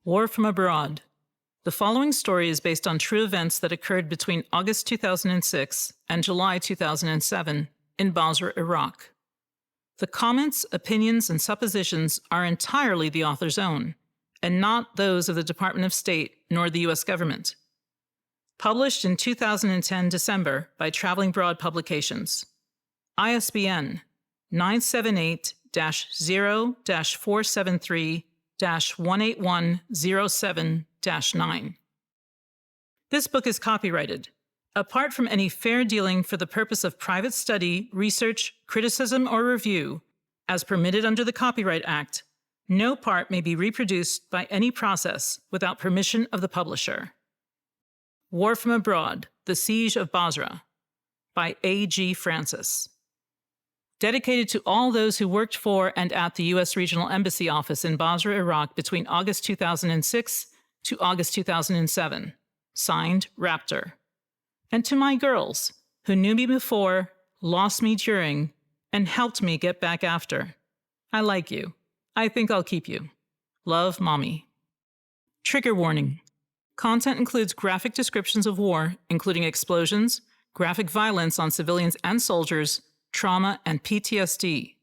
War from Abroad. The following story is based on true events that occurred between August 2006 and July 2007 in Basra, Iraq. The comments, opinions, and suppositions are entirely the author's own, and not those of the Department of State nor the U.S. government. Published in 2010 December by Traveling Broad Publications. ISBN 978-0-473-18107-9. This book is copyrighted. Apart from any fair dealing for the purpose of private study, research, criticism, or review, as permitted under the Copyright Act, no part may be reproduced by any process without permission of the publisher. War from Abroad, The Siege of Basra, by A.G. Francis. Dedicated to all those who worked for and at the U.S. Regional Embassy Office in Basra, Iraq between August 2006 to August 2007. Signed, Raptor. And to my girls, who knew me before, lost me during, and helped me get back after. I like you. I think I'll keep you. Love, Mommy. Trigger warning. Content includes graphic descriptions of war, including explosions, graphic violence on civilians and soldiers, trauma, and PTSD.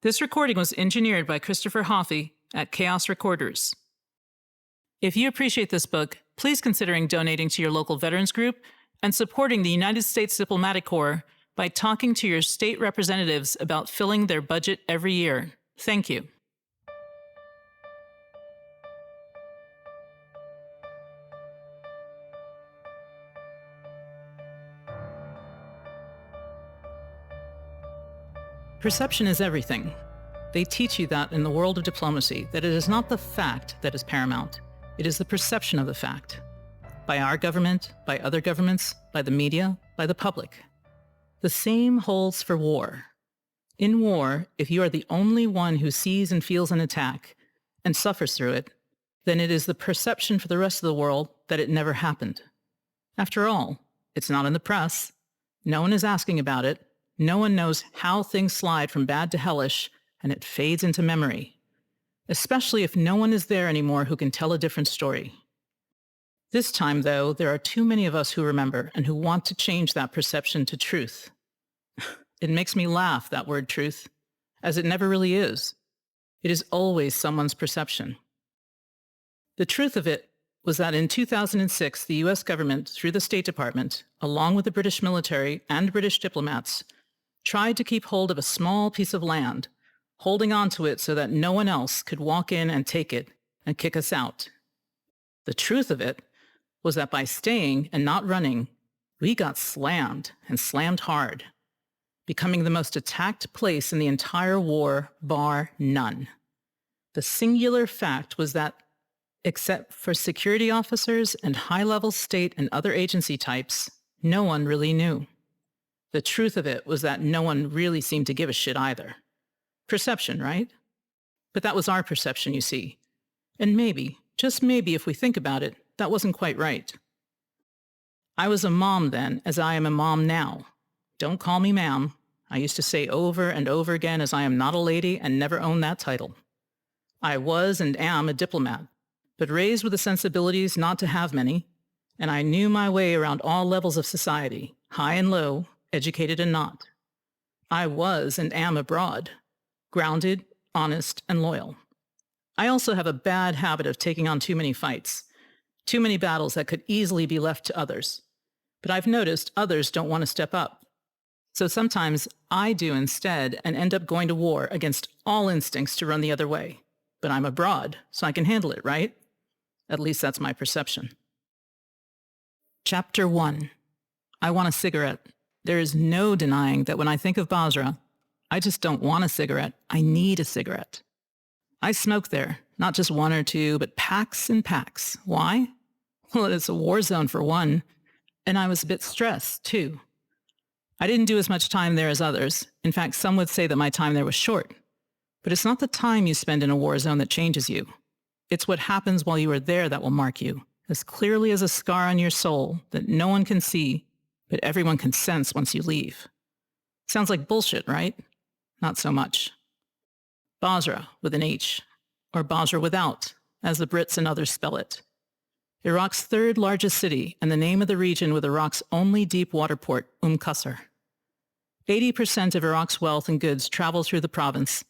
This recording was engineered by Christopher Hoffey at Chaos Recorders. If you appreciate this book, please consider donating to your local veterans group and supporting the United States Diplomatic Corps by talking to your state representatives about filling their budget every year. Thank you. Perception is everything. They teach you that in the world of diplomacy, that it is not the fact that is paramount. It is the perception of the fact. By our government, by other governments, by the media, by the public. The same holds for war. In war, if you are the only one who sees and feels an attack and suffers through it, then it is the perception for the rest of the world that it never happened. After all, it's not in the press. No one is asking about it. No one knows how things slide from bad to hellish, and it fades into memory. Especially if no one is there anymore who can tell a different story. This time, though, there are too many of us who remember and who want to change that perception to truth. It makes me laugh, that word truth, as it never really is. It is always someone's perception. The truth of it was that in 2006, the U.S. government, through the State Department, along with the British military and British diplomats, tried to keep hold of a small piece of land, holding on to it so that no one else could walk in and take it and kick us out. The truth of it was that by staying and not running, we got slammed and slammed hard, becoming the most attacked place in the entire war, bar none. The singular fact was that, except for security officers and high-level state and other agency types, no one really knew. The truth of it was that no one really seemed to give a shit either. Perception, right? But that was our perception, you see. And maybe, just maybe if we think about it, that wasn't quite right. I was a mom then, as I am a mom now. Don't call me ma'am. I used to say over and over again as I am not a lady and never owned that title. I was and am a diplomat, but raised with the sensibilities not to have many, and I knew my way around all levels of society, high and low, educated and not. I was and am abroad, grounded, honest, and loyal. I also have a bad habit of taking on too many fights, too many battles that could easily be left to others. But I've noticed others don't want to step up. So sometimes I do instead and end up going to war against all instincts to run the other way. But I'm abroad, so I can handle it, right? At least that's my perception. Chapter 1. I want a cigarette. There is no denying that when I think of Basra, I just don't want a cigarette. I need a cigarette. I smoke there, not just one or two, but packs and packs. Why? Well, it's a war zone for one, and I was a bit stressed, too. I didn't do as much time there as others. In fact, some would say that my time there was short. But it's not the time you spend in a war zone that changes you. It's what happens while you are there that will mark you, as clearly as a scar on your soul that no one can see, but everyone can sense once you leave. Sounds like bullshit, right? Not so much. Basra with an H, or Basra without, as the Brits and others spell it. Iraq's third largest city and the name of the region with Iraq's only deep water port, Qasr. 80% of Iraq's wealth and goods travel through the province,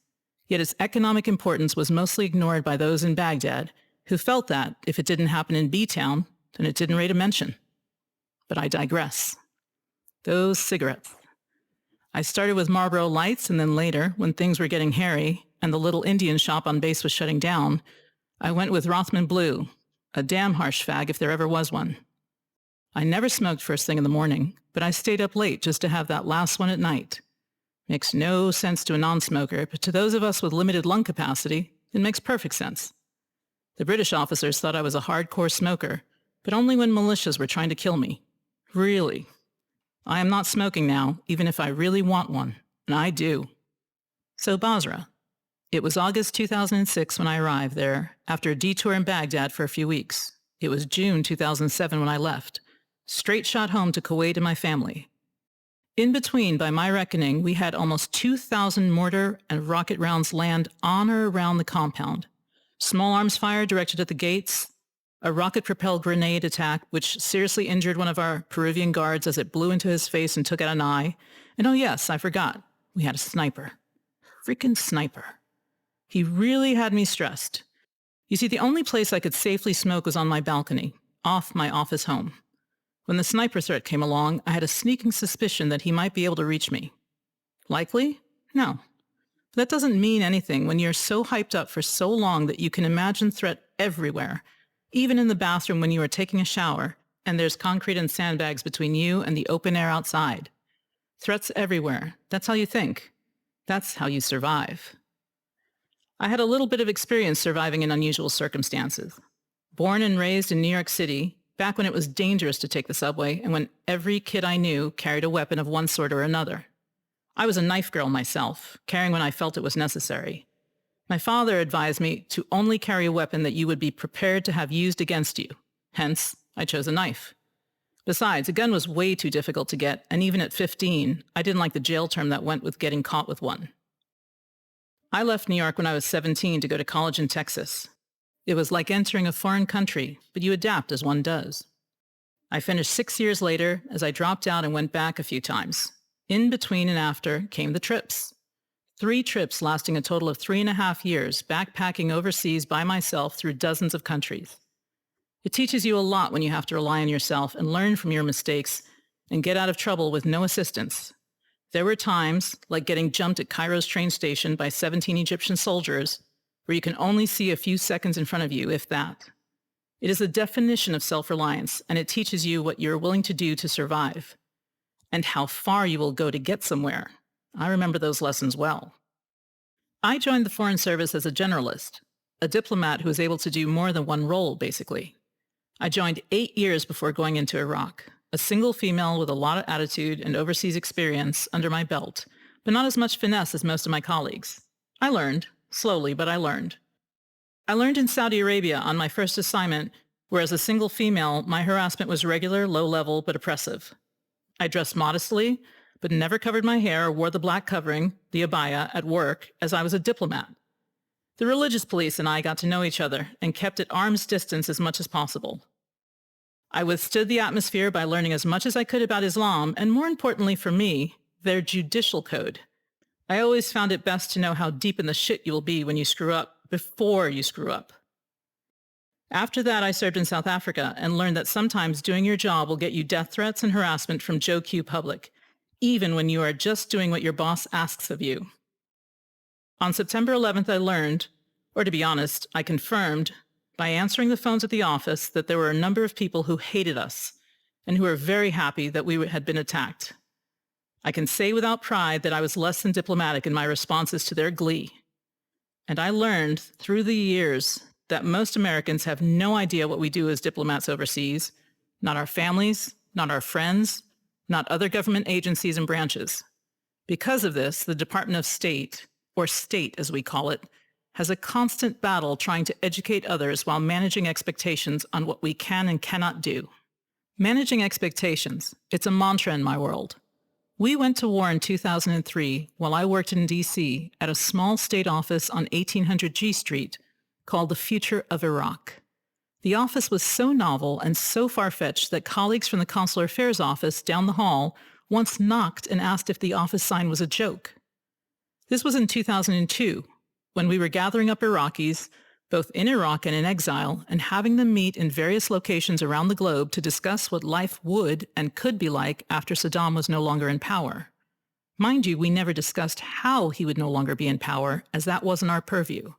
yet its economic importance was mostly ignored by those in Baghdad, who felt that if it didn't happen in B-Town, then it didn't rate a mention. But I digress. Those cigarettes. I started with Marlboro Lights, and then later, when things were getting hairy and the little Indian shop on base was shutting down, I went with Rothman Blue, a damn harsh fag if there ever was one. I never smoked first thing in the morning, but I stayed up late just to have that last one at night. Makes no sense to a non-smoker, but to those of us with limited lung capacity, it makes perfect sense. The British officers thought I was a hardcore smoker, but only when militias were trying to kill me. Really. I am not smoking now, even if I really want one, and I do. So Basra. It was August 2006 when I arrived there, after a detour in Baghdad for a few weeks. It was June 2007 when I left. Straight shot home to Kuwait and my family. In between, by my reckoning, we had almost 2,000 mortar and rocket rounds land on or around the compound. Small arms fire directed at the gates, a rocket-propelled grenade attack which seriously injured one of our Peruvian guards as it blew into his face and took out an eye. And oh yes, I forgot, we had a sniper. Freaking sniper. He really had me stressed. You see, the only place I could safely smoke was on my balcony, off my office home. When the sniper threat came along, I had a sneaking suspicion that he might be able to reach me. Likely? No. But that doesn't mean anything when you're so hyped up for so long that you can imagine threat everywhere, even in the bathroom when you are taking a shower, and there's concrete and sandbags between you and the open air outside. Threats everywhere. That's how you think. That's how you survive. I had a little bit of experience surviving in unusual circumstances. Born and raised in New York City, back when it was dangerous to take the subway and when every kid I knew carried a weapon of one sort or another. I was a knife girl myself, carrying when I felt it was necessary. My father advised me to only carry a weapon that you would be prepared to have used against you. Hence, I chose a knife. Besides, a gun was way too difficult to get, and even at 15, I didn't like the jail term that went with getting caught with one. I left New York when I was 17 to go to college in Texas. It was like entering a foreign country, but you adapt as one does. I finished 6 years later as I dropped out and went back a few times. In between and after came the trips. 3 trips lasting a total of 3.5 years, backpacking overseas by myself through dozens of countries. It teaches you a lot when you have to rely on yourself and learn from your mistakes and get out of trouble with no assistance. There were times, like getting jumped at Cairo's train station by 17 Egyptian soldiers, where you can only see a few seconds in front of you, if that. It is the definition of self-reliance, and it teaches you what you're willing to do to survive, and how far you will go to get somewhere. I remember those lessons well. I joined the Foreign Service as a generalist, a diplomat who was able to do more than one role, basically. I joined 8 years before going into Iraq, a single female with a lot of attitude and overseas experience under my belt, but not as much finesse as most of my colleagues. I learned, slowly, but I learned. I learned in Saudi Arabia on my first assignment, where as a single female, my harassment was regular, low-level, but oppressive. I dressed modestly, but never covered my hair or wore the black covering, the abaya, at work, as I was a diplomat. The religious police and I got to know each other and kept at arm's distance as much as possible. I withstood the atmosphere by learning as much as I could about Islam, and more importantly for me, their judicial code. I always found it best to know how deep in the shit you will be when you screw up, before you screw up. After that, I served in South Africa and learned that sometimes doing your job will get you death threats and harassment from Joe Q public, even when you are just doing what your boss asks of you. On September 11th, I learned, or to be honest, I confirmed, by answering the phones at the office, that there were a number of people who hated us and who were very happy that we had been attacked. I can say without pride that I was less than diplomatic in my responses to their glee. And I learned through the years that most Americans have no idea what we do as diplomats overseas, not our families, not our friends, not other government agencies and branches. Because of this, the Department of State, or state as we call it, has a constant battle trying to educate others while managing expectations on what we can and cannot do. Managing expectations, it's a mantra in my world. We went to war in 2003 while I worked in D.C. at a small state office on 1800 G Street called The Future of Iraq. The office was so novel and so far-fetched that colleagues from the Consular Affairs office down the hall once knocked and asked if the office sign was a joke. This was in 2002, when we were gathering up Iraqis, both in Iraq and in exile, and having them meet in various locations around the globe to discuss what life would and could be like after Saddam was no longer in power. Mind you, we never discussed how he would no longer be in power, as that wasn't our purview.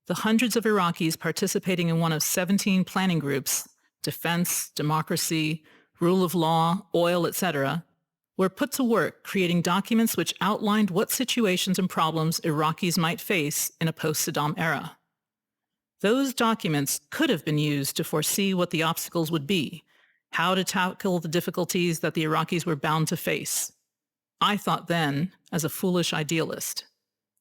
The hundreds of Iraqis participating in one of 17 planning groups, defense, democracy, rule of law, oil, etc., were put to work creating documents which outlined what situations and problems Iraqis might face in a post-Saddam era. Those documents could have been used to foresee what the obstacles would be, how to tackle the difficulties that the Iraqis were bound to face. I thought then, as a foolish idealist.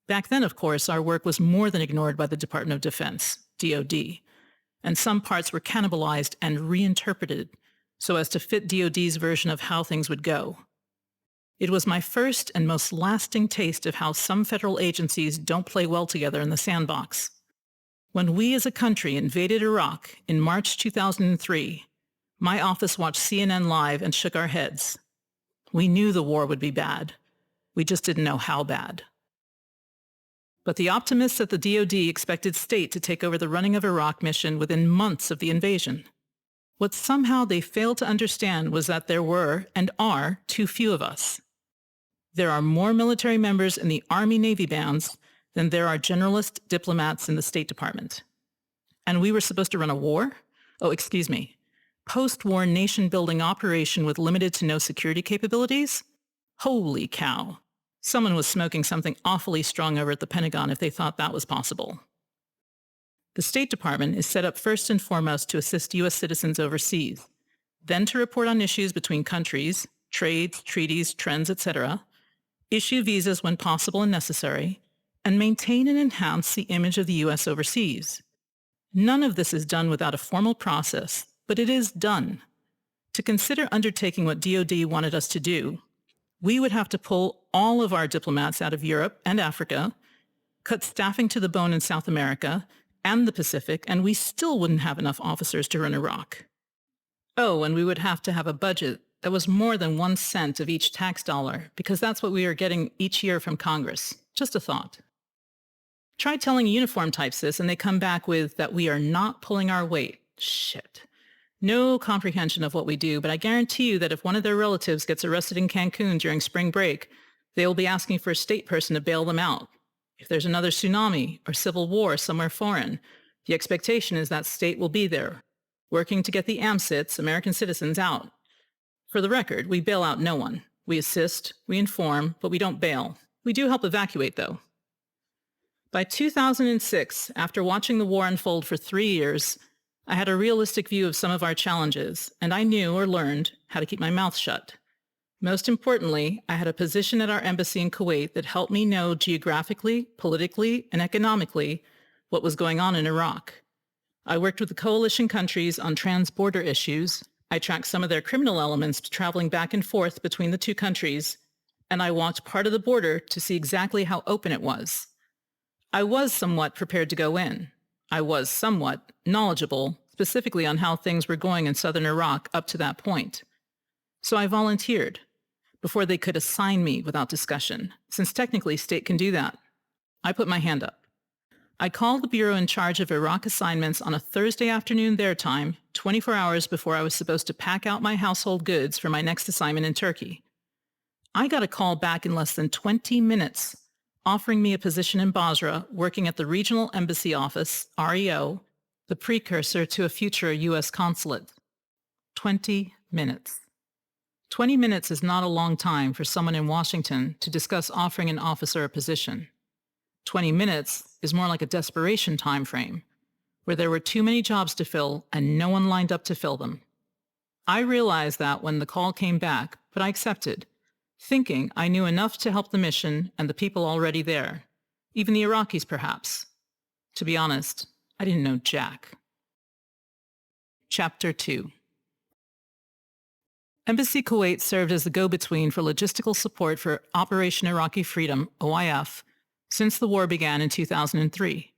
Back then, of course, our work was more than ignored by the Department of Defense, DoD, and some parts were cannibalized and reinterpreted so as to fit DoD's version of how things would go. It was my first and most lasting taste of how some federal agencies don't play well together in the sandbox. When we as a country invaded Iraq in March 2003, my office watched CNN Live and shook our heads. We knew the war would be bad. We just didn't know how bad. But the optimists at the DoD expected state to take over the running of Iraq mission within months of the invasion. What somehow they failed to understand was that there were, and are, too few of us. There are more military members in the Army-Navy bands than there are generalist diplomats in the State Department. And we were supposed to run a war? Post-war nation-building operation with limited to no security capabilities? Holy cow. Someone was smoking something awfully strong over at the Pentagon if they thought that was possible. The State Department is set up first and foremost to assist U.S. citizens overseas, then to report on issues between countries, trades, treaties, trends, etc., issue visas when possible and necessary, and maintain and enhance the image of the U.S. overseas. None of this is done without a formal process, but it is done. To consider undertaking what DoD wanted us to do, we would have to pull all of our diplomats out of Europe and Africa, cut staffing to the bone in South America and the Pacific, and we still wouldn't have enough officers to run Iraq. Oh, and we would have to have a budget that was more than 1 cent of each tax dollar, because that's what we are getting each year from Congress. Just a thought. Try telling uniform types this, and they come back with that we are not pulling our weight. Shit. No comprehension of what we do, but I guarantee you that if one of their relatives gets arrested in Cancun during spring break, they will be asking for a state person to bail them out. If there's another tsunami or civil war somewhere foreign, the expectation is that state will be there, working to get the AMCITs, American citizens, out. For the record, we bail out no one. We assist, we inform, but we don't bail. We do help evacuate, though. By 2006, after watching the war unfold for 3 years, I had a realistic view of some of our challenges, and I knew or learned how to keep my mouth shut. Most importantly, I had a position at our embassy in Kuwait that helped me know geographically, politically, and economically what was going on in Iraq. I worked with the coalition countries on trans-border issues. I tracked some of their criminal elements traveling back and forth between the two countries, and I walked part of the border to see exactly how open it was. I was somewhat prepared to go in. I was somewhat knowledgeable, specifically on how things were going in southern Iraq up to that point. So I volunteered, before they could assign me without discussion, since technically state can do that. I put my hand up. I called the bureau in charge of Iraq assignments on a Thursday afternoon their time, 24 hours before I was supposed to pack out my household goods for my next assignment in Turkey. I got a call back in less than 20 minutes, offering me a position in Basra, working at the Regional Embassy Office, REO, the precursor to a future U.S. consulate. 20 minutes. 20 minutes is not a long time for someone in Washington to discuss offering an officer a position. 20 minutes is more like a desperation time frame, where there were too many jobs to fill and no one lined up to fill them. I realized that when the call came back, but I accepted, thinking I knew enough to help the mission and the people already there, even the Iraqis perhaps. To be honest, I didn't know jack. Chapter 2. Embassy Kuwait served as the go-between for logistical support for Operation Iraqi Freedom, OIF, since the war began in 2003.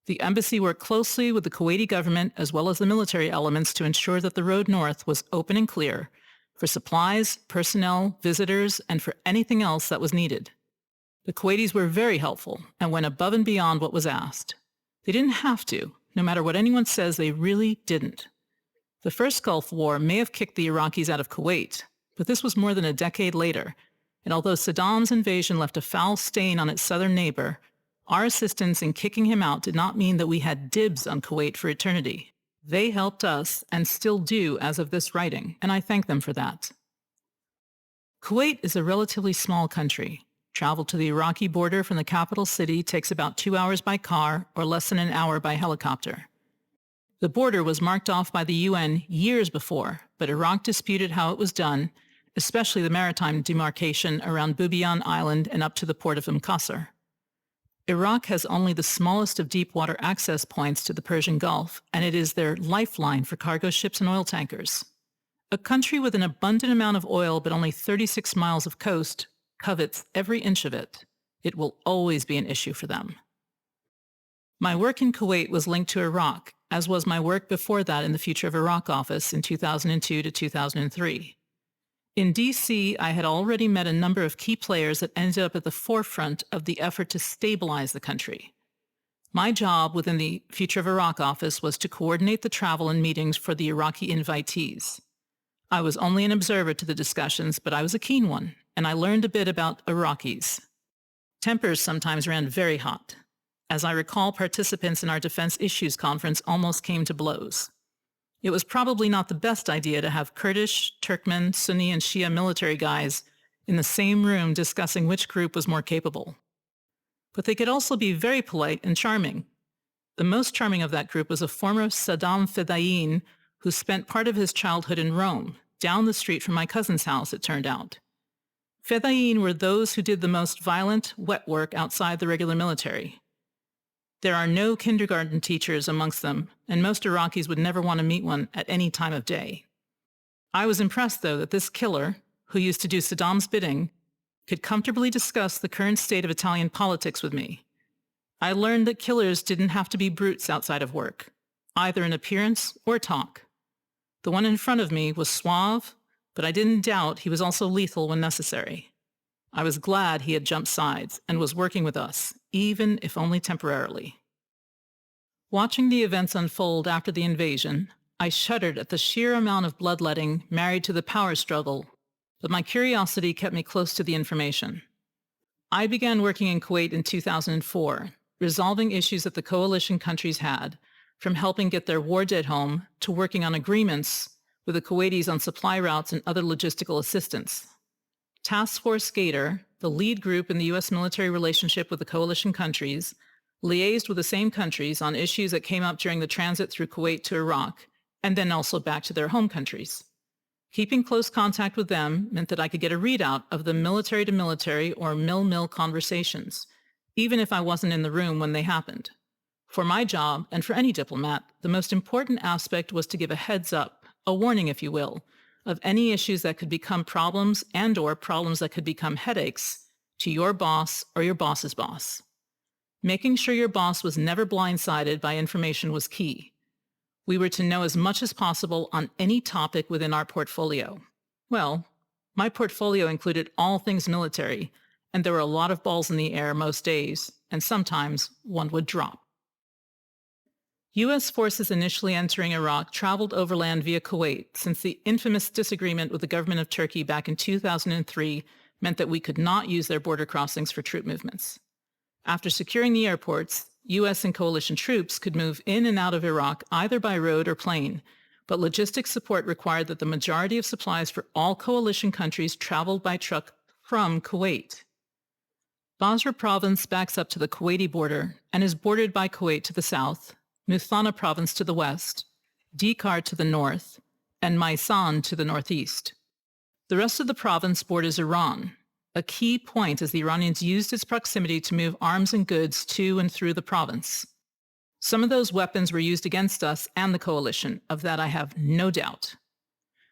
The embassy worked closely with the Kuwaiti government as well as the military elements to ensure that the road north was open and clear for supplies, personnel, visitors, and for anything else that was needed. The Kuwaitis were very helpful and went above and beyond what was asked. They didn't have to. No matter what anyone says, they really didn't. The first Gulf War may have kicked the Iraqis out of Kuwait, but this was more than a decade later, and although Saddam's invasion left a foul stain on its southern neighbor, our assistance in kicking him out did not mean that we had dibs on Kuwait for eternity. They helped us and still do as of this writing, and I thank them for that. Kuwait is a relatively small country. Travel to the Iraqi border from the capital city takes about 2 hours by car or less than an hour by helicopter. The border was marked off by the UN years before, but Iraq disputed how it was done, especially the maritime demarcation around Bubiyan Island and up to the port of Qasr. Iraq has only the smallest of deep-water access points to the Persian Gulf, and it is their lifeline for cargo ships and oil tankers. A country with an abundant amount of oil but only 36 miles of coast covets every inch of it. It will always be an issue for them. My work in Kuwait was linked to Iraq, as was my work before that in the Future of Iraq office in 2002 to 2003. In D.C., I had already met a number of key players that ended up at the forefront of the effort to stabilize the country. My job within the Future of Iraq office was to coordinate the travel and meetings for the Iraqi invitees. I was only an observer to the discussions, but I was a keen one, and I learned a bit about Iraqis. Tempers sometimes ran very hot. As I recall, participants in our Defense Issues Conference almost came to blows. It was probably not the best idea to have Kurdish, Turkmen, Sunni, and Shia military guys in the same room discussing which group was more capable. But they could also be very polite and charming. The most charming of that group was a former Saddam Fedayeen who spent part of his childhood in Rome, down the street from my cousin's house, it turned out. Fedayeen were those who did the most violent, wet work outside the regular military. There are no kindergarten teachers amongst them, and most Iraqis would never want to meet one at any time of day. I was impressed, though, that this killer, who used to do Saddam's bidding, could comfortably discuss the current state of Italian politics with me. I learned that killers didn't have to be brutes outside of work, either in appearance or talk. The one in front of me was suave, but I didn't doubt he was also lethal when necessary. I was glad he had jumped sides and was working with us, even if only temporarily. Watching the events unfold after the invasion, I shuddered at the sheer amount of bloodletting married to the power struggle, but my curiosity kept me close to the information. I began working in Kuwait in 2004, resolving issues that the coalition countries had, from helping get their war dead home to working on agreements with the Kuwaitis on supply routes and other logistical assistance. Task Force Gator, the lead group in the U.S. military relationship with the coalition countries, liaised with the same countries on issues that came up during the transit through Kuwait to Iraq, and then also back to their home countries. Keeping close contact with them meant that I could get a readout of the military-to-military or mil-mil conversations, even if I wasn't in the room when they happened. For my job, and for any diplomat, the most important aspect was to give a heads up, a warning if you will, of any issues that could become problems and/or problems that could become headaches to your boss or your boss's boss. Making sure your boss was never blindsided by information was key. We were to know as much as possible on any topic within our portfolio. Well, my portfolio included all things military, and there were a lot of balls in the air most days, and sometimes one would drop. U.S. forces initially entering Iraq traveled overland via Kuwait since the infamous disagreement with the government of Turkey back in 2003 meant that we could not use their border crossings for troop movements. After securing the airports, U.S. and coalition troops could move in and out of Iraq either by road or plane, but logistics support required that the majority of supplies for all coalition countries traveled by truck from Kuwait. Basra province backs up to the Kuwaiti border and is bordered by Kuwait to the south, Muthana province to the west, Dikar to the north, and Maysan to the northeast. The rest of the province borders Iran, a key point as the Iranians used its proximity to move arms and goods to and through the province. Some of those weapons were used against us and the coalition, of that I have no doubt.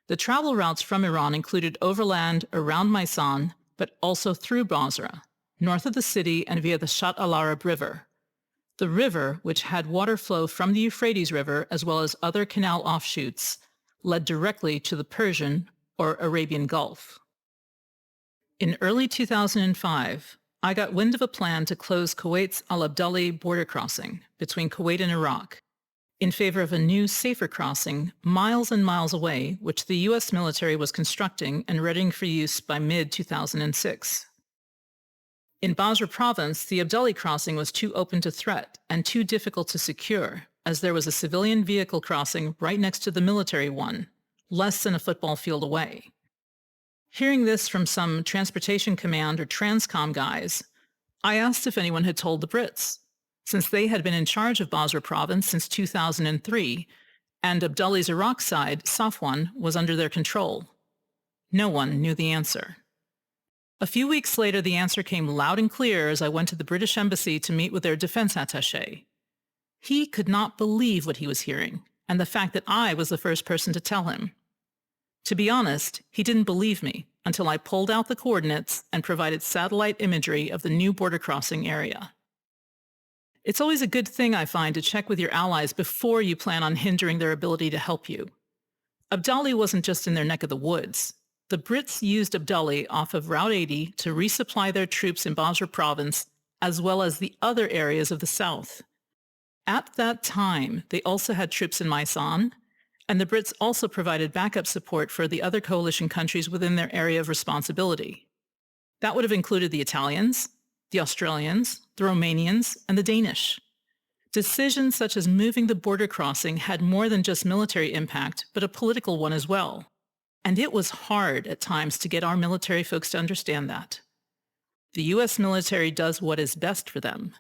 The travel routes from Iran included overland around Maysan, but also through Basra, north of the city and via the Shatt al-Arab River. The river, which had water flow from the Euphrates River as well as other canal offshoots, led directly to the Persian or Arabian Gulf. In early 2005, I got wind of a plan to close Kuwait's Al-Abdali border crossing between Kuwait and Iraq in favor of a new, safer crossing miles and miles away, which the U.S. military was constructing and readying for use by mid-2006. In Basra province, the Abdali crossing was too open to threat and too difficult to secure, as there was a civilian vehicle crossing right next to the military one, less than a football field away. Hearing this from some transportation command or transcom guys, I asked if anyone had told the Brits, since they had been in charge of Basra province since 2003, and Abdali's Iraq side, Safwan, was under their control. No one knew the answer. A few weeks later, the answer came loud and clear as I went to the British embassy to meet with their defense attaché. He could not believe what he was hearing, and the fact that I was the first person to tell him. To be honest, he didn't believe me until I pulled out the coordinates and provided satellite imagery of the new border crossing area. It's always a good thing, I find, to check with your allies before you plan on hindering their ability to help you. Abdali wasn't just in their neck of the woods. The Brits used Abdali off of Route 80 to resupply their troops in Basra province, as well as the other areas of the south. At that time, they also had troops in Maysan, and the Brits also provided backup support for the other coalition countries within their area of responsibility. That would have included the Italians, the Australians, the Romanians, and the Danish. Decisions such as moving the border crossing had more than just military impact, but a political one as well. And it was hard at times to get our military folks to understand that. The U.S. military does what is best for them,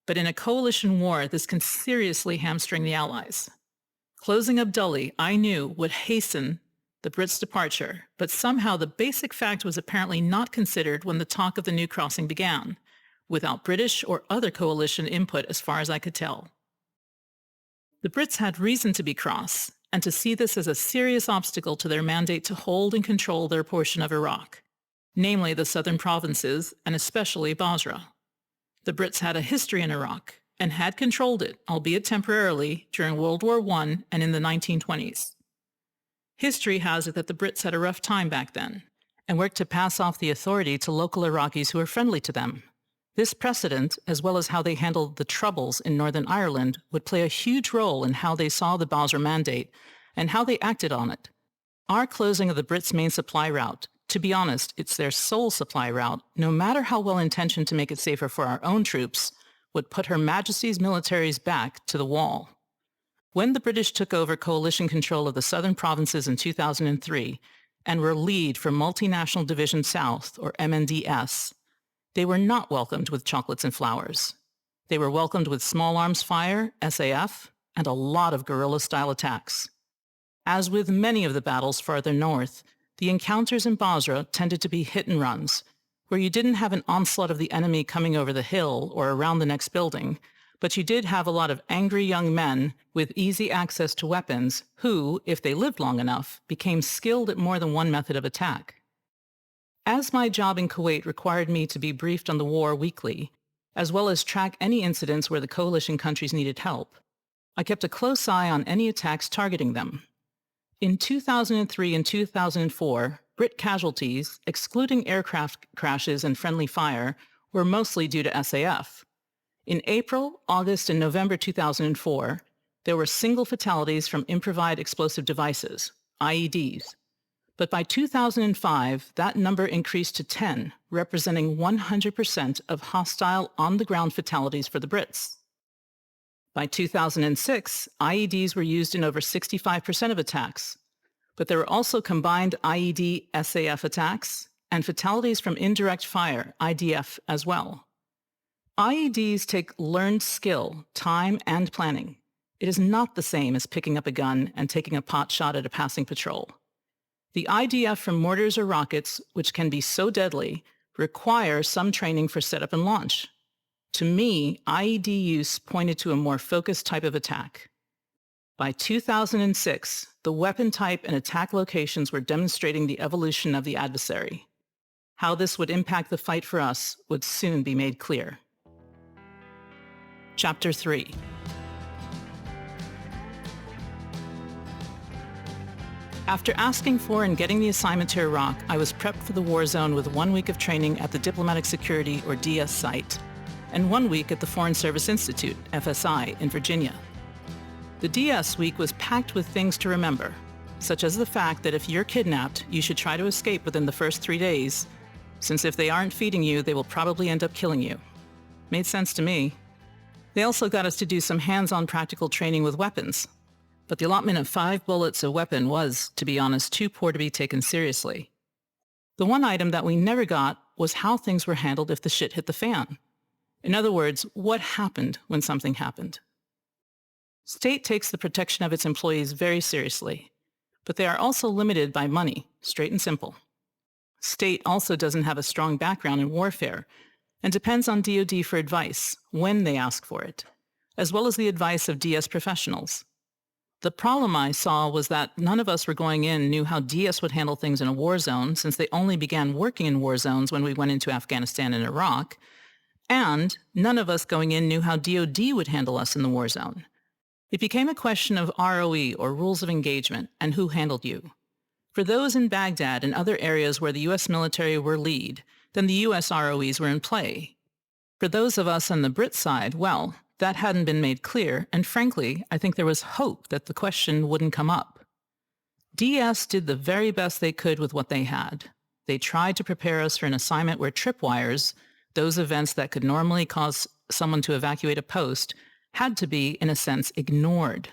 but in a coalition war, this can seriously hamstring the Allies. Closing Abdali, I knew, would hasten the Brits' departure, but somehow the basic fact was apparently not considered when the talk of the new crossing began, without British or other coalition input as far as I could tell. The Brits had reason to be cross, and to see this as a serious obstacle to their mandate to hold and control their portion of Iraq, namely the southern provinces and especially Basra. The Brits had a history in Iraq and had controlled it, albeit temporarily, during World War I and in the 1920s. History has it that the Brits had a rough time back then and worked to pass off the authority to local Iraqis who were friendly to them. This precedent, as well as how they handled the Troubles in Northern Ireland, would play a huge role in how they saw the Basra Mandate and how they acted on it. Our closing of the Brits' main supply route, to be honest, it's their sole supply route, no matter how well-intentioned to make it safer for our own troops, would put Her Majesty's military's back to the wall. When the British took over coalition control of the southern provinces in 2003 and were lead for Multinational Division South, or MNDS, they were not welcomed with chocolates and flowers. They were welcomed with small arms fire, SAF, and a lot of guerrilla-style attacks. As with many of the battles farther north, the encounters in Basra tended to be hit-and-runs, where you didn't have an onslaught of the enemy coming over the hill or around the next building, but you did have a lot of angry young men with easy access to weapons who, if they lived long enough, became skilled at more than one method of attack. As my job in Kuwait required me to be briefed on the war weekly, as well as track any incidents where the coalition countries needed help, I kept a close eye on any attacks targeting them. In 2003 and 2004, Brit casualties, excluding aircraft crashes and friendly fire, were mostly due to SAF. In April, August, and November 2004, there were single fatalities from improvised explosive devices, IEDs. But by 2005, that number increased to 10, representing 100% of hostile on-the-ground fatalities for the Brits. By 2006, IEDs were used in over 65% of attacks, but there were also combined IED SAF attacks and fatalities from indirect fire, IDF, as well. IEDs take learned skill, time, and planning. It is not the same as picking up a gun and taking a pot shot at a passing patrol. The IDF from mortars or rockets, which can be so deadly, require some training for setup and launch. To me, IED use pointed to a more focused type of attack. By 2006, the weapon type and attack locations were demonstrating the evolution of the adversary. How this would impact the fight for us would soon be made clear. Chapter 3. After asking for and getting the assignment to Iraq, I was prepped for the war zone with 1 week of training at the Diplomatic Security, or DS site, and 1 week at the Foreign Service Institute, FSI, in Virginia. The DS week was packed with things to remember, such as the fact that if you're kidnapped, you should try to escape within the first 3 days, since if they aren't feeding you, they will probably end up killing you. Made sense to me. They also got us to do some hands-on practical training with weapons, but the allotment of 5 bullets a weapon was, to be honest, too poor to be taken seriously. The one item that we never got was how things were handled if the shit hit the fan. In other words, what happened when something happened. State takes the protection of its employees very seriously, but they are also limited by money, straight and simple. State also doesn't have a strong background in warfare and depends on DoD for advice when they ask for it, as well as the advice of DS professionals. The problem I saw was that none of us were going in knew how DS would handle things in a war zone, since they only began working in war zones when we went into Afghanistan and Iraq, and none of us going in knew how DoD would handle us in the war zone. It became a question of ROE, or rules of engagement, and who handled you. For those in Baghdad and other areas where the U.S. military were lead, then the U.S. ROEs were in play. For those of us on the Brit side, well, that hadn't been made clear, and frankly, I think there was hope that the question wouldn't come up. DS did the very best they could with what they had. They tried to prepare us for an assignment where tripwires, those events that could normally cause someone to evacuate a post, had to be, in a sense, ignored.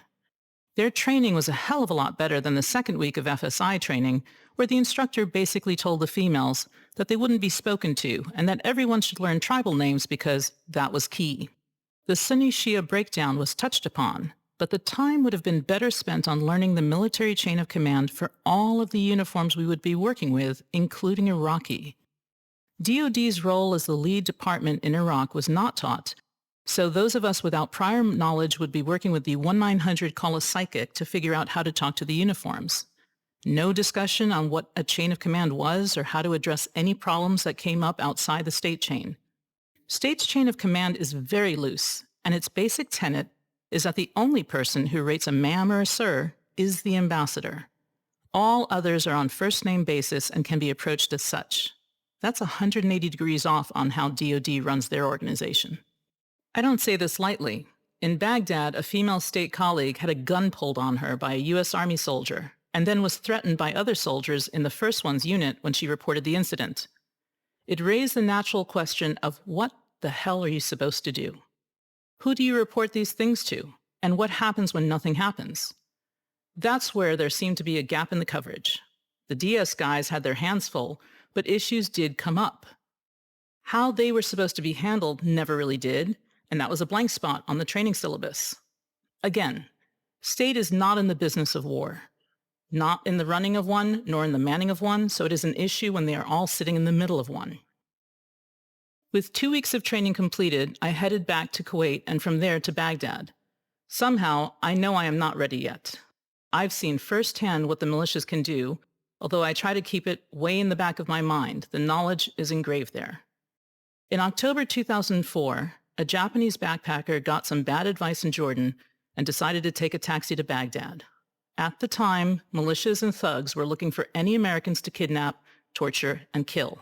Their training was a hell of a lot better than the second week of FSI training, where the instructor basically told the females that they wouldn't be spoken to and that everyone should learn tribal names because that was key. The Sunni-Shia breakdown was touched upon, but the time would have been better spent on learning the military chain of command for all of the uniforms we would be working with, including Iraqi. DoD's role as the lead department in Iraq was not taught, so those of us without prior knowledge would be working with the 1-900 call a psychic to figure out how to talk to the uniforms. No discussion on what a chain of command was or how to address any problems that came up outside the state chain. State's chain of command is very loose, and its basic tenet is that the only person who rates a ma'am or a sir is the ambassador. All others are on first-name basis and can be approached as such. That's 180 degrees off on how DoD runs their organization. I don't say this lightly. In Baghdad, a female state colleague had a gun pulled on her by a U.S. Army soldier, and then was threatened by other soldiers in the first one's unit when she reported the incident. It raised the natural question of what the hell are you supposed to do? Who do you report these things to? And what happens when nothing happens? That's where there seemed to be a gap in the coverage. The DS guys had their hands full, but issues did come up. How they were supposed to be handled never really did, and that was a blank spot on the training syllabus. Again, state is not in the business of war. Not in the running of one, nor in the manning of one, so it is an issue when they are all sitting in the middle of one. With 2 weeks of training completed, I headed back to Kuwait and from there to Baghdad. Somehow, I know I am not ready yet. I've seen firsthand what the militias can do, although I try to keep it way in the back of my mind. The knowledge is engraved there. In October 2004, a Japanese backpacker got some bad advice in Jordan and decided to take a taxi to Baghdad. At the time, militias and thugs were looking for any Americans to kidnap, torture, and kill.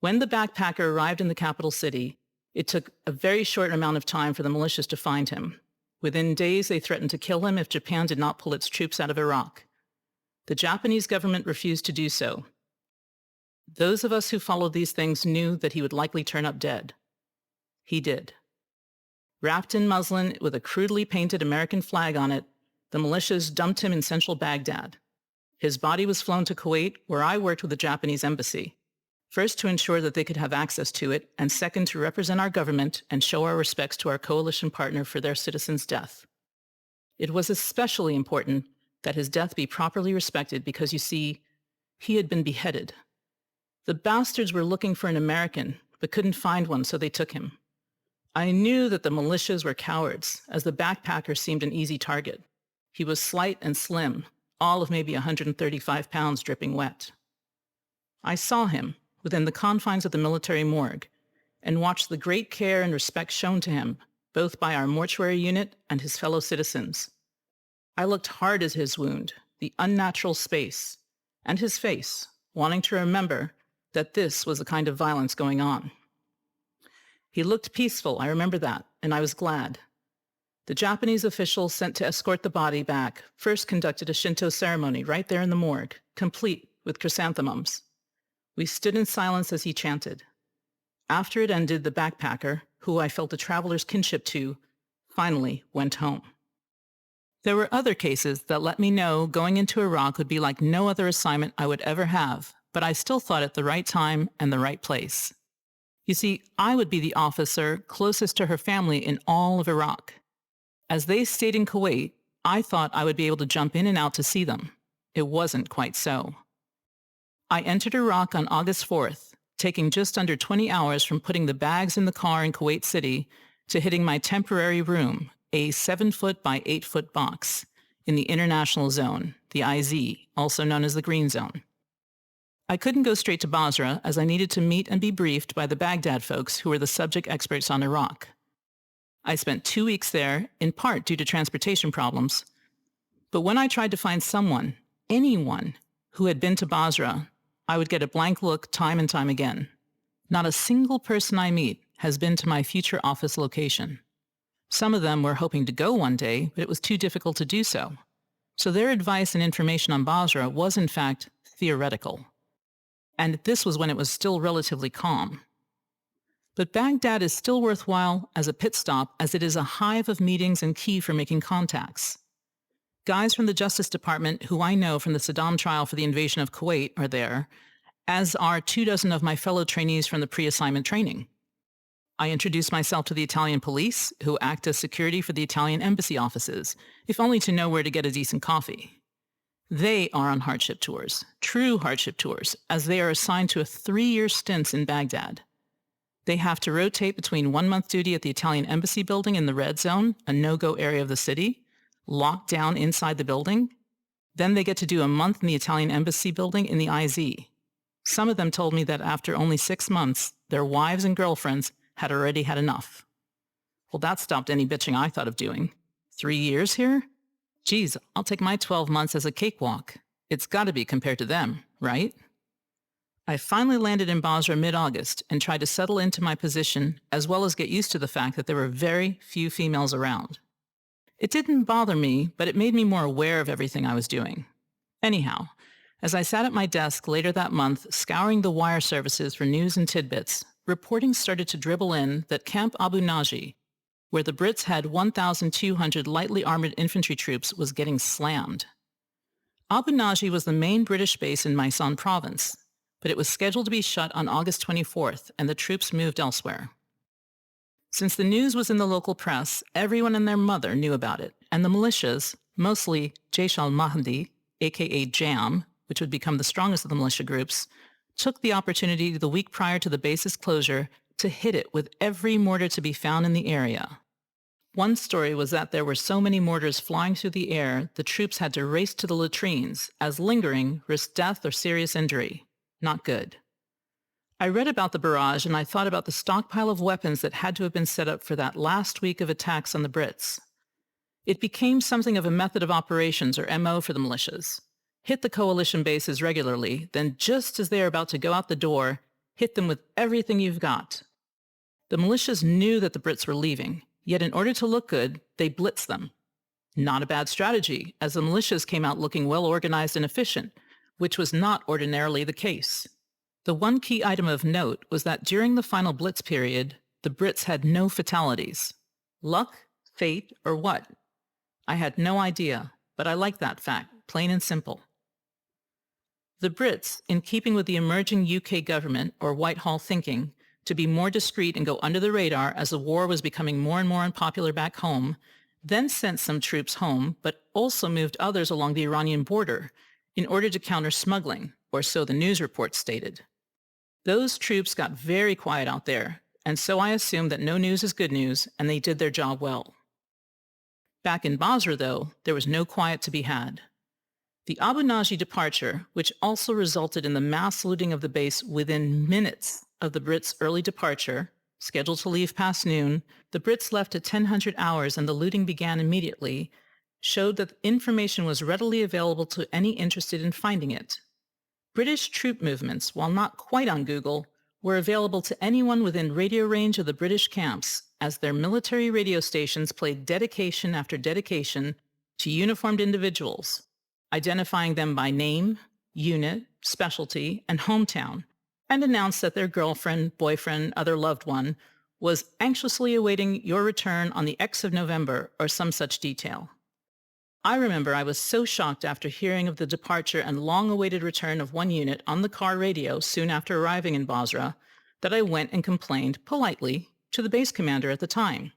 When the backpacker arrived in the capital city, it took a very short amount of time for the militias to find him. Within days, they threatened to kill him if Japan did not pull its troops out of Iraq. The Japanese government refused to do so. Those of us who followed these things knew that he would likely turn up dead. He did. Wrapped in muslin with a crudely painted American flag on it, the militias dumped him in central Baghdad. His body was flown to Kuwait, where I worked with the Japanese embassy, first to ensure that they could have access to it, and second to represent our government and show our respects to our coalition partner for their citizen's death. It was especially important that his death be properly respected because, you see, he had been beheaded. The bastards were looking for an American, but couldn't find one, so they took him. I knew that the militias were cowards, as the backpacker seemed an easy target. He was slight and slim, all of maybe 135 pounds dripping wet. I saw him within the confines of the military morgue and watched the great care and respect shown to him both by our mortuary unit and his fellow citizens. I looked hard at his wound, the unnatural space, and his face, wanting to remember that this was the kind of violence going on. He looked peaceful, I remember that, and I was glad. The Japanese officials sent to escort the body back first conducted a Shinto ceremony right there in the morgue, complete with chrysanthemums. We stood in silence as he chanted. After it ended, the backpacker, who I felt a traveler's kinship to, finally went home. There were other cases that let me know going into Iraq would be like no other assignment I would ever have, but I still thought it the right time and the right place. You see, I would be the officer closest to her family in all of Iraq. As they stayed in Kuwait, I thought I would be able to jump in and out to see them. It wasn't quite so. I entered Iraq on August 4th, taking just under 20 hours from putting the bags in the car in Kuwait City to hitting my temporary room, a 7-foot by 8-foot box, in the International Zone, the IZ, also known as the Green Zone. I couldn't go straight to Basra as I needed to meet and be briefed by the Baghdad folks who were the subject experts on Iraq. I spent 2 weeks there, in part due to transportation problems. But when I tried to find someone, anyone, who had been to Basra, I would get a blank look time and time again. Not a single person I meet has been to my future office location. Some of them were hoping to go one day, but it was too difficult to do so. So their advice and information on Basra was in fact theoretical. And this was when it was still relatively calm. But Baghdad is still worthwhile as a pit stop as it is a hive of meetings and key for making contacts. Guys from the Justice Department who I know from the Saddam trial for the invasion of Kuwait are there, as are 24 of my fellow trainees from the pre-assignment training. I introduce myself to the Italian police, who act as security for the Italian embassy offices, if only to know where to get a decent coffee. They are on hardship tours, true hardship tours, as they are assigned to a 3-year stint in Baghdad. They have to rotate between 1-month duty at the Italian embassy building in the red zone, a no-go area of the city, locked down inside the building. Then they get to do a month in the Italian embassy building in the IZ. Some of them told me that after only 6 months, their wives and girlfriends had already had enough. Well, that stopped any bitching I thought of doing. 3 years here? Geez, I'll take my 12 months as a cakewalk. It's got to be compared to them, right? I finally landed in Basra mid-August and tried to settle into my position as well as get used to the fact that there were very few females around. It didn't bother me, but it made me more aware of everything I was doing. Anyhow, as I sat at my desk later that month scouring the wire services for news and tidbits, reporting started to dribble in that Camp Abu Naji, where the Brits had 1,200 lightly armored infantry troops, was getting slammed. Abu Naji was the main British base in Maysan province, but it was scheduled to be shut on August 24th, and the troops moved elsewhere. Since the news was in the local press, everyone and their mother knew about it, and the militias, mostly Jaish al-Mahdi, aka JAM, which would become the strongest of the militia groups, took the opportunity the week prior to the base's closure to hit it with every mortar to be found in the area. One story was that there were so many mortars flying through the air, the troops had to race to the latrines, as lingering risked death or serious injury. Not good. I read about the barrage and I thought about the stockpile of weapons that had to have been set up for that last week of attacks on the Brits. It became something of a method of operations, or MO, for the militias. Hit the coalition bases regularly, then just as they are about to go out the door, hit them with everything you've got. The militias knew that the Brits were leaving, yet in order to look good, they blitzed them. Not a bad strategy, as the militias came out looking well organized and efficient, which was not ordinarily the case. The one key item of note was that during the final blitz period, the Brits had no fatalities. Luck, fate, or what? I had no idea, but I liked that fact, plain and simple. The Brits, in keeping with the emerging UK government, or Whitehall thinking, to be more discreet and go under the radar as the war was becoming more and more unpopular back home, then sent some troops home, but also moved others along the Iranian border in order to counter smuggling, or so the news reports stated. Those troops got very quiet out there, and so I assumed that no news is good news, and they did their job well. Back in Basra, though, there was no quiet to be had. The Abu Naji departure, which also resulted in the mass looting of the base within minutes of the Brits' early departure, Scheduled to leave past noon, the Brits left at 1000 hours and the looting began immediately, showed that information was readily available to any interested in finding it. British troop movements, while not quite on Google, were available to anyone within radio range of the British camps, as their military radio stations played dedication after dedication to uniformed individuals, identifying them by name, unit, specialty, and hometown, and announced that their girlfriend, boyfriend, other loved one was anxiously awaiting your return on the X of November or some such detail. I remember I was so shocked after hearing of the departure and long-awaited return of one unit on the car radio soon after arriving in Basra that I went and complained, politely, to the base commander at the time.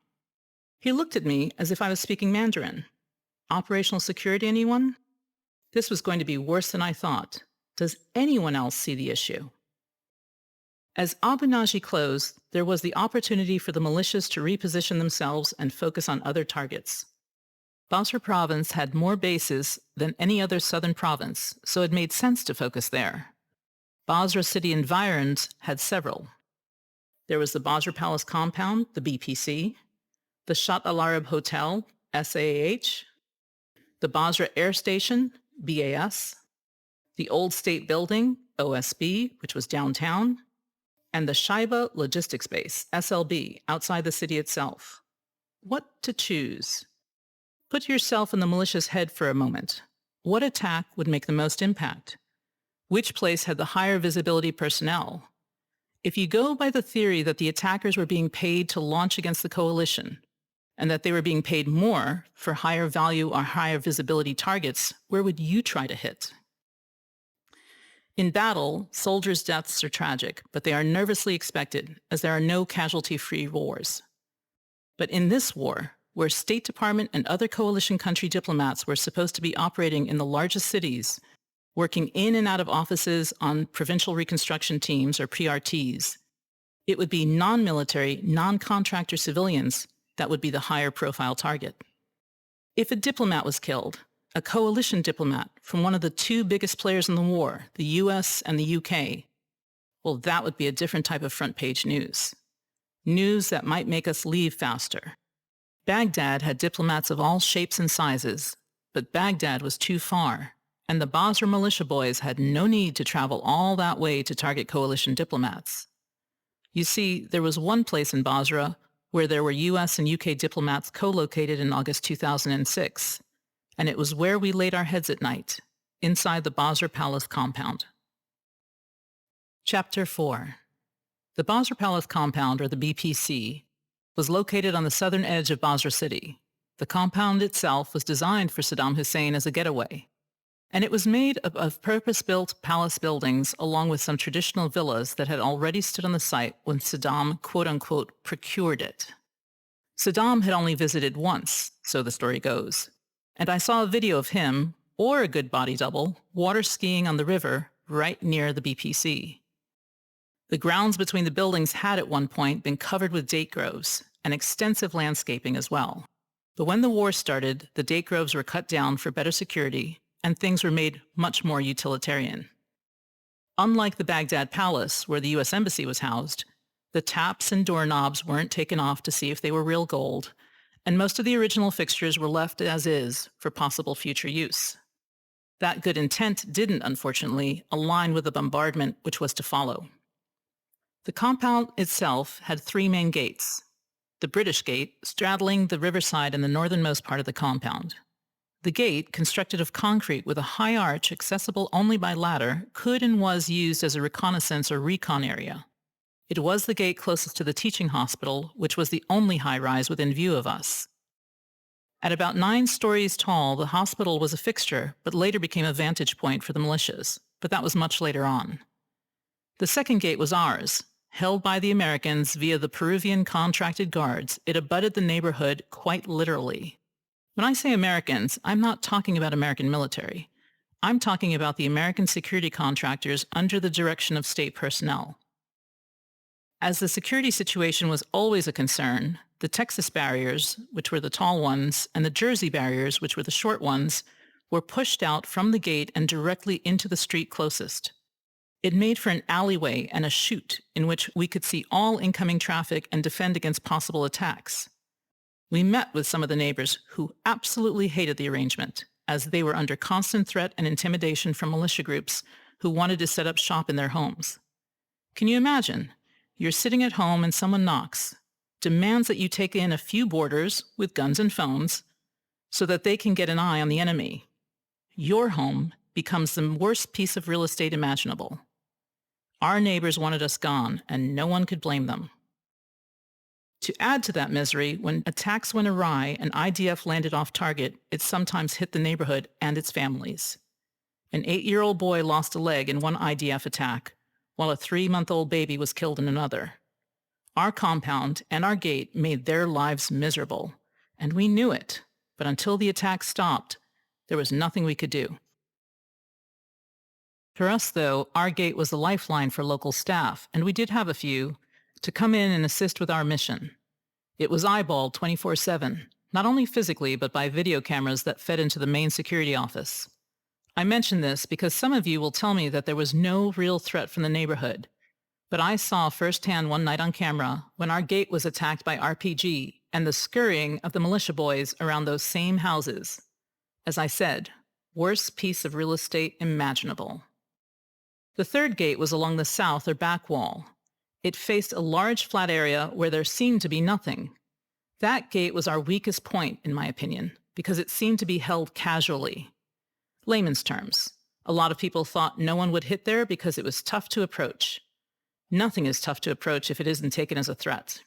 He looked at me as if I was speaking Mandarin. Operational security, anyone? This was going to be worse than I thought. Does anyone else see the issue? As Abu Naji closed, there was the opportunity for the militias to reposition themselves and focus on other targets. Basra province had more bases than any other southern province, so it made sense to focus there. Basra city environs had several. There was the Basra Palace Compound, the BPC, the Shat Al Arab Hotel, SAH, the Basra Air Station, BAS, the Old State Building, OSB, which was downtown, and the Shaiba Logistics Base, SLB, outside the city itself. What to choose? Put yourself in the militia's head for a moment. What attack would make the most impact? Which place had the higher visibility personnel? If you go by the theory that the attackers were being paid to launch against the coalition, and that they were being paid more for higher value or higher visibility targets, where would you try to hit? In battle, soldiers' deaths are tragic, but they are nervously expected, as there are no casualty-free wars. But in this war, where State Department and other coalition country diplomats were supposed to be operating in the largest cities, working in and out of offices on provincial reconstruction teams or PRTs, it would be non-military, non-contractor civilians that would be the higher profile target. If a diplomat was killed, a coalition diplomat from one of the two biggest players in the war, the US and the UK, well, that would be a different type of front page news. News that might make us leave faster. Baghdad had diplomats of all shapes and sizes, but Baghdad was too far, and the Basra militia boys had no need to travel all that way to target coalition diplomats. You see, there was one place in Basra where there were US and UK diplomats co-located in August 2006, and it was where we laid our heads at night, inside the Basra Palace Compound. Chapter 4. The Basra Palace Compound, or the BPC, was located on the southern edge of Basra City. The compound itself was designed for Saddam Hussein as a getaway, and it was made up of purpose-built palace buildings along with some traditional villas that had already stood on the site when Saddam, quote-unquote, procured it. Saddam had only visited once, so the story goes, and I saw a video of him, or a good body double, water skiing on the river right near the BPC. The grounds between the buildings had at one point been covered with date groves and extensive landscaping as well. But when the war started, the date groves were cut down for better security, and things were made much more utilitarian. Unlike the Baghdad Palace, where the U.S. Embassy was housed, the taps and doorknobs weren't taken off to see if they were real gold, and most of the original fixtures were left as is for possible future use. That good intent didn't, unfortunately, align with the bombardment which was to follow. The compound itself had three main gates. The British gate, straddling the riverside in the northernmost part of the compound. The gate, constructed of concrete with a high arch accessible only by ladder, could and was used as a reconnaissance or recon area. It was the gate closest to the teaching hospital, which was the only high-rise within view of us. At about 9 stories tall, the hospital was a fixture, but later became a vantage point for the militias, but that was much later on. The second gate was ours. Held by the Americans via the Peruvian contracted guards, it abutted the neighborhood quite literally. When I say Americans, I'm not talking about American military. I'm talking about the American security contractors under the direction of state personnel. As the security situation was always a concern, the Texas barriers, which were the tall ones, and the Jersey barriers, which were the short ones, were pushed out from the gate and directly into the street closest. It made for an alleyway and a chute in which we could see all incoming traffic and defend against possible attacks. We met with some of the neighbors who absolutely hated the arrangement, as they were under constant threat and intimidation from militia groups who wanted to set up shop in their homes. Can you imagine? You're sitting at home and someone knocks, demands that you take in a few boarders with guns and phones so that they can get an eye on the enemy. Your home becomes the worst piece of real estate imaginable. Our neighbors wanted us gone, and no one could blame them. To add to that misery, when attacks went awry and IDF landed off target, it sometimes hit the neighborhood and its families. An 8-year-old boy lost a leg in one IDF attack, while a 3-month-old baby was killed in another. Our compound and our gate made their lives miserable, and we knew it, but until the attack stopped, there was nothing we could do. For us, though, our gate was the lifeline for local staff, and we did have a few, to come in and assist with our mission. It was eyeballed 24/7, not only physically, but by video cameras that fed into the main security office. I mention this because some of you will tell me that there was no real threat from the neighborhood, but I saw firsthand one night on camera when our gate was attacked by RPG and the scurrying of the militia boys around those same houses. As I said, worst piece of real estate imaginable. The third gate was along the south or back wall. It faced a large flat area where there seemed to be nothing. That gate was our weakest point, in my opinion, because it seemed to be held casually. Layman's terms, a lot of people thought no one would hit there because it was tough to approach. Nothing is tough to approach if it isn't taken as a threat.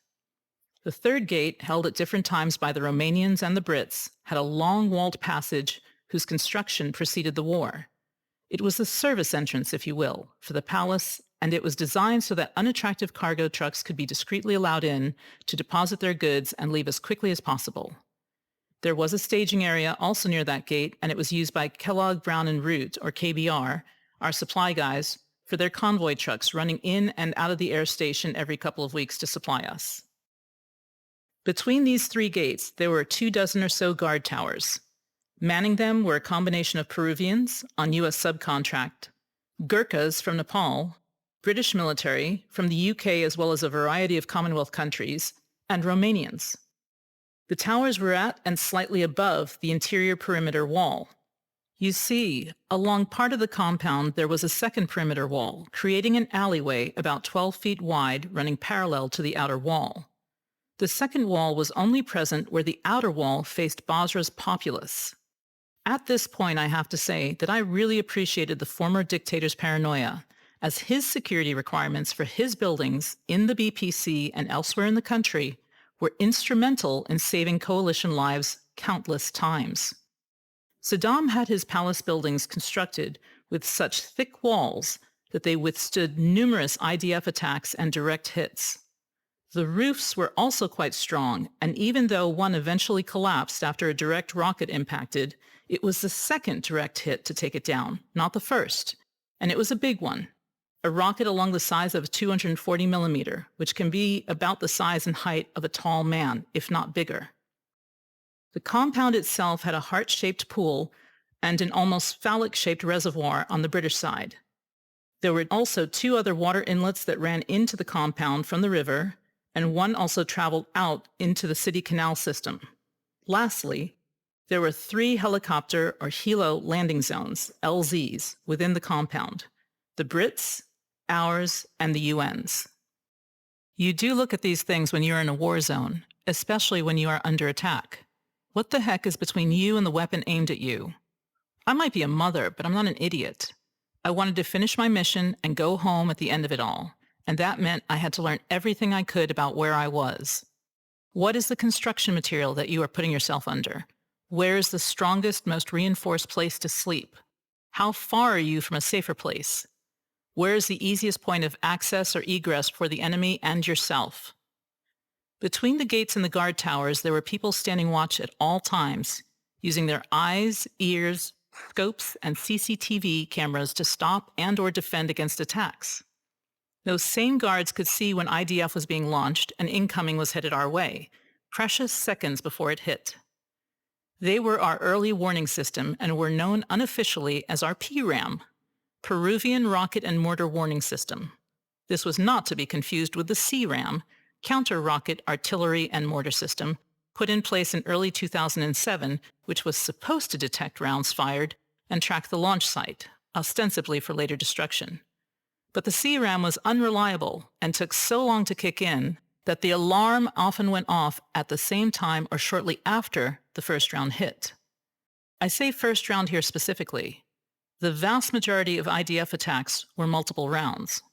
The third gate, held at different times by the Romanians and the Brits, had a long walled passage whose construction preceded the war. It was the service entrance, if you will, for the palace, and it was designed so that unattractive cargo trucks could be discreetly allowed in to deposit their goods and leave as quickly as possible. There was a staging area also near that gate, and it was used by Kellogg, Brown & Root, or KBR, our supply guys, for their convoy trucks running in and out of the air station every couple of weeks to supply us. Between these 3 gates, there were 24 or so guard towers. Manning them were a combination of Peruvians on U.S. subcontract, Gurkhas from Nepal, British military from the UK as well as a variety of Commonwealth countries, and Romanians. The towers were at and slightly above the interior perimeter wall. You see, along part of the compound there was a second perimeter wall, creating an alleyway about 12 feet wide running parallel to the outer wall. The second wall was only present where the outer wall faced Basra's populace. At this point, I have to say that I really appreciated the former dictator's paranoia, as his security requirements for his buildings in the BPC and elsewhere in the country were instrumental in saving coalition lives countless times. Saddam had his palace buildings constructed with such thick walls that they withstood numerous IDF attacks and direct hits. The roofs were also quite strong, and even though one eventually collapsed after a direct rocket impacted, it was the second direct hit to take it down, not the first, and it was a big one. A rocket along the size of a 240 millimeter, which can be about the size and height of a tall man, if not bigger. The compound itself had a heart-shaped pool and an almost phallic-shaped reservoir on the British side. There were also 2 other water inlets that ran into the compound from the river, and one also traveled out into the city canal system. Lastly, there were 3 helicopter or helo landing zones, LZs, within the compound. The Brits, ours, and the UN's. You do look at these things when you're in a war zone, especially when you are under attack. What the heck is between you and the weapon aimed at you? I might be a mother, but I'm not an idiot. I wanted to finish my mission and go home at the end of it all, and that meant I had to learn everything I could about where I was. What is the construction material that you are putting yourself under? Where is the strongest, most reinforced place to sleep? How far are you from a safer place? Where is the easiest point of access or egress for the enemy and yourself? Between the gates and the guard towers, there were people standing watch at all times, using their eyes, ears, scopes, and CCTV cameras to stop and or defend against attacks. Those same guards could see when IDF was being launched and incoming was headed our way, precious seconds before it hit. They were our early warning system and were known unofficially as our PRAM, Peruvian rocket and mortar warning system. This was not to be confused with the CRAM, counter-rocket artillery and mortar system, put in place in early 2007, which was supposed to detect rounds fired and track the launch site, ostensibly for later destruction. But the CRAM was unreliable and took so long to kick in that the alarm often went off at the same time or shortly after the first round hit. I say first round here specifically. The vast majority of IDF attacks were multiple rounds.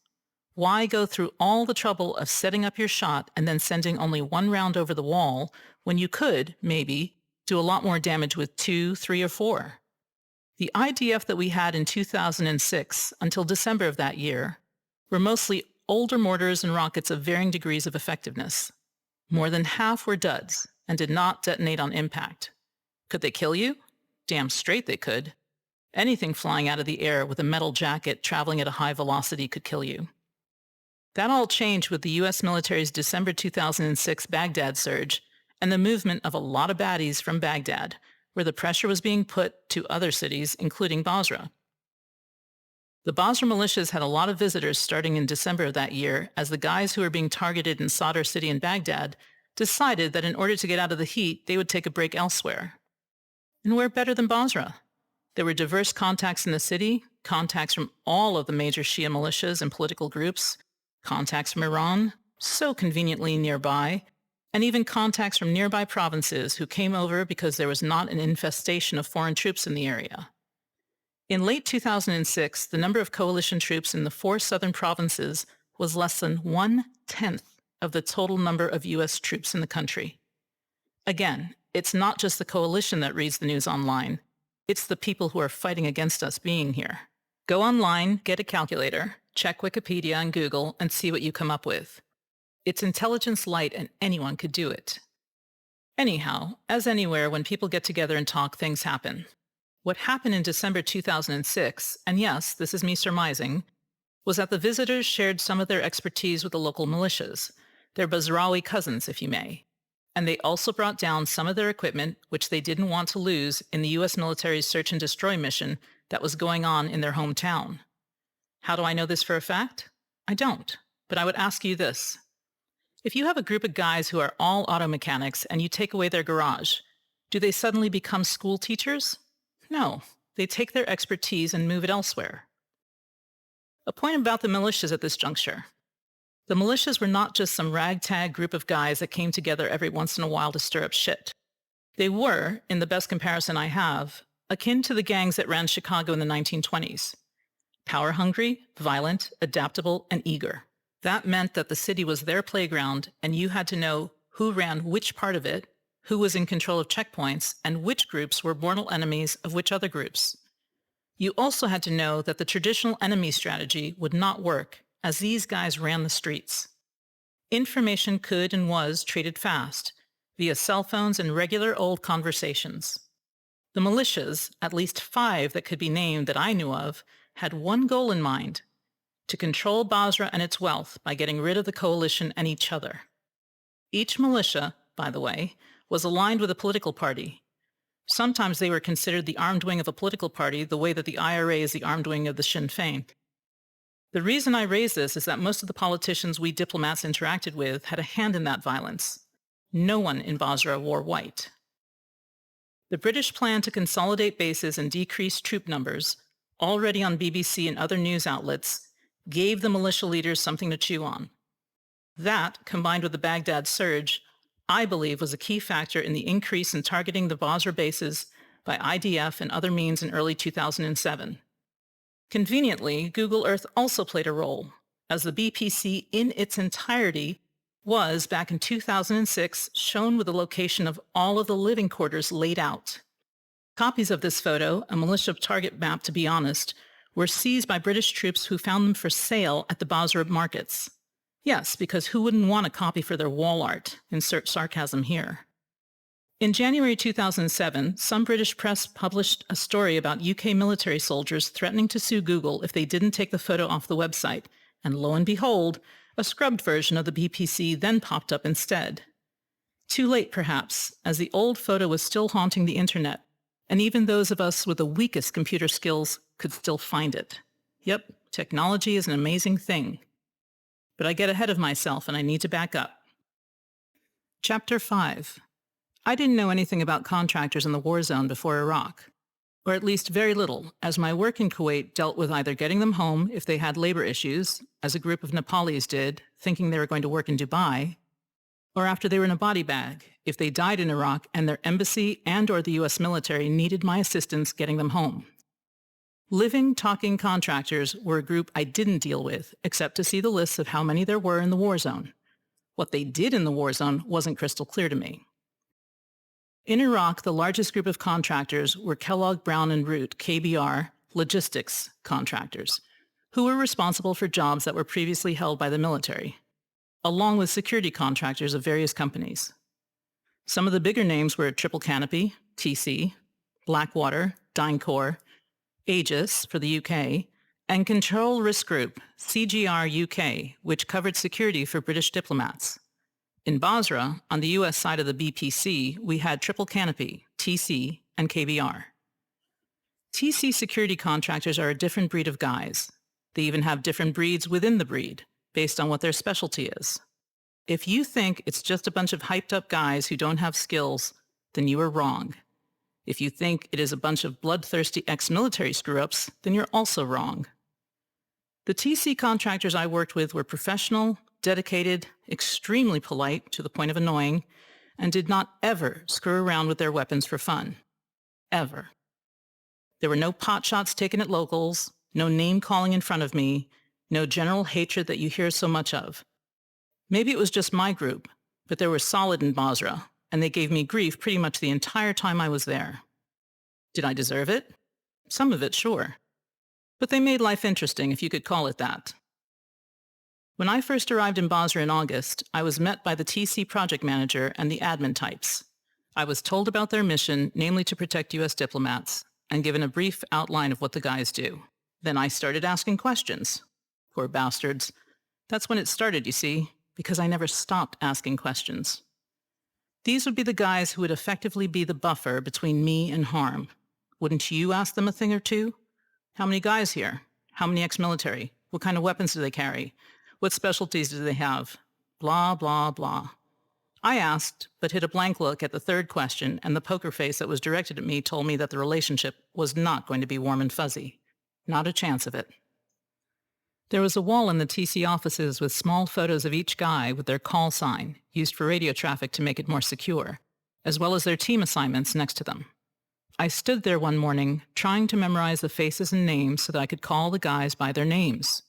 Why go through all the trouble of setting up your shot and then sending only one round over the wall when you could, maybe, do a lot more damage with 2, 3, or 4? The IDF that we had in 2006 until December of that year were mostly older mortars and rockets of varying degrees of effectiveness. More than half were duds and did not detonate on impact. Could they kill you? Damn straight they could. Anything flying out of the air with a metal jacket traveling at a high velocity could kill you. That all changed with the U.S. military's December 2006 Baghdad surge and the movement of a lot of baddies from Baghdad, where the pressure was being put to other cities, including Basra. The Basra militias had a lot of visitors starting in December of that year as the guys who were being targeted in Sadr City and Baghdad decided that in order to get out of the heat, they would take a break elsewhere. And where better than Basra? There were diverse contacts in the city, contacts from all of the major Shia militias and political groups, contacts from Iran, so conveniently nearby, and even contacts from nearby provinces who came over because there was not an infestation of foreign troops in the area. In late 2006, the number of coalition troops in the 4 southern provinces was less than 1/10 of the total number of U.S. troops in the country. Again, it's not just the coalition that reads the news online. It's the people who are fighting against us being here. Go online, get a calculator, check Wikipedia and Google, and see what you come up with. It's intelligence light and anyone could do it. Anyhow, as anywhere, when people get together and talk, things happen. What happened in December 2006, and yes, this is me surmising, was that the visitors shared some of their expertise with the local militias, their Basrawi cousins, if you may. And they also brought down some of their equipment, which they didn't want to lose in the U.S. military's search and destroy mission that was going on in their hometown. How do I know this for a fact? I don't, but I would ask you this. If you have a group of guys who are all auto mechanics and you take away their garage, do they suddenly become school teachers? No, they take their expertise and move it elsewhere. A point about the militias at this juncture. The militias were not just some ragtag group of guys that came together every once in a while to stir up shit. They were, in the best comparison I have, akin to the gangs that ran Chicago in the 1920s. Power-hungry, violent, adaptable, and eager. That meant that the city was their playground and you had to know who ran which part of it, who was in control of checkpoints, and which groups were mortal enemies of which other groups. You also had to know that the traditional enemy strategy would not work, as these guys ran the streets. Information could and was traded fast, via cell phones and regular old conversations. The militias, at least 5 that could be named that I knew of, had one goal in mind: to control Basra and its wealth by getting rid of the coalition and each other. Each militia, by the way, was aligned with a political party. Sometimes they were considered the armed wing of a political party, the way that the IRA is the armed wing of the Sinn Féin. The reason I raise this is that most of the politicians we diplomats interacted with had a hand in that violence. No one in Basra wore white. The British plan to consolidate bases and decrease troop numbers, already on BBC and other news outlets, gave the militia leaders something to chew on. That, combined with the Baghdad surge, I believe was a key factor in the increase in targeting the Basra bases by IDF and other means in early 2007. Conveniently, Google Earth also played a role, as the BPC in its entirety was, back in 2006, shown with the location of all of the living quarters laid out. Copies of this photo, a militia target map to be honest, were seized by British troops who found them for sale at the Basra markets. Yes, because who wouldn't want a copy for their wall art? Insert sarcasm here. In January 2007, some British press published a story about UK military soldiers threatening to sue Google if they didn't take the photo off the website, and lo and behold, a scrubbed version of the BPC then popped up instead. Too late, perhaps, as the old photo was still haunting the internet, and even those of us with the weakest computer skills could still find it. Yep, technology is an amazing thing. But I get ahead of myself and I need to back up. Chapter 5. I didn't know anything about contractors in the war zone before Iraq. Or at least very little, as my work in Kuwait dealt with either getting them home if they had labor issues, as a group of Nepalis did, thinking they were going to work in Dubai, or after they were in a body bag, if they died in Iraq and their embassy and or the U.S. military needed my assistance getting them home. Living, talking contractors were a group I didn't deal with, except to see the lists of how many there were in the war zone. What they did in the war zone wasn't crystal clear to me. In Iraq, the largest group of contractors were Kellogg Brown and Root, KBR, logistics contractors, who were responsible for jobs that were previously held by the military, along with security contractors of various companies. Some of the bigger names were Triple Canopy, TC, Blackwater, DynCorp, Aegis for the UK, and Control Risk Group, CGR UK, which covered security for British diplomats. In Basra, on the U.S. side of the BPC, we had Triple Canopy, TC, and KBR. TC security contractors are a different breed of guys. They even have different breeds within the breed, based on what their specialty is. If you think it's just a bunch of hyped-up guys who don't have skills, then you are wrong. If you think it is a bunch of bloodthirsty ex-military screw-ups, then you're also wrong. The TC contractors I worked with were professional, dedicated, extremely polite to the point of annoying, and did not ever screw around with their weapons for fun. Ever. There were no pot shots taken at locals, no name-calling in front of me, no general hatred that you hear so much of. Maybe it was just my group, but they were solid in Basra, and they gave me grief pretty much the entire time I was there. Did I deserve it? Some of it, sure. But they made life interesting, if you could call it that. When I first arrived in Basra in August, I was met by the TC project manager and the admin types. I was told about their mission, namely to protect U.S. diplomats, and given a brief outline of what the guys do. Then I started asking questions. Poor bastards. That's when it started, you see, because I never stopped asking questions. These would be the guys who would effectively be the buffer between me and harm. Wouldn't you ask them a thing or two? How many guys here? How many ex-military? What kind of weapons do they carry? What specialties do they have? Blah, blah, blah. I asked, but hit a blank look at the third question, and the poker face that was directed at me told me that the relationship was not going to be warm and fuzzy. Not a chance of it. There was a wall in the TC offices with small photos of each guy with their call sign, used for radio traffic to make it more secure, as well as their team assignments next to them. I stood there one morning, trying to memorize the faces and names so that I could call the guys by their names.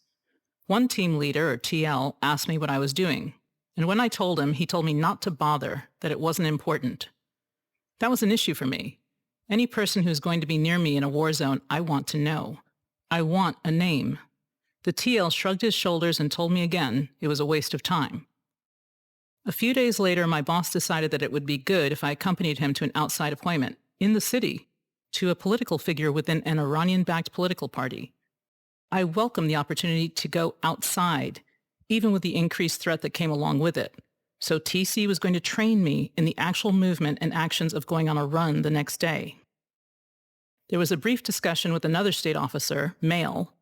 One team leader, or TL, asked me what I was doing, and when I told him, he told me not to bother, that it wasn't important. That was an issue for me. Any person who's going to be near me in a war zone, I want to know. I want a name. The TL shrugged his shoulders and told me again it was a waste of time. A few days later, my boss decided that it would be good if I accompanied him to an outside appointment, in the city, to a political figure within an Iranian-backed political party. I welcomed the opportunity to go outside, even with the increased threat that came along with it. So TC was going to train me in the actual movement and actions of going on a run the next day. There was a brief discussion with another state officer, male,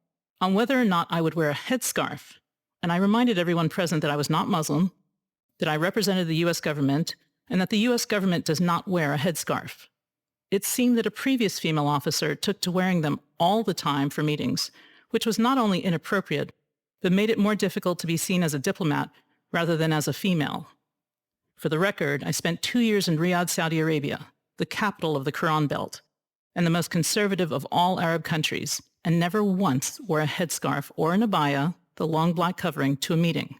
on whether or not I would wear a headscarf, and I reminded everyone present that I was not Muslim, that I represented the U.S. government, and that the U.S. government does not wear a headscarf. It seemed that a previous female officer took to wearing them all the time for meetings, which was not only inappropriate, but made it more difficult to be seen as a diplomat rather than as a female. For the record, I spent 2 years in Riyadh, Saudi Arabia, the capital of the Quran Belt, and the most conservative of all Arab countries, and never once wore a headscarf or an abaya, the long black covering, to a meeting.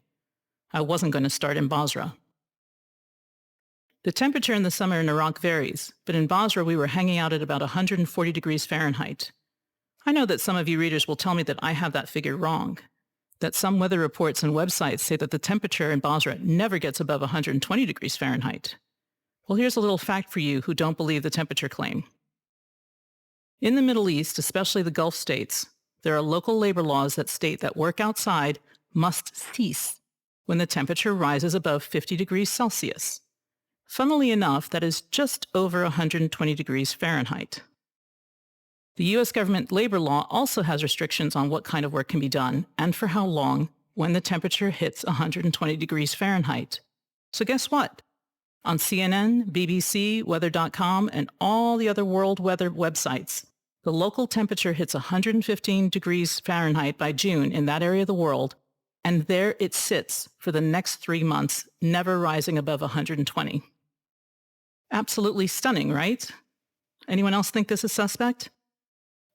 I wasn't going to start in Basra. The temperature in the summer in Iraq varies, but in Basra we were hanging out at about 140 degrees Fahrenheit. I know that some of you readers will tell me that I have that figure wrong, that some weather reports and websites say that the temperature in Basra never gets above 120 degrees Fahrenheit. Well, here's a little fact for you who don't believe the temperature claim. In the Middle East, especially the Gulf states, there are local labor laws that state that work outside must cease when the temperature rises above 50 degrees Celsius. Funnily enough, that is just over 120 degrees Fahrenheit. The U.S. government labor law also has restrictions on what kind of work can be done and for how long when the temperature hits 120 degrees Fahrenheit. So guess what? On CNN, BBC, weather.com, and all the other world weather websites, the local temperature hits 115 degrees Fahrenheit by June in that area of the world, and there it sits for the next 3 months, never rising above 120. Absolutely stunning, right? Anyone else think this is suspect?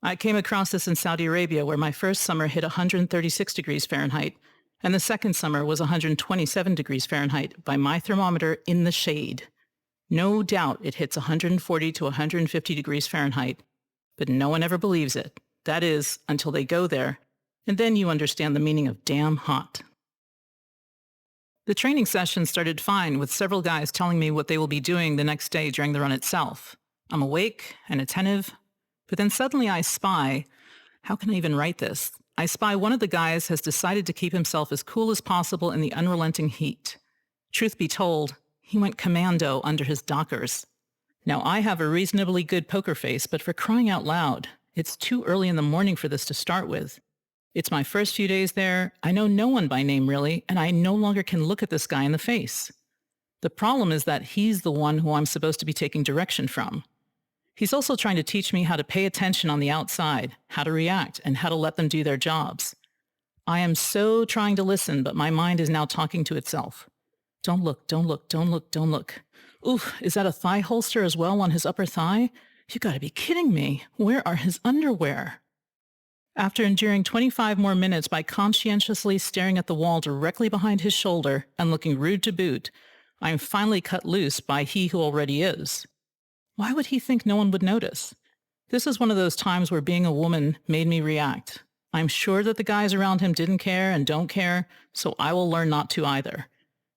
I came across this in Saudi Arabia, where my first summer hit 136 degrees Fahrenheit, and the second summer was 127 degrees Fahrenheit by my thermometer in the shade. No doubt it hits 140 to 150 degrees Fahrenheit, but no one ever believes it. That is, until they go there, and then you understand the meaning of damn hot. The training session started fine, with several guys telling me what they will be doing the next day during the run itself. I'm awake and attentive, but then suddenly I spy, how can I even write this? I spy one of the guys has decided to keep himself as cool as possible in the unrelenting heat. Truth be told, he went commando under his dockers. Now, I have a reasonably good poker face, but for crying out loud, it's too early in the morning for this to start with. It's my first few days there, I know no one by name really, and I no longer can look at this guy in the face. The problem is that he's the one who I'm supposed to be taking direction from. He's also trying to teach me how to pay attention on the outside, how to react, and how to let them do their jobs. I am so trying to listen, but my mind is now talking to itself. Don't look, don't look, don't look, don't look. Oof, is that a thigh holster as well on his upper thigh? You gotta be kidding me. Where are his underwear? After enduring 25 more minutes by conscientiously staring at the wall directly behind his shoulder and looking rude to boot, I am finally cut loose by he who already is. Why would he think no one would notice? This is one of those times where being a woman made me react. I'm sure that the guys around him didn't care and don't care, so I will learn not to either.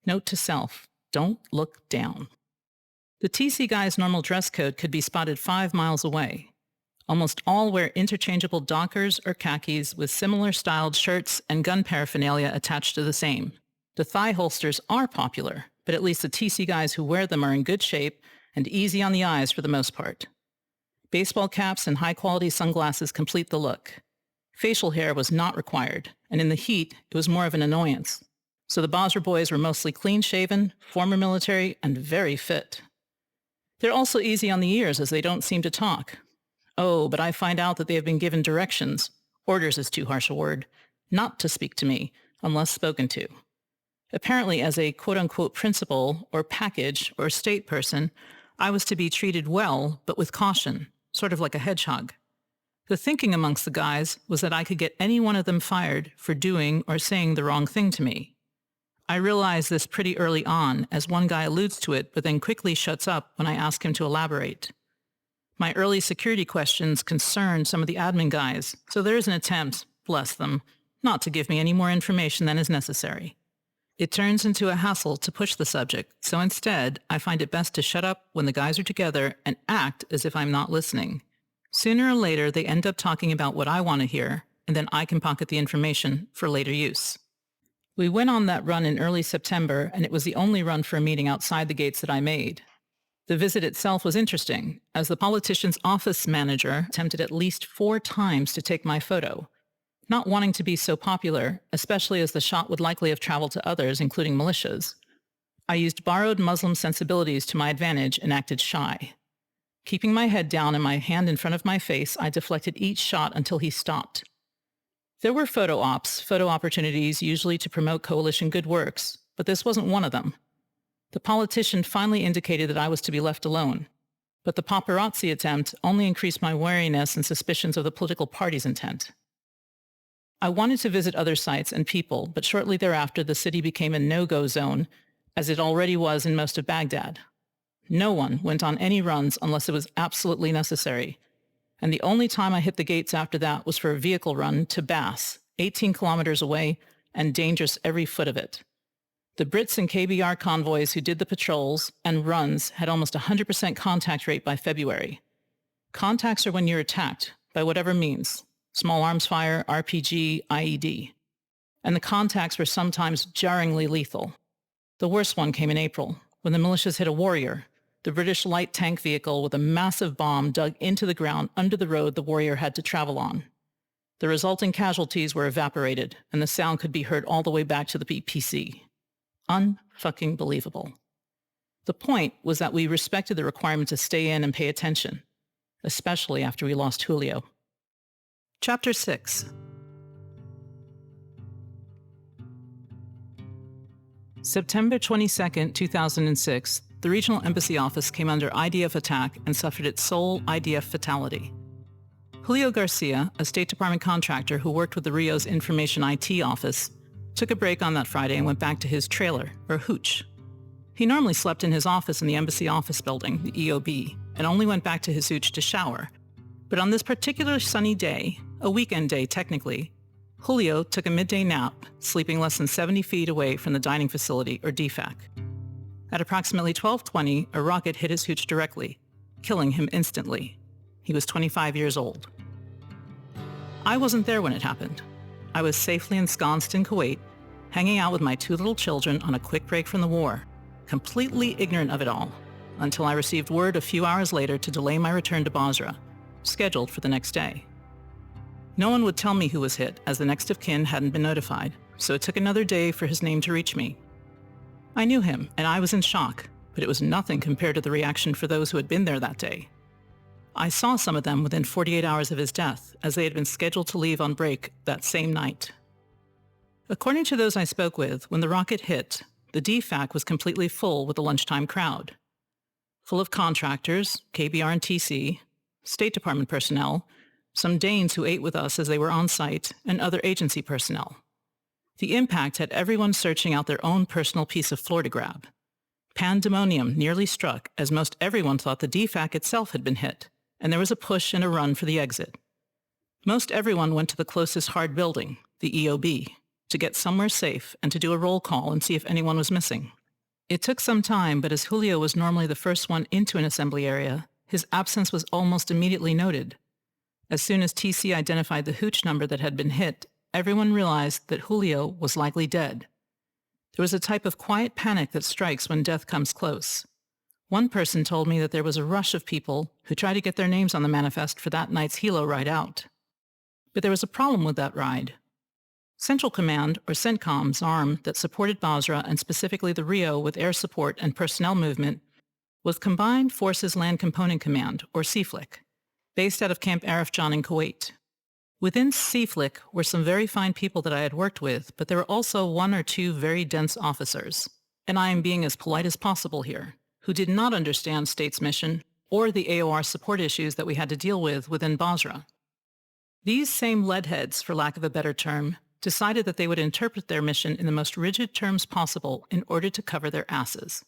Note to self, don't look down. The TC guy's normal dress code could be spotted 5 miles away. Almost all wear interchangeable dockers or khakis with similar styled shirts and gun paraphernalia attached to the same. The thigh holsters are popular, but at least the TC guys who wear them are in good shape and easy on the eyes for the most part. Baseball caps and high-quality sunglasses complete the look. Facial hair was not required, and in the heat, it was more of an annoyance. So the Basra boys were mostly clean-shaven, former military, and very fit. They're also easy on the ears as they don't seem to talk. Oh, but I find out that they have been given directions, orders is too harsh a word, not to speak to me, unless spoken to. Apparently, as a quote-unquote principal, or package, or state person, I was to be treated well, but with caution, sort of like a hedgehog. The thinking amongst the guys was that I could get any one of them fired for doing or saying the wrong thing to me. I realized this pretty early on, as one guy alludes to it, but then quickly shuts up when I ask him to elaborate. My early security questions concern some of the admin guys, so there is an attempt, bless them, not to give me any more information than is necessary. It turns into a hassle to push the subject, so instead, I find it best to shut up when the guys are together and act as if I'm not listening. Sooner or later, they end up talking about what I want to hear, and then I can pocket the information for later use. We went on that run in early September, and it was the only run for a meeting outside the gates that I made. The visit itself was interesting, as the politician's office manager attempted at least 4 times to take my photo. Not wanting to be so popular, especially as the shot would likely have traveled to others, including militias, I used borrowed Muslim sensibilities to my advantage and acted shy. Keeping my head down and my hand in front of my face, I deflected each shot until he stopped. There were photo opportunities usually to promote coalition good works, but this wasn't one of them. The politician finally indicated that I was to be left alone, but the paparazzi attempt only increased my wariness and suspicions of the political party's intent. I wanted to visit other sites and people, but shortly thereafter the city became a no-go zone, as it already was in most of Baghdad. No one went on any runs unless it was absolutely necessary, and the only time I hit the gates after that was for a vehicle run to BAS, 18 kilometers away, and dangerous every foot of it. The Brits and KBR convoys who did the patrols and runs had almost 100% contact rate by February. Contacts are when you're attacked, by whatever means, small arms fire, RPG, IED. And the contacts were sometimes jarringly lethal. The worst one came in April, when the militias hit a warrior, the British light tank vehicle with a massive bomb dug into the ground under the road the warrior had to travel on. The resulting casualties were evaporated, and the sound could be heard all the way back to the BPC. Unfucking believable. The point was that we respected the requirement to stay in and pay attention, especially after we lost Julio. Chapter 6. September 22, 2006, the regional embassy office came under IDF attack and suffered its sole IDF fatality. Julio Garcia, a State Department contractor who worked with the REO's Information IT office, took a break on that Friday and went back to his trailer, or hooch. He normally slept in his office in the embassy office building, the EOB, and only went back to his hooch to shower. But on this particular sunny day, a weekend day technically, Julio took a midday nap, sleeping less than 70 feet away from the dining facility, or DFAC. At approximately 12:20, a rocket hit his hooch directly, killing him instantly. He was 25 years old. I wasn't there when it happened. I was safely ensconced in Kuwait, hanging out with my 2 little children on a quick break from the war, completely ignorant of it all, until I received word a few hours later to delay my return to Basra, scheduled for the next day. No one would tell me who was hit, as the next of kin hadn't been notified, so it took another day for his name to reach me. I knew him, and I was in shock, but it was nothing compared to the reaction for those who had been there that day. I saw some of them within 48 hours of his death, as they had been scheduled to leave on break that same night. According to those I spoke with, when the rocket hit, the DFAC was completely full with the lunchtime crowd. Full of contractors, KBR and TC, State Department personnel, some Danes who ate with us as they were on site, and other agency personnel. The impact had everyone searching out their own personal piece of floor to grab. Pandemonium nearly struck, as most everyone thought the DFAC itself had been hit, and there was a push and a run for the exit. Most everyone went to the closest hard building, the EOB, to get somewhere safe and to do a roll call and see if anyone was missing. It took some time, but as Julio was normally the first one into an assembly area, his absence was almost immediately noted. As soon as TC identified the hooch number that had been hit, everyone realized that Julio was likely dead. There was a type of quiet panic that strikes when death comes close. One person told me that there was a rush of people who tried to get their names on the manifest for that night's helo ride out. But there was a problem with that ride. Central Command, or CENTCOM's arm that supported Basra and specifically the REO with air support and personnel movement, was Combined Forces Land Component Command, or CFLIC, based out of Camp Arifjan in Kuwait. Within CFLIC were some very fine people that I had worked with, but there were also 1 or 2 very dense officers, and I am being as polite as possible here, who did not understand state's mission or the AOR support issues that we had to deal with within Basra. These same leadheads, for lack of a better term, decided that they would interpret their mission in the most rigid terms possible in order to cover their asses.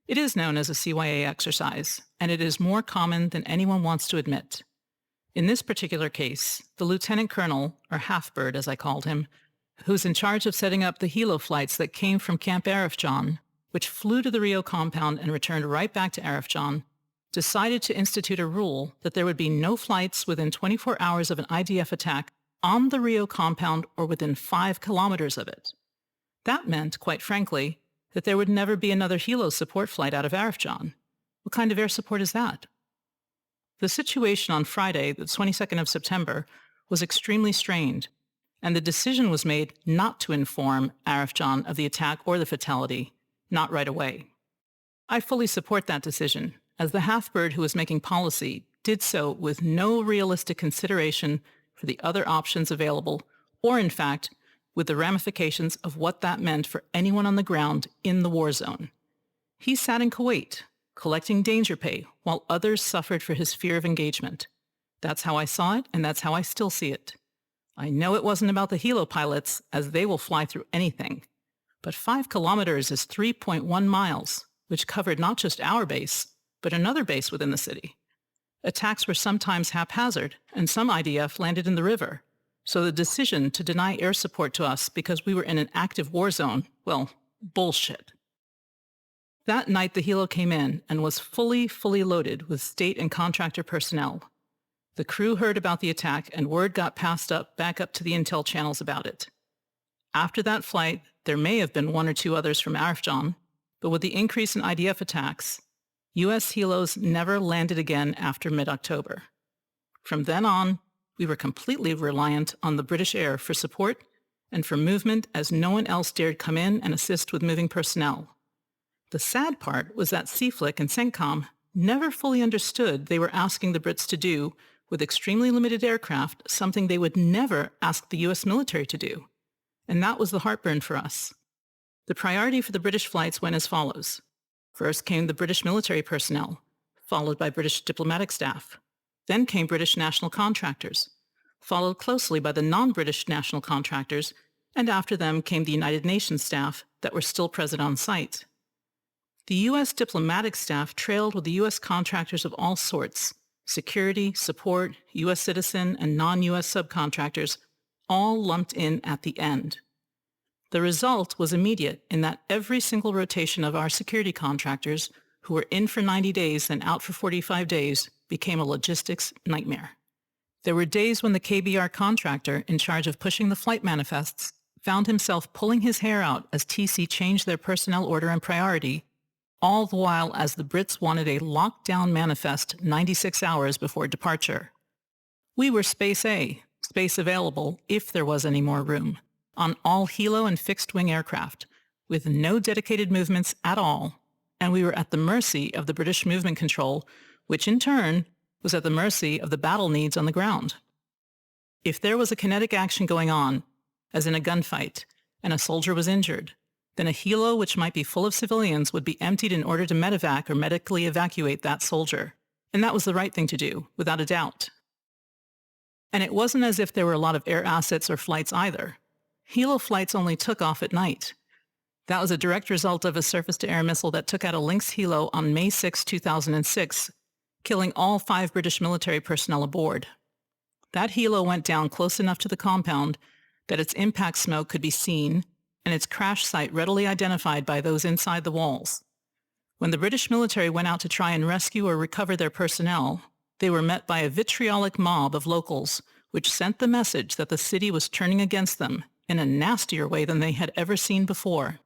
It is known as a CYA exercise, and it is more common than anyone wants to admit. In this particular case, the lieutenant colonel, or half-bird as I called him, who's in charge of setting up the helo flights that came from Camp Arifjan, which flew to the REO compound and returned right back to Arifjan, decided to institute a rule that there would be no flights within 24 hours of an IDF attack on the REO compound or within 5 kilometers of it. That meant, quite frankly, that there would never be another helo support flight out of Arifjan. What kind of air support is that? The situation on Friday, the 22nd of September, was extremely strained, and the decision was made not to inform Arifjan of the attack or the fatality, not right away. I fully support that decision, as the half-bird who was making policy did so with no realistic consideration for the other options available, or in fact, with the ramifications of what that meant for anyone on the ground in the war zone. He sat in Kuwait, collecting danger pay, while others suffered for his fear of engagement. That's how I saw it, and that's how I still see it. I know it wasn't about the helo pilots, as they will fly through anything. But 5 kilometers is 3.1 miles, which covered not just our base, but another base within the city. Attacks were sometimes haphazard, and some IDF landed in the river. So the decision to deny air support to us because we were in an active war zone, well, bullshit. That night the helo came in and was fully loaded with state and contractor personnel. The crew heard about the attack and word got passed back up to the intel channels about it. After that flight, there may have been 1 or 2 others from Arifjan, but with the increase in IDF attacks, U.S. helos never landed again after mid-October. From then on, we were completely reliant on the British air for support and for movement, as no one else dared come in and assist with moving personnel. The sad part was that CFLIC and CENTCOM never fully understood they were asking the Brits to do, with extremely limited aircraft, something they would never ask the U.S. military to do. And that was the heartburn for us. The priority for the British flights went as follows. First came the British military personnel, followed by British diplomatic staff. Then came British national contractors, followed closely by the non-British national contractors, and after them came the United Nations staff that were still present on site. The U.S. diplomatic staff trailed with the U.S. contractors of all sorts, security, support, U.S. citizen, and non-U.S. subcontractors, all lumped in at the end. The result was immediate in that every single rotation of our security contractors, who were in for 90 days and out for 45 days, became a logistics nightmare. There were days when the KBR contractor in charge of pushing the flight manifests found himself pulling his hair out as TC changed their personnel order and priority, all the while as the Brits wanted a lockdown manifest 96 hours before departure. We were Space A, space available if there was any more room, on all helo and fixed-wing aircraft, with no dedicated movements at all, and we were at the mercy of the British movement control, which in turn was at the mercy of the battle needs on the ground. If there was a kinetic action going on, as in a gunfight, and a soldier was injured, then a helo which might be full of civilians would be emptied in order to medevac or medically evacuate that soldier. And that was the right thing to do, without a doubt. And it wasn't as if there were a lot of air assets or flights either. Helo flights only took off at night. That was a direct result of a surface-to-air missile that took out a Lynx helo on May 6, 2006, killing all 5 British military personnel aboard. That helo went down close enough to the compound that its impact smoke could be seen and its crash site readily identified by those inside the walls. When the British military went out to try and rescue or recover their personnel, they were met by a vitriolic mob of locals, which sent the message that the city was turning against them in a nastier way than they had ever seen before.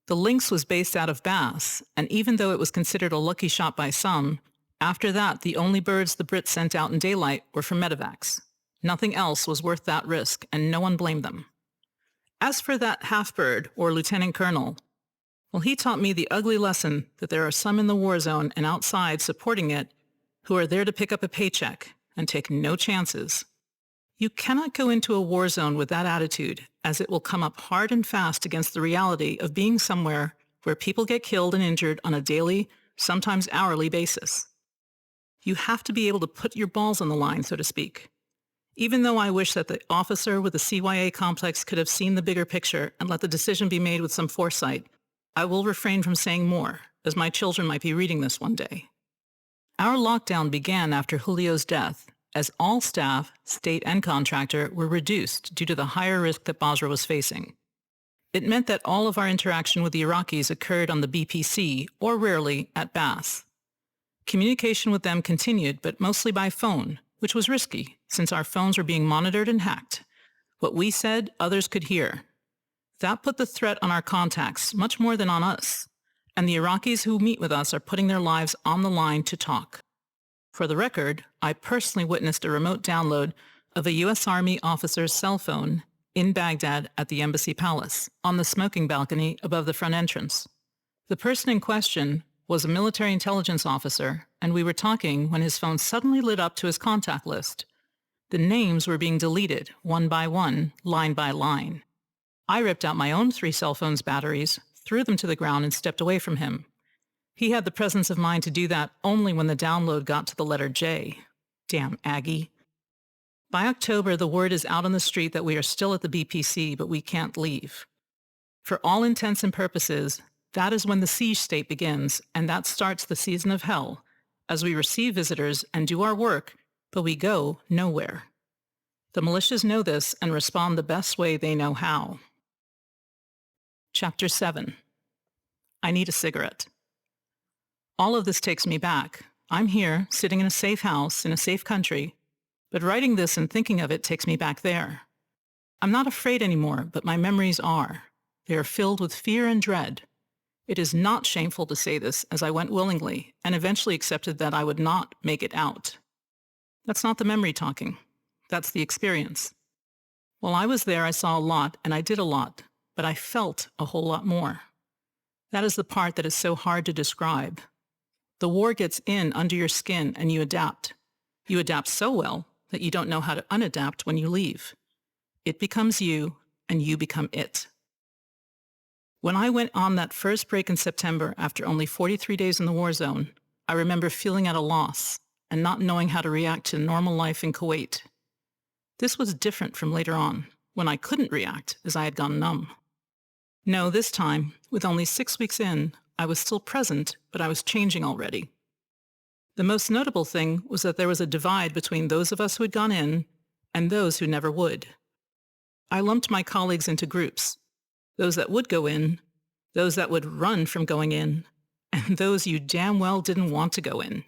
The Lynx was based out of BAS, and even though it was considered a lucky shot by some, after that the only birds the Brits sent out in daylight were for medevacs. Nothing else was worth that risk, and no one blamed them. As for that half-bird, or lieutenant colonel, well, he taught me the ugly lesson that there are some in the war zone and outside supporting it who are there to pick up a paycheck and take no chances. You cannot go into a war zone with that attitude, as it will come up hard and fast against the reality of being somewhere where people get killed and injured on a daily, sometimes hourly basis. You have to be able to put your balls on the line, so to speak. Even though I wish that the officer with the CYA complex could have seen the bigger picture and let the decision be made with some foresight, I will refrain from saying more, as my children might be reading this one day. Our lockdown began after Julio's death, as all staff, state and contractor, were reduced due to the higher risk that Basra was facing. It meant that all of our interaction with the Iraqis occurred on the BPC, or rarely at BAS. Communication with them continued, but mostly by phone, which was risky, since our phones were being monitored and hacked. What we said, others could hear. That put the threat on our contacts much more than on us, and the Iraqis who meet with us are putting their lives on the line to talk. For the record, I personally witnessed a remote download of a U.S. Army officer's cell phone in Baghdad at the Embassy Palace, on the smoking balcony above the front entrance. The person in question was a military intelligence officer, and we were talking when his phone suddenly lit up to his contact list. The names were being deleted, one by one, line by line. I ripped out my own 3 cell phones' batteries, threw them to the ground, and stepped away from him. He had the presence of mind to do that only when the download got to the letter J. Damn Aggie. By October, the word is out on the street that we are still at the BPC, but we can't leave. For all intents and purposes, that is when the siege state begins, and that starts the season of hell, as we receive visitors and do our work, but we go nowhere. The militias know this and respond the best way they know how. Chapter 7. I need a cigarette. All of this takes me back. I'm here, sitting in a safe house, in a safe country, but writing this and thinking of it takes me back there. I'm not afraid anymore, but my memories are. They are filled with fear and dread. It is not shameful to say this, as I went willingly and eventually accepted that I would not make it out. That's not the memory talking. That's the experience. While I was there, I saw a lot and I did a lot, but I felt a whole lot more. That is the part that is so hard to describe. The war gets in under your skin and you adapt. You adapt so well that you don't know how to unadapt when you leave. It becomes you and you become it. When I went on that first break in September after only 43 days in the war zone, I remember feeling at a loss and not knowing how to react to normal life in Kuwait. This was different from later on, when I couldn't react as I had gone numb. No, this time, with only 6 weeks in, I was still present, but I was changing already. The most notable thing was that there was a divide between those of us who had gone in and those who never would. I lumped my colleagues into groups. Those that would go in, those that would run from going in, and those you damn well didn't want to go in.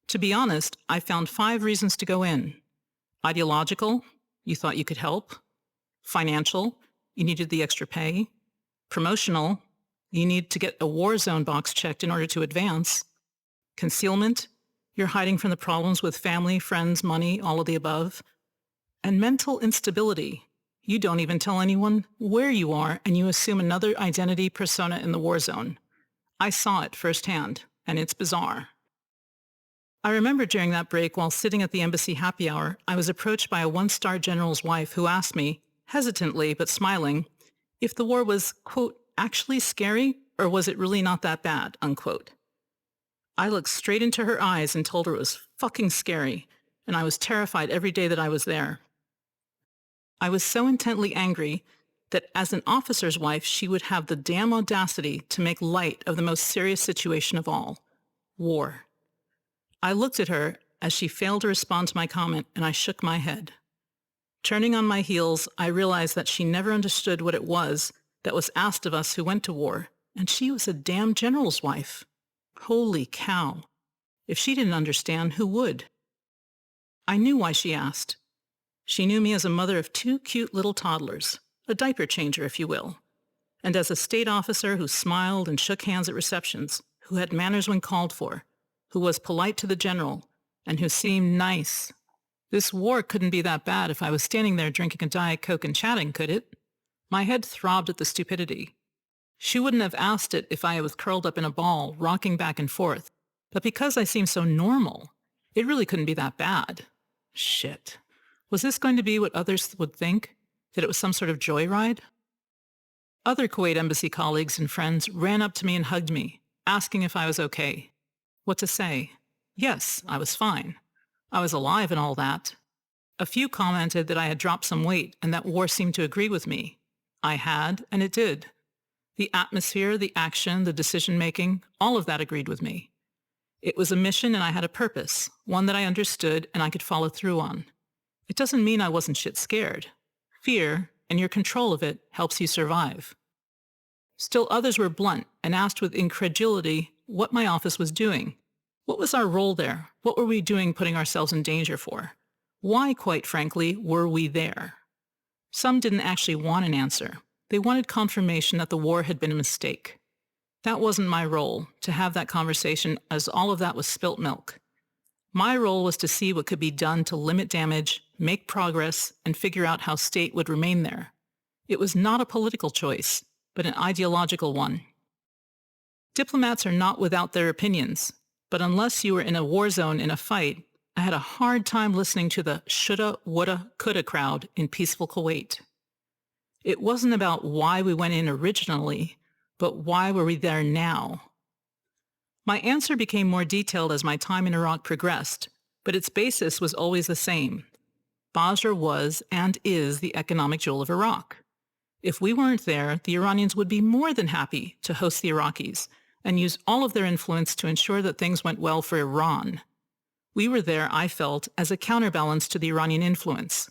To be honest, I found 5 reasons to go in. Ideological, you thought you could help. Financial, you needed the extra pay. Promotional, you need to get a war zone box checked in order to advance. Concealment, you're hiding from the problems with family, friends, money, all of the above. And mental instability, you don't even tell anyone where you are and you assume another identity persona in the war zone. I saw it firsthand, and it's bizarre. I remember during that break, while sitting at the embassy happy hour, I was approached by a 1-star general's wife who asked me, hesitantly but smiling, if the war was, quote, actually scary, or was it really not that bad, unquote. I looked straight into her eyes and told her it was fucking scary, and I was terrified every day that I was there. I was so intently angry that as an officer's wife, she would have the damn audacity to make light of the most serious situation of all, war. I looked at her as she failed to respond to my comment, and I shook my head. Turning on my heels, I realized that she never understood what it was that was asked of us who went to war, and she was a damn general's wife. Holy cow. If she didn't understand, who would? I knew why she asked. She knew me as a mother of 2 cute little toddlers, a diaper changer, if you will, and as a state officer who smiled and shook hands at receptions, who had manners when called for, who was polite to the general, and who seemed nice. This war couldn't be that bad if I was standing there drinking a Diet Coke and chatting, could it? My head throbbed at the stupidity. She wouldn't have asked it if I was curled up in a ball, rocking back and forth, but because I seemed so normal, it really couldn't be that bad. Shit. Was this going to be what others would think? That it was some sort of joyride? Other Kuwait embassy colleagues and friends ran up to me and hugged me, asking if I was okay. What to say? Yes, I was fine. I was alive and all that. A few commented that I had dropped some weight and that war seemed to agree with me. I had, and it did. The atmosphere, the action, the decision-making, all of that agreed with me. It was a mission and I had a purpose, one that I understood and I could follow through on. It doesn't mean I wasn't shit scared. Fear, and your control of it, helps you survive. Still others were blunt and asked with incredulity what my office was doing. What was our role there? What were we doing putting ourselves in danger for? Why, quite frankly, were we there? Some didn't actually want an answer. They wanted confirmation that the war had been a mistake. That wasn't my role, to have that conversation, as all of that was spilt milk. My role was to see what could be done to limit damage, make progress, and figure out how state would remain there. It was not a political choice, but an ideological one. Diplomats are not without their opinions, but unless you were in a war zone in a fight, I had a hard time listening to the shoulda, woulda, coulda crowd in peaceful Kuwait. It wasn't about why we went in originally, but why were we there now? My answer became more detailed as my time in Iraq progressed, but its basis was always the same. Basra was and is the economic jewel of Iraq. If we weren't there, the Iranians would be more than happy to host the Iraqis and use all of their influence to ensure that things went well for Iran. We were there, I felt, as a counterbalance to the Iranian influence.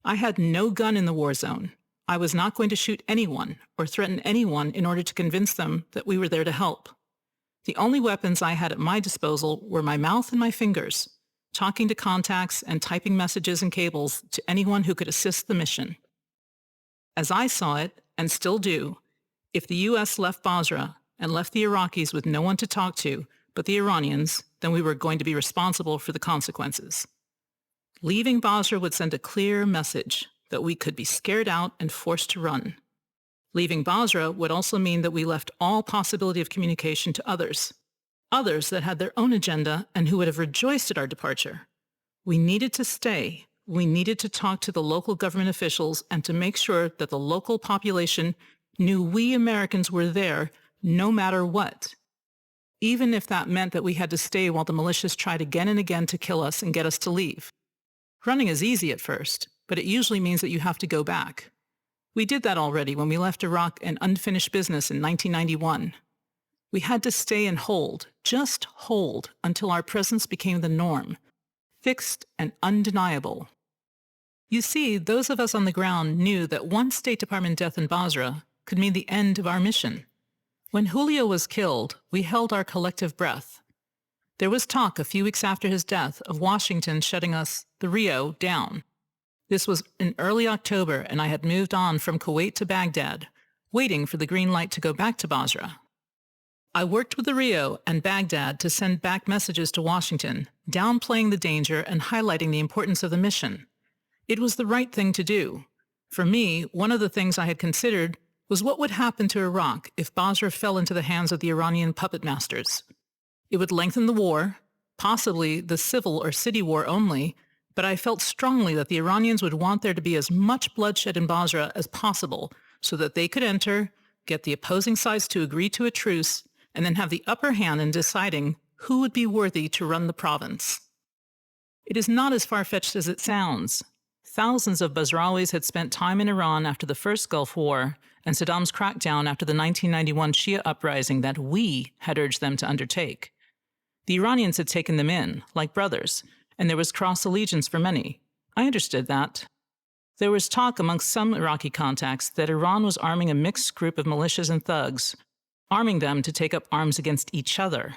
I had no gun in the war zone. I was not going to shoot anyone or threaten anyone in order to convince them that we were there to help. The only weapons I had at my disposal were my mouth and my fingers, talking to contacts and typing messages and cables to anyone who could assist the mission. As I saw it, and still do, if the U.S. left Basra, and left the Iraqis with no one to talk to but the Iranians, then we were going to be responsible for the consequences. Leaving Basra would send a clear message that we could be scared out and forced to run. Leaving Basra would also mean that we left all possibility of communication to others that had their own agenda and who would have rejoiced at our departure. We needed to stay. We needed to talk to the local government officials and to make sure that the local population knew we Americans were there no matter what, even if that meant that we had to stay while the militias tried again and again to kill us and get us to leave. Running is easy at first, but it usually means that you have to go back. We did that already when we left Iraq and unfinished business in 1991. We had to stay and hold, just hold, until our presence became the norm, fixed and undeniable. You see, those of us on the ground knew that one State Department death in Basra could mean the end of our mission. When Julio was killed, we held our collective breath. There was talk a few weeks after his death of Washington shutting us, the Rio, down. This was in early October, and I had moved on from Kuwait to Baghdad, waiting for the green light to go back to Basra. I worked with the Rio and Baghdad to send back messages to Washington, downplaying the danger and highlighting the importance of the mission. It was the right thing to do. For me, one of the things I had considered was what would happen to Iraq if Basra fell into the hands of the Iranian puppet masters. It would lengthen the war, possibly the civil or city war only, but I felt strongly that the Iranians would want there to be as much bloodshed in Basra as possible so that they could enter, get the opposing sides to agree to a truce, and then have the upper hand in deciding who would be worthy to run the province. It is not as far-fetched as it sounds. Thousands of Basrawis had spent time in Iran after the first Gulf War and Saddam's crackdown after the 1991 Shia uprising that we had urged them to undertake. The Iranians had taken them in, like brothers, and there was cross-allegiance for many. I understood that. There was talk amongst some Iraqi contacts that Iran was arming a mixed group of militias and thugs, arming them to take up arms against each other.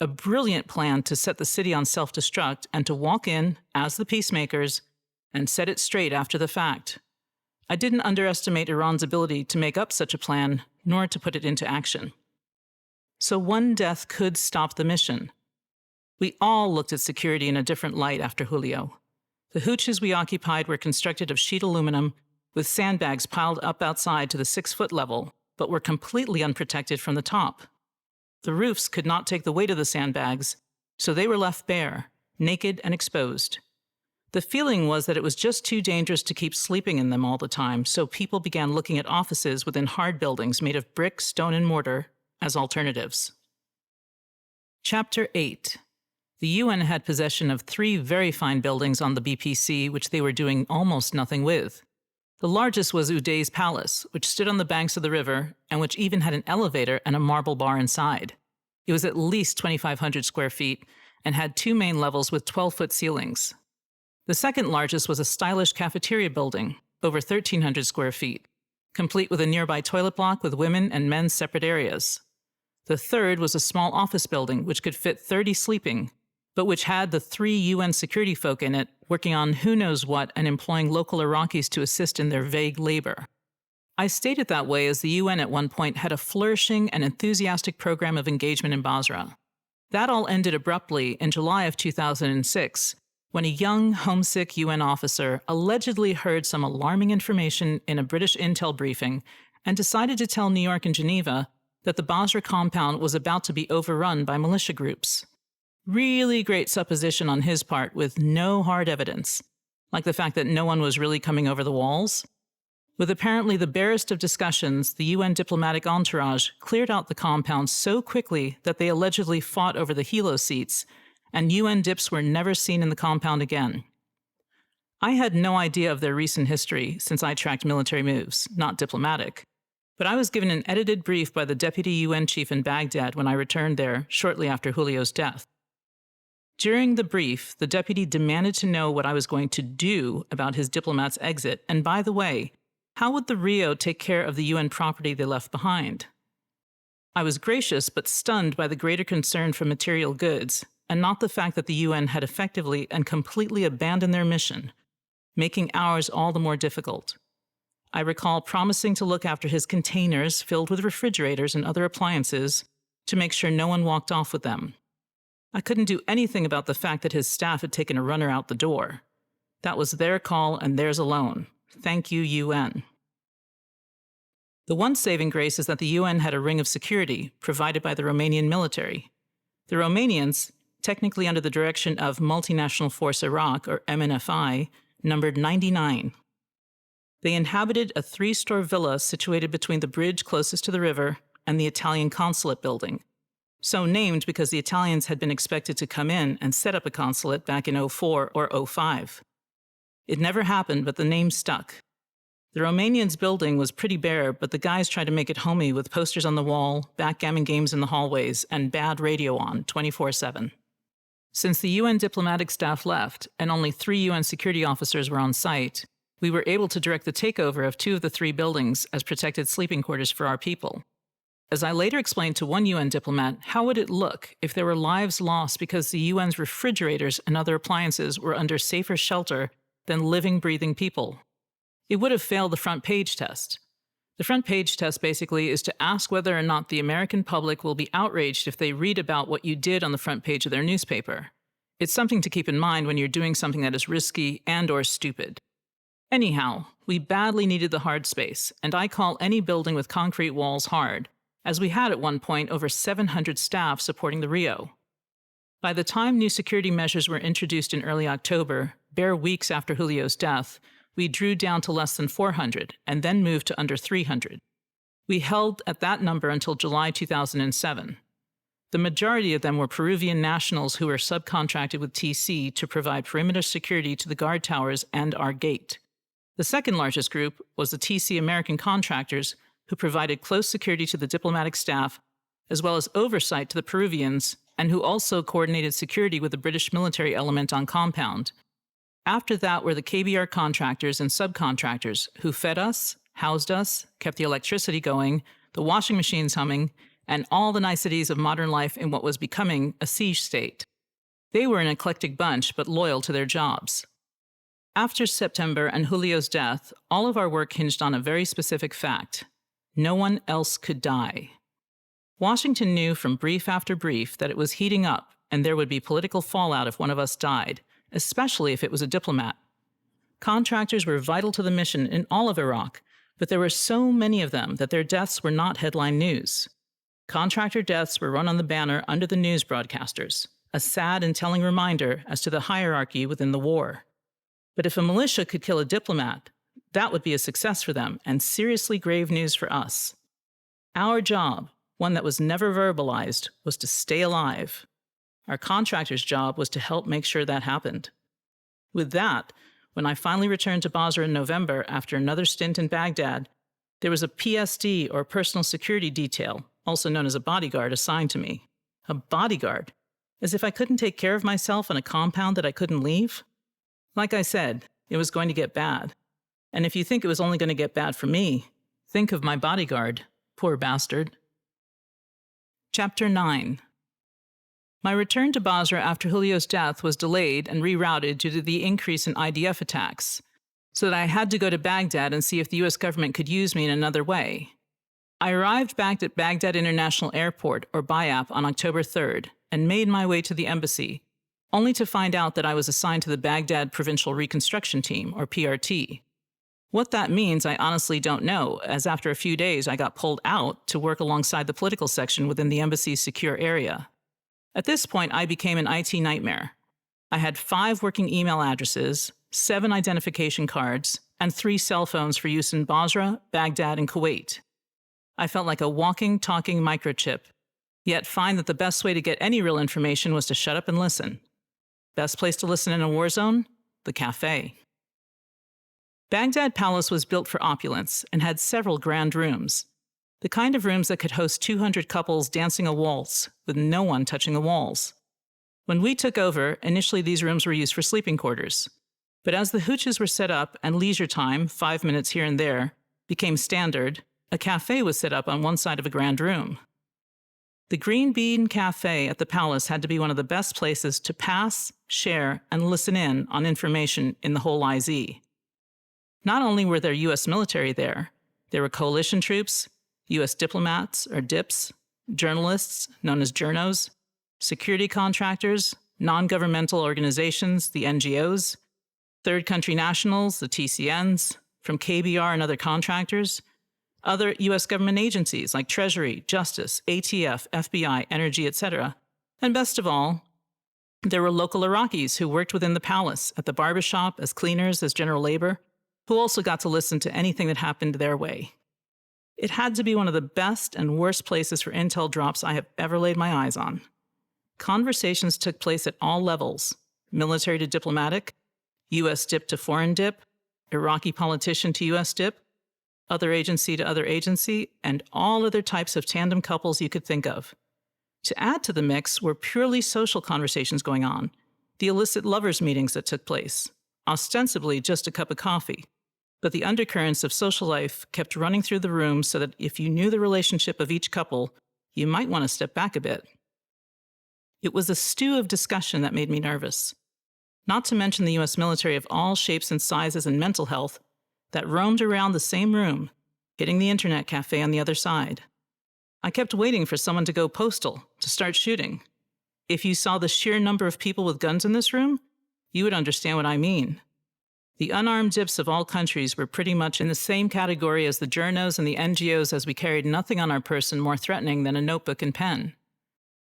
A brilliant plan to set the city on self-destruct and to walk in, as the peacemakers, and set it straight after the fact. I didn't underestimate Iran's ability to make up such a plan, nor to put it into action. So one death could stop the mission. We all looked at security in a different light after Julio. The hooches we occupied were constructed of sheet aluminum, with sandbags piled up outside to the 6-foot level, but were completely unprotected from the top. The roofs could not take the weight of the sandbags, so they were left bare, naked and exposed. The feeling was that it was just too dangerous to keep sleeping in them all the time, so people began looking at offices within hard buildings made of brick, stone, and mortar as alternatives. Chapter 8. The UN had possession of 3 very fine buildings on the BPC, which they were doing almost nothing with. The largest was Uday's palace, which stood on the banks of the river, and which even had an elevator and a marble bar inside. It was at least 2,500 square feet, and had 2 main levels with 12-foot ceilings. The second largest was a stylish cafeteria building, over 1,300 square feet, complete with a nearby toilet block with women and men's separate areas. The third was a small office building which could fit 30 sleeping, but which had the 3 UN security folk in it working on who knows what and employing local Iraqis to assist in their vague labor. I state it that way as the UN at one point had a flourishing and enthusiastic program of engagement in Basra. That all ended abruptly in July of 2006, when a young, homesick UN officer allegedly heard some alarming information in a British intel briefing and decided to tell New York and Geneva that the Basra compound was about to be overrun by militia groups. Really great supposition on his part with no hard evidence, like the fact that no one was really coming over the walls. With apparently the barest of discussions, the UN diplomatic entourage cleared out the compound so quickly that they allegedly fought over the helo seats, and UN dips were never seen in the compound again. I had no idea of their recent history since I tracked military moves, not diplomatic, but I was given an edited brief by the deputy UN chief in Baghdad when I returned there shortly after Julio's death. During the brief, the deputy demanded to know what I was going to do about his diplomat's exit, and by the way, how would the Rio take care of the UN property they left behind? I was gracious but stunned by the greater concern for material goods, and not the fact that the UN had effectively and completely abandoned their mission, making ours all the more difficult. I recall promising to look after his containers filled with refrigerators and other appliances to make sure no one walked off with them. I couldn't do anything about the fact that his staff had taken a runner out the door. That was their call and theirs alone. Thank you, UN. The one saving grace is that the UN had a ring of security provided by the Romanian military. The Romanians, technically under the direction of Multinational Force Iraq, or MNFI, numbered 99. They inhabited a 3-store villa situated between the bridge closest to the river and the Italian consulate building, so named because the Italians had been expected to come in and set up a consulate back in 2004 or 2005. It never happened, but the name stuck. The Romanians' building was pretty bare, but the guys tried to make it homey with posters on the wall, backgammon games in the hallways, and bad radio on 24/7. Since the UN diplomatic staff left and only 3 UN security officers were on site, we were able to direct the takeover of 2 of the 3 buildings as protected sleeping quarters for our people. As I later explained to one UN diplomat, how would it look if there were lives lost because the UN's refrigerators and other appliances were under safer shelter than living, breathing people? It would have failed the front page test. The front page test basically is to ask whether or not the American public will be outraged if they read about what you did on the front page of their newspaper. It's something to keep in mind when you're doing something that is risky and/or stupid. Anyhow, we badly needed the hard space, and I call any building with concrete walls hard, as we had at one point over 700 staff supporting the REO. By the time new security measures were introduced in early October, bare weeks after Julio's death, we drew down to less than 400 and then moved to under 300. We held at that number until July 2007. The majority of them were Peruvian nationals who were subcontracted with TC to provide perimeter security to the guard towers and our gate. The second largest group was the TC American contractors who provided close security to the diplomatic staff, as well as oversight to the Peruvians, and who also coordinated security with the British military element on compound. After that were the KBR contractors and subcontractors who fed us, housed us, kept the electricity going, the washing machines humming, and all the niceties of modern life in what was becoming a siege state. They were an eclectic bunch, but loyal to their jobs. After September and Julio's death, all of our work hinged on a very specific fact. No one else could die. Washington knew from brief after brief that it was heating up and there would be political fallout if one of us died, especially if it was a diplomat. Contractors were vital to the mission in all of Iraq, but there were so many of them that their deaths were not headline news. Contractor deaths were run on the banner under the news broadcasters, a sad and telling reminder as to the hierarchy within the war. But if a militia could kill a diplomat, that would be a success for them and seriously grave news for us. Our job, one that was never verbalized, was to stay alive. Our contractor's job was to help make sure that happened. With that, when I finally returned to Basra in November after another stint in Baghdad, there was a PSD, or personal security detail, also known as a bodyguard, assigned to me. A bodyguard? As if I couldn't take care of myself on a compound that I couldn't leave? Like I said, it was going to get bad. And if you think it was only going to get bad for me, think of my bodyguard. Poor bastard. Chapter 9. My return to Basra after Julio's death was delayed and rerouted due to the increase in IDF attacks, so that I had to go to Baghdad and see if the US government could use me in another way. I arrived back at Baghdad International Airport, or BIAP, on October 3rd and made my way to the embassy, only to find out that I was assigned to the Baghdad Provincial Reconstruction Team, or PRT. What that means, I honestly don't know, as after a few days I got pulled out to work alongside the political section within the embassy's secure area. At this point, I became an IT nightmare. I had 5 working email addresses, 7 identification cards, and 3 cell phones for use in Basra, Baghdad, and Kuwait. I felt like a walking, talking microchip, yet find that the best way to get any real information was to shut up and listen. Best place to listen in a war zone? The cafe. Baghdad Palace was built for opulence and had several grand rooms, the kind of rooms that could host 200 couples dancing a waltz with no one touching the walls. When we took over, initially these rooms were used for sleeping quarters, but as the hooches were set up and leisure time, 5 minutes here and there, became standard, a cafe was set up on one side of a grand room. The Green Bean Cafe at the palace had to be one of the best places to pass, share, and listen in on information in the whole IZ. Not only were there U.S. military there were coalition troops, U.S. diplomats, or DIPs, journalists, known as journos, security contractors, non-governmental organizations, the NGOs, third country nationals, the TCNs, from KBR and other contractors, other U.S. government agencies like Treasury, Justice, ATF, FBI, Energy, etc. And best of all, there were local Iraqis who worked within the palace, at the barbershop, as cleaners, as general labor, who also got to listen to anything that happened their way. It had to be one of the best and worst places for intel drops I have ever laid my eyes on. Conversations took place at all levels, military to diplomatic, U.S. dip to foreign dip, Iraqi politician to U.S. dip, other agency to other agency, and all other types of tandem couples you could think of. To add to the mix were purely social conversations going on, the illicit lovers' meetings that took place, ostensibly just a cup of coffee. But the undercurrents of social life kept running through the room so that if you knew the relationship of each couple, you might want to step back a bit. It was a stew of discussion that made me nervous. Not to mention the U.S. military of all shapes and sizes and mental health that roamed around the same room, hitting the internet cafe on the other side. I kept waiting for someone to go postal, to start shooting. If you saw the sheer number of people with guns in this room, you would understand what I mean. The unarmed dips of all countries were pretty much in the same category as the journos and the NGOs, as we carried nothing on our person more threatening than a notebook and pen.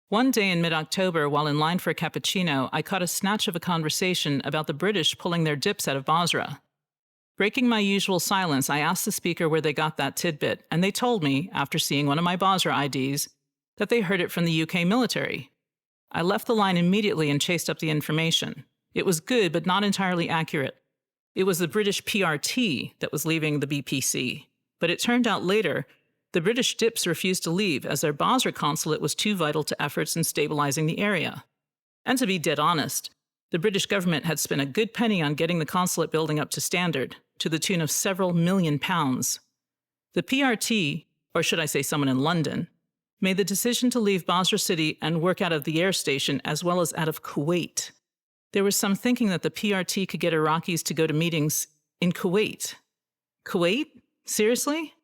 One day in mid-October, while in line for a cappuccino, I caught a snatch of a conversation about the British pulling their dips out of Basra. Breaking my usual silence, I asked the speaker where they got that tidbit, and they told me, after seeing one of my Basra IDs, that they heard it from the UK military. I left the line immediately and chased up the information. It was good, but not entirely accurate. It was the British PRT that was leaving the BPC, but it turned out later the British dips refused to leave as their Basrah Consulate was too vital to efforts in stabilizing the area. And to be dead honest, the British government had spent a good penny on getting the consulate building up to standard, to the tune of several £million. The PRT, or should I say someone in London, made the decision to leave Basra City and work out of the air station as well as out of Kuwait. There was some thinking that the PRT could get Iraqis to go to meetings in Kuwait. Kuwait? Seriously?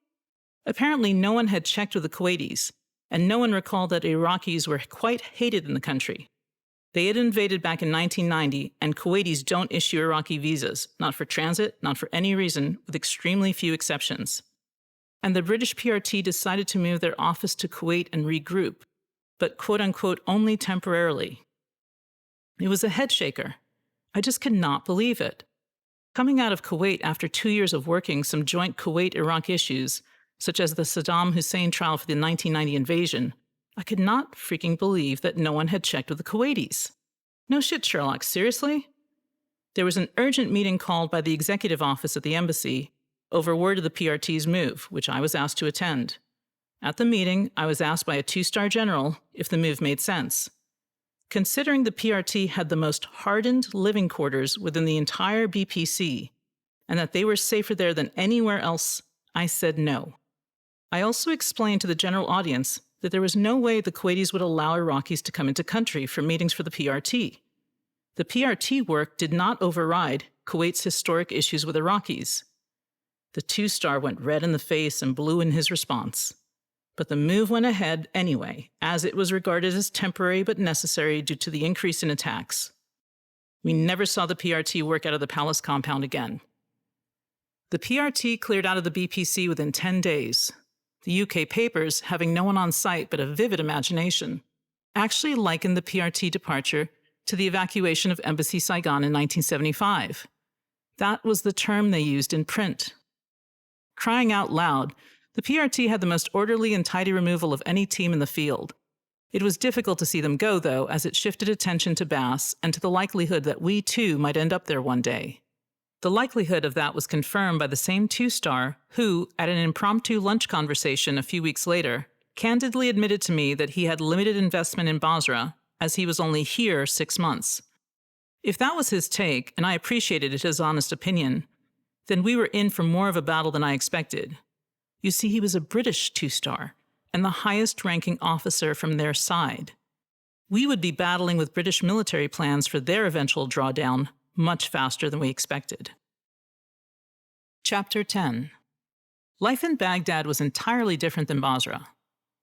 Apparently no one had checked with the Kuwaitis, and no one recalled that Iraqis were quite hated in the country. They had invaded back in 1990, and Kuwaitis don't issue Iraqi visas, not for transit, not for any reason, with extremely few exceptions. And the British PRT decided to move their office to Kuwait and regroup, but quote-unquote only temporarily. It was a headshaker. I just could not believe it. Coming out of Kuwait after 2 years of working some joint Kuwait-Iraq issues, such as the Saddam Hussein trial for the 1990 invasion, I could not freaking believe that no one had checked with the Kuwaitis. No shit, Sherlock, seriously? There was an urgent meeting called by the executive office at the embassy over word of the PRT's move, which I was asked to attend. At the meeting, I was asked by a 2-star general if the move made sense. Considering the PRT had the most hardened living quarters within the entire BPC, and that they were safer there than anywhere else, I said no. I also explained to the general audience that there was no way the Kuwaitis would allow Iraqis to come into country for meetings for the PRT. The PRT work did not override Kuwait's historic issues with Iraqis. The 2-star went red in the face and blue in his response. But the move went ahead anyway, as it was regarded as temporary but necessary due to the increase in attacks. We never saw the PRT work out of the palace compound again. The PRT cleared out of the BPC within 10 days. The UK papers, having no one on site but a vivid imagination, actually likened the PRT departure to the evacuation of Embassy Saigon in 1975. That was the term they used in print. Crying out loud, the PRT had the most orderly and tidy removal of any team in the field. It was difficult to see them go, though, as it shifted attention to BAS and to the likelihood that we, too, might end up there one day. The likelihood of that was confirmed by the same 2-star who, at an impromptu lunch conversation a few weeks later, candidly admitted to me that he had limited investment in Basra, as he was only here 6 months. If that was his take, and I appreciated his honest opinion, then we were in for more of a battle than I expected. You see, he was a British 2-star, and the highest-ranking officer from their side. We would be battling with British military plans for their eventual drawdown much faster than we expected. Chapter 10. Life in Baghdad was entirely different than Basra.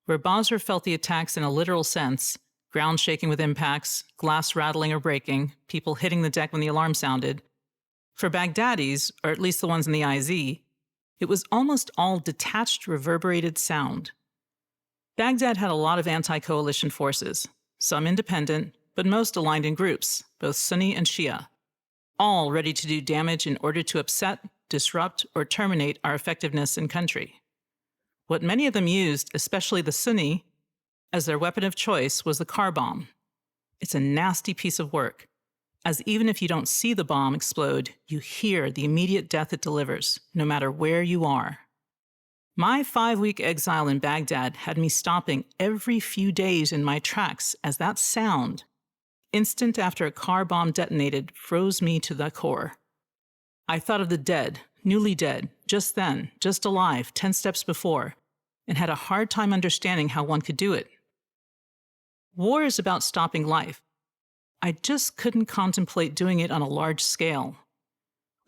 Where Basra felt the attacks in a literal sense, ground shaking with impacts, glass rattling or breaking, people hitting the deck when the alarm sounded, for Baghdadis, or at least the ones in the IZ, it was almost all detached, reverberated sound. Baghdad had a lot of anti-coalition forces, some independent, but most aligned in groups, both Sunni and Shia, all ready to do damage in order to upset, disrupt, or terminate our effectiveness in country. What many of them used, especially the Sunni, as their weapon of choice was the car bomb. It's a nasty piece of work, as even if you don't see the bomb explode, you hear the immediate death it delivers, no matter where you are. My 5-week exile in Baghdad had me stopping every few days in my tracks as that sound, instant after a car bomb detonated, froze me to the core. I thought of the dead, newly dead, just then, just alive, 10 steps before, and had a hard time understanding how one could do it. War is about stopping life. I just couldn't contemplate doing it on a large scale.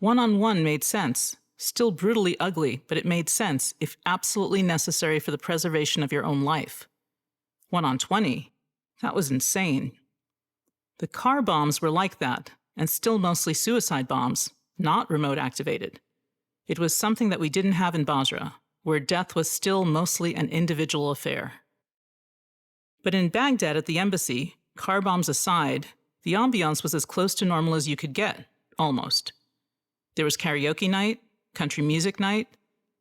One-on-one made sense, still brutally ugly, but it made sense if absolutely necessary for the preservation of your own life. 1-on-20, that was insane. The car bombs were like that, and still mostly suicide bombs, not remote activated. It was something that we didn't have in Basra, where death was still mostly an individual affair. But in Baghdad at the embassy, car bombs aside, the ambiance was as close to normal as you could get, almost. There was karaoke night, country music night,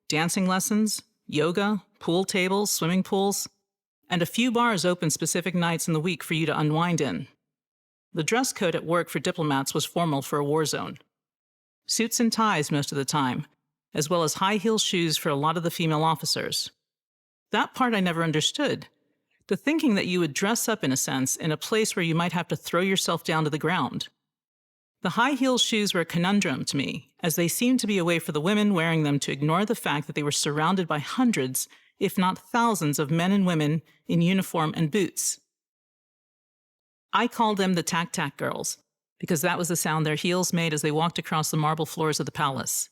dancing lessons, yoga, pool tables, swimming pools, and a few bars open specific nights in the week for you to unwind in. The dress code at work for diplomats was formal for a war zone. Suits and ties most of the time, as well as high-heel shoes for a lot of the female officers. That part I never understood. The thinking that you would dress up, in a sense, in a place where you might have to throw yourself down to the ground. The high-heel shoes were a conundrum to me, as they seemed to be a way for the women wearing them to ignore the fact that they were surrounded by hundreds, if not thousands, of men and women in uniform and boots. I called them the tac-tac girls, because that was the sound their heels made as they walked across the marble floors of the palace.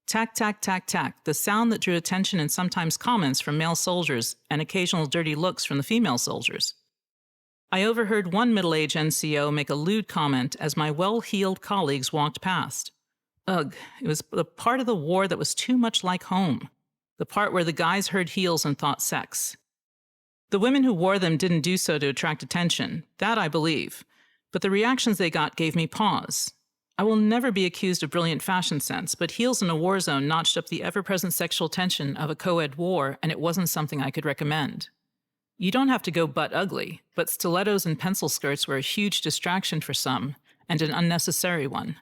Tac-tac, tac-tac, the sound that drew attention and sometimes comments from male soldiers and occasional dirty looks from the female soldiers. I overheard one middle-aged NCO make a lewd comment as my well-heeled colleagues walked past. Ugh, it was the part of the war that was too much like home, the part where the guys heard heels and thought sex. The women who wore them didn't do so to attract attention, that I believe, but the reactions they got gave me pause. I will never be accused of brilliant fashion sense, but heels in a war zone notched up the ever-present sexual tension of a co-ed war, and it wasn't something I could recommend. You don't have to go butt ugly, but stilettos and pencil skirts were a huge distraction for some, and an unnecessary one.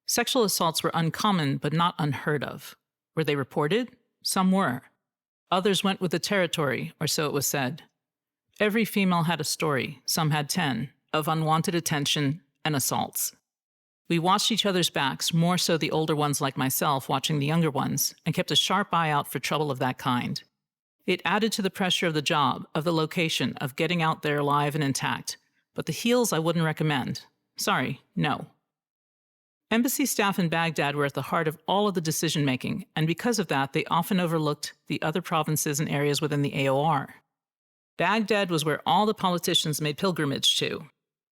Sexual assaults were uncommon, but not unheard of. Were they reported? Some were. Others went with the territory, or so it was said. Every female had a story, some had 10, of unwanted attention and assaults. We watched each other's backs, more so the older ones like myself watching the younger ones, and kept a sharp eye out for trouble of that kind. It added to the pressure of the job, of the location, of getting out there alive and intact. But the heels I wouldn't recommend. Sorry, no. Embassy staff in Baghdad were at the heart of all of the decision-making, and because of that, they often overlooked the other provinces and areas within the AOR. Baghdad was where all the politicians made pilgrimage to.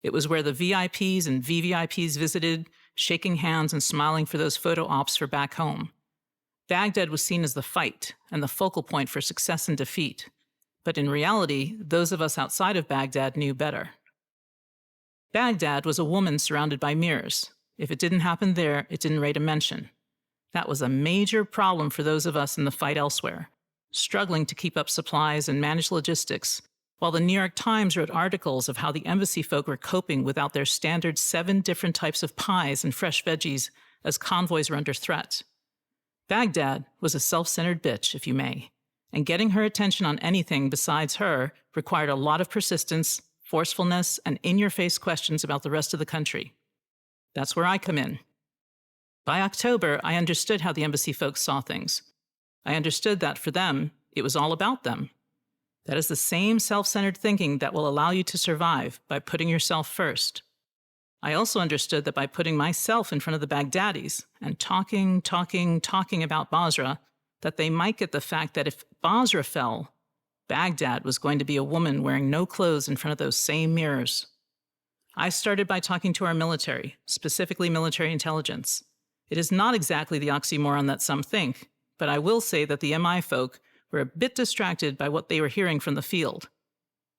It was where the VIPs and VVIPs visited, shaking hands and smiling for those photo ops for back home. Baghdad was seen as the fight and the focal point for success and defeat. But in reality, those of us outside of Baghdad knew better. Baghdad was a woman surrounded by mirrors. If it didn't happen there, it didn't rate a mention. That was a major problem for those of us in the fight elsewhere, struggling to keep up supplies and manage logistics, while the New York Times wrote articles of how the embassy folk were coping without their standard 7 different types of pies and fresh veggies as convoys were under threat. Baghdad was a self-centered bitch, if you may, and getting her attention on anything besides her required a lot of persistence, forcefulness, and in-your-face questions about the rest of the country. That's where I come in. By October, I understood how the embassy folks saw things. I understood that for them, it was all about them. That is the same self-centered thinking that will allow you to survive by putting yourself first. I also understood that by putting myself in front of the Baghdadis and talking about Basra, that they might get the fact that if Basra fell, Baghdad was going to be a woman wearing no clothes in front of those same mirrors. I started by talking to our military, specifically military intelligence. It is not exactly the oxymoron that some think, but I will say that the MI folk were a bit distracted by what they were hearing from the field,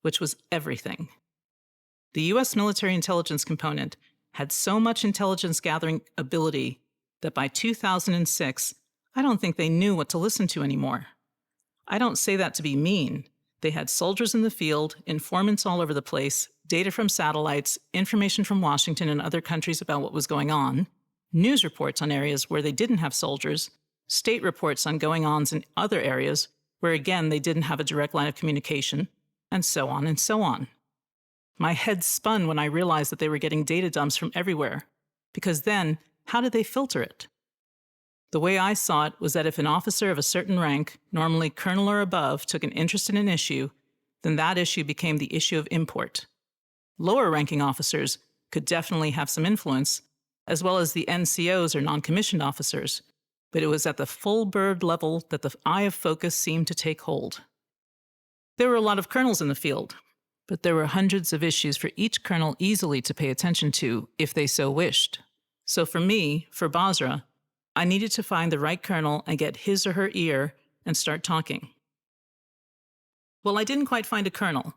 which was everything. The U.S. military intelligence component had so much intelligence gathering ability that by 2006, I don't think they knew what to listen to anymore. I don't say that to be mean. They had soldiers in the field, informants all over the place, data from satellites, information from Washington and other countries about what was going on, news reports on areas where they didn't have soldiers, state reports on going-ons in other areas where, again, they didn't have a direct line of communication, and so on and so on. My head spun when I realized that they were getting data dumps from everywhere, because then, how did they filter it? The way I saw it was that if an officer of a certain rank, normally colonel or above, took an interest in an issue, then that issue became the issue of import. Lower-ranking officers could definitely have some influence, as well as the NCOs or non-commissioned officers, but it was at the full bird level that the eye of focus seemed to take hold. There were a lot of colonels in the field, but there were hundreds of issues for each colonel easily to pay attention to if they so wished. So for me, for Basra, I needed to find the right colonel and get his or her ear and start talking. Well, I didn't quite find a colonel.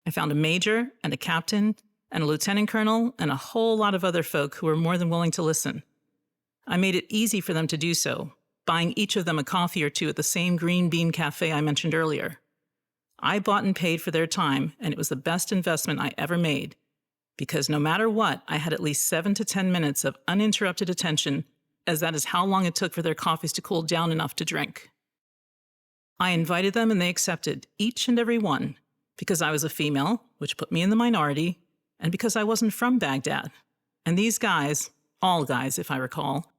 I found a major and a captain and a lieutenant colonel and a whole lot of other folk who were more than willing to listen. I made it easy for them to do so, buying each of them a coffee or two at the same Green Bean Cafe I mentioned earlier. I bought and paid for their time, and it was the best investment I ever made, because no matter what, I had at least 7 to 10 minutes of uninterrupted attention, as that is how long it took for their coffees to cool down enough to drink. I invited them and they accepted, each and every one, because I was a female, which put me in the minority, and because I wasn't from Baghdad. And these guys, all guys if I recall,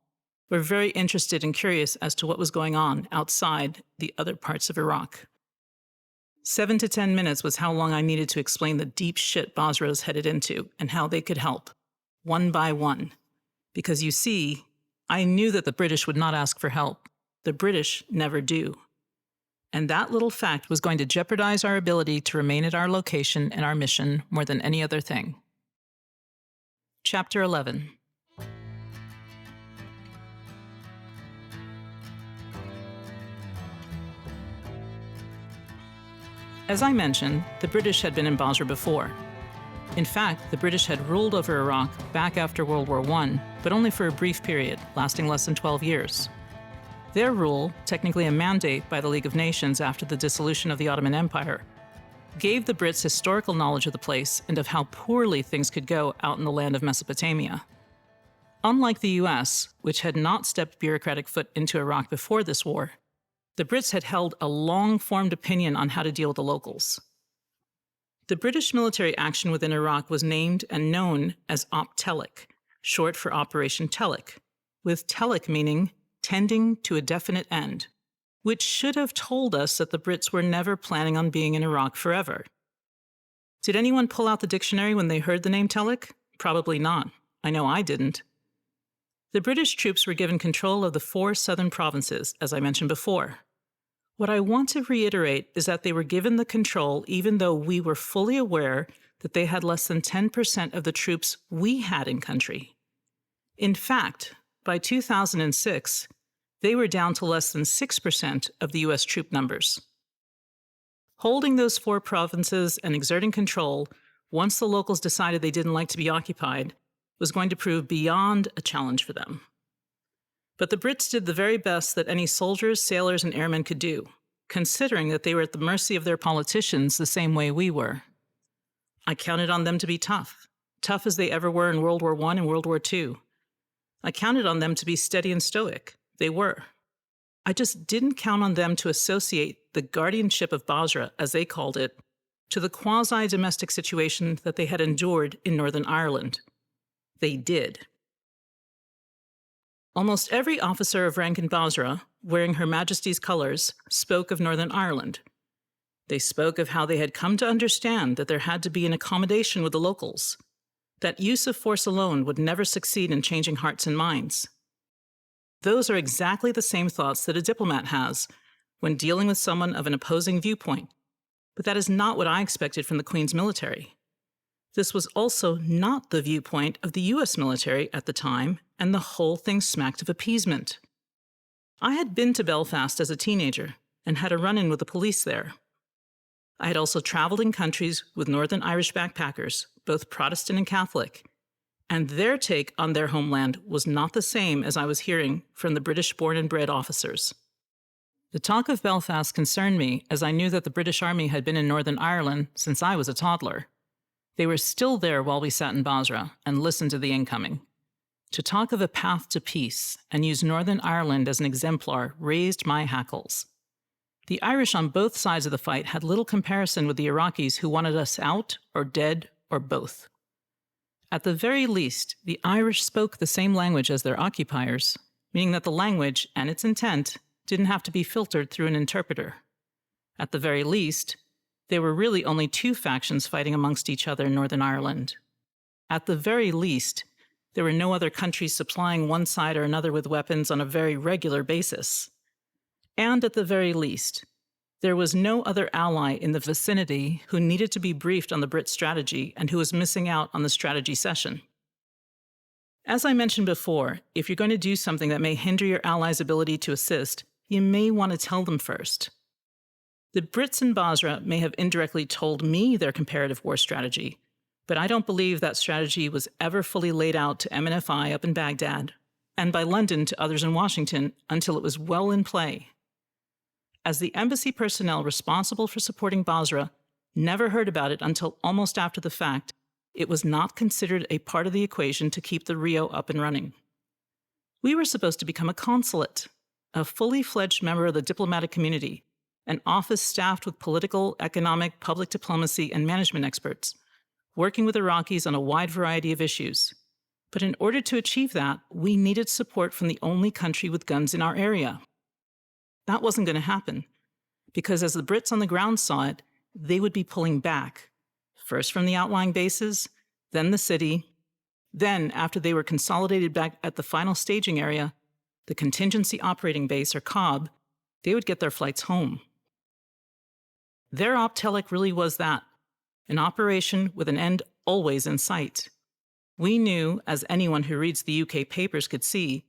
were very interested and curious as to what was going on outside the other parts of Iraq. 7 to 10 minutes was how long I needed to explain the deep shit Basra was headed into and how they could help, one by one. Because you see, I knew that the British would not ask for help. The British never do. And that little fact was going to jeopardize our ability to remain at our location and our mission more than any other thing. Chapter 11. As I mentioned, the British had been in Basra before. In fact, the British had ruled over Iraq back after World War I, but only for a brief period, lasting less than 12 years. Their rule, technically a mandate by the League of Nations after the dissolution of the Ottoman Empire, gave the Brits historical knowledge of the place and of how poorly things could go out in the land of Mesopotamia. Unlike the US, which had not stepped bureaucratic foot into Iraq before this war, the Brits had held a long-formed opinion on how to deal with the locals. The British military action within Iraq was named and known as Op Telic, short for Operation Telic, with Telic meaning tending to a definite end, which should have told us that the Brits were never planning on being in Iraq forever. Did anyone pull out the dictionary when they heard the name Telic? Probably not. I know I didn't. The British troops were given control of the 4 southern provinces, as I mentioned before. What I want to reiterate is that they were given the control even though we were fully aware that they had less than 10% of the troops we had in country. In fact, by 2006, they were down to less than 6% of the U.S. troop numbers. Holding those 4 provinces and exerting control, once the locals decided they didn't like to be occupied, was going to prove beyond a challenge for them. But the Brits did the very best that any soldiers, sailors, and airmen could do, considering that they were at the mercy of their politicians the same way we were. I counted on them to be tough as they ever were in World War I and World War II. I counted on them to be steady and stoic. They were. I just didn't count on them to associate the guardianship of Basra, as they called it, to the quasi-domestic situation that they had endured in Northern Ireland. They did. Almost every officer of rank in Basra, wearing Her Majesty's colours, spoke of Northern Ireland. They spoke of how they had come to understand that there had to be an accommodation with the locals. that use of force alone would never succeed in changing hearts and minds. Those are exactly the same thoughts that a diplomat has when dealing with someone of an opposing viewpoint, but that is not what I expected from the Queen's military. This was also not the viewpoint of the US military at the time, and the whole thing smacked of appeasement. I had been to Belfast as a teenager and had a run-in with the police there. I had also traveled in countries with Northern Irish backpackers, both Protestant and Catholic, and their take on their homeland was not the same as I was hearing from the British-born and bred officers. The talk of Belfast concerned me, as I knew that the British Army had been in Northern Ireland since I was a toddler. They were still there while we sat in Basra and listened to the incoming. To talk of a path to peace and use Northern Ireland as an exemplar raised my hackles. The Irish on both sides of the fight had little comparison with the Iraqis who wanted us out or dead or both. At the very least, the Irish spoke the same language as their occupiers, meaning that the language and its intent didn't have to be filtered through an interpreter. At the very least, there were really only two factions fighting amongst each other in Northern Ireland. At the very least, there were no other countries supplying one side or another with weapons on a very regular basis. And at the very least, there was no other ally in the vicinity who needed to be briefed on the Brit strategy and who was missing out on the strategy session. As I mentioned before, if you're going to do something that may hinder your allies' ability to assist, you may want to tell them first. The Brits in Basra may have indirectly told me their comparative war strategy, but I don't believe that strategy was ever fully laid out to MNFI up in Baghdad, and by London to others in Washington until it was well in play. As the embassy personnel responsible for supporting Basra never heard about it until almost after the fact, it was not considered a part of the equation to keep the REO up and running. We were supposed to become a consulate, a fully fledged member of the diplomatic community, an office staffed with political, economic, public diplomacy, and management experts, working with Iraqis on a wide variety of issues. But in order to achieve that, we needed support from the only country with guns in our area. That wasn't going to happen, because as the Brits on the ground saw it, they would be pulling back, first from the outlying bases, then the city, then, after they were consolidated back at the final staging area, the Contingency Operating Base, or COB, they would get their flights home. Their Op Telic really was that, an operation with an end always in sight. We knew, as anyone who reads the UK papers could see,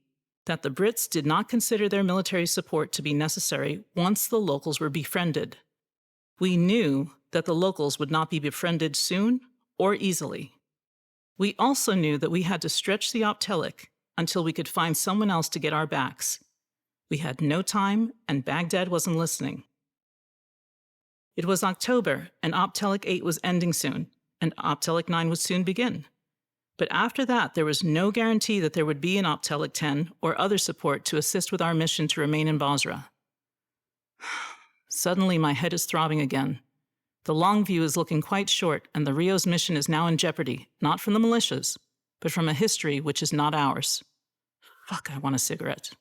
that the Brits did not consider their military support to be necessary once the locals were befriended. We knew that the locals would not be befriended soon or easily. We also knew that we had to stretch the Op Telic until we could find someone else to get our backs. We had no time, and Baghdad wasn't listening. It was October, and Op Telic 8 was ending soon, and Op Telic 9 would soon begin. But after that, there was no guarantee that there would be an Op Telic 10 or other support to assist with our mission to remain in Basra. Suddenly, my head is throbbing again. The long view is looking quite short, and the REO's mission is now in jeopardy, not from the militias, but from a history which is not ours. Fuck, I want a cigarette.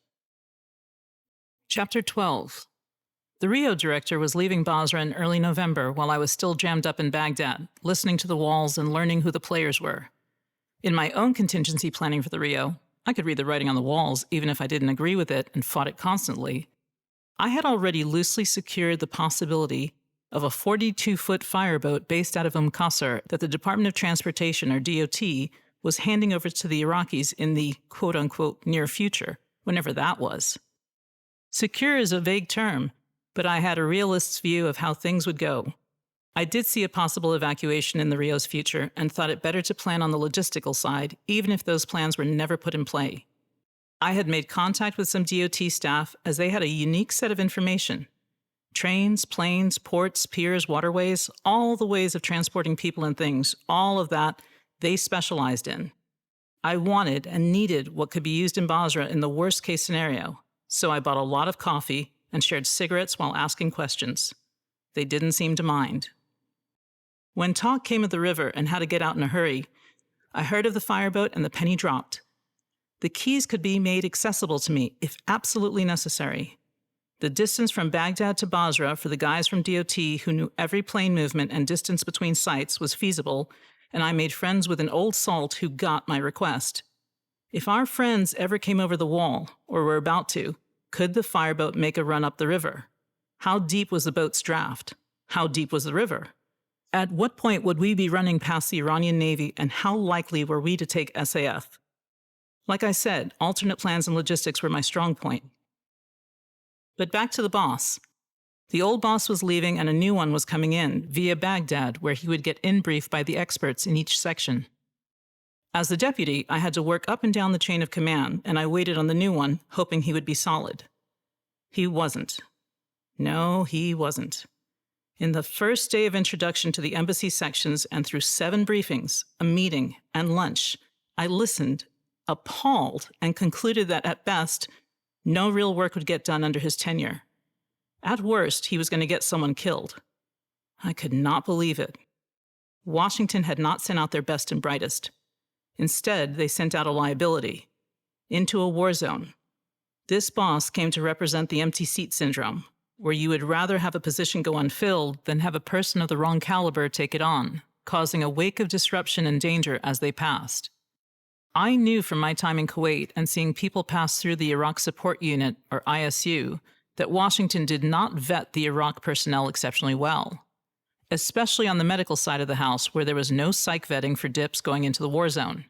Chapter 12. The REO director was leaving Basra in early November while I was still jammed up in Baghdad, listening to the walls and learning who the players were. In my own contingency planning for the REO, I could read the writing on the walls even if I didn't agree with it and fought it constantly. I had already loosely secured the possibility of a 42-foot fireboat based out of Qasr that the Department of Transportation, or DOT, was handing over to the Iraqis in the quote-unquote near future, whenever that was. Secure is a vague term, but I had a realist's view of how things would go. I did see a possible evacuation in the REO's future and thought it better to plan on the logistical side, even if those plans were never put in play. I had made contact with some DOT staff as they had a unique set of information. Trains, planes, ports, piers, waterways, all the ways of transporting people and things, all of that they specialized in. I wanted and needed what could be used in Basra in the worst-case scenario, so I bought a lot of coffee and shared cigarettes while asking questions. They didn't seem to mind. When talk came of the river and how to get out in a hurry, I heard of the fireboat and the penny dropped. The keys could be made accessible to me if absolutely necessary. The distance from Baghdad to Basra for the guys from DOT who knew every plane movement and distance between sites was feasible, and I made friends with an old salt who got my request. If our friends ever came over the wall, or were about to, could the fireboat make a run up the river? How deep was the boat's draft? How deep was the river? At what point would we be running past the Iranian Navy, and how likely were we to take SAF? Like I said, alternate plans and logistics were my strong point. But back to the boss. The old boss was leaving and a new one was coming in via Baghdad, where he would get in-briefed by the experts in each section. As the deputy, I had to work up and down the chain of command, and I waited on the new one, hoping he would be solid. He wasn't. No, he wasn't. In the first day of introduction to the embassy sections and through 7 briefings, a meeting, and lunch, I listened, appalled, and concluded that at best, no real work would get done under his tenure. At worst, he was going to get someone killed. I could not believe it. Washington had not sent out their best and brightest. Instead, they sent out a liability, into a war zone. This boss came to represent the empty seat syndrome, where you would rather have a position go unfilled than have a person of the wrong caliber take it on, causing a wake of disruption and danger as they passed. I knew from my time in Kuwait and seeing people pass through the Iraq Support Unit, or ISU, that Washington did not vet the Iraq personnel exceptionally well, especially on the medical side of the house where there was no psych vetting for dips going into the war zone.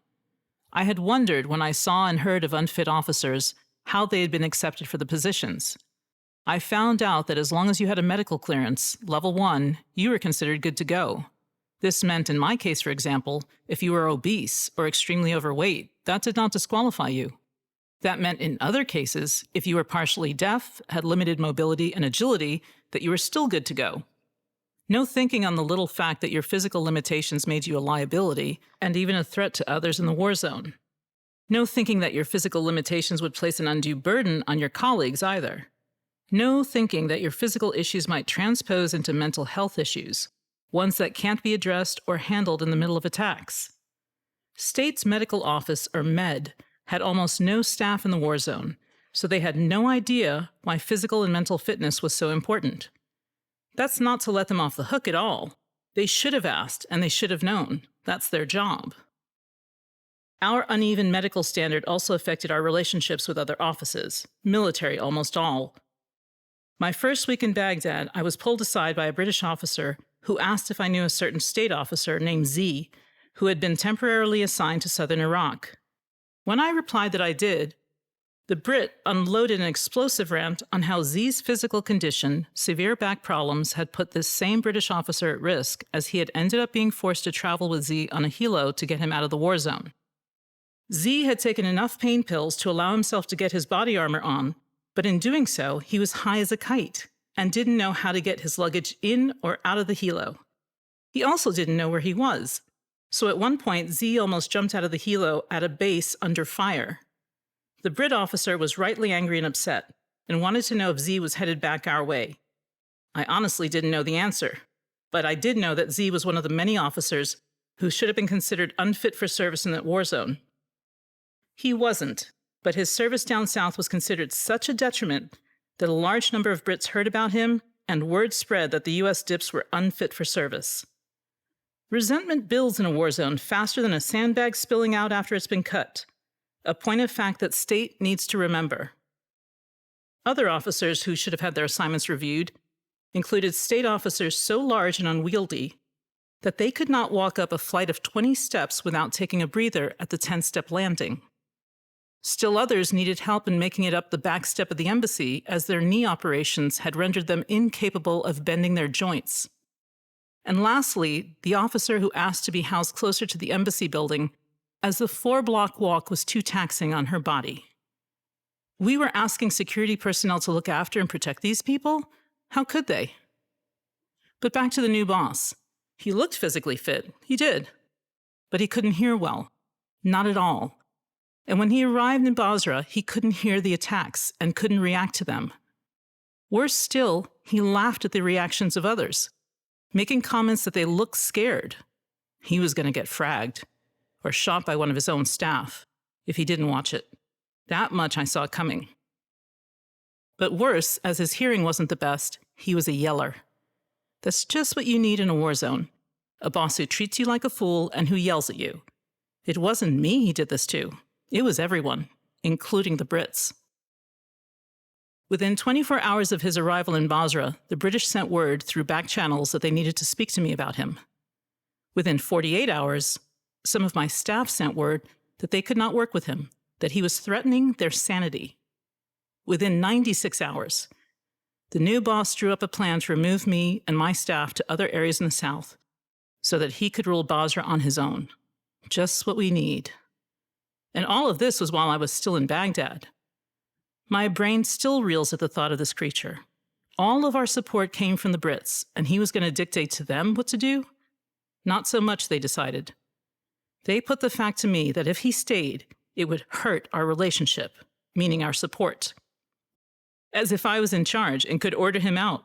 I had wondered when I saw and heard of unfit officers how they had been accepted for the positions. I found out that as long as you had a medical clearance, level 1, you were considered good to go. This meant, in my case, for example, if you were obese or extremely overweight, that did not disqualify you. That meant in other cases, if you were partially deaf, had limited mobility and agility, that you were still good to go. No thinking on the little fact that your physical limitations made you a liability and even a threat to others in the war zone. No thinking that your physical limitations would place an undue burden on your colleagues either. No thinking that your physical issues might transpose into mental health issues, ones that can't be addressed or handled in the middle of attacks. State's Medical Office, or MED, had almost no staff in the war zone, so they had no idea why physical and mental fitness was so important. That's not to let them off the hook at all. They should have asked, and they should have known. That's their job. Our uneven medical standard also affected our relationships with other offices, military almost all. My first week in Baghdad, I was pulled aside by a British officer who asked if I knew a certain state officer named Z, who had been temporarily assigned to southern Iraq. When I replied that I did, the Brit unloaded an explosive rant on how Z's physical condition, severe back problems, had put this same British officer at risk, as he had ended up being forced to travel with Z on a helo to get him out of the war zone. Z had taken enough pain pills to allow himself to get his body armor on, but in doing so, he was high as a kite and didn't know how to get his luggage in or out of the helo. He also didn't know where he was, so at one point Z almost jumped out of the helo at a base under fire. The Brit officer was rightly angry and upset, and wanted to know if Z was headed back our way. I honestly didn't know the answer, but I did know that Z was one of the many officers who should have been considered unfit for service in that war zone. He wasn't, but his service down south was considered such a detriment that a large number of Brits heard about him, and word spread that the U.S. dips were unfit for service. Resentment builds in a war zone faster than a sandbag spilling out after it's been cut, a point of fact that state needs to remember. Other officers who should have had their assignments reviewed included state officers so large and unwieldy that they could not walk up a flight of 20 steps without taking a breather at the 10-step landing. Still others needed help in making it up the back step of the embassy, as their knee operations had rendered them incapable of bending their joints. And lastly, the officer who asked to be housed closer to the embassy building, as the 4-block walk was too taxing on her body. We were asking security personnel to look after and protect these people? How could they? But back to the new boss. He looked physically fit, he did. But he couldn't hear well. Not at all. And when he arrived in Basra, he couldn't hear the attacks and couldn't react to them. Worse still, he laughed at the reactions of others, making comments that they looked scared. He was going to get fragged, or shot by one of his own staff, if he didn't watch it. That much I saw coming. But worse, as his hearing wasn't the best, he was a yeller. That's just what you need in a war zone. A boss who treats you like a fool and who yells at you. It wasn't me he did this to. It was everyone, including the Brits. Within 24 hours of his arrival in Basra, the British sent word through back channels that they needed to speak to me about him. Within 48 hours, some of my staff sent word that they could not work with him, that he was threatening their sanity. Within 96 hours, the new boss drew up a plan to remove me and my staff to other areas in the south so that he could rule Basra on his own. Just what we need. And all of this was while I was still in Baghdad. My brain still reels at the thought of this creature. All of our support came from the Brits, and he was going to dictate to them what to do? Not so much, they decided. They put the fact to me that if he stayed, it would hurt our relationship, meaning our support. As if I was in charge and could order him out.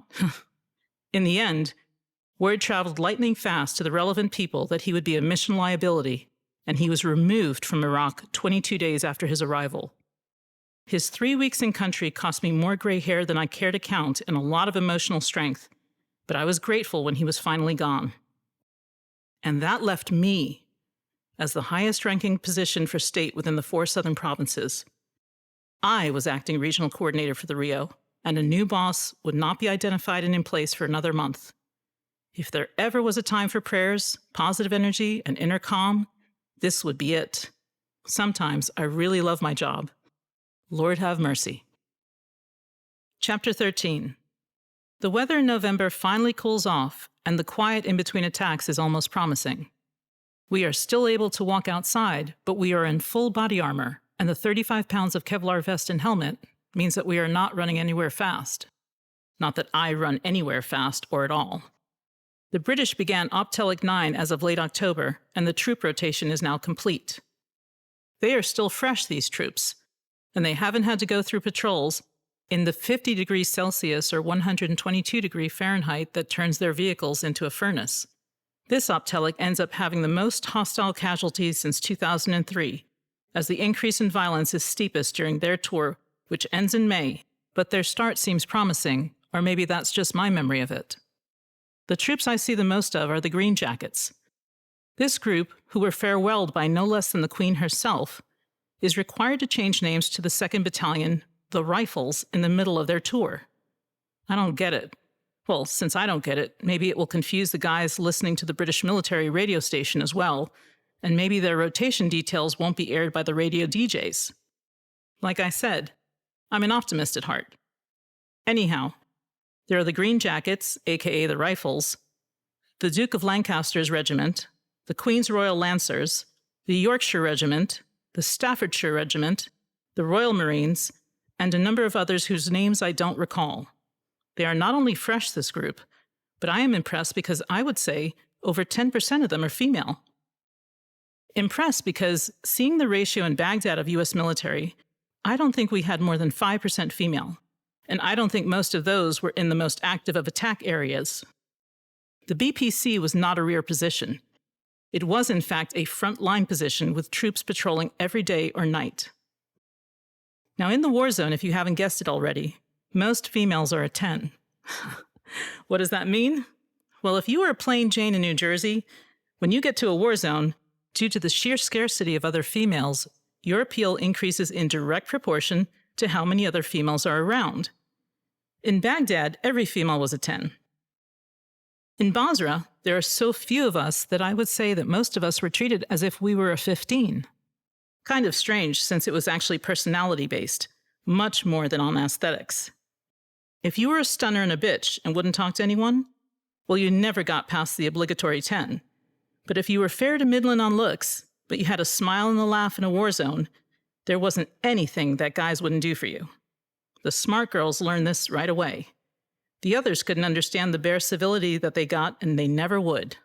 In the end, word traveled lightning fast to the relevant people that he would be a mission liability, and he was removed from Iraq 22 days after his arrival. His 3 weeks in country cost me more gray hair than I care to count and a lot of emotional strength, but I was grateful when he was finally gone. And that left me as the highest-ranking position for state within the 4 southern provinces. I was acting regional coordinator for the REO, and a new boss would not be identified and in place for another month. If there ever was a time for prayers, positive energy, and inner calm, this would be it. Sometimes I really love my job. Lord have mercy. Chapter 13. The weather in November finally cools off, and the quiet in between attacks is almost promising. We are still able to walk outside, but we are in full body armor, and the 35 pounds of Kevlar vest and helmet means that we are not running anywhere fast. Not that I run anywhere fast or at all. The British began Op Telic 9 as of late October, and the troop rotation is now complete. They are still fresh, these troops, and they haven't had to go through patrols in the 50 degrees Celsius or 122 degrees Fahrenheit that turns their vehicles into a furnace. This Op Telic ends up having the most hostile casualties since 2003, as the increase in violence is steepest during their tour, which ends in May, but their start seems promising, or maybe that's just my memory of it. The troops I see the most of are the Green Jackets. This group, who were farewelled by no less than the Queen herself, is required to change names to the 2nd Battalion, the Rifles, in the middle of their tour. I don't get it. Well, since I don't get it, maybe it will confuse the guys listening to the British military radio station as well, and maybe their rotation details won't be aired by the radio DJs. Like I said, I'm an optimist at heart. Anyhow, there are the Green Jackets, aka the Rifles, the Duke of Lancaster's Regiment, the Queen's Royal Lancers, the Yorkshire Regiment, the Staffordshire Regiment, the Royal Marines, and a number of others whose names I don't recall. They are not only fresh, this group, but I am impressed because I would say over 10% of them are female. Impressed because, seeing the ratio in Baghdad of U.S. military, I don't think we had more than 5% female, and I don't think most of those were in the most active of attack areas. The BPC was not a rear position. It was, in fact, a front-line position with troops patrolling every day or night. Now, in the war zone, if you haven't guessed it already, most females are a 10. What does that mean? Well, if you are a plain Jane in New Jersey, when you get to a war zone, due to the sheer scarcity of other females, your appeal increases in direct proportion to how many other females are around. In Baghdad, every female was a 10. In Basra, there are so few of us that I would say that most of us were treated as if we were a 15. Kind of strange, since it was actually personality-based, much more than on aesthetics. If you were a stunner and a bitch and wouldn't talk to anyone, well, you never got past the obligatory 10. But if you were fair to middling on looks, but you had a smile and a laugh in a war zone, there wasn't anything that guys wouldn't do for you. The smart girls learned this right away. The others couldn't understand the bare civility that they got, and they never would.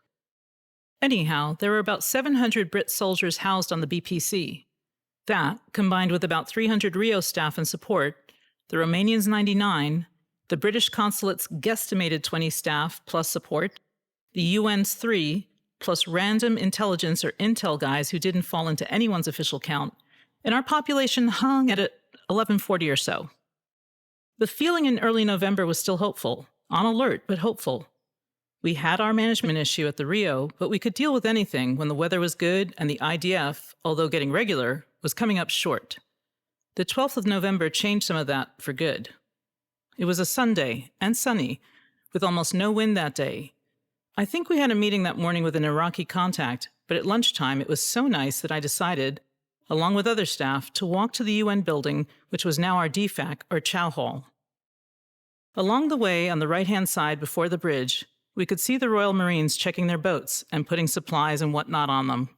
Anyhow, there were about 700 Brit soldiers housed on the BPC. That, combined with about 300 REO staff and support, the Romanians' 99, the British Consulate's guesstimated 20 staff plus support, the UN's 3, plus random intelligence or intel guys who didn't fall into anyone's official count, and our population hung at 1140 or so. The feeling in early November was still hopeful, on alert but hopeful. We had our management issue at the Rio, but we could deal with anything when the weather was good and the IDF, although getting regular, was coming up short. The 12th of November changed some of that for good. It was a Sunday, and sunny, with almost no wind that day. I think we had a meeting that morning with an Iraqi contact, but at lunchtime it was so nice that I decided, along with other staff, to walk to the UN building, which was now our DFAC, or Chow Hall. Along the way, on the right-hand side before the bridge, we could see the Royal Marines checking their boats and putting supplies and whatnot on them.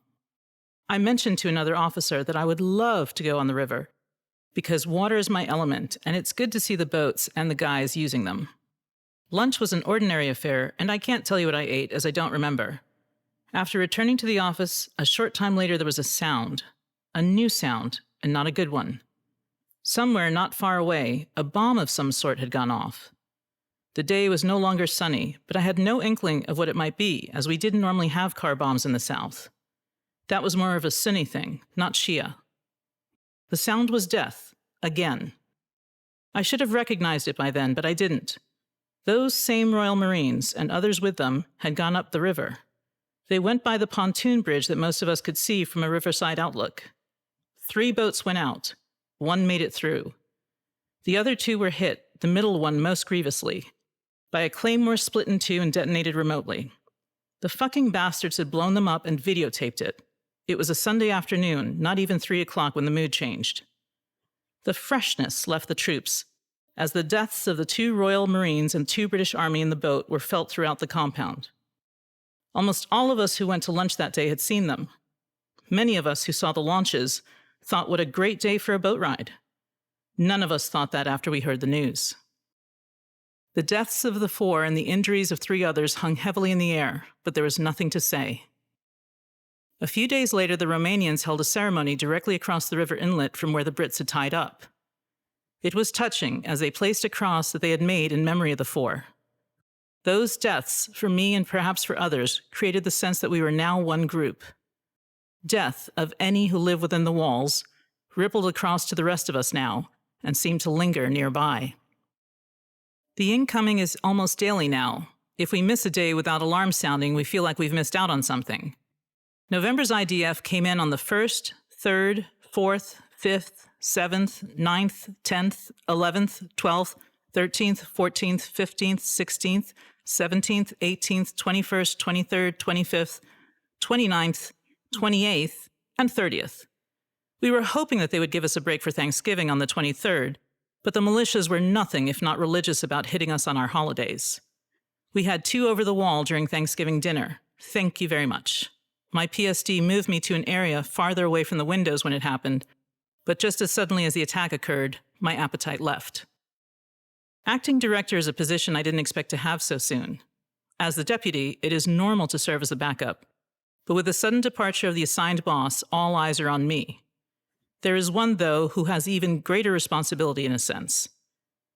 I mentioned to another officer that I would love to go on the river, because water is my element, and it's good to see the boats and the guys using them. Lunch was an ordinary affair, and I can't tell you what I ate, as I don't remember. After returning to the office, a short time later there was a sound. A new sound, and not a good one. Somewhere not far away, a bomb of some sort had gone off. The day was no longer sunny, but I had no inkling of what it might be, as we didn't normally have car bombs in the south. That was more of a Sunni thing, not Shia. The sound was death, again. I should have recognized it by then, but I didn't. Those same Royal Marines, and others with them, had gone up the river. They went by the pontoon bridge that most of us could see from a riverside outlook. 3 boats went out. 1 made it through. The other 2 were hit, the middle one most grievously, by a claymore split in 2 and detonated remotely. The fucking bastards had blown them up and videotaped it. It was a Sunday afternoon, not even 3 o'clock when the mood changed. The freshness left the troops, as the deaths of the 2 Royal Marines and 2 British Army in the boat were felt throughout the compound. Almost all of us who went to lunch that day had seen them. Many of us who saw the launches thought what a great day for a boat ride. None of us thought that after we heard the news. The deaths of the 4 and the injuries of 3 others hung heavily in the air, but there was nothing to say. A few days later, the Romanians held a ceremony directly across the river inlet from where the Brits had tied up. It was touching, as they placed a cross that they had made in memory of the 4. Those deaths, for me and perhaps for others, created the sense that we were now one group. Death of any who live within the walls rippled across to the rest of us now and seemed to linger nearby. The incoming is almost daily now. If we miss a day without alarm sounding, we feel like we've missed out on something. November's IDF came in on the 1st, 3rd, 4th, 5th, 7th, 9th, 10th, 11th, 12th, 13th, 14th, 15th, 16th, 17th, 18th, 21st, 23rd, 25th, 29th, 28th, and 30th. We were hoping that they would give us a break for Thanksgiving on the 23rd, but the militias were nothing if not religious about hitting us on our holidays. We had 2 over the wall during Thanksgiving dinner. Thank you very much. My PSD moved me to an area farther away from the windows when it happened, but just as suddenly as the attack occurred, my appetite left. Acting director is a position I didn't expect to have so soon. As the deputy, it is normal to serve as a backup, but with the sudden departure of the assigned boss, all eyes are on me. There is one, though, who has even greater responsibility in a sense.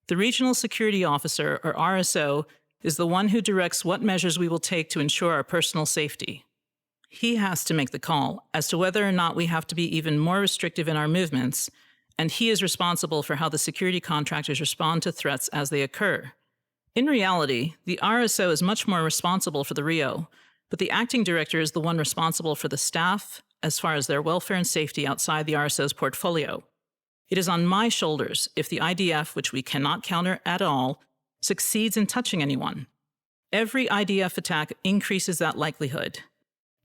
The Regional Security Officer, or RSO, is the one who directs what measures we will take to ensure our personal safety. He has to make the call as to whether or not we have to be even more restrictive in our movements, and he is responsible for how the security contractors respond to threats as they occur. In reality, the RSO is much more responsible for the Rio, but the acting director is the one responsible for the staff as far as their welfare and safety outside the RSO's portfolio. It is on my shoulders if the IDF, which we cannot counter at all, succeeds in touching anyone. Every IDF attack increases that likelihood.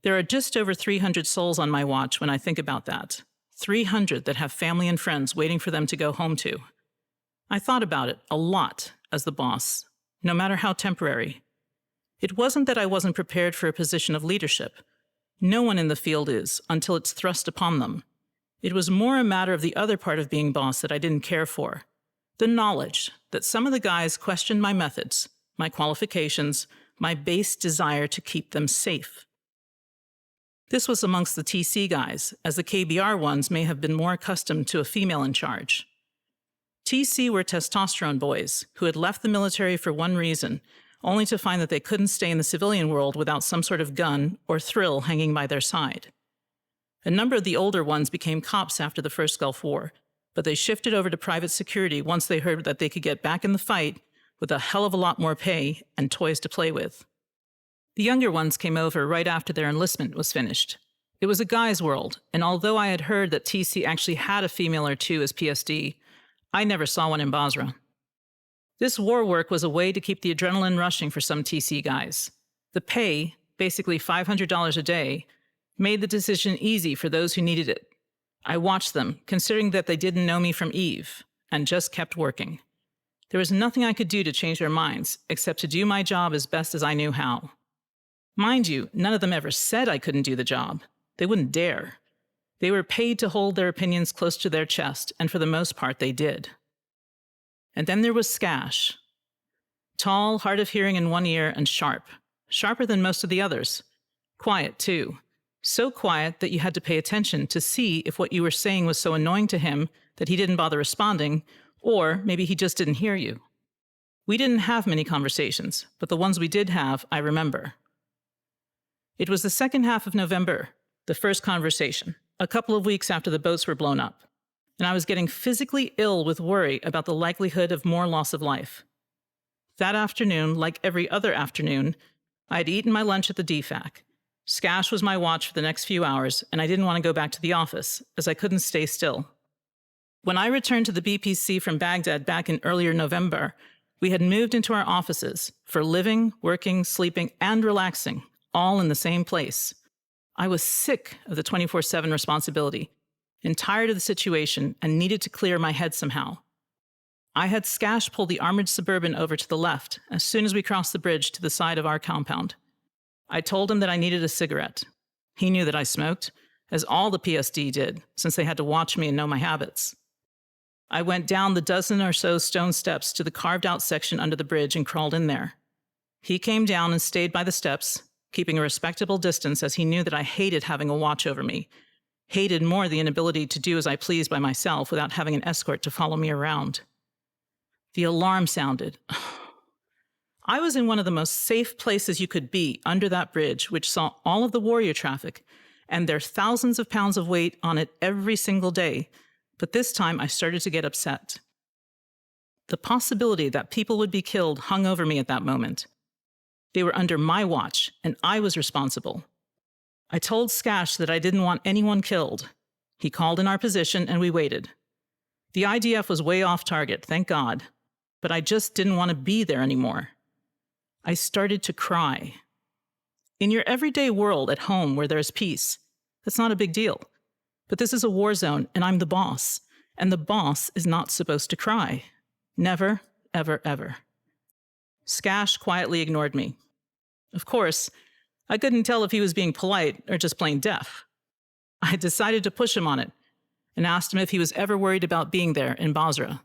There are just over 300 souls on my watch when I think about that. 300 that have family and friends waiting for them to go home to. I thought about it a lot as the boss, no matter how temporary. It wasn't that I wasn't prepared for a position of leadership. No one in the field is, until it's thrust upon them. It was more a matter of the other part of being boss that I didn't care for. The knowledge that some of the guys questioned my methods, my qualifications, my base desire to keep them safe. This was amongst the TC guys, as the KBR ones may have been more accustomed to a female in charge. TC were testosterone boys who had left the military for one reason, only to find that they couldn't stay in the civilian world without some sort of gun or thrill hanging by their side. A number of the older ones became cops after the first Gulf War, but they shifted over to private security once they heard that they could get back in the fight with a hell of a lot more pay and toys to play with. The younger ones came over right after their enlistment was finished. It was a guy's world, and although I had heard that TC actually had a female or two as PSD, I never saw one in Basra. This war work was a way to keep the adrenaline rushing for some TC guys. The pay, basically $500 a day, made the decision easy for those who needed it. I watched them, considering that they didn't know me from Eve, and just kept working. There was nothing I could do to change their minds, except to do my job as best as I knew how. Mind you, none of them ever said I couldn't do the job. They wouldn't dare. They were paid to hold their opinions close to their chest, and for the most part they did. And then there was Skash. Tall, hard of hearing in one ear, and sharp. Sharper than most of the others. Quiet, too. So quiet that you had to pay attention to see if what you were saying was so annoying to him that he didn't bother responding, or maybe he just didn't hear you. We didn't have many conversations, but the ones we did have, I remember. It was the second half of November, the first conversation, a couple of weeks after the boats were blown up, and I was getting physically ill with worry about the likelihood of more loss of life. That afternoon, like every other afternoon, I had eaten my lunch at the DFAC. Skash was my watch for the next few hours, and I didn't want to go back to the office, as I couldn't stay still. When I returned to the BPC from Baghdad back in earlier November, we had moved into our offices for living, working, sleeping, and relaxing, all in the same place. I was sick of the 24/7 responsibility, and tired of the situation, and needed to clear my head somehow. I had Skash pull the armored Suburban over to the left as soon as we crossed the bridge to the side of our compound. I told him that I needed a cigarette. He knew that I smoked, as all the PSD did, since they had to watch me and know my habits. I went down the dozen or so stone steps to the carved-out section under the bridge and crawled in there. He came down and stayed by the steps, keeping a respectable distance as he knew that I hated having a watch over me, hated more the inability to do as I pleased by myself without having an escort to follow me around. The alarm sounded. I was in one of the most safe places you could be, under that bridge, which saw all of the warrior traffic, and their thousands of pounds of weight on it every single day, but this time I started to get upset. The possibility that people would be killed hung over me at that moment. They were under my watch, and I was responsible. I told Skash that I didn't want anyone killed. He called in our position, and we waited. The IDF was way off target, thank God, but I just didn't want to be there anymore. I started to cry. In your everyday world at home where there's peace, that's not a big deal. But this is a war zone, and I'm the boss, and the boss is not supposed to cry. Never, ever, ever. Skash quietly ignored me. Of course, I couldn't tell if he was being polite or just plain deaf. I decided to push him on it and asked him if he was ever worried about being there in Basra.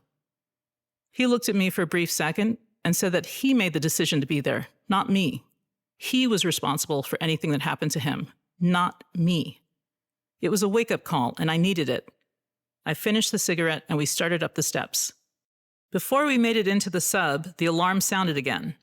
He looked at me for a brief second and said that he made the decision to be there, not me. He was responsible for anything that happened to him, not me. It was a wake-up call, and I needed it. I finished the cigarette, and we started up the steps. Before we made it into the sub, the alarm sounded again.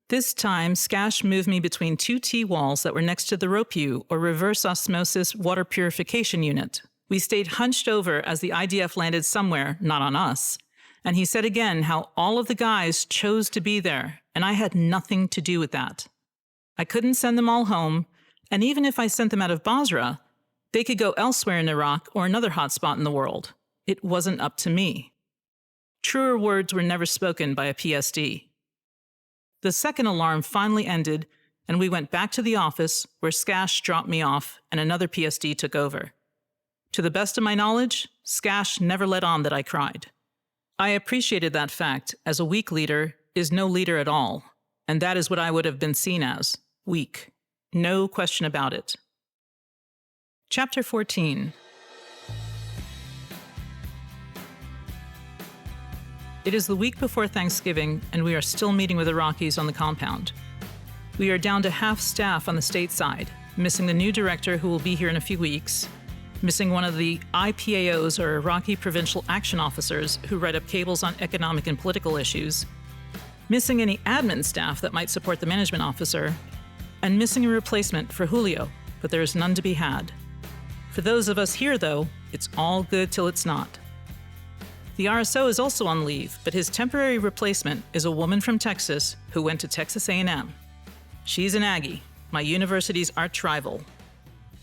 This time, Skash moved me between two T-walls that were next to the ROPU, or reverse osmosis water purification unit. We stayed hunched over as the IDF landed somewhere, not on us. And he said again how all of the guys chose to be there, and I had nothing to do with that. I couldn't send them all home, and even if I sent them out of Basra, they could go elsewhere in Iraq or another hotspot in the world. It wasn't up to me. Truer words were never spoken by a PSD. The second alarm finally ended, and we went back to the office where Skash dropped me off and another PSD took over. To the best of my knowledge, Skash never let on that I cried. I appreciated that fact, as a weak leader is no leader at all, and that is what I would have been seen as, weak. No question about it. Chapter 14. It is the week before Thanksgiving, and we are still meeting with Iraqis on the compound. We are down to half staff on the state side, missing the new director who will be here in a few weeks, missing one of the IPAOs, or Iraqi Provincial Action Officers, who write up cables on economic and political issues, missing any admin staff that might support the management officer, and missing a replacement for Julio, but there is none to be had. For those of us here, though, it's all good till it's not. The RSO is also on leave, but his temporary replacement is a woman from Texas who went to Texas A&M. She's an Aggie, my university's arch rival.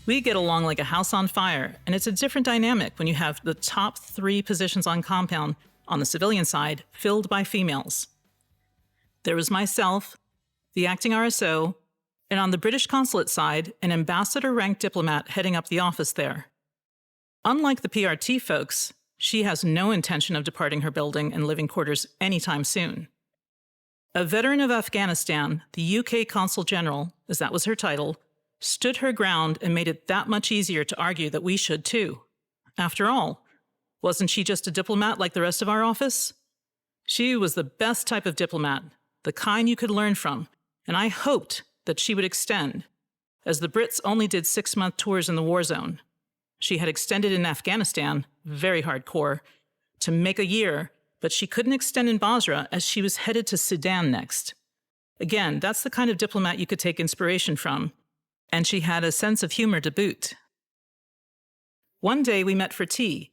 We get along like a house on fire, and it's a different dynamic when you have the top 3 positions on compound on the civilian side filled by females. There was myself, the acting RSO, and on the British consulate side, an ambassador-ranked diplomat heading up the office there. Unlike the PRT folks, she has no intention of departing her building and living quarters anytime soon. A veteran of Afghanistan, the UK Consul General, as that was her title, stood her ground and made it that much easier to argue that we should too. After all, wasn't she just a diplomat like the rest of our office? She was the best type of diplomat, the kind you could learn from, and I hoped that she would extend, as the Brits only did 6-month tours in the war zone. She had extended in Afghanistan, very hardcore, to make a year, but she couldn't extend in Basra as she was headed to Sudan next. Again, that's the kind of diplomat you could take inspiration from, and she had a sense of humor to boot. One day we met for tea,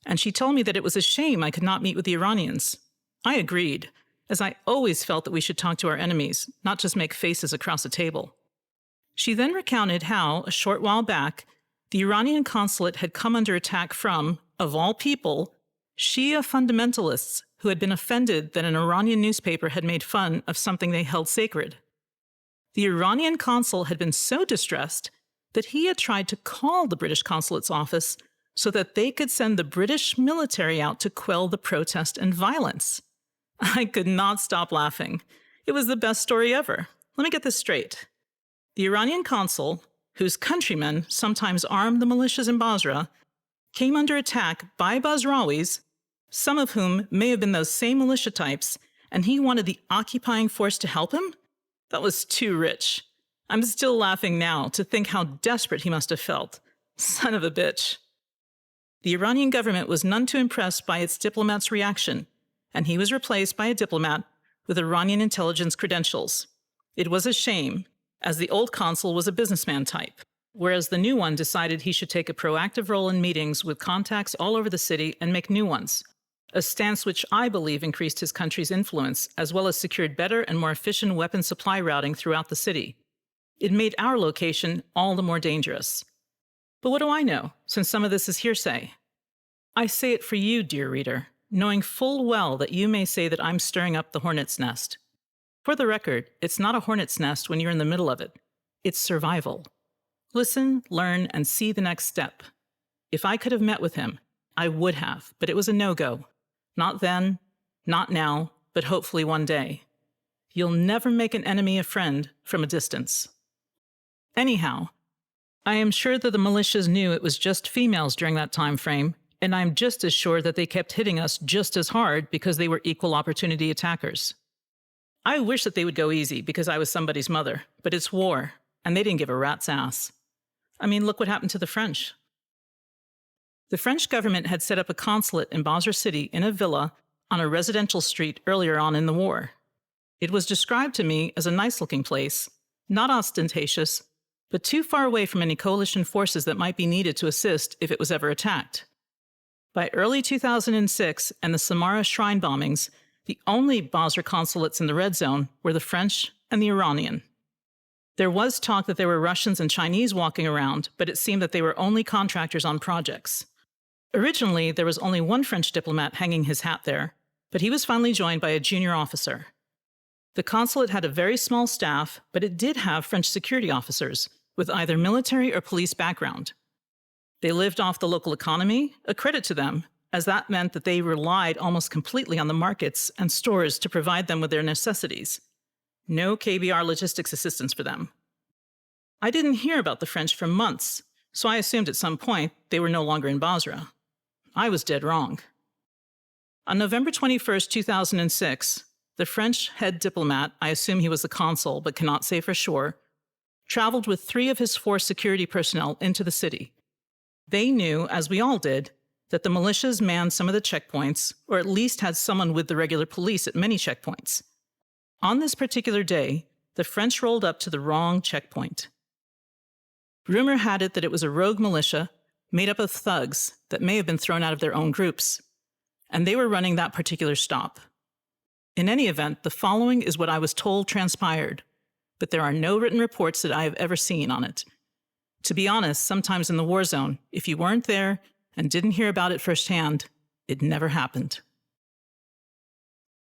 and she told me that it was a shame I could not meet with the Iranians. I agreed, as I always felt that we should talk to our enemies, not just make faces across a table. She then recounted how, a short while back, the Iranian consulate had come under attack from, of all people, Shia fundamentalists who had been offended that an Iranian newspaper had made fun of something they held sacred. The Iranian consul had been so distressed that he had tried to call the British consulate's office so that they could send the British military out to quell the protest and violence. I could not stop laughing. It was the best story ever. Let me get this straight. The Iranian consul, whose countrymen sometimes armed the militias in Basra, came under attack by Basrawis, some of whom may have been those same militia types, and he wanted the occupying force to help him? That was too rich. I'm still laughing now to think how desperate he must have felt. Son of a bitch. The Iranian government was none too impressed by its diplomat's reaction, and he was replaced by a diplomat with Iranian intelligence credentials. It was a shame, as the old consul was a businessman type, whereas the new one decided he should take a proactive role in meetings with contacts all over the city and make new ones, a stance which I believe increased his country's influence, as well as secured better and more efficient weapon supply routing throughout the city. It made our location all the more dangerous. But what do I know, since some of this is hearsay? I say it for you, dear reader, knowing full well that you may say that I'm stirring up the hornet's nest. For the record, it's not a hornet's nest when you're in the middle of it. It's survival. Listen, learn, and see the next step. If I could have met with him, I would have, but it was a no-go. Not then, not now, but hopefully one day. You'll never make an enemy a friend from a distance. Anyhow, I am sure that the militias knew it was just females during that time frame, and I'm just as sure that they kept hitting us just as hard because they were equal opportunity attackers. I wish that they would go easy because I was somebody's mother, but it's war, and they didn't give a rat's ass. I mean, look what happened to the French. The French government had set up a consulate in Basra City in a villa on a residential street earlier on in the war. It was described to me as a nice-looking place, not ostentatious, but too far away from any coalition forces that might be needed to assist if it was ever attacked. By early 2006 and the Samarra shrine bombings, the only Basra consulates in the red zone were the French and the Iranian. There was talk that there were Russians and Chinese walking around, but it seemed that they were only contractors on projects. Originally, there was only one French diplomat hanging his hat there, but he was finally joined by a junior officer. The consulate had a very small staff, but it did have French security officers, with either military or police background. They lived off the local economy, a credit to them, as that meant that they relied almost completely on the markets and stores to provide them with their necessities. No KBR logistics assistance for them. I didn't hear about the French for months, so I assumed at some point they were no longer in Basra. I was dead wrong. On November 21, 2006, the French head diplomat, I assume he was the consul but cannot say for sure, traveled with 3 of his 4 security personnel into the city. They knew, as we all did, that the militias manned some of the checkpoints, or at least had someone with the regular police at many checkpoints. On this particular day, the French rolled up to the wrong checkpoint. Rumor had it that it was a rogue militia made up of thugs that may have been thrown out of their own groups, and they were running that particular stop. In any event, the following is what I was told transpired. but there are no written reports that I have ever seen on it. To be honest, sometimes in the war zone, if you weren't there and didn't hear about it firsthand, it never happened.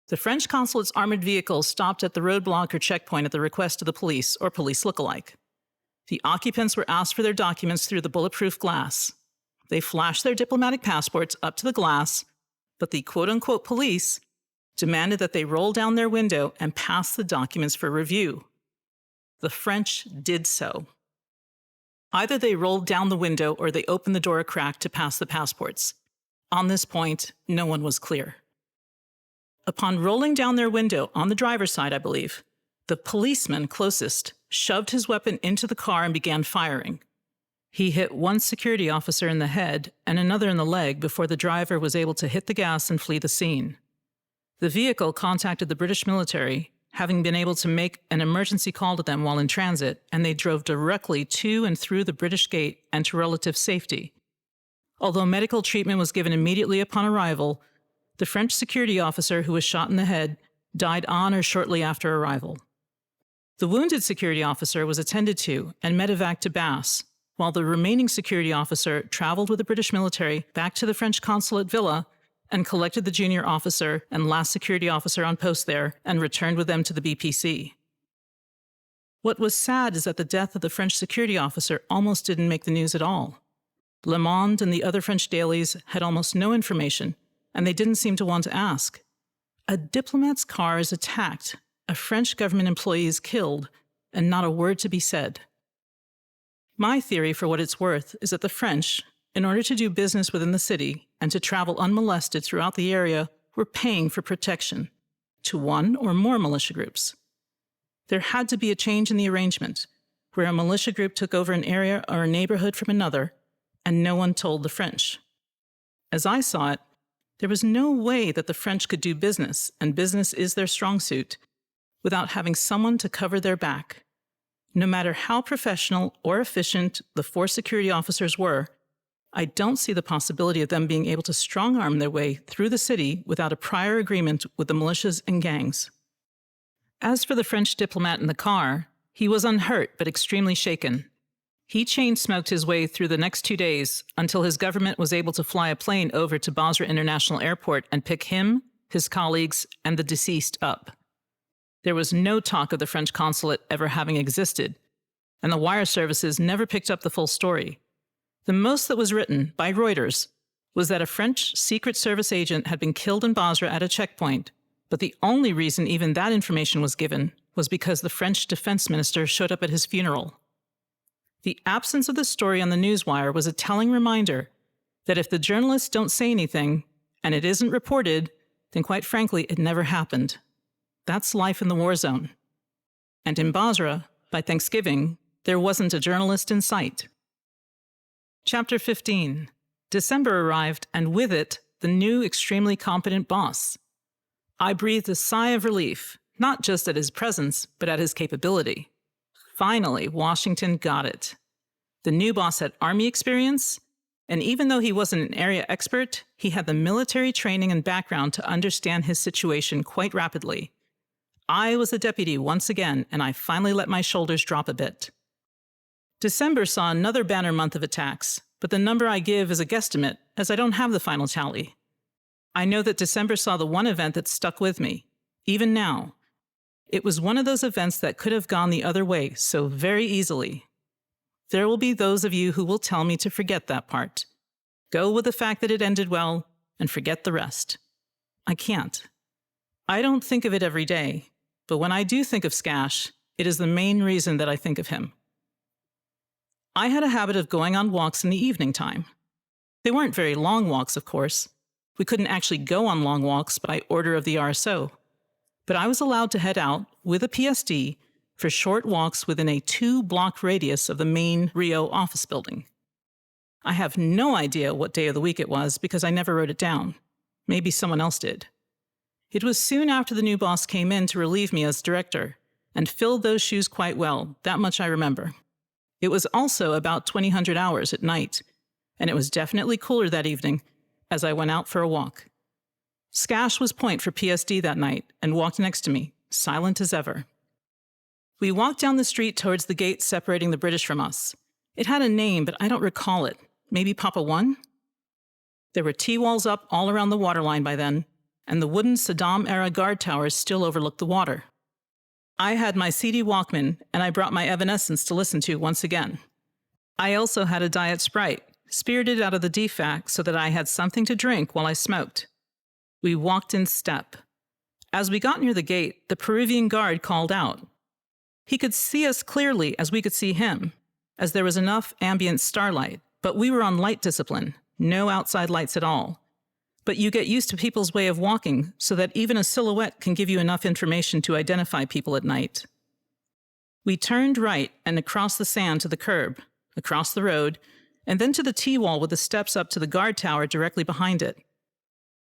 The French consulate's armored vehicle stopped at the roadblock or checkpoint at the request of the police or police look-alike. The occupants were asked for their documents through the bulletproof glass. They flashed their diplomatic passports up to the glass, but the quote-unquote police demanded that they roll down their window and pass the documents for review. The French did so. Either they rolled down the window or they opened the door a crack to pass the passports. On this point, no one was clear. Upon rolling down their window, on the driver's side, I believe, the policeman closest shoved his weapon into the car and began firing. He hit one security officer in the head and another in the leg before the driver was able to hit the gas and flee the scene. The vehicle contacted the British military, having been able to make an emergency call to them while in transit, and they drove directly to and through the British gate and to relative safety. Although medical treatment was given immediately upon arrival, the French security officer who was shot in the head died on or shortly after arrival. The wounded security officer was attended to and medevac to BAS, while the remaining security officer traveled with the British military back to the French consulate villa and collected the junior officer and last security officer on post there and returned with them to the BPC. What was sad is that the death of the French security officer almost didn't make the news at all. Le Monde and the other French dailies had almost no information, and they didn't seem to want to ask. A diplomat's car is attacked, a French government employee is killed, and not a word to be said. My theory, for what it's worth, is that the French, in order to do business within the city and to travel unmolested throughout the area, were paying for protection to one or more militia groups. There had to be a change in the arrangement, where a militia group took over an area or a neighborhood from another, and no one told the French. As I saw it, there was no way that the French could do business, and business is their strong suit, without having someone to cover their back. No matter how professional or efficient the 4 security officers were, I don't see the possibility of them being able to strong-arm their way through the city without a prior agreement with the militias and gangs. As for the French diplomat in the car, he was unhurt but extremely shaken. He chain-smoked his way through the next 2 days until his government was able to fly a plane over to Basra International Airport and pick him, his colleagues, and the deceased up. There was no talk of the French consulate ever having existed, and the wire services never picked up the full story. The most that was written, by Reuters, was that a French Secret Service agent had been killed in Basra at a checkpoint, but the only reason even that information was given was because the French defense minister showed up at his funeral. The absence of the story on the newswire was a telling reminder that if the journalists don't say anything, and it isn't reported, then quite frankly, it never happened. That's life in the war zone. And in Basra, by Thanksgiving, there wasn't a journalist in sight. Chapter 15. December arrived, and with it, the new extremely competent boss. I breathed a sigh of relief, not just at his presence, but at his capability. Finally, Washington got it. The new boss had army experience, and even though he wasn't an area expert, he had the military training and background to understand his situation quite rapidly. I was the deputy once again, and I finally let my shoulders drop a bit. December saw another banner month of attacks, but the number I give is a guesstimate, as I don't have the final tally. I know that December saw the one event that stuck with me, even now. It was one of those events that could have gone the other way so very easily. There will be those of you who will tell me to forget that part. Go with the fact that it ended well, and forget the rest. I can't. I don't think of it every day, but when I do think of Skash, it is the main reason that I think of him. I had a habit of going on walks in the evening time. They weren't very long walks, of course. We couldn't actually go on long walks by order of the RSO. But I was allowed to head out with a PSD for short walks within a 2-block radius of the main REO office building. I have no idea what day of the week it was because I never wrote it down. Maybe someone else did. It was soon after the new boss came in to relieve me as director, and filled those shoes quite well, that much I remember. It was also about 2000 hours at night, and it was definitely cooler that evening as I went out for a walk. Skash was point for PSD that night and walked next to me, silent as ever. We walked down the street towards the gate separating the British from us. It had a name, but I don't recall it. Maybe Papa 1? There were T-walls up all around the waterline by then, and the wooden Saddam-era guard towers still overlooked the water. I had my CD Walkman, and I brought my Evanescence to listen to once again. I also had a Diet Sprite, spirited out of the DFAC so that I had something to drink while I smoked. We walked in step. As we got near the gate, the Peruvian guard called out. He could see us clearly as we could see him, as there was enough ambient starlight, but we were on light discipline, no outside lights at all. But you get used to people's way of walking so that even a silhouette can give you enough information to identify people at night. We turned right and across the sand to the curb, across the road, and then to the T-wall with the steps up to the guard tower directly behind it.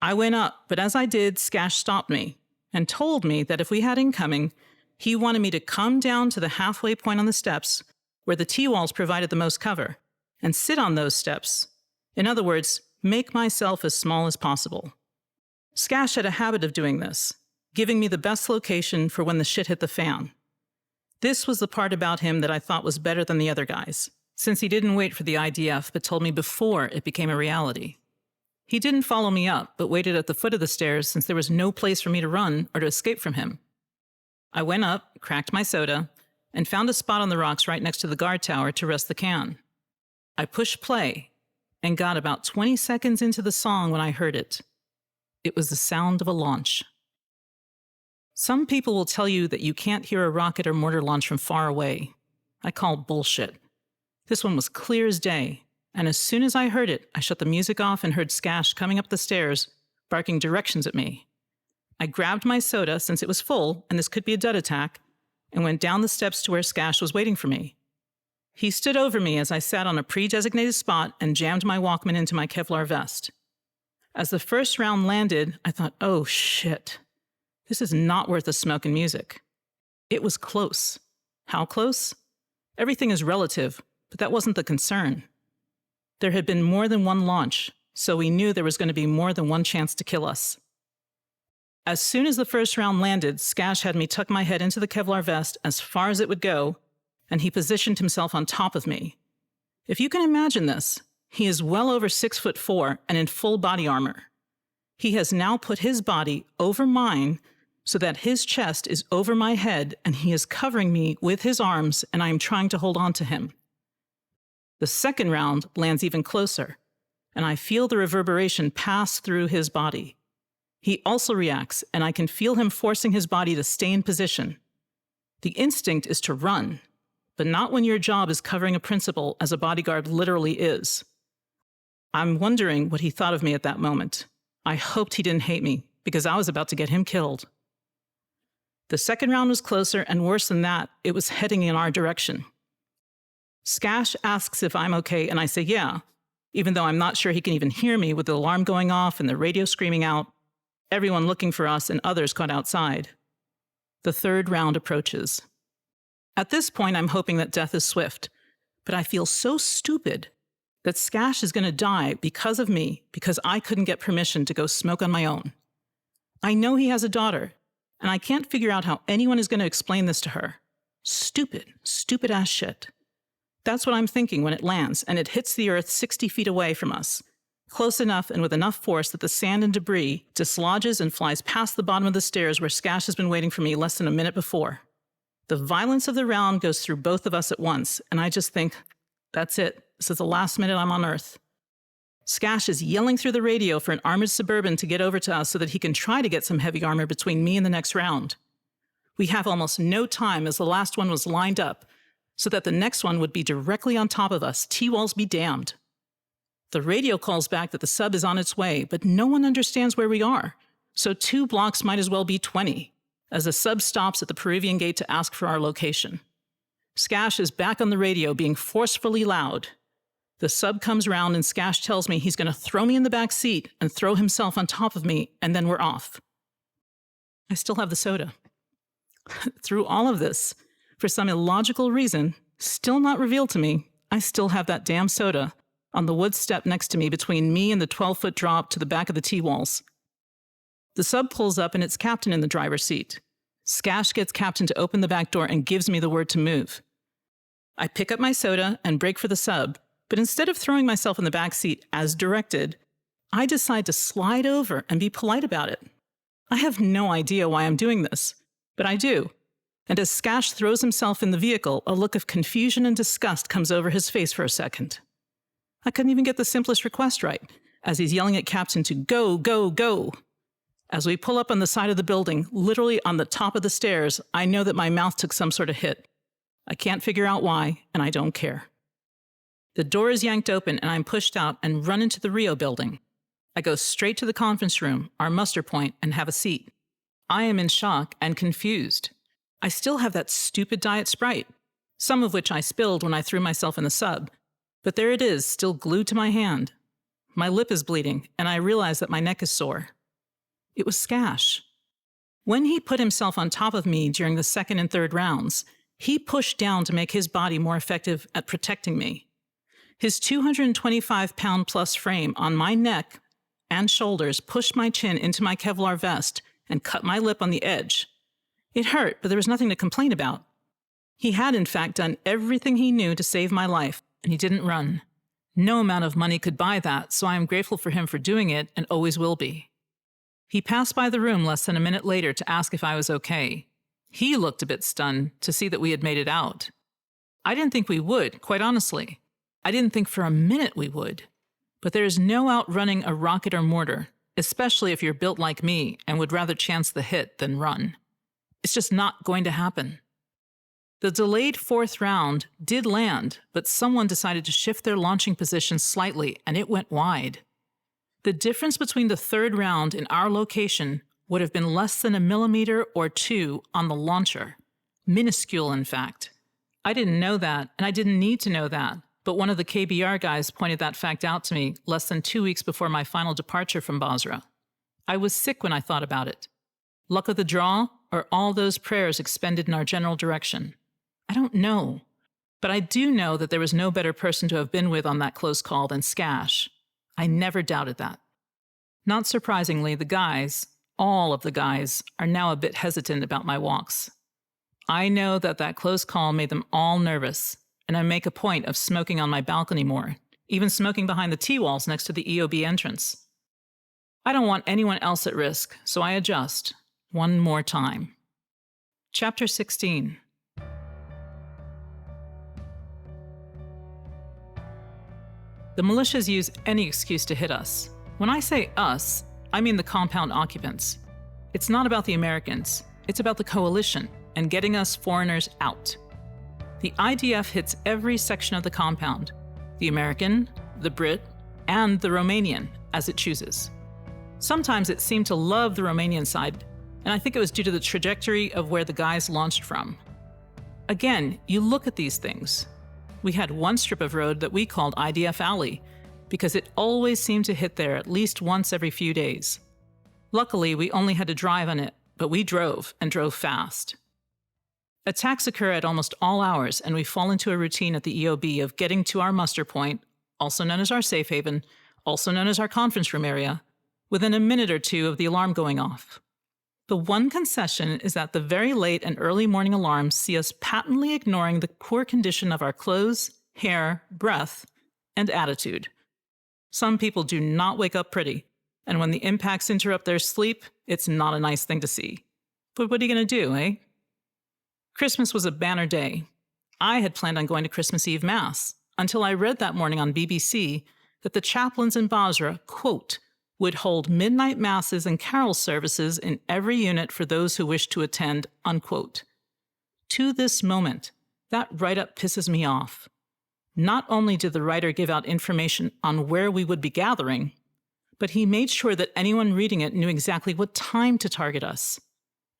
I went up, but as I did, Skash stopped me and told me that if we had incoming, he wanted me to come down to the halfway point on the steps where the T-walls provided the most cover and sit on those steps. In other words, make myself as small as possible. Skash had a habit of doing this, giving me the best location for when the shit hit the fan. This was the part about him that I thought was better than the other guys, since he didn't wait for the IDF but told me before it became a reality. He didn't follow me up, but waited at the foot of the stairs since there was no place for me to run or to escape from him. I went up, cracked my soda, and found a spot on the rocks right next to the guard tower to rest the can. I pushed play and got about 20 seconds into the song when I heard it. It was the sound of a launch. Some people will tell you that you can't hear a rocket or mortar launch from far away. I call bullshit. This one was clear as day, and as soon as I heard it, I shut the music off and heard Skash coming up the stairs, barking directions at me. I grabbed my soda since it was full, and this could be a dud attack, and went down the steps to where Skash was waiting for me. He stood over me as I sat on a pre-designated spot and jammed my Walkman into my Kevlar vest. As the first round landed, I thought, oh shit, this is not worth the smoke and music. It was close. How close? Everything is relative, but that wasn't the concern. There had been more than one launch, so we knew there was going to be more than one chance to kill us. As soon as the first round landed, Skash had me tuck my head into the Kevlar vest as far as it would go, and he positioned himself on top of me. If you can imagine this, he is well over 6'4" and in full body armor. He has now put his body over mine so that his chest is over my head and he is covering me with his arms and I am trying to hold on to him. The second round lands even closer, and I feel the reverberation pass through his body. He also reacts, and I can feel him forcing his body to stay in position. The instinct is to run, but not when your job is covering a principal as a bodyguard literally is. I'm wondering what he thought of me at that moment. I hoped he didn't hate me, because I was about to get him killed. The second round was closer, and worse than that, it was heading in our direction. Skash asks if I'm okay, and I say yeah, even though I'm not sure he can even hear me with the alarm going off and the radio screaming out, everyone looking for us and others caught outside. The third round approaches. At this point, I'm hoping that death is swift, but I feel so stupid that Skash is going to die because of me, because I couldn't get permission to go smoke on my own. I know he has a daughter, and I can't figure out how anyone is going to explain this to her. Stupid ass shit. That's what I'm thinking when it lands, and it hits the earth 60 feet away from us, close enough and with enough force that the sand and debris dislodges and flies past the bottom of the stairs where Skash has been waiting for me less than a minute before. The violence of the round goes through both of us at once, and I just think, that's it. This is the last minute I'm on Earth. Skash is yelling through the radio for an armored Suburban to get over to us so that he can try to get some heavy armor between me and the next round. We have almost no time as the last one was lined up, so that the next one would be directly on top of us. T-walls be damned. The radio calls back that the sub is on its way, but no one understands where we are, so 2 blocks might as well be 20, as the sub stops at the Peruvian gate to ask for our location. Skash is back on the radio, being forcefully loud. The sub comes round and Skash tells me he's going to throw me in the back seat and throw himself on top of me, and then we're off. I still have the soda. Through all of this, for some illogical reason, still not revealed to me, I still have that damn soda on the wood step next to me between me and the 12-foot drop to the back of the T-walls. The sub pulls up and it's captain in the driver's seat. Skash gets Captain to open the back door and gives me the word to move. I pick up my soda and break for the sub, but instead of throwing myself in the back seat as directed, I decide to slide over and be polite about it. I have no idea why I'm doing this, but I do. And as Skash throws himself in the vehicle, a look of confusion and disgust comes over his face for a second. I couldn't even get the simplest request right, as he's yelling at Captain to go, go, go. As we pull up on the side of the building, literally on the top of the stairs, I know that my mouth took some sort of hit. I can't figure out why, and I don't care. The door is yanked open, and I'm pushed out and run into the Rio building. I go straight to the conference room, our muster point, and have a seat. I am in shock and confused. I still have that stupid Diet Sprite, some of which I spilled when I threw myself in the sub, but there it is, still glued to my hand. My lip is bleeding, and I realize that my neck is sore. It was Skash. When he put himself on top of me during the second and third rounds, he pushed down to make his body more effective at protecting me. His 225-pound-plus frame on my neck and shoulders pushed my chin into my Kevlar vest and cut my lip on the edge. It hurt, but there was nothing to complain about. He had, in fact, done everything he knew to save my life, and he didn't run. No amount of money could buy that, so I am grateful for him for doing it and always will be. He passed by the room less than a minute later to ask if I was okay. He looked a bit stunned to see that we had made it out. I didn't think we would, quite honestly. I didn't think for a minute we would. But there is no outrunning a rocket or mortar, especially if you're built like me and would rather chance the hit than run. It's just not going to happen. The delayed fourth round did land, but someone decided to shift their launching position slightly, and it went wide. The difference between the third round and our location would have been less than 1 millimeter or 2 on the launcher. Minuscule, in fact. I didn't know that, and I didn't need to know that, but one of the KBR guys pointed that fact out to me less than 2 weeks before my final departure from Basra. I was sick when I thought about it. Luck of the draw, or all those prayers expended in our general direction? I don't know, but I do know that there was no better person to have been with on that close call than Skash. I never doubted that. Not surprisingly, the guys, all of the guys, are now a bit hesitant about my walks. I know that that close call made them all nervous, and I make a point of smoking on my balcony more, even smoking behind the T-walls next to the EOB entrance. I don't want anyone else at risk, so I adjust. One more time. Chapter 16. The militias use any excuse to hit us. When I say us, I mean the compound occupants. It's not about the Americans, it's about the coalition and getting us foreigners out. The IDF hits every section of the compound, the American, the Brit, and the Romanian, as it chooses. Sometimes it seemed to love the Romanian side, and I think it was due to the trajectory of where the guys launched from. Again, you look at these things. We had one strip of road that we called IDF Alley, because it always seemed to hit there at least once every few days. Luckily, we only had to drive on it, but we drove, and drove fast. Attacks occur at almost all hours, and we fall into a routine at the EOB of getting to our muster point, also known as our safe haven, also known as our conference room area, within a minute or two of the alarm going off. The one concession is that the very late and early morning alarms see us patently ignoring the poor condition of our clothes, hair, breath, and attitude. Some people do not wake up pretty, and when the impacts interrupt their sleep, it's not a nice thing to see. But what are you going to do, eh? Christmas was a banner day. I had planned on going to Christmas Eve Mass, until I read that morning on BBC that the chaplains in Basra, quote, would hold midnight masses and carol services in every unit for those who wished to attend, unquote. To this moment, that write-up pisses me off. Not only did the writer give out information on where we would be gathering, but he made sure that anyone reading it knew exactly what time to target us.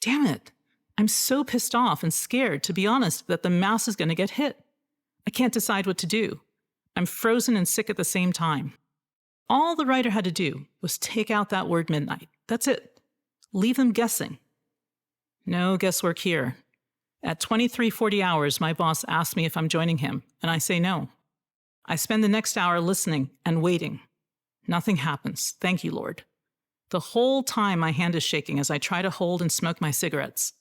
Damn it. I'm so pissed off and scared, to be honest, that the mass is going to get hit. I can't decide what to do. I'm frozen and sick at the same time. All the writer had to do was take out that word midnight. That's it. Leave them guessing. No guesswork here. At 23:40 hours, my boss asks me if I'm joining him, and I say no. I spend the next hour listening and waiting. Nothing happens. Thank you, Lord. The whole time my hand is shaking as I try to hold and smoke my cigarettes.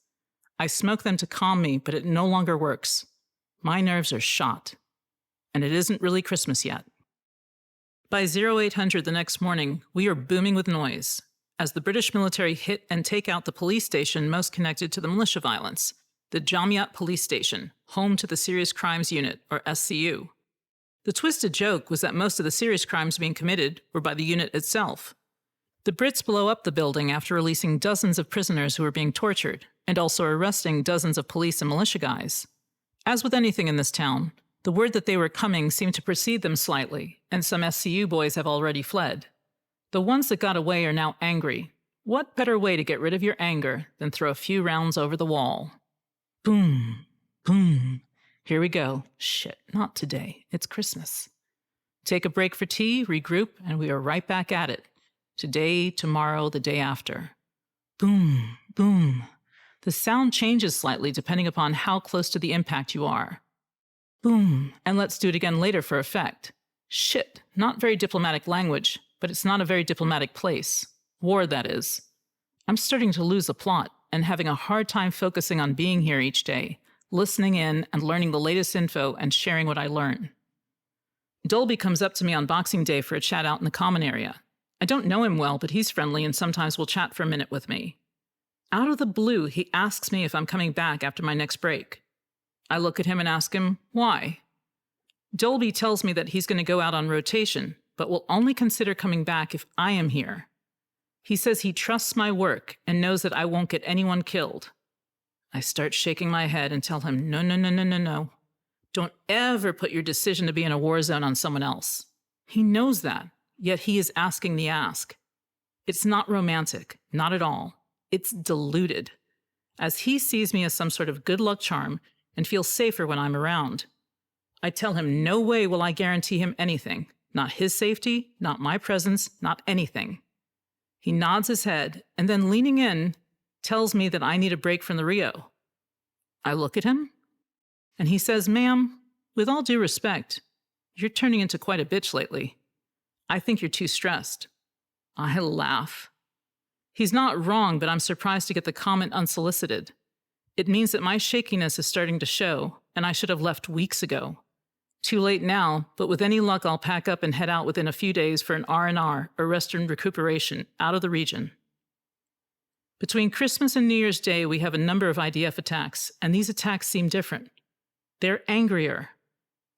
I smoke them to calm me, but it no longer works. My nerves are shot. And it isn't really Christmas yet. By 0800 the next morning, we are booming with noise, as the British military hit and take out the police station most connected to the militia violence, the Jamiat Police Station, home to the Serious Crimes Unit, or SCU. The twisted joke was that most of the serious crimes being committed were by the unit itself. The Brits blow up the building after releasing dozens of prisoners who were being tortured, and also arresting dozens of police and militia guys. As with anything in this town, the word that they were coming seemed to precede them slightly, and some SCU boys have already fled. The ones that got away are now angry. What better way to get rid of your anger than throw a few rounds over the wall? Boom, boom. Here we go. Shit, not today. It's Christmas. Take a break for tea, regroup, and we are right back at it. Today, tomorrow, the day after. Boom, boom. The sound changes slightly depending upon how close to the impact you are. Boom, and let's do it again later for effect. Shit, not very diplomatic language, but it's not a very diplomatic place. War, that is. I'm starting to lose the plot and having a hard time focusing on being here each day, listening in and learning the latest info and sharing what I learn. Dolby comes up to me on Boxing Day for a chat out in the common area. I don't know him well, but he's friendly and sometimes will chat for a minute with me. Out of the blue, he asks me if I'm coming back after my next break. I look at him and ask him, why? Dolby tells me that he's going to go out on rotation, but will only consider coming back if I am here. He says he trusts my work and knows that I won't get anyone killed. I start shaking my head and tell him, no, no, no, no, no, no. Don't ever put your decision to be in a war zone on someone else. He knows that, yet he is asking the ask. It's not romantic, not at all. It's deluded, as he sees me as some sort of good luck charm and feels safer when I'm around. I tell him no way will I guarantee him anything, not his safety, not my presence, not anything. He nods his head and then, leaning in, tells me that I need a break from the Rio. I look at him and he says, ma'am, with all due respect, you're turning into quite a bitch lately. I think you're too stressed. I laugh. He's not wrong, but I'm surprised to get the comment unsolicited. It means that my shakiness is starting to show, and I should have left weeks ago. Too late now, but with any luck I'll pack up and head out within a few days for an R&R, or rest and recuperation, out of the region. Between Christmas and New Year's Day, we have a number of IDF attacks, and these attacks seem different. They're angrier.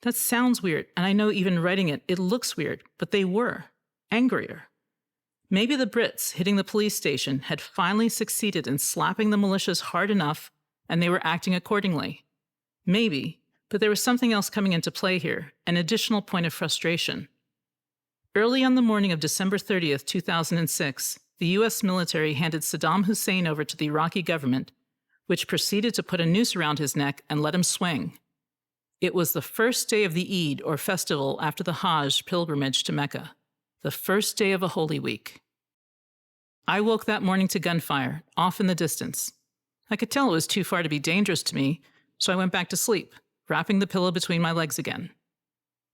That sounds weird, and I know even writing it, it looks weird, but they were angrier. Maybe the Brits, hitting the police station, had finally succeeded in slapping the militias hard enough, and they were acting accordingly. Maybe, but there was something else coming into play here, an additional point of frustration. Early on the morning of December 30th, 2006, the U.S. military handed Saddam Hussein over to the Iraqi government, which proceeded to put a noose around his neck and let him swing. It was the first day of the Eid, or festival, after the Hajj pilgrimage to Mecca, the first day of a Holy Week. I woke that morning to gunfire, off in the distance. I could tell it was too far to be dangerous to me, so I went back to sleep, wrapping the pillow between my legs again.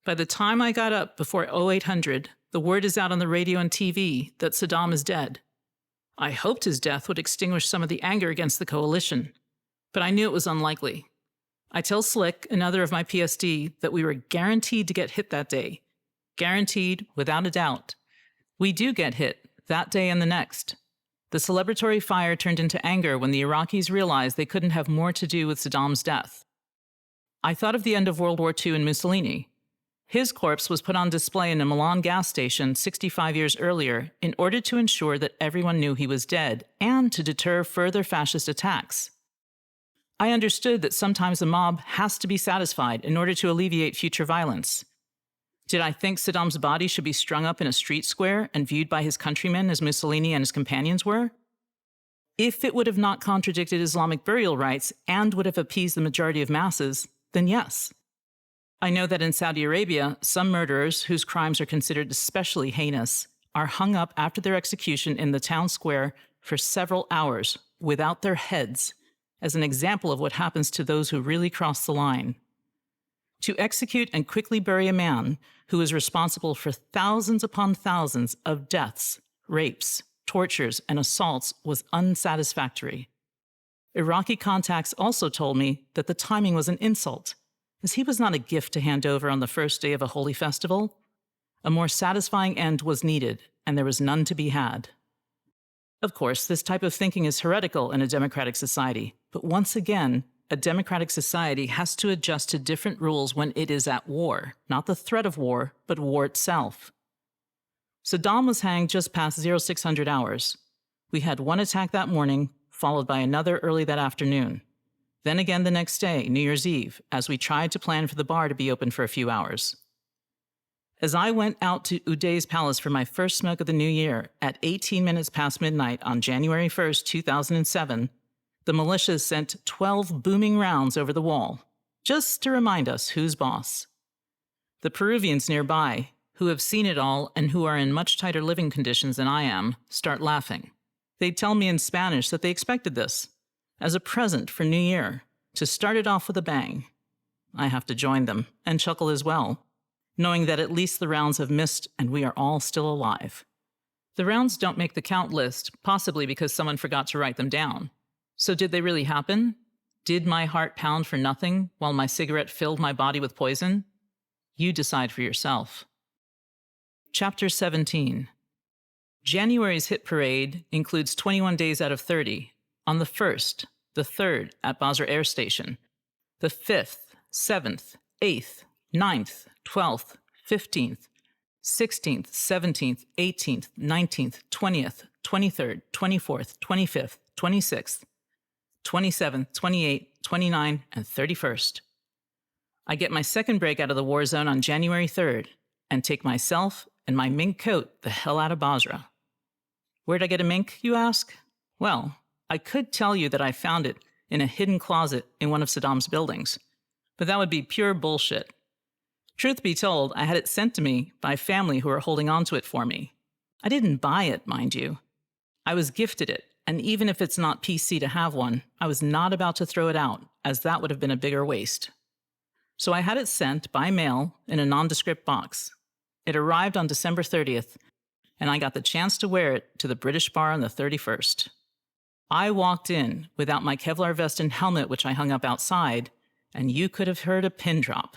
By the time I got up before 0800, the word is out on the radio and TV that Saddam is dead. I hoped his death would extinguish some of the anger against the coalition, but I knew it was unlikely. I tell Slick, another of my PSD, that we were guaranteed to get hit that day. Guaranteed, without a doubt. We do get hit, that day and the next. The celebratory fire turned into anger when the Iraqis realized they couldn't have more to do with Saddam's death. I thought of the end of World War II and Mussolini. His corpse was put on display in a Milan gas station 65 years earlier in order to ensure that everyone knew he was dead and to deter further fascist attacks. I understood that sometimes the mob has to be satisfied in order to alleviate future violence. Did I think Saddam's body should be strung up in a street square and viewed by his countrymen as Mussolini and his companions were? If it would have not contradicted Islamic burial rites and would have appeased the majority of masses, then yes. I know that in Saudi Arabia, some murderers, whose crimes are considered especially heinous, are hung up after their execution in the town square for several hours without their heads, as an example of what happens to those who really cross the line. To execute and quickly bury a man who is responsible for thousands upon thousands of deaths, rapes, tortures, and assaults was unsatisfactory. Iraqi contacts also told me that the timing was an insult, as he was not a gift to hand over on the first day of a holy festival. A more satisfying end was needed, and there was none to be had. Of course, this type of thinking is heretical in a democratic society, but once again, a democratic society has to adjust to different rules when it is at war, not the threat of war, but war itself. Saddam was hanged just past 0600 hours. We had one attack that morning, followed by another early that afternoon. Then again the next day, New Year's Eve, as we tried to plan for the bar to be open for a few hours. As I went out to Uday's palace for my first smoke of the new year at 18 minutes past midnight on January 1st, 2007, the militias sent 12 booming rounds over the wall, just to remind us who's boss. The Peruvians nearby, who have seen it all and who are in much tighter living conditions than I am, start laughing. They tell me in Spanish that they expected this, as a present for New Year, to start it off with a bang. I have to join them and chuckle as well, knowing that at least the rounds have missed and we are all still alive. The rounds don't make the count list, possibly because someone forgot to write them down. So did they really happen? Did my heart pound for nothing while my cigarette filled my body with poison? You decide for yourself. Chapter 17. January's hit parade includes 21 days out of 30, on the 1st, the 3rd at Basra Air Station, the 5th, 7th, 8th, 9th, 12th, 15th, 16th, 17th, 18th, 19th, 20th, 23rd, 24th, 25th, 26th, 27th, 28th, 29th, and 31st. I get my second break out of the war zone on January 3rd and take myself and my mink coat the hell out of Basra. Where'd I get a mink, you ask? Well, I could tell you that I found it in a hidden closet in one of Saddam's buildings, but that would be pure bullshit. Truth be told, I had it sent to me by family who were holding on to it for me. I didn't buy it, mind you. I was gifted it, and even if it's not PC to have one, I was not about to throw it out, as that would have been a bigger waste. So I had it sent by mail in a nondescript box. It arrived on December 30th, and I got the chance to wear it to the British bar on the 31st. I walked in without my Kevlar vest and helmet, which I hung up outside, and you could have heard a pin drop.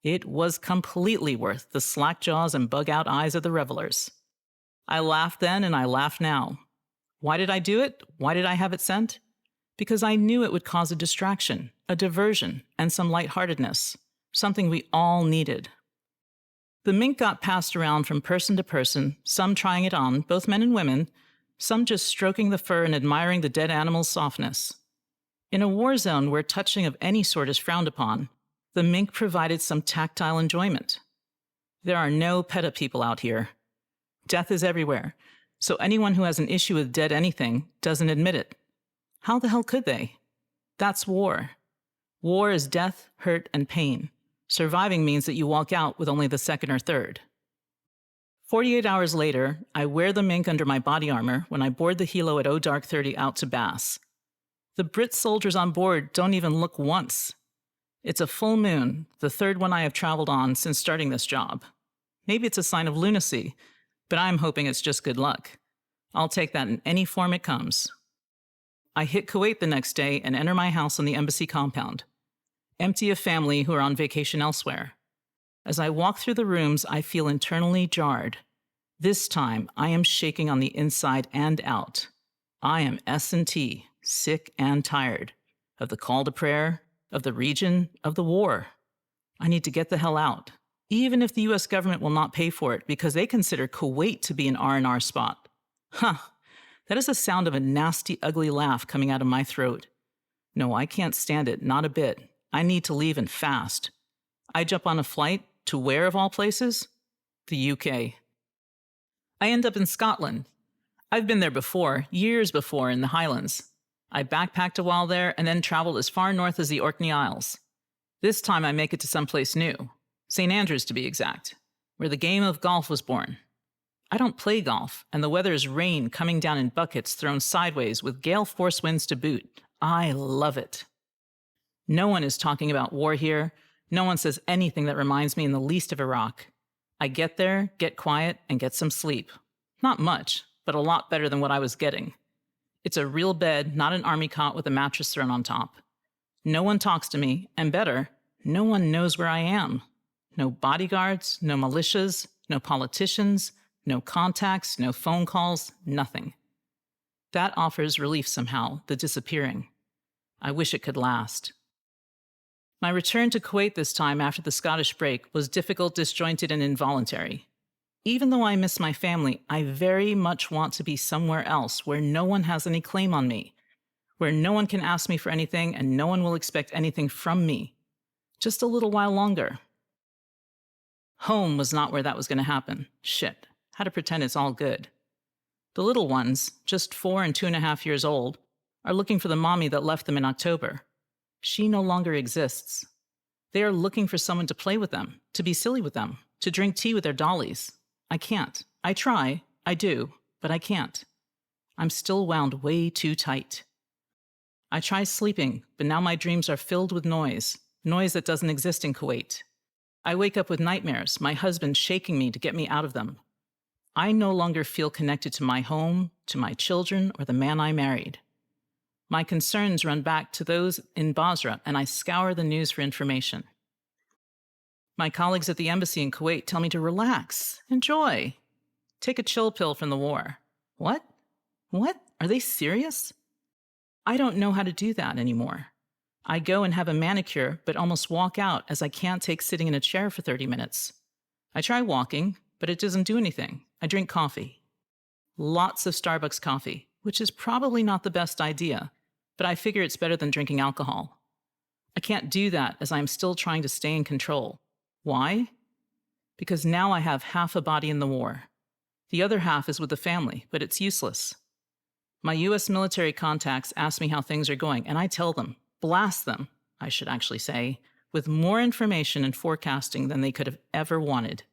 It was completely worth the slack jaws and bug-out eyes of the revelers. I laughed then and I laugh now. Why did I do it? Why did I have it sent? Because I knew it would cause a distraction, a diversion, and some lightheartedness, something we all needed. The mink got passed around from person to person, some trying it on, both men and women, some just stroking the fur and admiring the dead animal's softness. In a war zone where touching of any sort is frowned upon, the mink provided some tactile enjoyment. There are no PETA people out here. Death is everywhere, so anyone who has an issue with dead anything doesn't admit it. How the hell could they? That's war. War is death, hurt, and pain. Surviving means that you walk out with only the second or third. 48 hours later, I wear the mink under my body armor when I board the helo at dark 30 out to BAS. The Brit soldiers on board don't even look once. It's a full moon, the third one I have traveled on since starting this job. Maybe it's a sign of lunacy, but I'm hoping it's just good luck. I'll take that in any form it comes. I hit Kuwait the next day and enter my house on the embassy compound, empty of family who are on vacation elsewhere. As I walk through the rooms, I feel internally jarred. This time, I am shaking on the inside and out. I am S&T, sick and tired, of the call to prayer, of the region, of the war. I need to get the hell out, even if the US government will not pay for it because they consider Kuwait to be an R&R spot. Huh, that is the sound of a nasty, ugly laugh coming out of my throat. No, I can't stand it, not a bit. I need to leave and fast. I jump on a flight to where of all places? The UK. I end up in Scotland. I've been there before, years before, in the Highlands. I backpacked a while there and then traveled as far north as the Orkney Isles. This time I make it to someplace new, St. Andrews to be exact, where the game of golf was born. I don't play golf, and the weather is rain coming down in buckets thrown sideways with gale force winds to boot. I love it. No one is talking about war here. No one says anything that reminds me in the least of Iraq. I get there, get quiet, and get some sleep. Not much, but a lot better than what I was getting. It's a real bed, not an army cot with a mattress thrown on top. No one talks to me, and better, no one knows where I am. No bodyguards, no militias, no politicians, no contacts, no phone calls, nothing. That offers relief somehow, the disappearing. I wish it could last. My return to Kuwait this time after the Scottish break was difficult, disjointed, and involuntary. Even though I miss my family, I very much want to be somewhere else where no one has any claim on me, where no one can ask me for anything and no one will expect anything from me. Just a little while longer. Home was not where that was going to happen. Shit. How to pretend it's all good. The little ones, just 4 and 2.5 years old, are looking for the mommy that left them in October. She no longer exists. They are looking for someone to play with them, to be silly with them, to drink tea with their dollies. I can't. I try. I do. But I can't. I'm still wound way too tight. I try sleeping, but now my dreams are filled with noise that doesn't exist in Kuwait. I wake up with nightmares, my husband shaking me to get me out of them. I no longer feel connected to my home, to my children, or the man I married. My concerns run back to those in Basra, and I scour the news for information. My colleagues at the embassy in Kuwait tell me to relax, enjoy, take a chill pill from the war. What? What? Are they serious? I don't know how to do that anymore. I go and have a manicure, but almost walk out as I can't take sitting in a chair for 30 minutes. I try walking, but it doesn't do anything. I drink coffee. Lots of Starbucks coffee, which is probably not the best idea, but I figure it's better than drinking alcohol. I can't do that as I'm still trying to stay in control. Why? Because now I have half a body in the war. The other half is with the family, but it's useless. My U.S. military contacts ask me how things are going, and I tell them, blast them, I should actually say, with more information and forecasting than they could have ever wanted.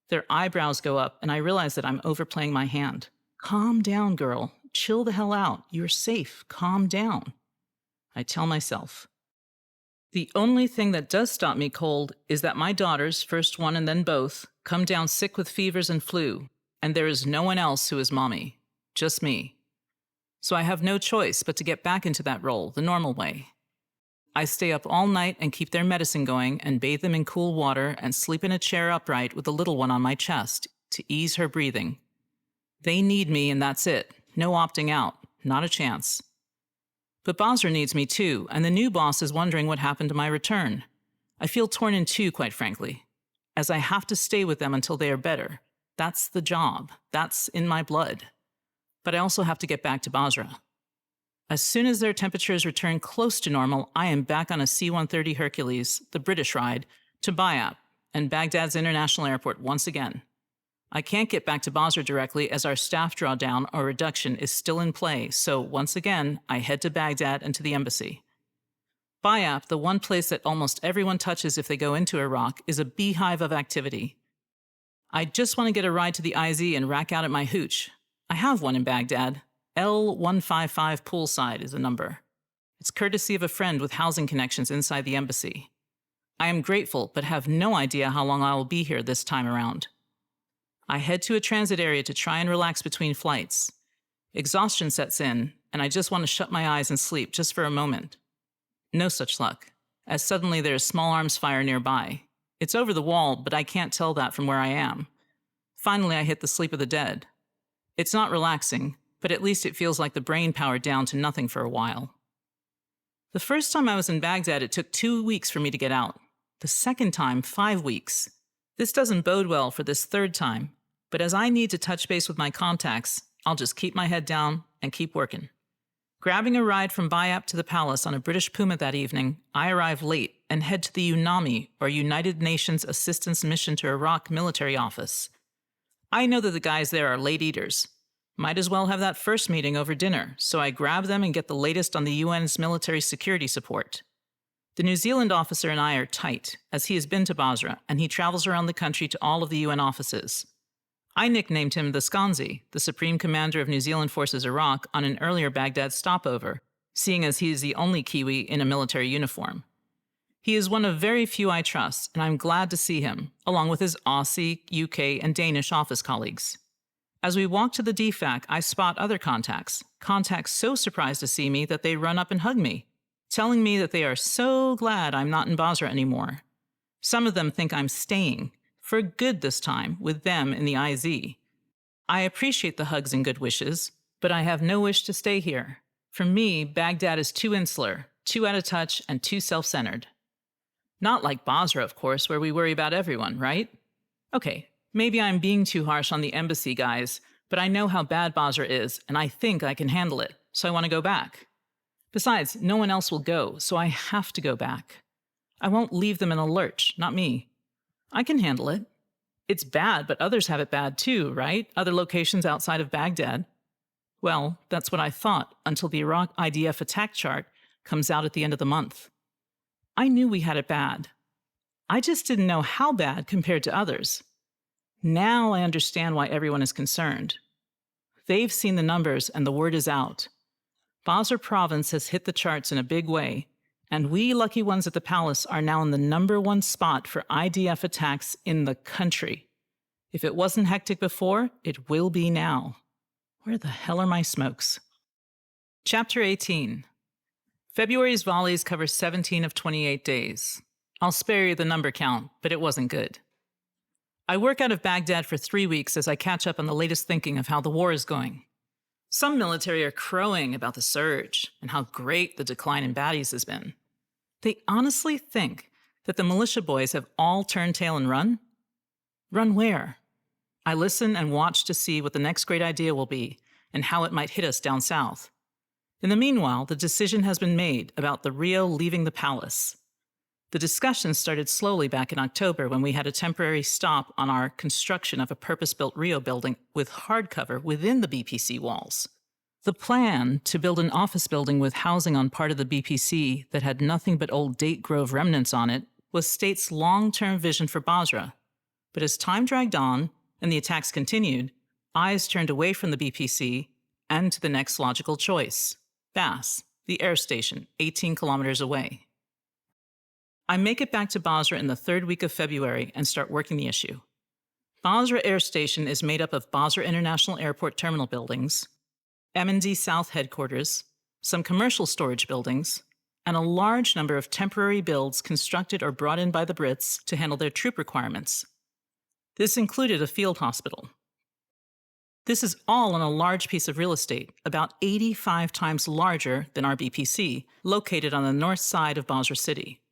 Their eyebrows go up, and I realize that I'm overplaying my hand. Calm down, girl. Chill the hell out. You're safe. Calm down. I tell myself. The only thing that does stop me cold is that my daughters, first one and then both, come down sick with fevers and flu, and there is no one else who is mommy. Just me. So I have no choice but to get back into that role, the normal way. I stay up all night and keep their medicine going and bathe them in cool water and sleep in a chair upright with the little one on my chest to ease her breathing. They need me and that's it. No opting out. Not a chance. But Basra needs me too, and the new boss is wondering what happened to my return. I feel torn in two, quite frankly, as I have to stay with them until they are better. That's the job. That's in my blood. But I also have to get back to Basra. As soon as their temperatures return close to normal, I am back on a C-130 Hercules, the British ride, to Bayat and Baghdad's international airport once again. I can't get back to Basra directly as our staff drawdown or reduction is still in play, so once again, I head to Baghdad and to the embassy. Bayat, the one place that almost everyone touches if they go into Iraq, is a beehive of activity. I just want to get a ride to the IZ and rack out at my hooch. I have one in Baghdad. L155 poolside is the number. It's courtesy of a friend with housing connections inside the embassy. I am grateful, but have no idea how long I will be here this time around. I head to a transit area to try and relax between flights. Exhaustion sets in, and I just want to shut my eyes and sleep just for a moment. No such luck, as suddenly there is small arms fire nearby. It's over the wall, but I can't tell that from where I am. Finally, I hit the sleep of the dead. It's not relaxing, but at least it feels like the brain powered down to nothing for a while. The first time I was in Baghdad, it took 2 weeks for me to get out. The second time, 5 weeks. This doesn't bode well for this third time, but as I need to touch base with my contacts, I'll just keep my head down and keep working. Grabbing a ride from Bayat to the palace on a British Puma that evening, I arrive late and head to the UNAMI, or United Nations Assistance Mission to Iraq military office. I know that the guys there are late eaters. Might as well have that first meeting over dinner, so I grab them and get the latest on the UN's military security support. The New Zealand officer and I are tight, as he has been to Basra, and he travels around the country to all of the UN offices. I nicknamed him the Skanzi, the Supreme Commander of New Zealand Forces Iraq, on an earlier Baghdad stopover, seeing as he is the only Kiwi in a military uniform. He is one of very few I trust, and I'm glad to see him, along with his Aussie, UK, and Danish office colleagues. As we walk to the DFAC, I spot other contacts so surprised to see me that they run up and hug me, telling me that they are so glad I'm not in Basra anymore. Some of them think I'm staying, for good this time, with them in the IZ. I appreciate the hugs and good wishes, but I have no wish to stay here. For me, Baghdad is too insular, too out of touch, and too self-centered. Not like Basra, of course, where we worry about everyone, right? Okay, maybe I'm being too harsh on the embassy guys, but I know how bad Basra is, and I think I can handle it, so I want to go back. Besides, no one else will go, so I have to go back. I won't leave them in a lurch, not me. I can handle it. It's bad, but others have it bad too, right? Other locations outside of Baghdad. Well, that's what I thought until the Iraq IDF attack chart comes out at the end of the month. I knew we had it bad. I just didn't know how bad compared to others. Now I understand why everyone is concerned. They've seen the numbers and the word is out. Basra province has hit the charts in a big way, and we lucky ones at the palace are now in the #1 spot for IDF attacks in the country. If it wasn't hectic before, it will be now. Where the hell are my smokes? Chapter 18. February's volleys cover 17 of 28 days. I'll spare you the number count, but it wasn't good. I work out of Baghdad for 3 weeks as I catch up on the latest thinking of how the war is going. Some military are crowing about the surge and how great the decline in baddies has been. They honestly think that the militia boys have all turned tail and run? Run where? I listen and watch to see what the next great idea will be and how it might hit us down south. In the meanwhile, the decision has been made about the REO leaving the palace. The discussion started slowly back in October when we had a temporary stop on our construction of a purpose-built REO building with hardcover within the BPC walls. The plan to build an office building with housing on part of the BPC that had nothing but old Date Grove remnants on it was State's long-term vision for Basra. But as time dragged on and the attacks continued, eyes turned away from the BPC and to the next logical choice, BAS, the air station, 18 kilometers away. I make it back to Basra in the 3rd week of February and start working the issue. Basra Air Station is made up of Basra International Airport terminal buildings, M&D South headquarters, some commercial storage buildings, and a large number of temporary builds constructed or brought in by the Brits to handle their troop requirements. This included a field hospital. This is all on a large piece of real estate, about 85 times larger than our BPC, located on the north side of Basra City.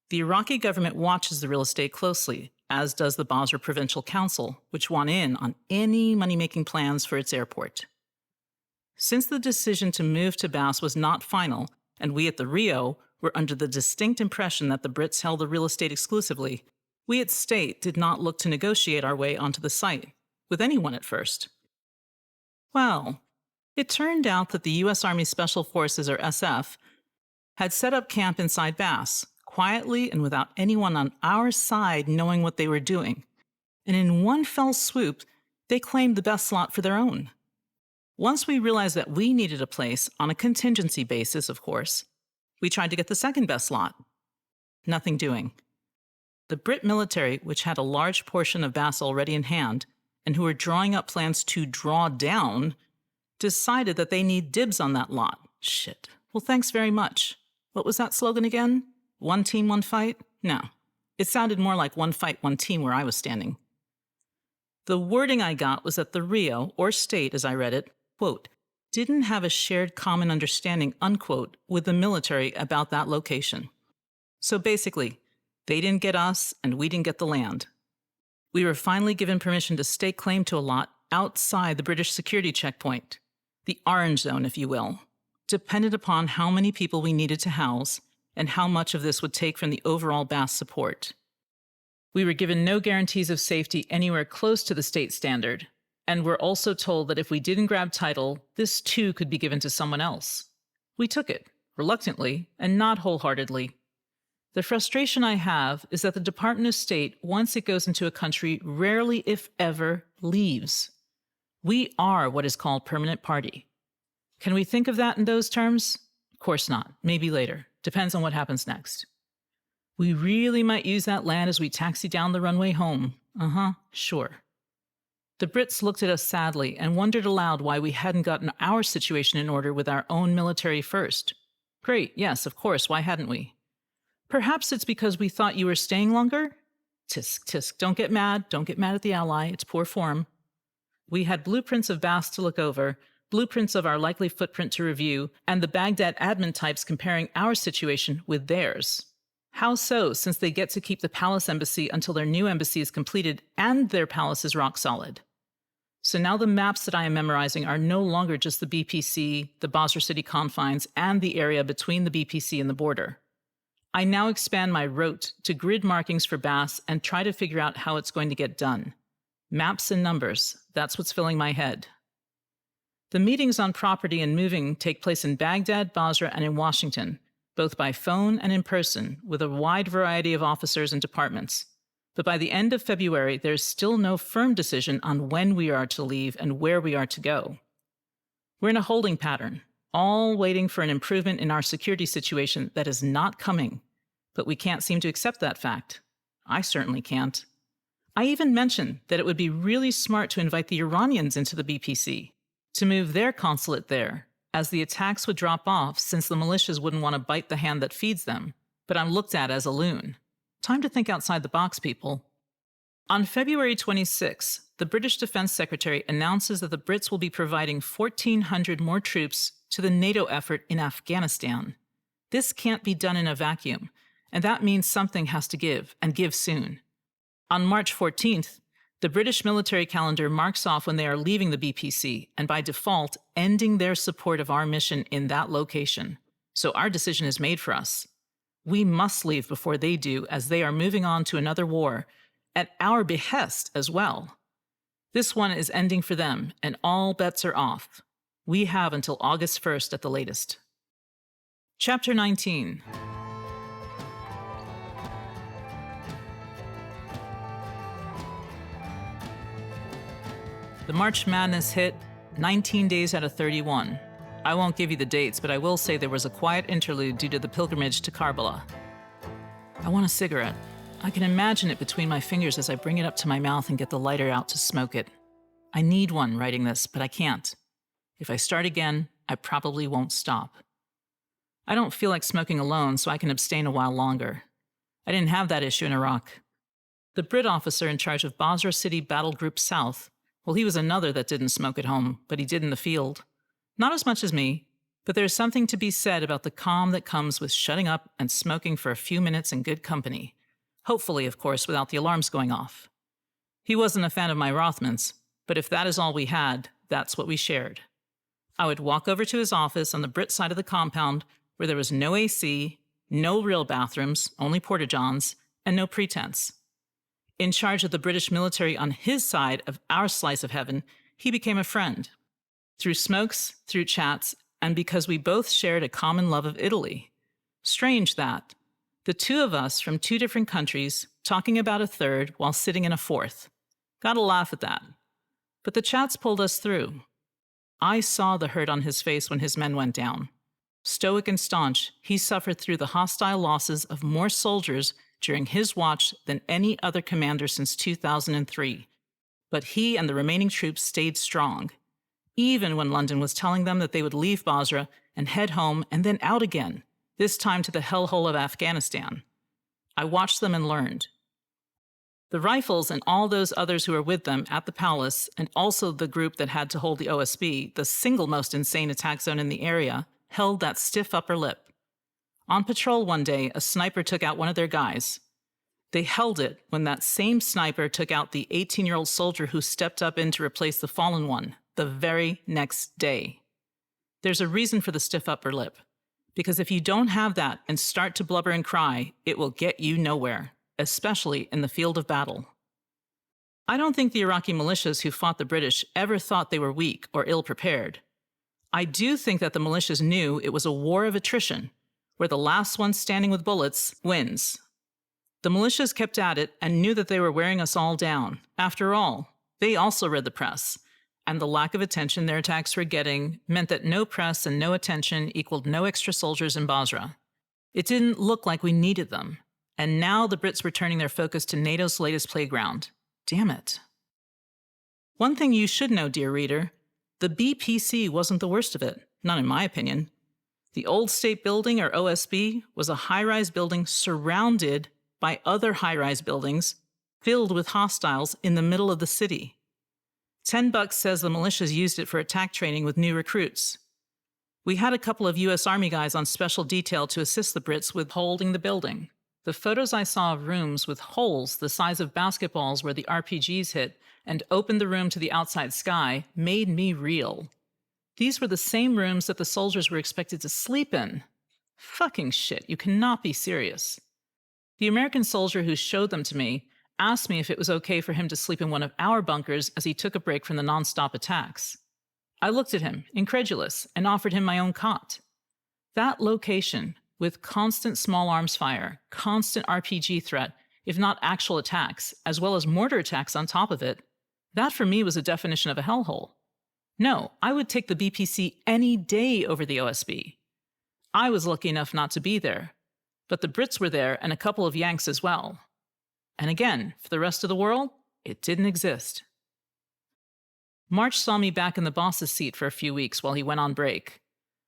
The Iraqi government watches the real estate closely, as does the Basra Provincial Council, which want in on any money-making plans for its airport. Since the decision to move to BAS was not final, and we at the REO were under the distinct impression that the Brits held the real estate exclusively, we at State did not look to negotiate our way onto the site, with anyone at first. Well, it turned out that the U.S. Army Special Forces, or SF, had set up camp inside BAS, quietly and without anyone on our side knowing what they were doing. And in one fell swoop, they claimed the best slot for their own. Once we realized that we needed a place, on a contingency basis, of course, we tried to get the second best slot. Nothing doing. The Brit military, which had a large portion of BAS already in hand, and who were drawing up plans to draw down, decided that they need dibs on that lot. Shit. Well, thanks very much. What was that slogan again? One team, one fight? No. It sounded more like one fight, one team where I was standing. The wording I got was that the REO, or State as I read it, quote, didn't have a shared common understanding, unquote, with the military about that location. So basically, they didn't get us and we didn't get the land. We were finally given permission to stake claim to a lot outside the British security checkpoint, the orange zone, if you will, dependent upon how many people we needed to house and how much of this would take from the overall BAS support. We were given no guarantees of safety anywhere close to the state standard, and were also told that if we didn't grab title, this too could be given to someone else. We took it, reluctantly and not wholeheartedly. The frustration I have is that the Department of State, once it goes into a country, rarely, if ever, leaves. We are what is called permanent party. Can we think of that in those terms? Of course not. Maybe later. Depends on what happens next. We really might use that land as we taxi down the runway home. Sure. The Brits looked at us sadly and wondered aloud why we hadn't gotten our situation in order with our own military first. Great, yes, of course, why hadn't we? Perhaps it's because we thought you were staying longer? Tisk, tisk, don't get mad at the ally, it's poor form. We had blueprints of BAS to look over, blueprints of our likely footprint to review, and the Baghdad admin types comparing our situation with theirs. How so, since they get to keep the palace embassy until their new embassy is completed and their palace is rock solid? So now the maps that I am memorizing are no longer just the BPC, the Basra city confines, and the area between the BPC and the border. I now expand my rote to grid markings for BAS and try to figure out how it's going to get done. Maps and numbers, that's what's filling my head. The meetings on property and moving take place in Baghdad, Basra, and in Washington, both by phone and in person, with a wide variety of officers and departments. But by the end of February, there's still no firm decision on when we are to leave and where we are to go. We're in a holding pattern, all waiting for an improvement in our security situation that is not coming, but we can't seem to accept that fact. I certainly can't. I even mentioned that it would be really smart to invite the Iranians into the BPC, to move their consulate there, as the attacks would drop off since the militias wouldn't want to bite the hand that feeds them, but I'm looked at as a loon. Time to think outside the box, people. On February 26, the British Defense Secretary announces that the Brits will be providing 1,400 more troops to the NATO effort in Afghanistan. This can't be done in a vacuum, and that means something has to give, and give soon. On March 14th, the British military calendar marks off when they are leaving the BPC, and by default, ending their support of our mission in that location. So our decision is made for us. We must leave before they do, as they are moving on to another war, at our behest as well. This one is ending for them, and all bets are off. We have until August 1st at the latest. Chapter 19. The March Madness hit 19 days out of 31. I won't give you the dates, but I will say there was a quiet interlude due to the pilgrimage to Karbala. I want a cigarette. I can imagine it between my fingers as I bring it up to my mouth and get the lighter out to smoke it. I need one writing this, but I can't. If I start again, I probably won't stop. I don't feel like smoking alone, so I can abstain a while longer. I didn't have that issue in Iraq. The Brit officer in charge of Basra City Battle Group South, well, he was another that didn't smoke at home, but he did in the field. Not as much as me, but there's something to be said about the calm that comes with shutting up and smoking for a few minutes in good company. Hopefully, of course, without the alarms going off. He wasn't a fan of my Rothmans, but if that is all we had, that's what we shared. I would walk over to his office on the Brit side of the compound, where there was no AC, no real bathrooms, only porta-johns, and no pretense. In charge of the British military on his side of our slice of heaven, he became a friend. Through smokes, through chats, and because we both shared a common love of Italy. Strange that. The two of us from two different countries, talking about a third while sitting in a fourth. Gotta laugh at that. But the chats pulled us through. I saw the hurt on his face when his men went down. Stoic and staunch, he suffered through the hostile losses of more soldiers during his watch than any other commander since 2003. But he and the remaining troops stayed strong, even when London was telling them that they would leave Basra and head home and then out again, this time to the hellhole of Afghanistan. I watched them and learned. The Rifles and all those others who were with them at the palace, and also the group that had to hold the OSB, the single most insane attack zone in the area, held that stiff upper lip. On patrol one day, a sniper took out one of their guys. They held it when that same sniper took out the 18-year-old soldier who stepped up in to replace the fallen one the very next day. There's a reason for the stiff upper lip, because if you don't have that and start to blubber and cry, it will get you nowhere, especially in the field of battle. I don't think the Iraqi militias who fought the British ever thought they were weak or ill-prepared. I do think that the militias knew it was a war of attrition, where the last one standing with bullets wins. The militias kept at it and knew that they were wearing us all down. After all, they also read the press, and the lack of attention their attacks were getting meant that no press and no attention equaled no extra soldiers in Basra. It didn't look like we needed them, and now the Brits were turning their focus to NATO's latest playground. Damn it. One thing you should know, dear reader, the BPC wasn't the worst of it, not in my opinion. The Old State Building, or OSB, was a high-rise building surrounded by other high-rise buildings filled with hostiles in the middle of the city. $10 says the militias used it for attack training with new recruits. We had a couple of U.S. Army guys on special detail to assist the Brits with holding the building. The photos I saw of rooms with holes the size of basketballs where the RPGs hit and opened the room to the outside sky made me reel. These were the same rooms that the soldiers were expected to sleep in. Fucking shit, you cannot be serious. The American soldier who showed them to me asked me if it was okay for him to sleep in one of our bunkers as he took a break from the non-stop attacks. I looked at him, incredulous, and offered him my own cot. That location, with constant small arms fire, constant RPG threat, if not actual attacks, as well as mortar attacks on top of it, that for me was a definition of a hellhole. No, I would take the BPC any day over the OSB. I was lucky enough not to be there, but the Brits were there and a couple of Yanks as well. And again, for the rest of the world, it didn't exist. March saw me back in the boss's seat for a few weeks while he went on break.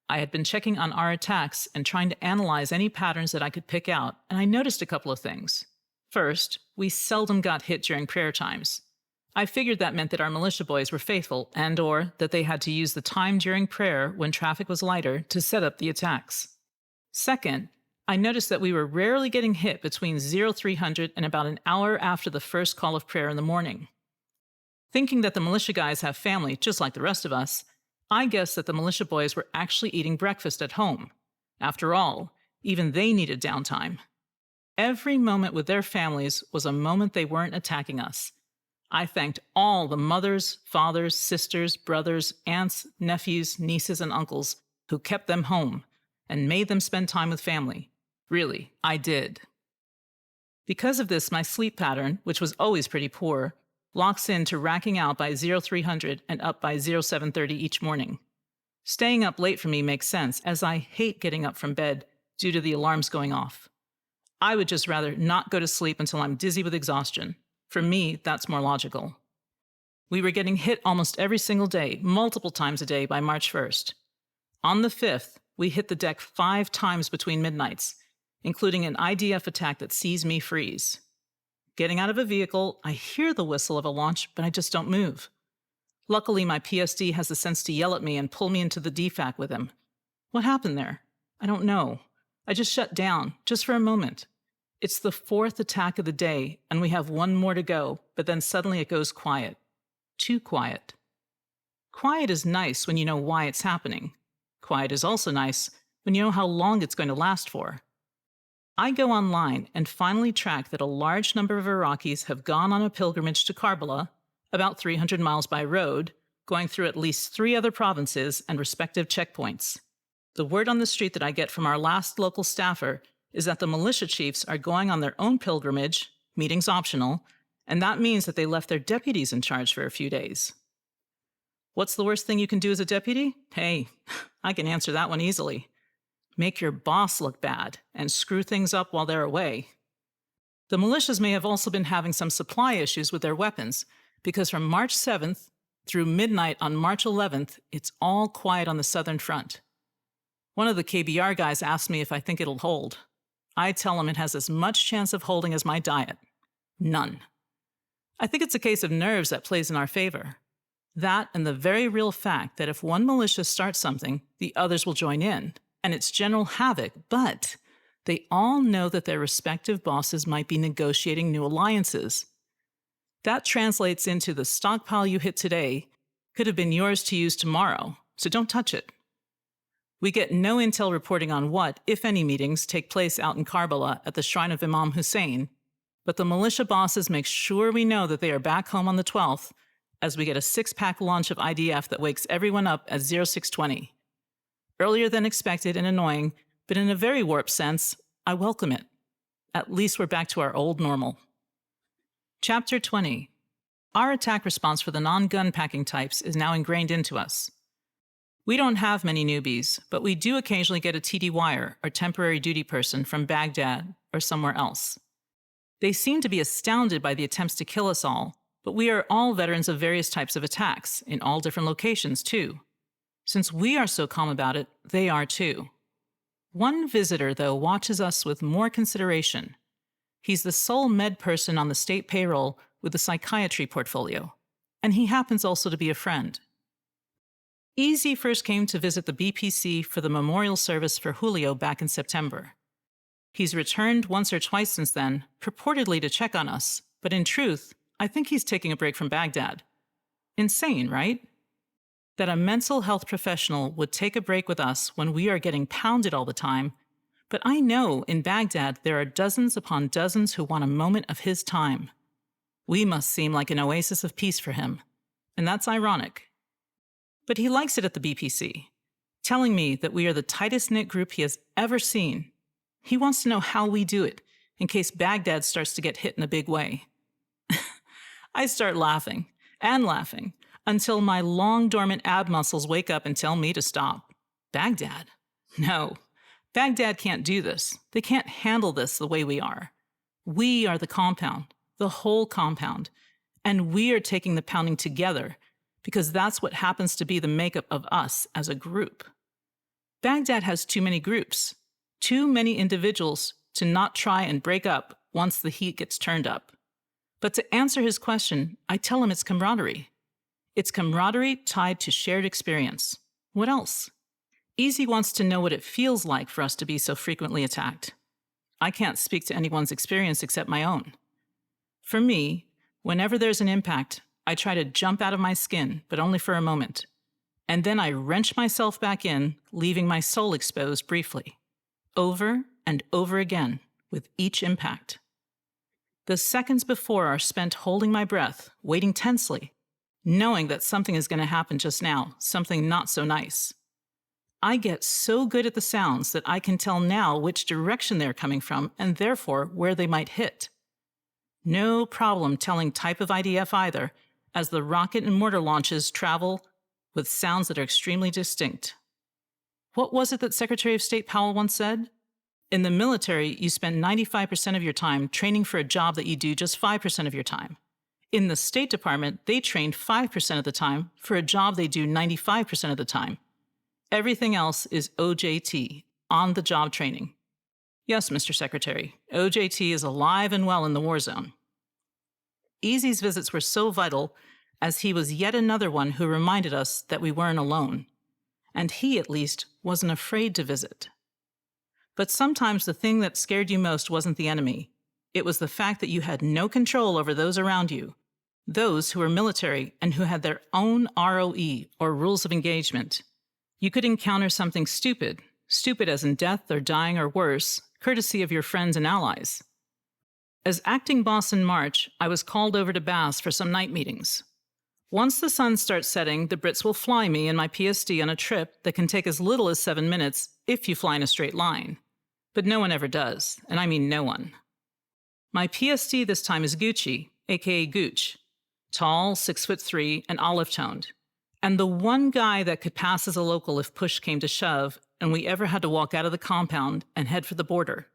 I had been checking on our attacks and trying to analyze any patterns that I could pick out, and I noticed a couple of things. First, we seldom got hit during prayer times. I figured that meant that our militia boys were faithful and/or that they had to use the time during prayer when traffic was lighter to set up the attacks. Second, I noticed that we were rarely getting hit between 0300 and about an hour after the first call of prayer in the morning. Thinking that the militia guys have family just like the rest of us, I guessed that the militia boys were actually eating breakfast at home. After all, even they needed downtime. Every moment with their families was a moment they weren't attacking us. I thanked all the mothers, fathers, sisters, brothers, aunts, nephews, nieces, and uncles who kept them home and made them spend time with family. Really, I did. Because of this, my sleep pattern, which was always pretty poor, locks in to racking out by 0300 and up by 0730 each morning. Staying up late for me makes sense, as I hate getting up from bed due to the alarms going off. I would just rather not go to sleep until I'm dizzy with exhaustion. For me, that's more logical. We were getting hit almost every single day, multiple times a day by March 1st. On the 5th, we hit the deck 5 times between midnights, including an IDF attack that sees me freeze. Getting out of a vehicle, I hear the whistle of a launch, but I just don't move. Luckily, my PSD has the sense to yell at me and pull me into the DFAC with him. What happened there? I don't know. I just shut down, just for a moment. It's the 4th attack of the day, and we have 1 more to go, but then suddenly it goes quiet. Too quiet. Quiet is nice when you know why it's happening. Quiet is also nice when you know how long it's going to last for. I go online and finally track that a large number of Iraqis have gone on a pilgrimage to Karbala, about 300 miles by road, going through at least 3 other provinces and respective checkpoints. The word on the street that I get from our last local staffer is that the militia chiefs are going on their own pilgrimage, meetings optional, and that means that they left their deputies in charge for a few days. What's the worst thing you can do as a deputy? Hey, I can answer that one easily. Make your boss look bad and screw things up while they're away. The militias may have also been having some supply issues with their weapons, because from March 7th through midnight on March 11th, it's all quiet on the southern front. One of the KBR guys asked me if I think it'll hold. I tell him it has as much chance of holding as my diet. None. I think it's a case of nerves that plays in our favor. That and the very real fact that if one militia starts something, the others will join in. And it's general havoc, but they all know that their respective bosses might be negotiating new alliances. That translates into the stockpile you hit today could have been yours to use tomorrow, so don't touch it. We get no intel reporting on what, if any, meetings take place out in Karbala at the shrine of Imam Hussein, but the militia bosses make sure we know that they are back home on the 12th as we get a 6-pack launch of IDF that wakes everyone up at 0620. Earlier than expected and annoying, but in a very warped sense, I welcome it. At least we're back to our old normal. Chapter 20. Our attack response for the non-gun packing types is now ingrained into us. We don't have many newbies, but we do occasionally get a TDYer, or temporary duty person, from Baghdad or somewhere else. They seem to be astounded by the attempts to kill us all, But we are all veterans of various types of attacks, in all different locations, too. Since we are so calm about it, they are too. One visitor, though, watches us with more consideration. He's the sole med person on the state payroll with a psychiatry portfolio, and he happens also to be a friend. Easy first came to visit the BPC for the memorial service for Julio back in September. He's returned once or twice since then, purportedly to check on us, but in truth, I think he's taking a break from Baghdad. Insane, right? That a mental health professional would take a break with us when we are getting pounded all the time, but I know in Baghdad there are dozens upon dozens who want a moment of his time. We must seem like an oasis of peace for him, and that's ironic. But he likes it at the BPC, telling me that we are the tightest-knit group he has ever seen. He wants to know how we do it, in case Baghdad starts to get hit in a big way. I start laughing, and laughing, until my long-dormant ab muscles wake up and tell me to stop. Baghdad? No, Baghdad can't do this. They can't handle this the way we are. We are the compound, the whole compound, and we are taking the pounding together, because that's what happens to be the makeup of us as a group. Baghdad has too many groups, too many individuals to not try and break up once the heat gets turned up. But to answer his question, I tell him it's camaraderie. It's camaraderie tied to shared experience. What else? Easy wants to know what it feels like for us to be so frequently attacked. I can't speak to anyone's experience except my own. For me, whenever there's an impact, I try to jump out of my skin, but only for a moment. And then I wrench myself back in, leaving my soul exposed briefly. Over and over again, with each impact. The seconds before are spent holding my breath, waiting tensely, knowing that something is going to happen just now, something not so nice. I get so good at the sounds that I can tell now which direction they're coming from and therefore where they might hit. No problem telling type of IDF either, as the rocket and mortar launches travel with sounds that are extremely distinct. What was it that Secretary of State Powell once said? In the military, you spend 95% of your time training for a job that you do just 5% of your time. In the State Department, they train 5% of the time for a job they do 95% of the time. Everything else is OJT, on-the-job training. Yes, Mr. Secretary, OJT is alive and well in the war zone. Easy's visits were so vital, as he was yet another one who reminded us that we weren't alone. And he, at least, wasn't afraid to visit. But sometimes the thing that scared you most wasn't the enemy. It was the fact that you had no control over those around you, those who were military and who had their own ROE, or rules of engagement. You could encounter something stupid as in death or dying or worse, courtesy of your friends and allies. As acting boss in March, I was called over to BAS for some night meetings. Once the sun starts setting, the Brits will fly me and my PSD on a trip that can take as little as 7 minutes if you fly in a straight line. But no one ever does, and I mean no one. My PSD this time is Gucci, aka Gooch. Tall, 6'3", and olive-toned. And the one guy that could pass as a local if push came to shove and we ever had to walk out of the compound and head for the border.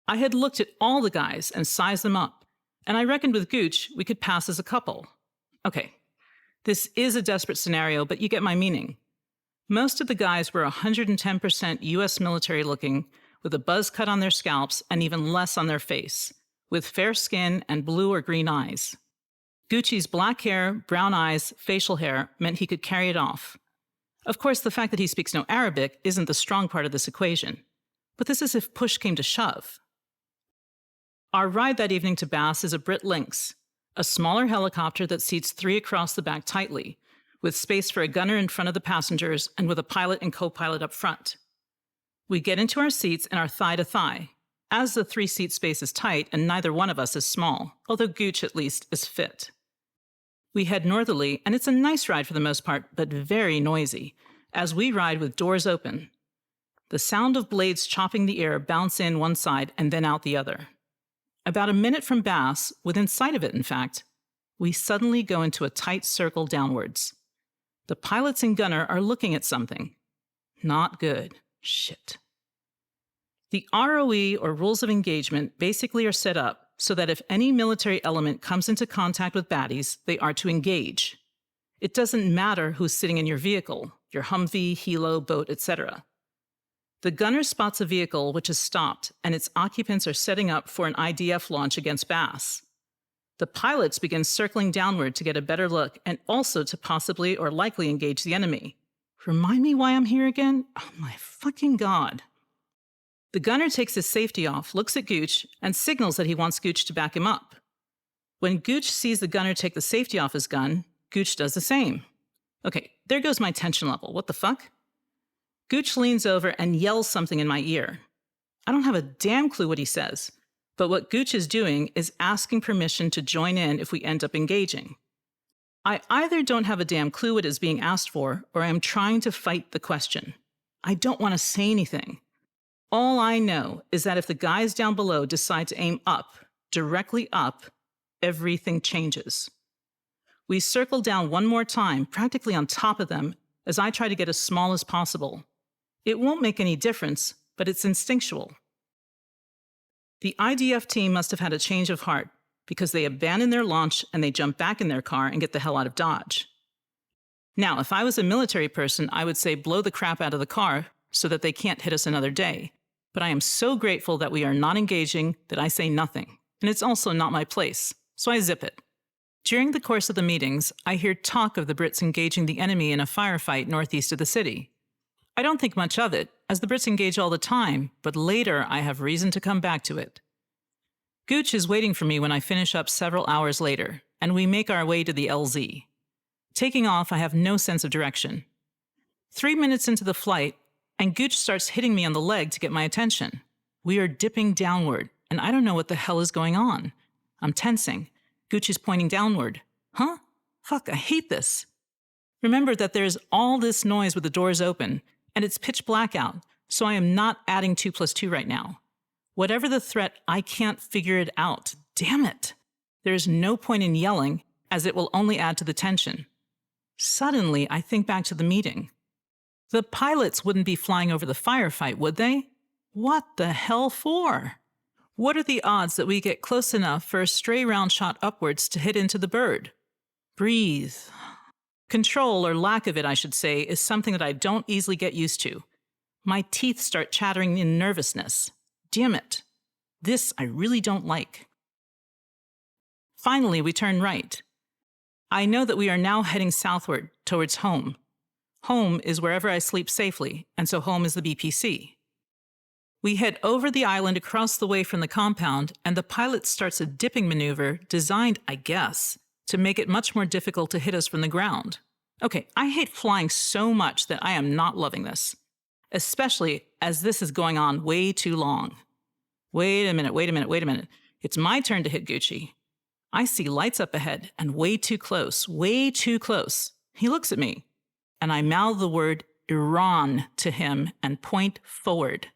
I had looked at all the guys and sized them up, and I reckoned with Gooch we could pass as a couple. Okay, this is a desperate scenario, but you get my meaning. Most of the guys were 110% US military looking, with a buzz cut on their scalps and even less on their face, with fair skin and blue or green eyes. Gucci's black hair, brown eyes, facial hair meant he could carry it off. Of course, the fact that he speaks no Arabic isn't the strong part of this equation, but this is if push came to shove. Our ride that evening to BAS is a Brit Lynx, a smaller helicopter that seats 3 across the back tightly, with space for a gunner in front of the passengers and with a pilot and co-pilot up front. We get into our seats and are thigh to thigh, as the 3-seat space is tight and neither one of us is small, although Gooch at least is fit. We head northerly, and it's a nice ride for the most part, but very noisy, as we ride with doors open. The sound of blades chopping the air bounce in one side and then out the other. About a minute from BAS, within sight of it in fact, we suddenly go into a tight circle downwards. The pilots and gunner are looking at something. Not good. Shit. The ROE, or rules of engagement, basically are set up so that if any military element comes into contact with baddies, they are to engage. It doesn't matter who's sitting in your vehicle, your Humvee, helo, boat, etc. The gunner spots a vehicle which is stopped, and its occupants are setting up for an IDF launch against BAS. The pilots begin circling downward to get a better look and also to possibly or likely engage the enemy. Remind me why I'm here again? Oh my fucking God. The gunner takes his safety off, looks at Gooch, and signals that he wants Gooch to back him up. When Gooch sees the gunner take the safety off his gun, Gooch does the same. Okay, there goes my tension level. What the fuck? Gooch leans over and yells something in my ear. I don't have a damn clue what he says, but what Gooch is doing is asking permission to join in if we end up engaging. I either don't have a damn clue what is being asked for, or I am trying to fight the question. I don't want to say anything. All I know is that if the guys down below decide to aim up, directly up, everything changes. We circle down one more time, practically on top of them, as I try to get as small as possible. It won't make any difference, but it's instinctual. The IDF team must have had a change of heart, because they abandon their launch and they jump back in their car and get the hell out of Dodge. Now, if I was a military person, I would say blow the crap out of the car so that they can't hit us another day. But I am so grateful that we are not engaging that I say nothing. And it's also not my place, so I zip it. During the course of the meetings, I hear talk of the Brits engaging the enemy in a firefight northeast of the city. I don't think much of it, as the Brits engage all the time, but later I have reason to come back to it. Gooch is waiting for me when I finish up several hours later, and we make our way to the LZ. Taking off, I have no sense of direction. 3 minutes into the flight, and Gooch starts hitting me on the leg to get my attention. We are dipping downward, and I don't know what the hell is going on. I'm tensing. Gooch is pointing downward. Huh? Fuck, I hate this. Remember that there's all this noise with the doors open, and it's pitch black out, so I am not adding 2 + 2 right now. Whatever the threat, I can't figure it out. Damn it. There's no point in yelling, as it will only add to the tension. Suddenly, I think back to the meeting. The pilots wouldn't be flying over the firefight, would they? What the hell for? What are the odds that we get close enough for a stray round shot upwards to hit into the bird? Breathe. Control, or lack of it, I should say, is something that I don't easily get used to. My teeth start chattering in nervousness. Damn it. This I really don't like. Finally, we turn right. I know that we are now heading southward, towards home. Home is wherever I sleep safely, and so home is the BPC. We head over the island across the way from the compound, and the pilot starts a dipping maneuver designed, I guess, to make it much more difficult to hit us from the ground. Okay, I hate flying so much that I am not loving this, especially as this is going on way too long. Wait a minute. It's my turn to hit Gucci. I see lights up ahead and way too close. He looks at me, and I mouth the word Iran to him and point forward.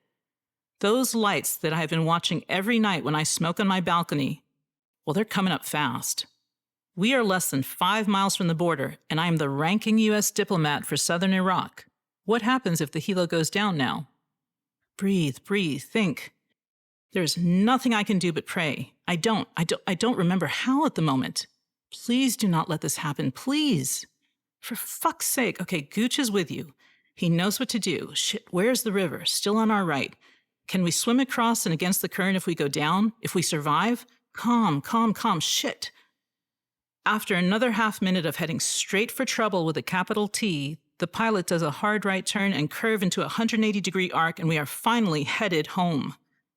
Those lights that I have been watching every night when I smoke on my balcony, well, they're coming up fast. We are less than 5 miles from the border, and I am the ranking U.S. diplomat for southern Iraq. What happens if the helo goes down now? Breathe, think. There's nothing I can do but pray. I don't remember how at the moment. Please do not let this happen, please. For fuck's sake. Okay, Gooch is with you. He knows what to do. Shit, where's the river? Still on our right. Can we swim across and against the current if we go down? If we survive? Calm. Shit. After another half minute of heading straight for trouble with a capital T, the pilot does a hard right turn and curve into a 180-degree arc, and we are finally headed home.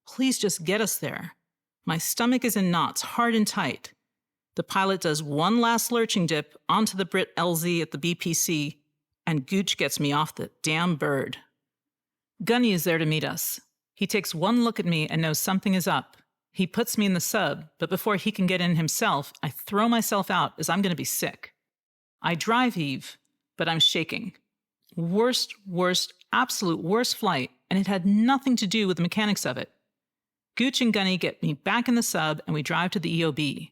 Please just get us there. My stomach is in knots, hard and tight. The pilot does one last lurching dip onto the Brit LZ at the BPC, and Gooch gets me off the damn bird. Gunny is there to meet us. He takes one look at me and knows something is up. He puts me in the sub, but before he can get in himself, I throw myself out as I'm going to be sick. I drive heave, but I'm shaking. Worst, absolute worst flight, and it had nothing to do with the mechanics of it. Gooch and Gunny get me back in the sub, and we drive to the EOB.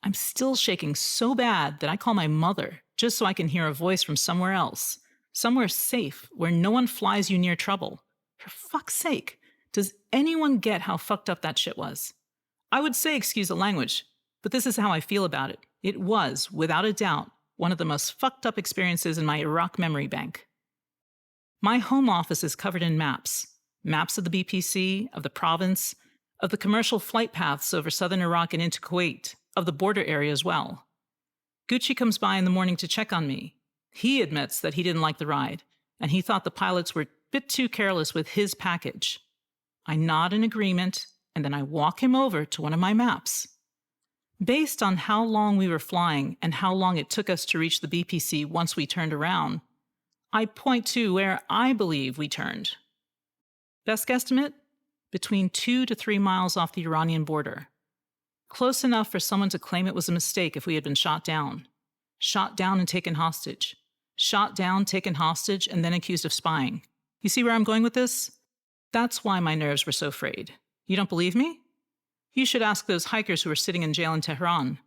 I'm still shaking so bad that I call my mother, just so I can hear a voice from somewhere else. Somewhere safe, where no one flies you near trouble. For fuck's sake, does anyone get how fucked up that shit was? I would say excuse the language, but this is how I feel about it. It was, without a doubt, one of the most fucked up experiences in my Iraq memory bank. My home office is covered in maps. Maps of the BPC, of the province, of the commercial flight paths over southern Iraq and into Kuwait, of the border area as well. Gucci comes by in the morning to check on me. He admits that he didn't like the ride, and he thought the pilots were a bit too careless with his package. I nod in agreement, and then I walk him over to one of my maps. Based on how long we were flying and how long it took us to reach the BPC once we turned around, I point to where I believe we turned. Best guesstimate? Between 2 to 3 miles off the Iranian border. Close enough for someone to claim it was a mistake if we had been shot down. Shot down and taken hostage. Shot down, taken hostage, and then accused of spying. You see where I'm going with this? That's why my nerves were so frayed. You don't believe me? You should ask those hikers who were sitting in jail in Tehran.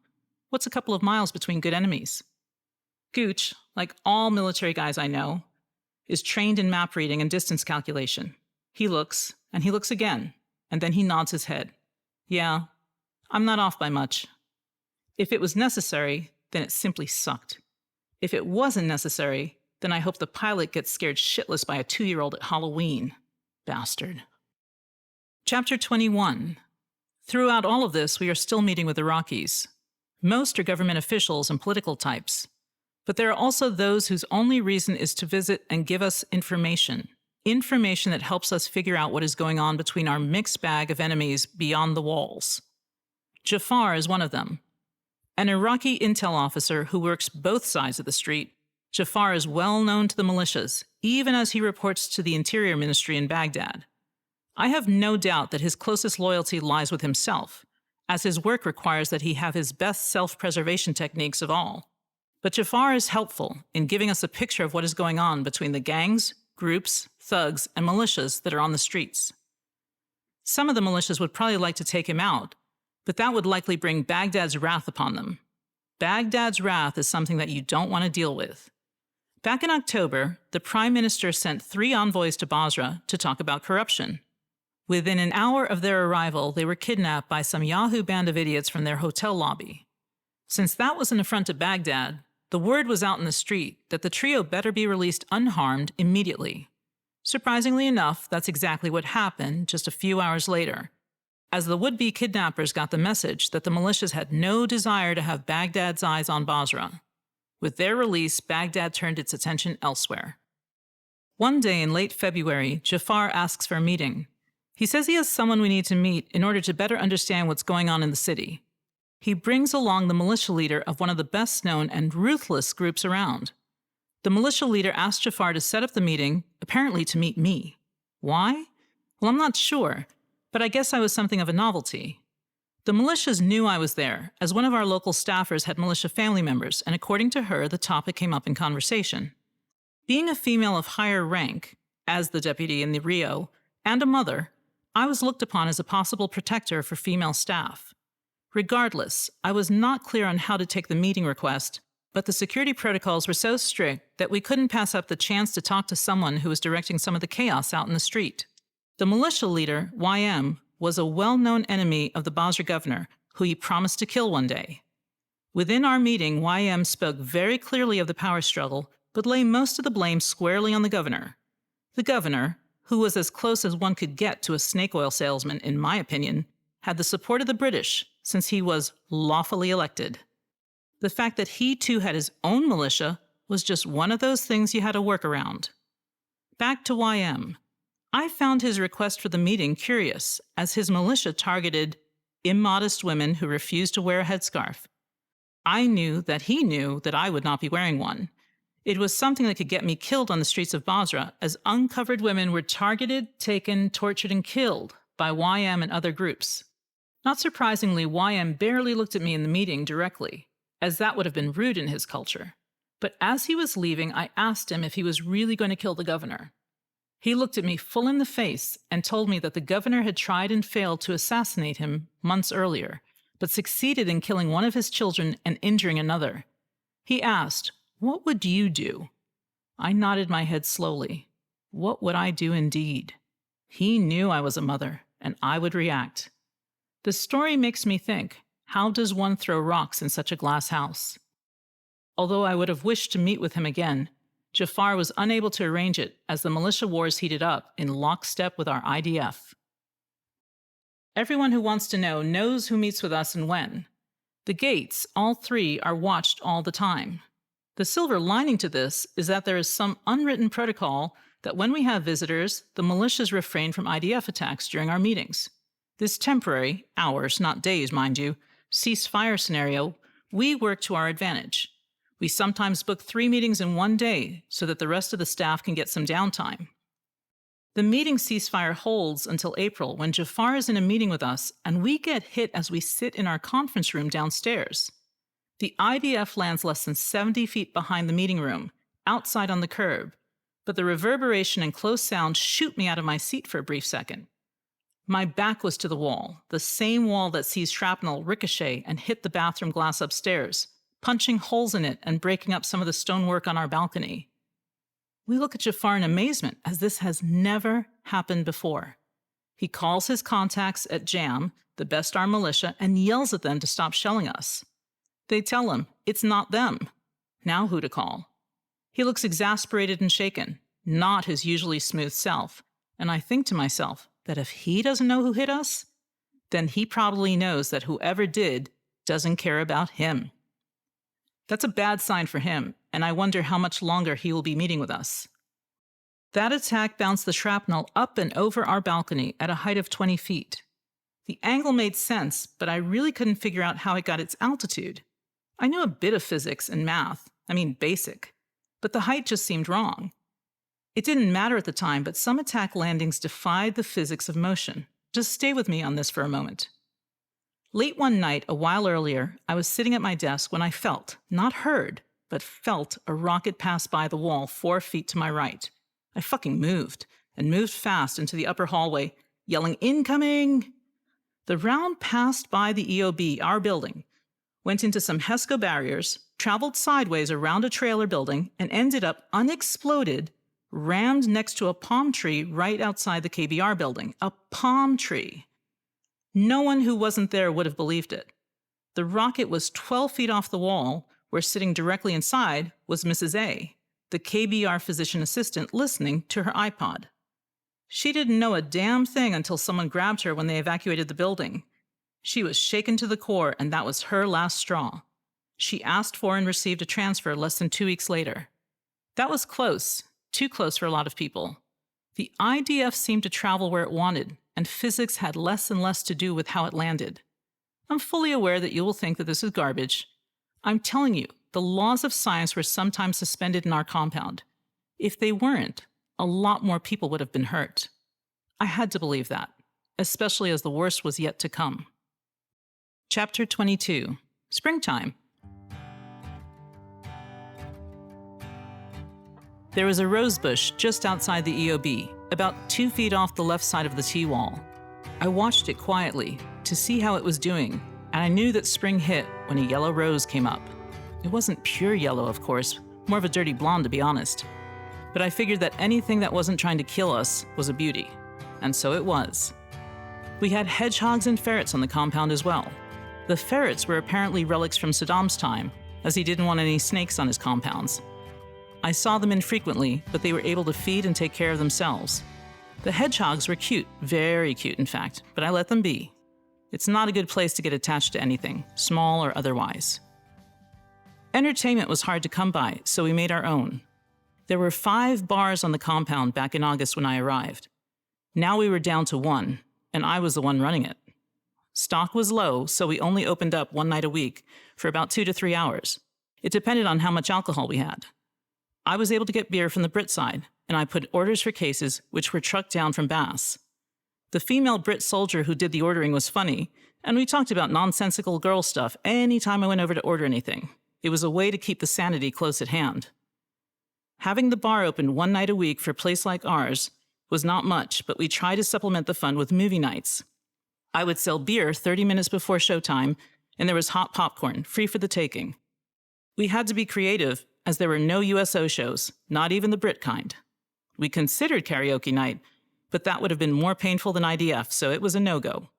What's a couple of miles between good enemies? Gooch, like all military guys I know, is trained in map reading and distance calculation. He looks, and he looks again, and then he nods his head. Yeah, I'm not off by much. If it was necessary, then it simply sucked. If it wasn't necessary, then I hope the pilot gets scared shitless by a 2-year-old at Halloween. Bastard. Chapter 21. Throughout all of this, we are still meeting with Iraqis. Most are government officials and political types. But there are also those whose only reason is to visit and give us information. Information that helps us figure out what is going on between our mixed bag of enemies beyond the walls. Jafar is one of them. An Iraqi intel officer who works both sides of the street, Jafar is well known to the militias, even as he reports to the Interior Ministry in Baghdad. I have no doubt that his closest loyalty lies with himself, as his work requires that he have his best self-preservation techniques of all. But Jafar is helpful in giving us a picture of what is going on between the gangs, groups, thugs, and militias that are on the streets. Some of the militias would probably like to take him out, but that would likely bring Baghdad's wrath upon them. Baghdad's wrath is something that you don't want to deal with. Back in October, the Prime Minister sent 3 envoys to Basra to talk about corruption. Within an hour of their arrival, they were kidnapped by some Yahoo band of idiots from their hotel lobby. Since that was an affront to Baghdad, the word was out in the street that the trio better be released unharmed immediately. Surprisingly enough, that's exactly what happened just a few hours later, as the would-be kidnappers got the message that the militias had no desire to have Baghdad's eyes on Basra. With their release, Baghdad turned its attention elsewhere. One day in late February, Jafar asks for a meeting. He says he has someone we need to meet in order to better understand what's going on in the city. He brings along the militia leader of one of the best-known and ruthless groups around. The militia leader asked Jafar to set up the meeting, apparently to meet me. Why? Well, I'm not sure, but I guess I was something of a novelty. The militias knew I was there, as one of our local staffers had militia family members, and according to her, the topic came up in conversation. Being a female of higher rank, as the deputy in the Rio, and a mother, I was looked upon as a possible protector for female staff. Regardless, I was not clear on how to take the meeting request, but the security protocols were so strict that we couldn't pass up the chance to talk to someone who was directing some of the chaos out in the street. The militia leader, YM, was a well-known enemy of the Basra governor, who he promised to kill one day. Within our meeting, YM spoke very clearly of the power struggle, but lay most of the blame squarely on the governor. The governor, who was as close as one could get to a snake oil salesman, in my opinion, had the support of the British, since he was lawfully elected. The fact that he too had his own militia was just one of those things you had to work around. Back to YM. I found his request for the meeting curious, as his militia targeted immodest women who refused to wear a headscarf. I knew that he knew that I would not be wearing one. It was something that could get me killed on the streets of Basra, as uncovered women were targeted, taken, tortured, and killed by YM and other groups. Not surprisingly, YM barely looked at me in the meeting directly, as that would have been rude in his culture. But as he was leaving, I asked him if he was really going to kill the governor. He looked at me full in the face and told me that the governor had tried and failed to assassinate him months earlier, but succeeded in killing one of his children and injuring another. He asked, "What would you do?" I nodded my head slowly. What would I do indeed? He knew I was a mother, and I would react. The story makes me think, how does one throw rocks in such a glass house? Although I would have wished to meet with him again, Jafar was unable to arrange it as the militia wars heated up in lockstep with our IDF. Everyone who wants to know knows who meets with us and when. The gates, all three, are watched all the time. The silver lining to this is that there is some unwritten protocol that when we have visitors, the militias refrain from IDF attacks during our meetings. This temporary, hours, not days, mind you, ceasefire scenario, we work to our advantage. We sometimes book 3 meetings in one day so that the rest of the staff can get some downtime. The meeting ceasefire holds until April when Jafar is in a meeting with us and we get hit as we sit in our conference room downstairs. The IDF lands less than 70 feet behind the meeting room, outside on the curb, but the reverberation and close sound shoot me out of my seat for a brief second. My back was to the wall, the same wall that sees shrapnel ricochet and hit the bathroom glass upstairs, punching holes in it and breaking up some of the stonework on our balcony. We look at Jafar in amazement, as this has never happened before. He calls his contacts at JAM, the best armed militia, and yells at them to stop shelling us. They tell him it's not them. Now who to call? He looks exasperated and shaken, not his usually smooth self, and I think to myself that if he doesn't know who hit us, then he probably knows that whoever did doesn't care about him. That's a bad sign for him, and I wonder how much longer he will be meeting with us. That attack bounced the shrapnel up and over our balcony at a height of 20 feet. The angle made sense, but I really couldn't figure out how it got its altitude. I knew a bit of physics and math, basic, but the height just seemed wrong. It didn't matter at the time, but some attack landings defied the physics of motion. Just stay with me on this for a moment. Late one night, a while earlier, I was sitting at my desk when I felt, not heard, but felt a rocket pass by the wall 4 feet to my right. I fucking moved, and moved fast into the upper hallway, yelling, "Incoming!" The round passed by the EOB, our building, went into some HESCO barriers, traveled sideways around a trailer building, and ended up unexploded, rammed next to a palm tree right outside the KBR building. A palm tree. No one who wasn't there would have believed it. The rocket was 12 feet off the wall, where sitting directly inside was Mrs. A, the KBR physician assistant, listening to her iPod. She didn't know a damn thing until someone grabbed her when they evacuated the building. She was shaken to the core, and that was her last straw. She asked for and received a transfer less than 2 weeks later. That was close, too close for a lot of people. The IDF seemed to travel where it wanted, and physics had less and less to do with how it landed. I'm fully aware that you will think that this is garbage. I'm telling you, the laws of science were sometimes suspended in our compound. If they weren't, a lot more people would have been hurt. I had to believe that, especially as the worst was yet to come. Chapter 22. Springtime. There was a rose bush just outside the EOB, about 2 feet off the left side of the T-wall. I watched it quietly to see how it was doing, and I knew that spring hit when a yellow rose came up. It wasn't pure yellow, of course, more of a dirty blonde to be honest. But I figured that anything that wasn't trying to kill us was a beauty, and so it was. We had hedgehogs and ferrets on the compound as well. The ferrets were apparently relics from Saddam's time, as he didn't want any snakes on his compounds. I saw them infrequently, but they were able to feed and take care of themselves. The hedgehogs were cute, very cute in fact, but I let them be. It's not a good place to get attached to anything, small or otherwise. Entertainment was hard to come by, so we made our own. There were 5 bars on the compound back in August when I arrived. Now we were down to 1, and I was the one running it. Stock was low, so we only opened up 1 night a week for about 2 to 3 hours. It depended on how much alcohol we had. I was able to get beer from the Brit side, and I put orders for cases which were trucked down from BAS. The female Brit soldier who did the ordering was funny, and we talked about nonsensical girl stuff any time I went over to order anything. It was a way to keep the sanity close at hand. Having the bar open 1 night a week for a place like ours was not much, but we tried to supplement the fun with movie nights. I would sell beer 30 minutes before showtime, and there was hot popcorn, free for the taking. We had to be creative, as there were no USO shows, not even the Brit kind. We considered karaoke night, but that would have been more painful than IDF, so it was a no-go.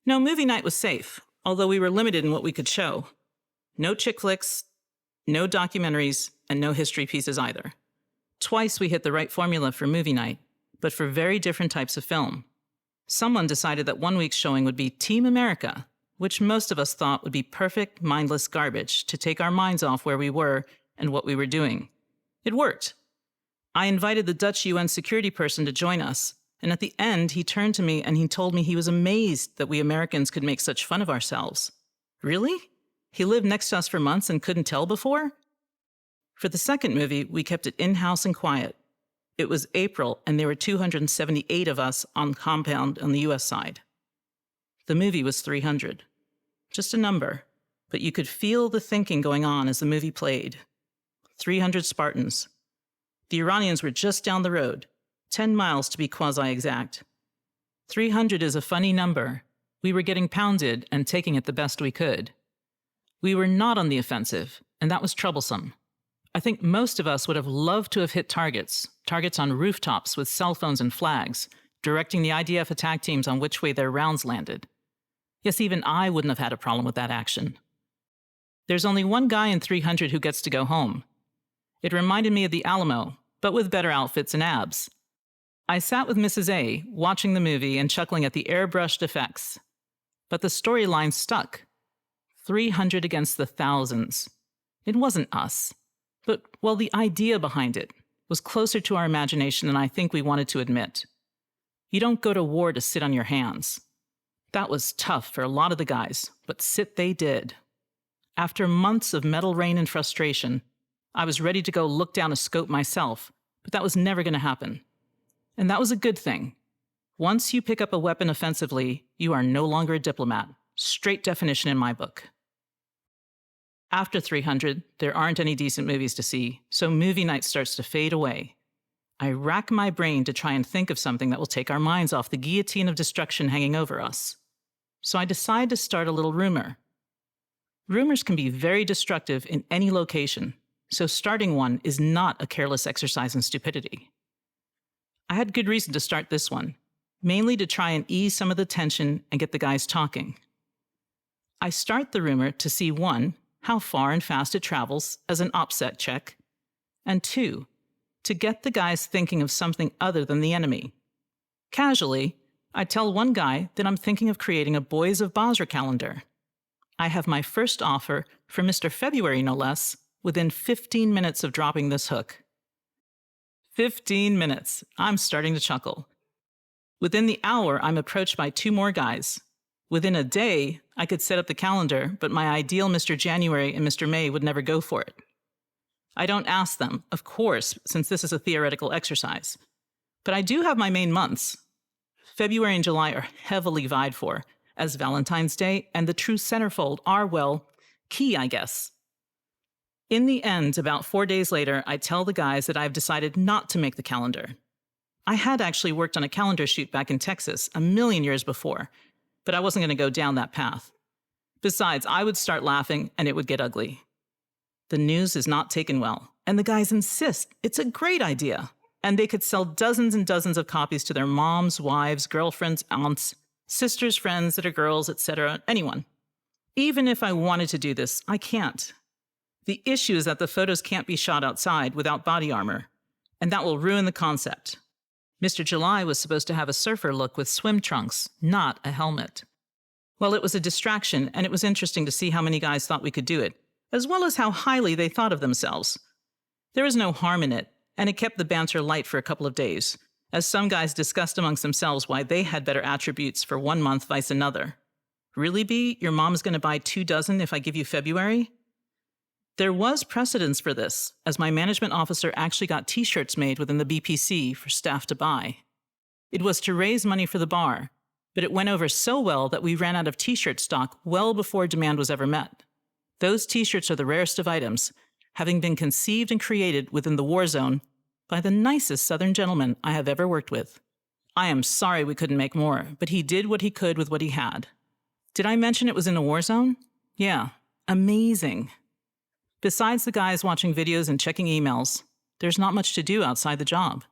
No, movie night was safe, although we were limited in what we could show. No chick flicks, no documentaries, and no history pieces either. Twice we hit the right formula for movie night, but for very different types of film. Someone decided that one week's showing would be Team America, which most of us thought would be perfect, mindless garbage to take our minds off where we were and what we were doing. It worked. I invited the Dutch UN security person to join us, and at the end he turned to me and he told me he was amazed that we Americans could make such fun of ourselves. Really? He lived next to us for months and couldn't tell before? For the second movie, we kept it in-house and quiet. It was April, and there were 278 of us on compound on the US side. The movie was 300. Just a number, but you could feel the thinking going on as the movie played. 300 Spartans. The Iranians were just down the road, 10 miles to be quasi-exact. 300 is a funny number. We were getting pounded and taking it the best we could. We were not on the offensive, and that was troublesome. I think most of us would have loved to have hit targets on rooftops with cell phones and flags, directing the IDF attack teams on which way their rounds landed. Yes, even I wouldn't have had a problem with that action. There's only one guy in 300 who gets to go home. It reminded me of the Alamo, but with better outfits and abs. I sat with Mrs. A, watching the movie and chuckling at the airbrushed effects. But the storyline stuck. 300 against the thousands. It wasn't us. But, well, the idea behind it was closer to our imagination than I think we wanted to admit. You don't go to war to sit on your hands. That was tough for a lot of the guys, but sit they did. After months of metal rain and frustration, I was ready to go look down a scope myself, but that was never going to happen. And that was a good thing. Once you pick up a weapon offensively, you are no longer a diplomat. Straight definition in my book. After 300, there aren't any decent movies to see, so movie night starts to fade away. I rack my brain to try and think of something that will take our minds off the guillotine of destruction hanging over us. So I decide to start a little rumor. Rumors can be very destructive in any location, so starting one is not a careless exercise in stupidity. I had good reason to start this one, mainly to try and ease some of the tension and get the guys talking. I start the rumor to see, 1, how far and fast it travels as an OpSec check, and 2, to get the guys thinking of something other than the enemy. Casually, I tell one guy that I'm thinking of creating a Boys of Basra calendar. I have my first offer for Mr. February, no less, within 15 minutes of dropping this hook. 15 minutes. I'm starting to chuckle. Within the hour, I'm approached by 2 more guys. Within a day, I could set up the calendar, but my ideal Mr. January and Mr. May would never go for it. I don't ask them, of course, since this is a theoretical exercise. But I do have my main months. February and July are heavily vied for, as Valentine's Day and the true centerfold are, well, key, I guess. In the end, about 4 days later, I tell the guys that I've decided not to make the calendar. I had actually worked on a calendar shoot back in Texas a million years before, but I wasn't going to go down that path. Besides, I would start laughing and it would get ugly. The news is not taken well, and the guys insist it's a great idea, and they could sell dozens and dozens of copies to their moms, wives, girlfriends, aunts, sisters, friends that are girls, etc., anyone. Even if I wanted to do this, I can't. The issue is that the photos can't be shot outside without body armor, and that will ruin the concept. Mr. July was supposed to have a surfer look with swim trunks, not a helmet. Well, it was a distraction, and it was interesting to see how many guys thought we could do it, as well as how highly they thought of themselves. There was no harm in it, and it kept the banter light for a couple of days, as some guys discussed amongst themselves why they had better attributes for 1 month vice another. Really, B? Your mom's going to buy 2 dozen if I give you February? There was precedence for this, as my management officer actually got T-shirts made within the BPC for staff to buy. It was to raise money for the bar, but it went over so well that we ran out of T-shirt stock well before demand was ever met. Those T-shirts are the rarest of items, having been conceived and created within the war zone by the nicest Southern gentleman I have ever worked with. I am sorry we couldn't make more, but he did what he could with what he had. Did I mention it was in a war zone? Yeah, amazing. Besides the guys watching videos and checking emails, there's not much to do outside the job.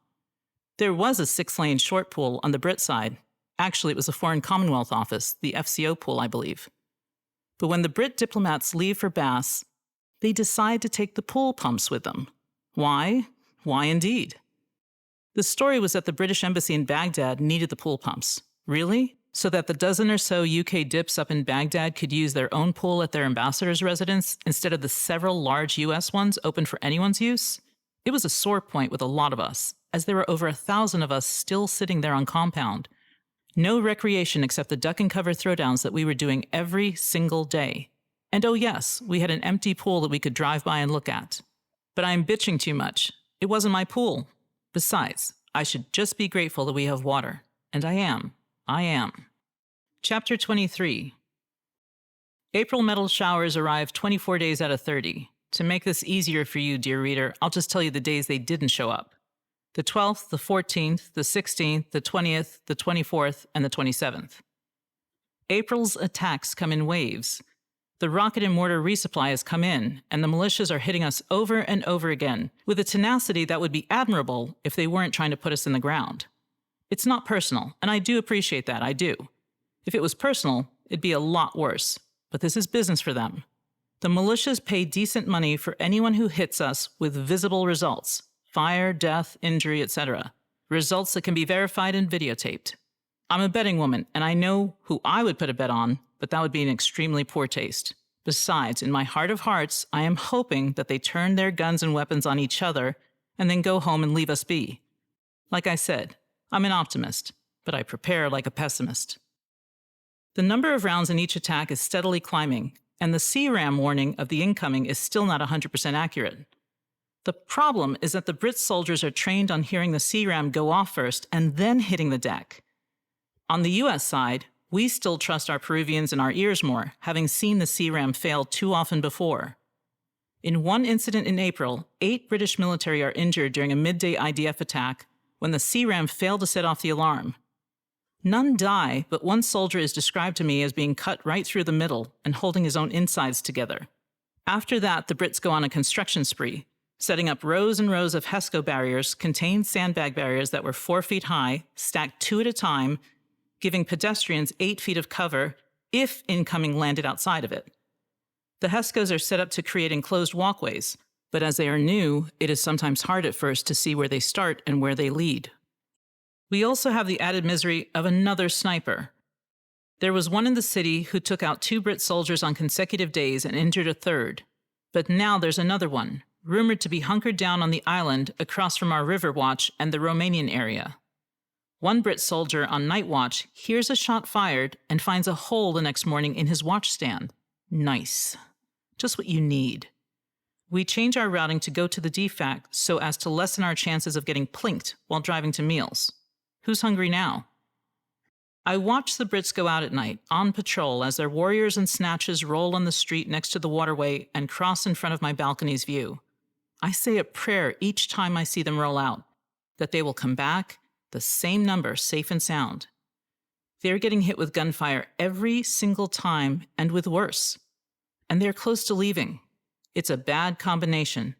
There was a 6-lane short pool on the Brit side, Actually, it was the Foreign Commonwealth Office, the FCO pool, I believe. But when the Brit diplomats leave for BAS, they decide to take the pool pumps with them. Why? Why indeed? The story was that the British embassy in Baghdad needed the pool pumps. Really? So that the dozen or so UK dips up in Baghdad could use their own pool at their ambassador's residence instead of the several large US ones open for anyone's use? It was a sore point with a lot of us, as there were over 1,000 of us still sitting there on compound. No recreation except the duck and cover throwdowns that we were doing every single day. And oh yes, we had an empty pool that we could drive by and look at. But I'm bitching too much. It wasn't my pool. Besides, I should just be grateful that we have water. And I am. Chapter 23. April metal showers arrived 24 days out of 30. To make this easier for you, dear reader, I'll just tell you the days they didn't show up. The 12th, the 14th, the 16th, the 20th, the 24th, and the 27th. April's attacks come in waves. The rocket and mortar resupply has come in, and the militias are hitting us over and over again, with a tenacity that would be admirable if they weren't trying to put us in the ground. It's not personal, and I do appreciate that, I do. If it was personal, it'd be a lot worse, but this is business for them. The militias pay decent money for anyone who hits us with visible results. Fire, death, injury, etc. Results that can be verified and videotaped. I'm a betting woman, and I know who I would put a bet on, but that would be an extremely poor taste. Besides, in my heart of hearts, I am hoping that they turn their guns and weapons on each other and then go home and leave us be. Like I said, I'm an optimist, but I prepare like a pessimist. The number of rounds in each attack is steadily climbing, and the CRAM warning of the incoming is still not 100% accurate. The problem is that the Brit soldiers are trained on hearing the CRAM go off first and then hitting the deck. On the US side, we still trust our Peruvians and our ears more, having seen the CRAM fail too often before. In one incident in April, 8 British military are injured during a midday IDF attack when the CRAM failed to set off the alarm. None die, but one soldier is described to me as being cut right through the middle and holding his own insides together. After that, the Brits go on a construction spree, setting up rows and rows of HESCO barriers, contained sandbag barriers that were 4 feet high, stacked 2 at a time, giving pedestrians 8 feet of cover if incoming landed outside of it. The HESCOs are set up to create enclosed walkways, but as they are new, it is sometimes hard at first to see where they start and where they lead. We also have the added misery of another sniper. There was one in the city who took out 2 Brit soldiers on consecutive days and injured a third. But now there's another one, rumored to be hunkered down on the island across from our river watch and the Romanian area. One Brit soldier on night watch hears a shot fired and finds a hole the next morning in his watch stand. Nice. Just what you need. We change our routing to go to the DFAC so as to lessen our chances of getting plinked while driving to meals. Who's hungry now? I watch the Brits go out at night, on patrol, as their warriors and snatches roll on the street next to the waterway and cross in front of my balcony's view. I say a prayer each time I see them roll out, that they will come back, the same number, safe and sound. They're getting hit with gunfire every single time, and with worse. And they're close to leaving. It's a bad combination,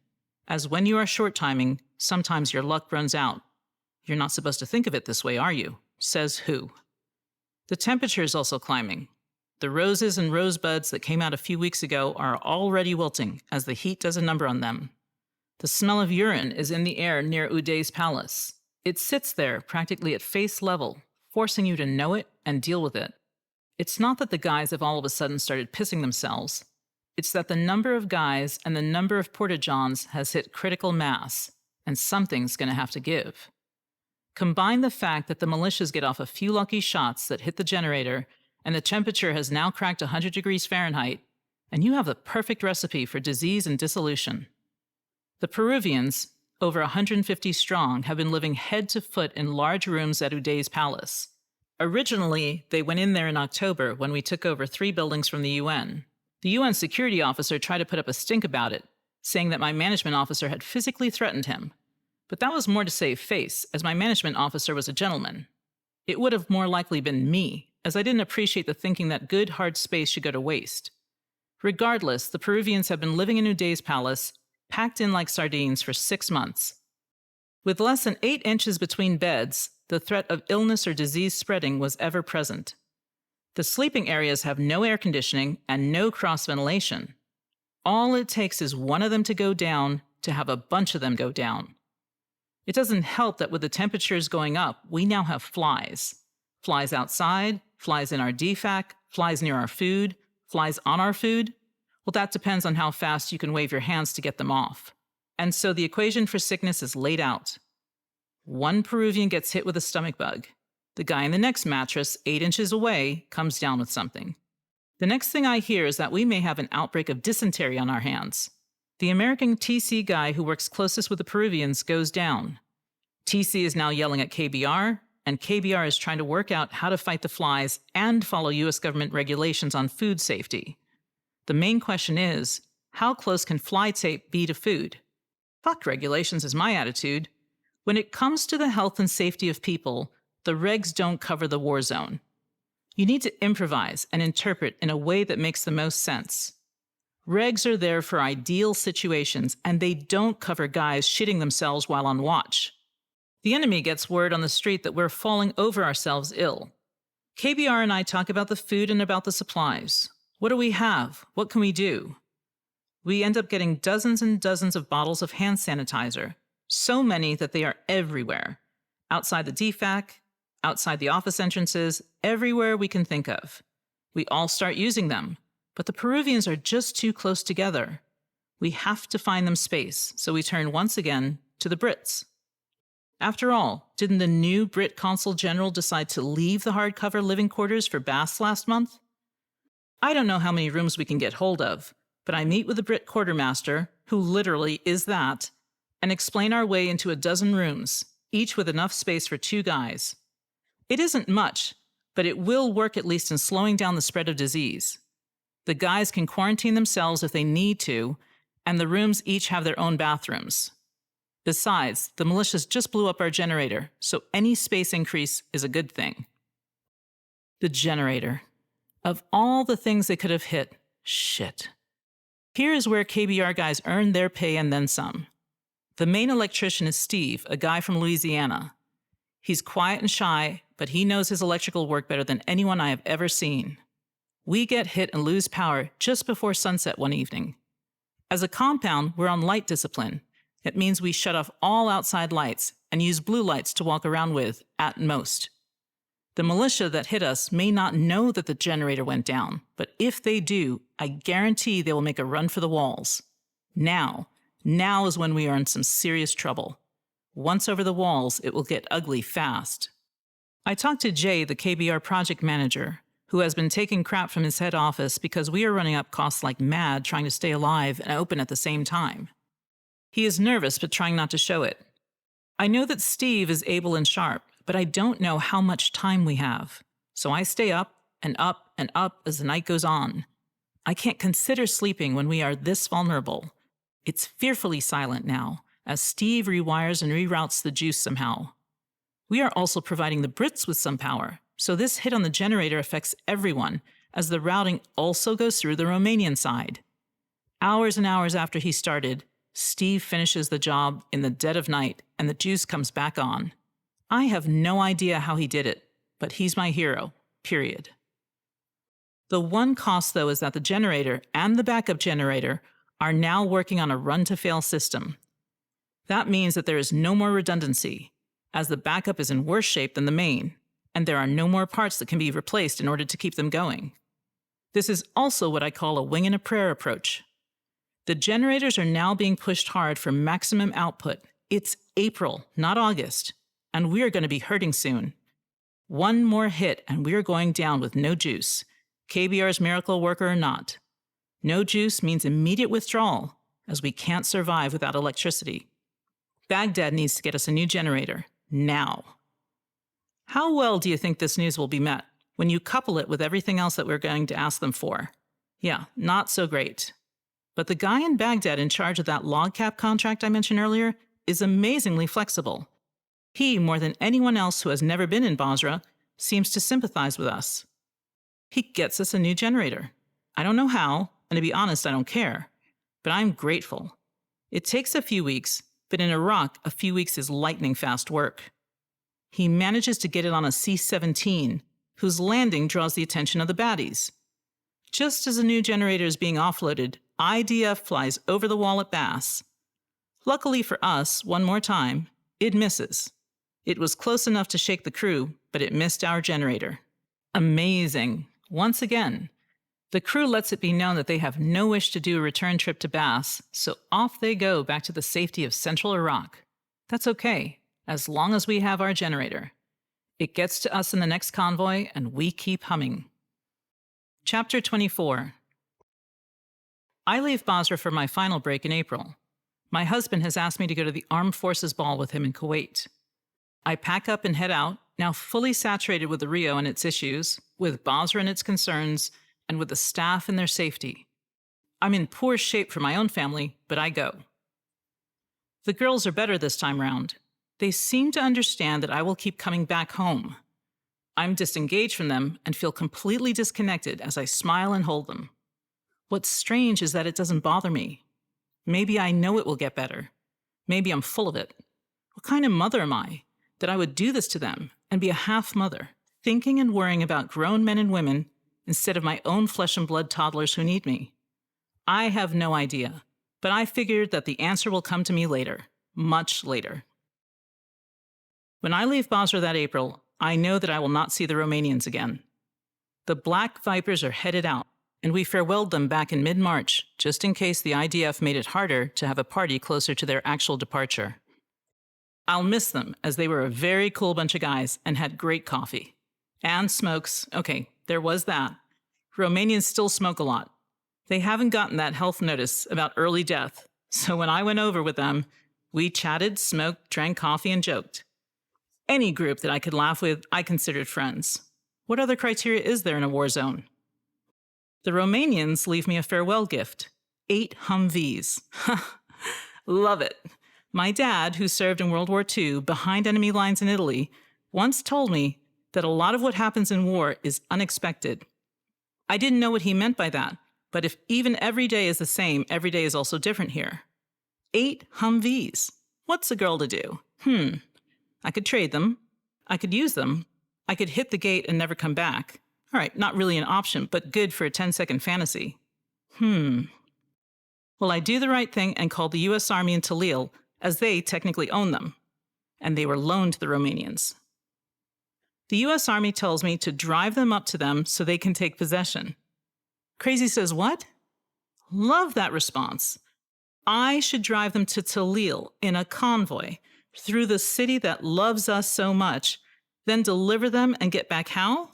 as when you are short timing, sometimes your luck runs out. You're not supposed to think of it this way, are you? Says who? The temperature is also climbing. The roses and rosebuds that came out a few weeks ago are already wilting, as the heat does a number on them. The smell of urine is in the air near Uday's palace. It sits there practically at face level, forcing you to know it and deal with it. It's not that the guys have all of a sudden started pissing themselves. It's that the number of guys and the number of porta-johns has hit critical mass, and something's going to have to give. Combine the fact that the militias get off a few lucky shots that hit the generator, and the temperature has now cracked 100 degrees Fahrenheit, and you have the perfect recipe for disease and dissolution. The Peruvians, over 150 strong, have been living head to foot in large rooms at Uday's palace. Originally, they went in there in October when we took over 3 buildings from the UN. The UN security officer tried to put up a stink about it, saying that my management officer had physically threatened him. But that was more to save face, as my management officer was a gentleman. It would have more likely been me, as I didn't appreciate the thinking that good, hard space should go to waste. Regardless, the Peruvians have been living in Uday's palace, packed in like sardines for 6 months. With less than 8 inches between beds, the threat of illness or disease spreading was ever present. The sleeping areas have no air conditioning and no cross ventilation. All it takes is one of them to go down to have a bunch of them go down. It doesn't help that with the temperatures going up, we now have flies. Flies outside, flies in our DFAC, flies near our food, flies on our food. Well, that depends on how fast you can wave your hands to get them off. And so the equation for sickness is laid out. One Peruvian gets hit with a stomach bug. The guy in the next mattress, 8 inches away, comes down with something. The next thing I hear is that we may have an outbreak of dysentery on our hands. The American TC guy who works closest with the Peruvians goes down. TC is now yelling at KBR, and KBR is trying to work out how to fight the flies and follow U.S. government regulations on food safety. The main question is, how close can fly tape be to food? Fuck regulations is my attitude. When it comes to the health and safety of people, the regs don't cover the war zone. You need to improvise and interpret in a way that makes the most sense. Regs are there for ideal situations, and they don't cover guys shitting themselves while on watch. The enemy gets word on the street that we're falling over ourselves ill. KBR and I talk about the food and about the supplies. What do we have? What can we do? We end up getting dozens and dozens of bottles of hand sanitizer, so many that they are everywhere. Outside the DFAC, outside the office entrances, everywhere we can think of. We all start using them, but the Peruvians are just too close together. We have to find them space, so we turn once again to the Brits. After all, didn't the new Brit Consul General decide to leave the hardcover living quarters for BAS last month? I don't know how many rooms we can get hold of, but I meet with the Brit quartermaster, who literally is that, and explain our way into a dozen rooms, each with enough space for 2 guys. It isn't much, but it will work at least in slowing down the spread of disease. The guys can quarantine themselves if they need to, and the rooms each have their own bathrooms. Besides, the militias just blew up our generator, so any space increase is a good thing. The generator. Of all the things they could have hit, shit. Here is where KBR guys earn their pay and then some. The main electrician is Steve, a guy from Louisiana. He's quiet and shy, but he knows his electrical work better than anyone I have ever seen. We get hit and lose power just before sunset one evening. As a compound, we're on light discipline. It means we shut off all outside lights and use blue lights to walk around with, at most. The militia that hit us may not know that the generator went down, but if they do, I guarantee they will make a run for the walls. Now is when we are in some serious trouble. Once over the walls, it will get ugly fast. I talked to Jay, the KBR project manager, who has been taking crap from his head office because we are running up costs like mad trying to stay alive and open at the same time. He is nervous but trying not to show it. I know that Steve is able and sharp, but I don't know how much time we have. So I stay up and up and up as the night goes on. I can't consider sleeping when we are this vulnerable. It's fearfully silent now, as Steve rewires and reroutes the juice somehow. We are also providing the Brits with some power, so this hit on the generator affects everyone, as the routing also goes through the Romanian side. Hours and hours after he started, Steve finishes the job in the dead of night, and the juice comes back on. I have no idea how he did it, but he's my hero, period. The one cost, though, is that the generator and the backup generator are now working on a run-to-fail system. That means that there is no more redundancy, as the backup is in worse shape than the main, and there are no more parts that can be replaced in order to keep them going. This is also what I call a wing and a prayer approach. The generators are now being pushed hard for maximum output. It's April, not August, and we are going to be hurting soon. One more hit and we are going down with no juice, KBR's miracle worker or not. No juice means immediate withdrawal, as we can't survive without electricity. Baghdad needs to get us a new generator, now. How well do you think this news will be met when you couple it with everything else that we're going to ask them for? Yeah, not so great. But the guy in Baghdad in charge of that log cap contract I mentioned earlier is amazingly flexible. He, more than anyone else who has never been in Basra, seems to sympathize with us. He gets us a new generator. I don't know how, and to be honest, I don't care. But I'm grateful. It takes a few weeks, but in Iraq, a few weeks is lightning fast work. He manages to get it on a C-17, whose landing draws the attention of the baddies. Just as a new generator is being offloaded, IDF flies over the wall at BAS. Luckily for us, one more time, it misses. It was close enough to shake the crew, but it missed our generator. Amazing. Once again, the crew lets it be known that they have no wish to do a return trip to BAS, so off they go back to the safety of central Iraq. That's okay, as long as we have our generator. It gets to us in the next convoy, and we keep humming. Chapter 24. I leave Basra for my final break in April. My husband has asked me to go to the Armed Forces Ball with him in Kuwait. I pack up and head out, now fully saturated with the REO and its issues, with Basra and its concerns, and with the staff and their safety. I'm in poor shape for my own family, but I go. The girls are better this time round. They seem to understand that I will keep coming back home. I'm disengaged from them and feel completely disconnected as I smile and hold them. What's strange is that it doesn't bother me. Maybe I know it will get better. Maybe I'm full of it. What kind of mother am I, that I would do this to them and be a half-mother, thinking and worrying about grown men and women instead of my own flesh and blood toddlers who need me? I have no idea, but I figured that the answer will come to me later, much later. When I leave Basra that April, I know that I will not see the Romanians again. The Black Vipers are headed out, and we farewelled them back in mid-March, just in case the IDF made it harder to have a party closer to their actual departure. I'll miss them, as they were a very cool bunch of guys and had great coffee. And smokes. Okay, there was that. Romanians still smoke a lot. They haven't gotten that health notice about early death, so when I went over with them, we chatted, smoked, drank coffee, and joked. Any group that I could laugh with, I considered friends. What other criteria is there in a war zone? The Romanians leave me a farewell gift. 8 Humvees. Love it. My dad, who served in World War II behind enemy lines in Italy, once told me that a lot of what happens in war is unexpected. I didn't know what he meant by that, but if even every day is the same, every day is also different here. 8 Humvees. What's a girl to do? I could trade them. I could use them. I could hit the gate and never come back. All right, not really an option, but good for a 10-second fantasy. Well, I do the right thing and call the U.S. Army in Telic, as they technically own them. And they were loaned to the Romanians. The U.S. Army tells me to drive them up to them so they can take possession. Crazy says what? Love that response. I should drive them to Telic in a convoy through the city that loves us so much, then deliver them and get back how?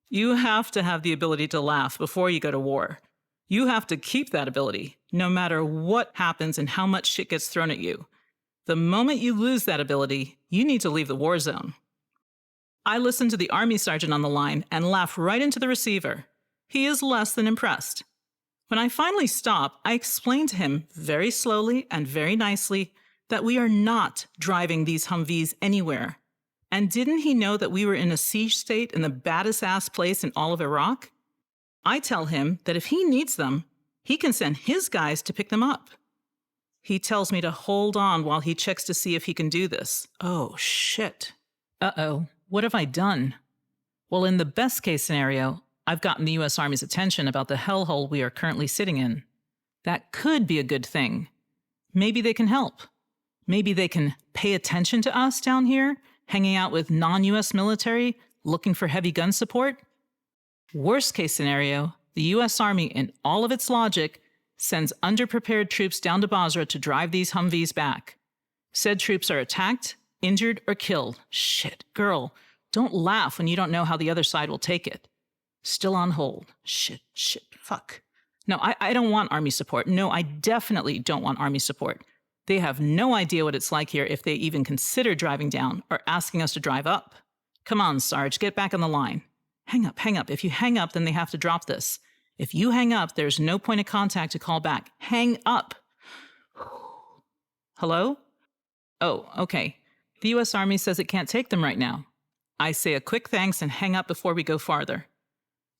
You have to have the ability to laugh before you go to war. You have to keep that ability, no matter what happens and how much shit gets thrown at you. The moment you lose that ability, you need to leave the war zone. I listen to the army sergeant on the line and laugh right into the receiver. He is less than impressed. When I finally stop, I explain to him very slowly and very nicely that we are not driving these Humvees anywhere. And didn't he know that we were in a siege state in the baddest-ass place in all of Iraq? I tell him that if he needs them, he can send his guys to pick them up. He tells me to hold on while he checks to see if he can do this. Oh, shit. Uh-oh, what have I done? Well, in the best-case scenario, I've gotten the U.S. Army's attention about the hellhole we are currently sitting in. That could be a good thing. Maybe they can help. Maybe they can pay attention to us down here, hanging out with non-U.S. military, looking for heavy gun support. Worst case scenario, the U.S. Army, in all of its logic, sends underprepared troops down to Basra to drive these Humvees back. Said troops are attacked, injured, or killed. Shit, girl, don't laugh when you don't know how the other side will take it. Still on hold. Shit, fuck. No, I don't want Army support. No, I definitely don't want Army support. They have no idea what it's like here if they even consider driving down or asking us to drive up. Come on, Sarge, get back on the line. Hang up. If you hang up, then they have to drop this. If you hang up, there's no point of contact to call back. Hang up. Hello? Oh, okay. The U.S. Army says it can't take them right now. I say a quick thanks and hang up before we go farther.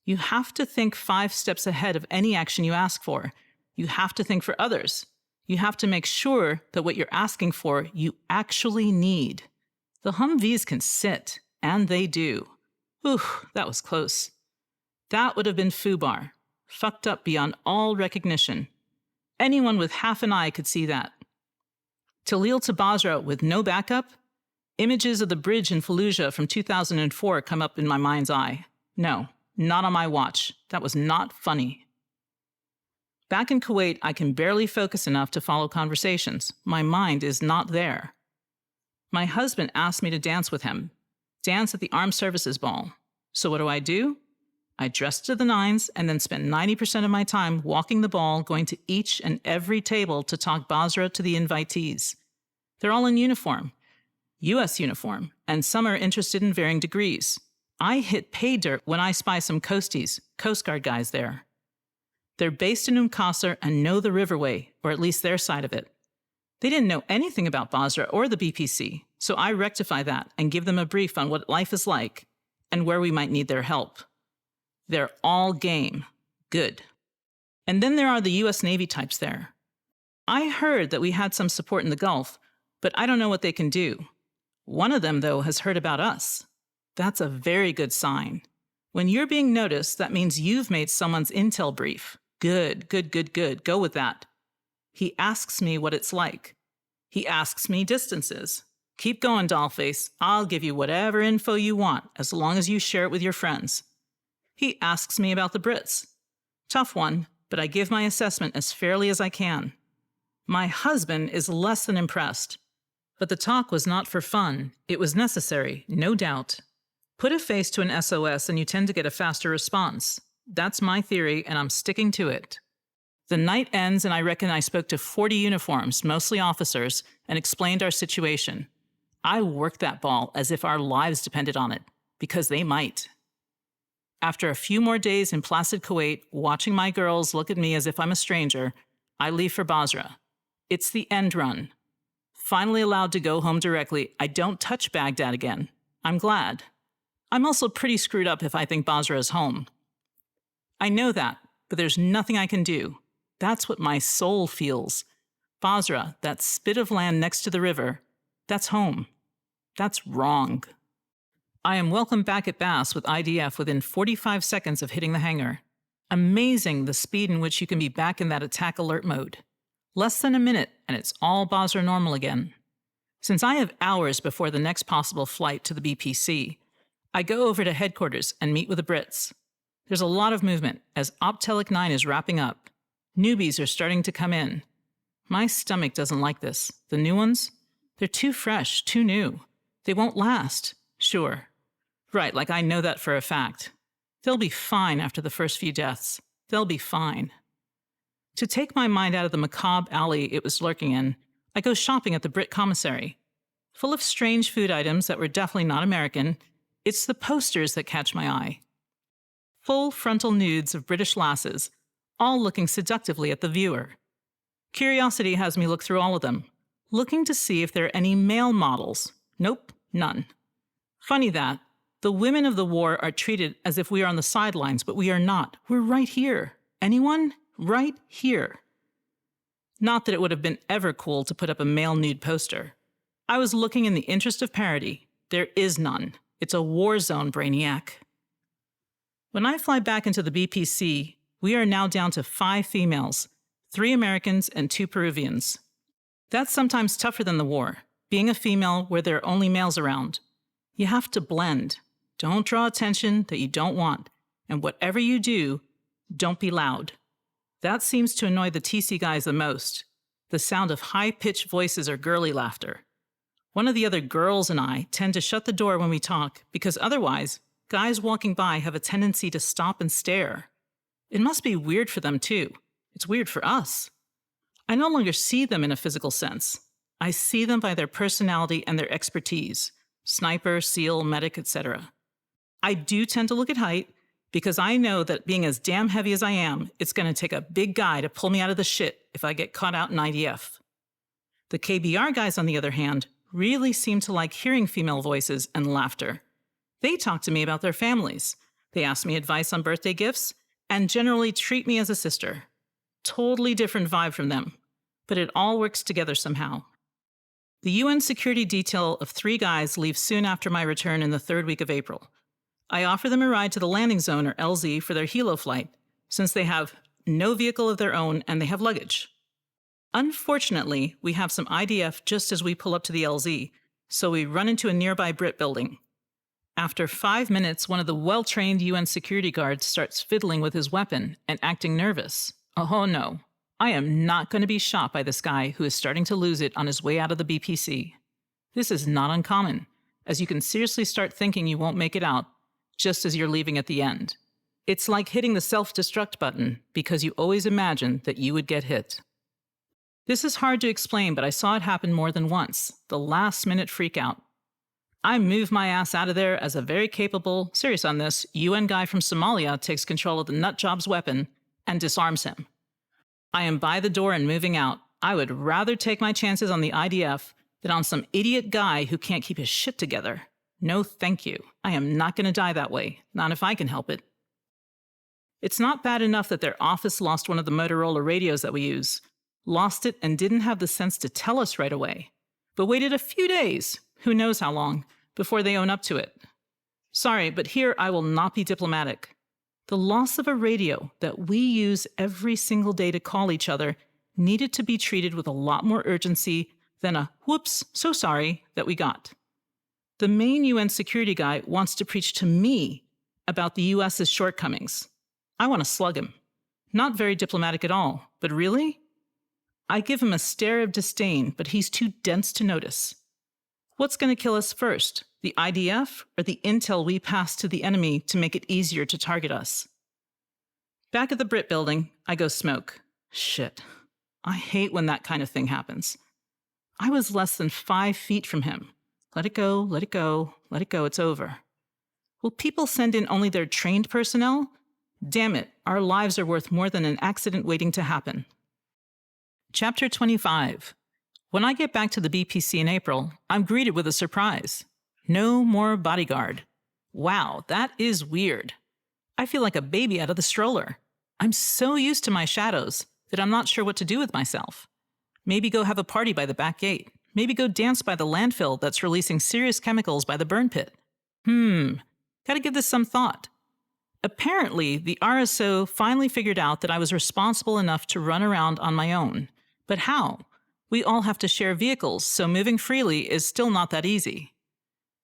You have to think 5 steps ahead of any action you ask for. You have to think for others. You have to make sure that what you're asking for, you actually need. The Humvees can sit, and they do. Whew, that was close. That would have been FUBAR, fucked up beyond all recognition. Anyone with half an eye could see that. Talil to Basra with no backup? Images of the bridge in Fallujah from 2004 come up in my mind's eye. No, not on my watch. That was not funny. Back in Kuwait, I can barely focus enough to follow conversations. My mind is not there. My husband asked me to dance with him. Dance at the Armed Services Ball. So what do? I dress to the nines and then spend 90% of my time walking the ball, going to each and every table to talk Basra to the invitees. They're all in uniform, U.S. uniform, and some are interested in varying degrees. I hit pay dirt when I spy some coasties, Coast Guard guys there. They're based in Qasr and know the riverway, or at least their side of it. They didn't know anything about Basra or the BPC, so I rectify that and give them a brief on what life is like and where we might need their help. They're all game. Good. And then there are the U.S. Navy types there. I heard that we had some support in the Gulf, but I don't know what they can do. One of them, though, has heard about us. That's a very good sign. When you're being noticed, that means you've made someone's intel brief. Good. Go with that. He asks me what it's like. He asks me distances. Keep going, dollface. I'll give you whatever info you want, as long as you share it with your friends. He asks me about the Brits. Tough one, but I give my assessment as fairly as I can. My husband is less than impressed. But the talk was not for fun. It was necessary, no doubt. Put a face to an SOS and you tend to get a faster response. That's my theory, and I'm sticking to it. The night ends, and I reckon I spoke to 40 uniforms, mostly officers, and explained our situation. I worked that ball as if our lives depended on it, because they might. After a few more days in placid Kuwait, watching my girls look at me as if I'm a stranger, I leave for Basra. It's the end run. Finally allowed to go home directly, I don't touch Baghdad again. I'm glad. I'm also pretty screwed up if I think Basra is home. I know that, but there's nothing I can do. That's what my soul feels. Basra, that spit of land next to the river, that's home. That's wrong. I am welcomed back at BAS with IDF within 45 seconds of hitting the hangar. Amazing the speed in which you can be back in that attack alert mode. Less than a minute, and it's all Basra normal again. Since I have hours before the next possible flight to the BPC, I go over to headquarters and meet with the Brits. There's a lot of movement as Op Telic 9 is wrapping up. Newbies are starting to come in. My stomach doesn't like this. The new ones? They're too fresh, too new. They won't last. Sure. Right, like I know that for a fact. They'll be fine after the first few deaths. They'll be fine. To take my mind out of the macabre alley it was lurking in, I go shopping at the Brit commissary. Full of strange food items that were definitely not American, it's the posters that catch my eye. Full frontal nudes of British lasses, all looking seductively at the viewer. Curiosity has me look through all of them, looking to see if there are any male models. Nope, none. Funny that. The women of the war are treated as if we are on the sidelines, but we are not. We're right here. Anyone? Right here. Not that it would have been ever cool to put up a male nude poster. I was looking in the interest of parody. There is none. It's a war zone, Brainiac. When I fly back into the BPC, we are now down to 5 females, 3 Americans and 2 Peruvians. That's sometimes tougher than the war, being a female where there are only males around. You have to blend. Don't draw attention that you don't want, and whatever you do, don't be loud. That seems to annoy the TC guys the most, the sound of high-pitched voices or girly laughter. One of the other girls and I tend to shut the door when we talk because otherwise, guys walking by have a tendency to stop and stare. It must be weird for them too. It's weird for us. I no longer see them in a physical sense. I see them by their personality and their expertise. Sniper, SEAL, medic, etc. I do tend to look at height because I know that being as damn heavy as I am, it's going to take a big guy to pull me out of the shit if I get caught out in IDF. The KBR guys, on the other hand, really seem to like hearing female voices and laughter. They talk to me about their families. They ask me advice on birthday gifts and generally treat me as a sister. Totally different vibe from them, but it all works together somehow. The UN security detail of 3 guys leaves soon after my return in the 3rd week of April. I offer them a ride to the landing zone, or LZ, for their helo flight, since they have no vehicle of their own and they have luggage. Unfortunately, we have some IDF just as we pull up to the LZ, so we run into a nearby Brit building. After 5 minutes, one of the well-trained UN security guards starts fiddling with his weapon and acting nervous. Oh no, I am not going to be shot by this guy who is starting to lose it on his way out of the BPC. This is not uncommon, as you can seriously start thinking you won't make it out just as you're leaving at the end. It's like hitting the self-destruct button because you always imagine that you would get hit. This is hard to explain, but I saw it happen more than once, the last-minute freakout. I move my ass out of there as a very capable, serious on this, UN guy from Somalia takes control of the nutjob's weapon and disarms him. I am by the door and moving out. I would rather take my chances on the IDF than on some idiot guy who can't keep his shit together. No thank you. I am not going to die that way, not if I can help it. It's not bad enough that their office lost one of the Motorola radios that we use. Lost it and didn't have the sense to tell us right away. But waited a few days, who knows how long, before they own up to it. Sorry, but here I will not be diplomatic. The loss of a radio that we use every single day to call each other needed to be treated with a lot more urgency than a whoops, so sorry that we got. The main UN security guy wants to preach to me about the US's shortcomings. I want to slug him. Not very diplomatic at all, but really? I give him a stare of disdain, but he's too dense to notice. What's going to kill us first, the IDF or the intel we pass to the enemy to make it easier to target us? Back at the Brit building, I go smoke. Shit. I hate when that kind of thing happens. I was less than 5 feet from him. Let it go, let it go, let it go, it's over. Will people send in only their trained personnel? Damn it, our lives are worth more than an accident waiting to happen. Chapter 25. When I get back to the BPC in April, I'm greeted with a surprise. No more bodyguard. Wow, that is weird. I feel like a baby out of the stroller. I'm so used to my shadows that I'm not sure what to do with myself. Maybe go have a party by the back gate. Maybe go dance by the landfill that's releasing serious chemicals by the burn pit. Gotta give this some thought. Apparently, the RSO finally figured out that I was responsible enough to run around on my own. But how? We all have to share vehicles, so moving freely is still not that easy.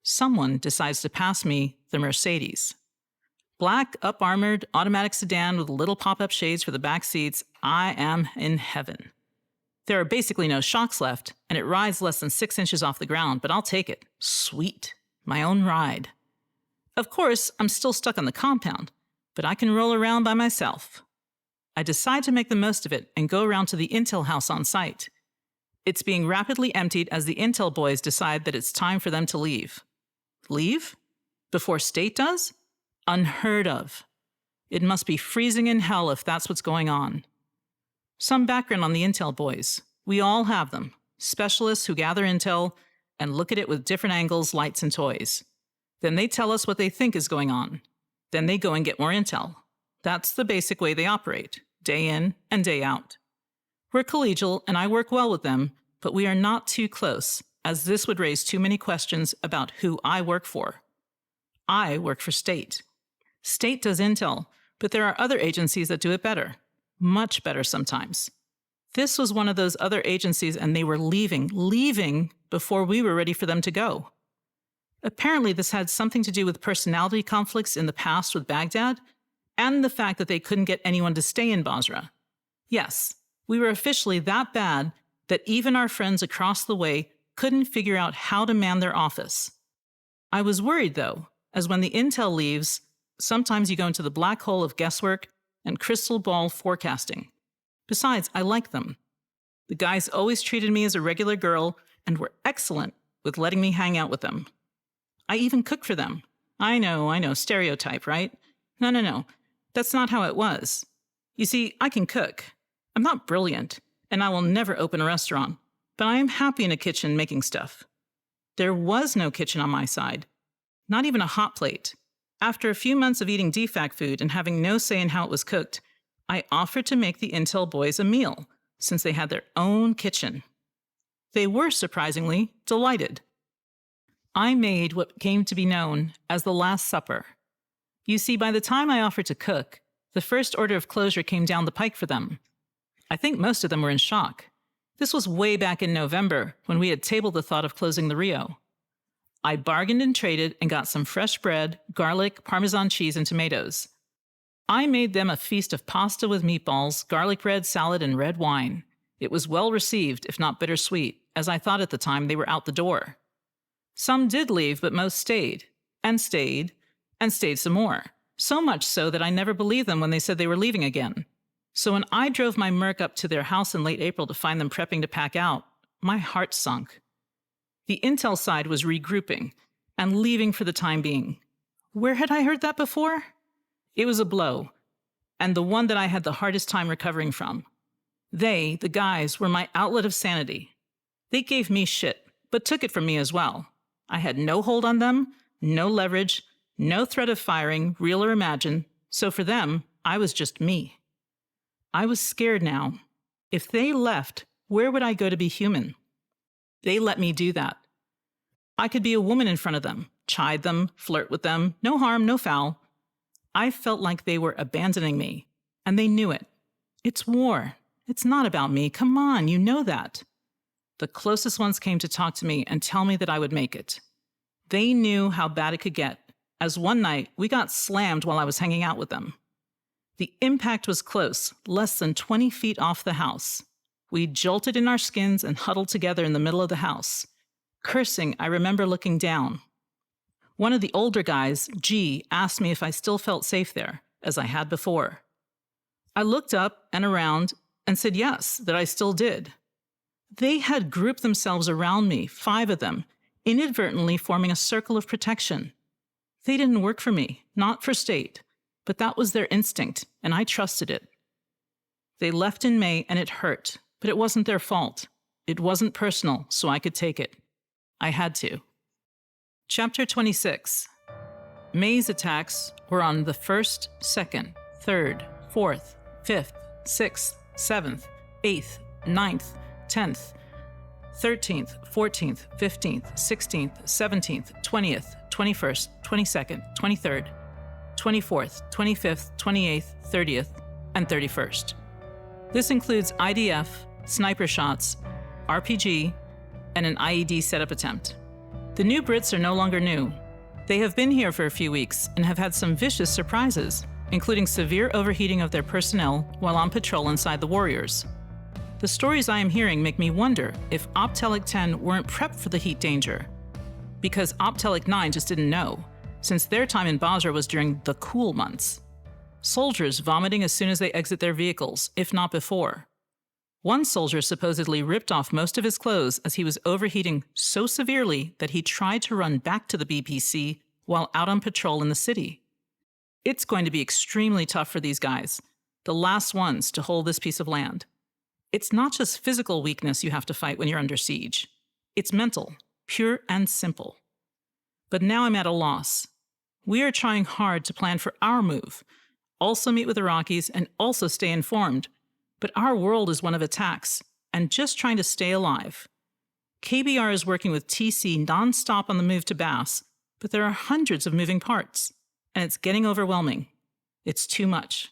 Someone decides to pass me the Mercedes. Black, up-armored, automatic sedan with little pop-up shades for the back seats. I am in heaven. There are basically no shocks left, and it rides less than 6 inches off the ground, but I'll take it. Sweet. My own ride. Of course, I'm still stuck on the compound, but I can roll around by myself. I decide to make the most of it and go around to the intel house on site. It's being rapidly emptied as the intel boys decide that it's time for them to leave. Leave? Before state does? Unheard of. It must be freezing in hell if that's what's going on. Some background on the intel boys. We all have them. Specialists who gather intel and look at it with different angles, lights, and toys. Then they tell us what they think is going on. Then they go and get more intel. That's the basic way they operate, day in and day out. We're collegial, and I work well with them, but we are not too close, as this would raise too many questions about who I work for. I work for state. State does intel, but there are other agencies that do it better. Much better sometimes. This was one of those other agencies, and they were leaving before we were ready for them to go. Apparently, this had something to do with personality conflicts in the past with Baghdad, and the fact that they couldn't get anyone to stay in Basra. Yes, we were officially that bad that even our friends across the way couldn't figure out how to man their office. I was worried, though, as when the intel leaves, sometimes you go into the black hole of guesswork and crystal ball forecasting. Besides, I like them. The guys always treated me as a regular girl and were excellent with letting me hang out with them. I even cooked for them. I know, stereotype, right? No. That's not how it was. You see, I can cook. I'm not brilliant, and I will never open a restaurant, but I am happy in a kitchen making stuff. There was no kitchen on my side. Not even a hot plate. After a few months of eating DFAC food and having no say in how it was cooked, I offered to make the intel boys a meal, since they had their own kitchen. They were surprisingly delighted. I made what came to be known as the Last Supper. You see, by the time I offered to cook, the first order of closure came down the pike for them. I think most of them were in shock. This was way back in November, when we had tabled the thought of closing the Rio. I bargained and traded and got some fresh bread, garlic, Parmesan cheese, and tomatoes. I made them a feast of pasta with meatballs, garlic bread, salad, and red wine. It was well received, if not bittersweet, as I thought at the time they were out the door. Some did leave, but most stayed, and stayed, and stayed some more. So much so that I never believed them when they said they were leaving again. So when I drove my Merc up to their house in late April to find them prepping to pack out, my heart sunk. The intel side was regrouping and leaving for the time being. Where had I heard that before? It was a blow, and the one that I had the hardest time recovering from. They, the guys, were my outlet of sanity. They gave me shit, but took it from me as well. I had no hold on them, no leverage, no threat of firing, real or imagined, so for them, I was just me. I was scared now. If they left, where would I go to be human? They let me do that. I could be a woman in front of them, chide them, flirt with them, no harm, no foul. I felt like they were abandoning me, and they knew it. It's war. It's not about me. Come on, you know that. The closest ones came to talk to me and tell me that I would make it. They knew how bad it could get, as one night we got slammed while I was hanging out with them. The impact was close, less than 20 feet off the house. We jolted in our skins and huddled together in the middle of the house. Cursing, I remember looking down. One of the older guys, G, asked me if I still felt safe there, as I had before. I looked up and around and said yes, that I still did. They had grouped themselves around me, 5 of them, inadvertently forming a circle of protection. They didn't work for me, not for state, but that was their instinct, and I trusted it. They left in May, and it hurt, but it wasn't their fault. It wasn't personal, so I could take it. I had to. Chapter 26. May's attacks were on the 1st, 2nd, 3rd, 4th, 5th, 6th, 7th, 8th, 9th, 10th, 13th, 14th, 15th, 16th, 17th, 20th, 21st, 22nd, 23rd, 24th, 25th, 28th, 30th, and 31st. This includes IDF, sniper shots, RPG, and an IED setup attempt. The new Brits are no longer new. They have been here for a few weeks and have had some vicious surprises, including severe overheating of their personnel while on patrol inside the Warriors. The stories I am hearing make me wonder if Op Telic 10 weren't prepped for the heat danger, because Op Telic 9 just didn't know, since their time in Basra was during the cool months. Soldiers vomiting as soon as they exit their vehicles, if not before. One soldier supposedly ripped off most of his clothes as he was overheating so severely that he tried to run back to the BPC while out on patrol in the city. It's going to be extremely tough for these guys, the last ones to hold this piece of land. It's not just physical weakness you have to fight when you're under siege. It's mental, pure and simple. But now I'm at a loss. We are trying hard to plan for our move, also meet with Iraqis and also stay informed. But our world is one of attacks, and just trying to stay alive. KBR is working with TC non-stop on the move to BAS, but there are hundreds of moving parts, and it's getting overwhelming. It's too much.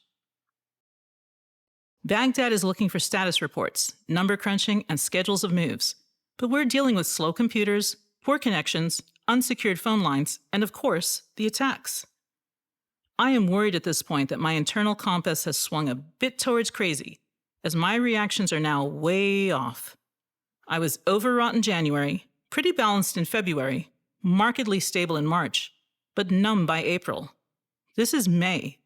Baghdad is looking for status reports, number crunching, and schedules of moves, but we're dealing with slow computers, poor connections, unsecured phone lines, and of course, the attacks. I am worried at this point that my internal compass has swung a bit towards crazy, as my reactions are now way off. I was overwrought in January, pretty balanced in February, markedly stable in March, but numb by April. This is May,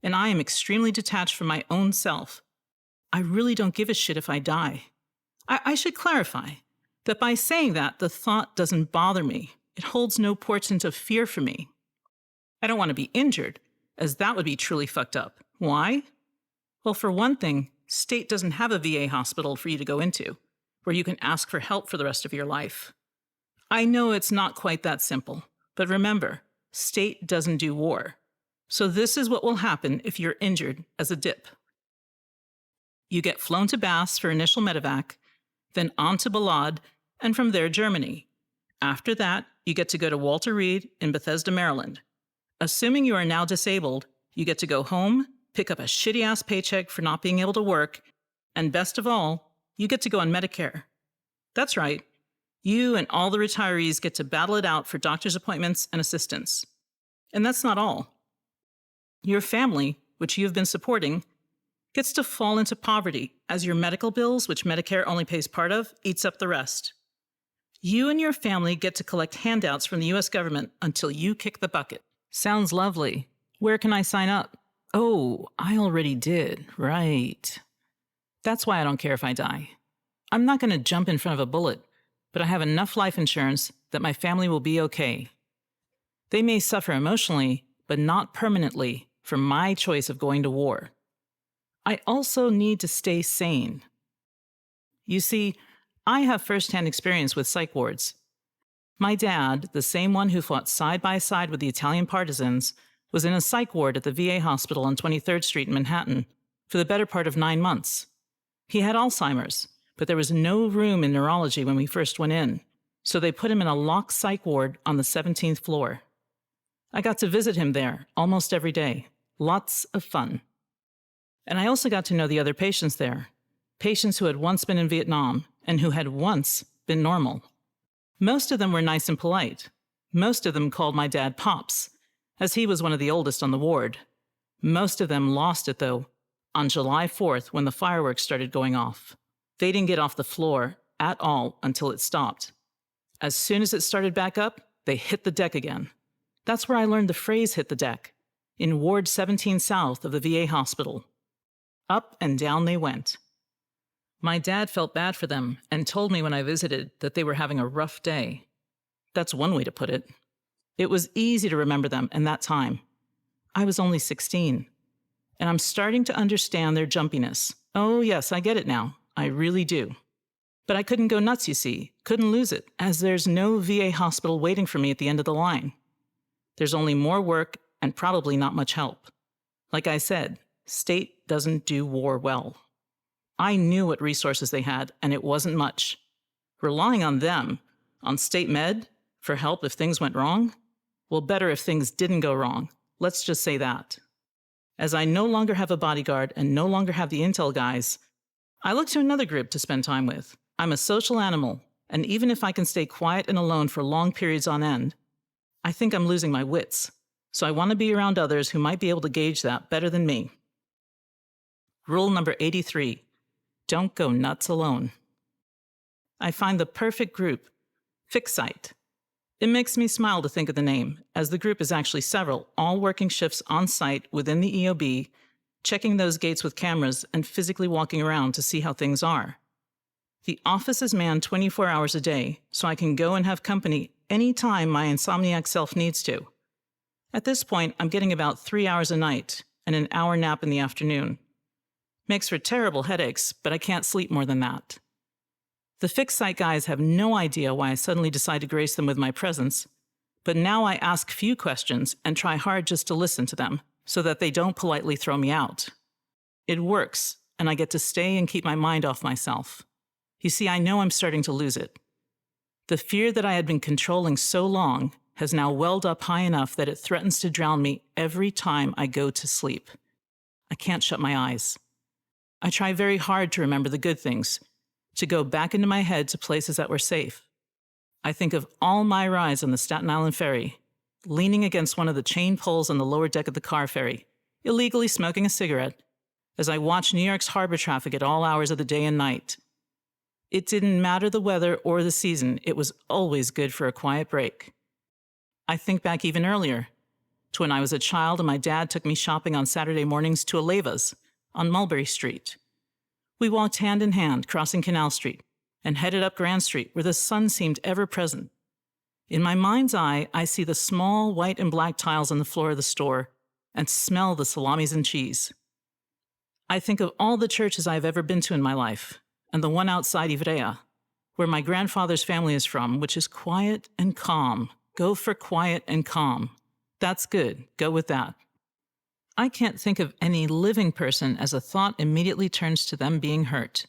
and I am extremely detached from my own self. I really don't give a shit if I die. I should clarify that by saying that, the thought doesn't bother me. It holds no portent of fear for me. I don't want to be injured, as that would be truly fucked up. Why? Well, for one thing, state doesn't have a VA hospital for you to go into, where you can ask for help for the rest of your life. I know it's not quite that simple, but remember, state doesn't do war. So this is what will happen if you're injured as a dip. You get flown to BAS for initial medevac, then on to Balad, and from there, Germany. After that, you get to go to Walter Reed in Bethesda, Maryland. Assuming you are now disabled, you get to go home, pick up a shitty-ass paycheck for not being able to work, and best of all, you get to go on Medicare. That's right. You and all the retirees get to battle it out for doctor's appointments and assistance. And that's not all. Your family, which you have been supporting, gets to fall into poverty as your medical bills, which Medicare only pays part of, eats up the rest. You and your family get to collect handouts from the U.S. government until you kick the bucket. Sounds lovely. Where can I sign up? Oh, I already did. Right. That's why I don't care if I die. I'm not going to jump in front of a bullet, but I have enough life insurance that my family will be okay. They may suffer emotionally, but not permanently from my choice of going to war. I also need to stay sane. You see, I have firsthand experience with psych wards. My dad, the same one who fought side by side with the Italian partisans, was in a psych ward at the VA hospital on 23rd Street in Manhattan for the better part of 9 months. He had Alzheimer's, but there was no room in neurology when we first went in, so they put him in a locked psych ward on the 17th floor. I got to visit him there almost every day. Lots of fun. And I also got to know the other patients there, patients who had once been in Vietnam and who had once been normal. Most of them were nice and polite. Most of them called my dad Pops, as he was one of the oldest on the ward. Most of them lost it, though, on July 4th when the fireworks started going off. They didn't get off the floor at all until it stopped. As soon as it started back up, they hit the deck again. That's where I learned the phrase hit the deck, in Ward 17 South of the VA hospital. Up and down they went. My dad felt bad for them and told me when I visited that they were having a rough day. That's one way to put it. It was easy to remember them in that time. I was only 16, and I'm starting to understand their jumpiness. Oh yes, I get it now. I really do. But I couldn't go nuts, you see. Couldn't lose it, as there's no VA hospital waiting for me at the end of the line. There's only more work and probably not much help. Like I said, state doesn't do war well. I knew what resources they had, and it wasn't much. Relying on them, on state med, for help if things went wrong? Well, better if things didn't go wrong. Let's just say that. As I no longer have a bodyguard and no longer have the intel guys, I look to another group to spend time with. I'm a social animal, and even if I can stay quiet and alone for long periods on end, I think I'm losing my wits. So I want to be around others who might be able to gauge that better than me. Rule number 83. Don't go nuts alone. I find the perfect group, Fixite. It makes me smile to think of the name, as the group is actually several, all working shifts on site within the EOB, checking those gates with cameras and physically walking around to see how things are. The office is manned 24 hours a day, so I can go and have company any time my insomniac self needs to. At this point, I'm getting about 3 hours a night and an hour nap in the afternoon. Makes for terrible headaches, but I can't sleep more than that. The Fixite guys have no idea why I suddenly decide to grace them with my presence, but now I ask few questions and try hard just to listen to them so that they don't politely throw me out. It works, and I get to stay and keep my mind off myself. You see, I know I'm starting to lose it. The fear that I had been controlling so long has now welled up high enough that it threatens to drown me every time I go to sleep. I can't shut my eyes. I try very hard to remember the good things, to go back into my head to places that were safe. I think of all my rides on the Staten Island ferry, leaning against one of the chain poles on the lower deck of the car ferry, illegally smoking a cigarette, as I watch New York's harbor traffic at all hours of the day and night. It didn't matter the weather or the season, it was always good for a quiet break. I think back even earlier, to when I was a child and my dad took me shopping on Saturday mornings to Aleva's on Mulberry Street. We walked hand in hand, crossing Canal Street, and headed up Grand Street, where the sun seemed ever present. In my mind's eye, I see the small white and black tiles on the floor of the store and smell the salamis and cheese. I think of all the churches I've ever been to in my life, and the one outside Ivrea, where my grandfather's family is from, which is quiet and calm. Go for quiet and calm. That's good. Go with that. I can't think of any living person as a thought immediately turns to them being hurt.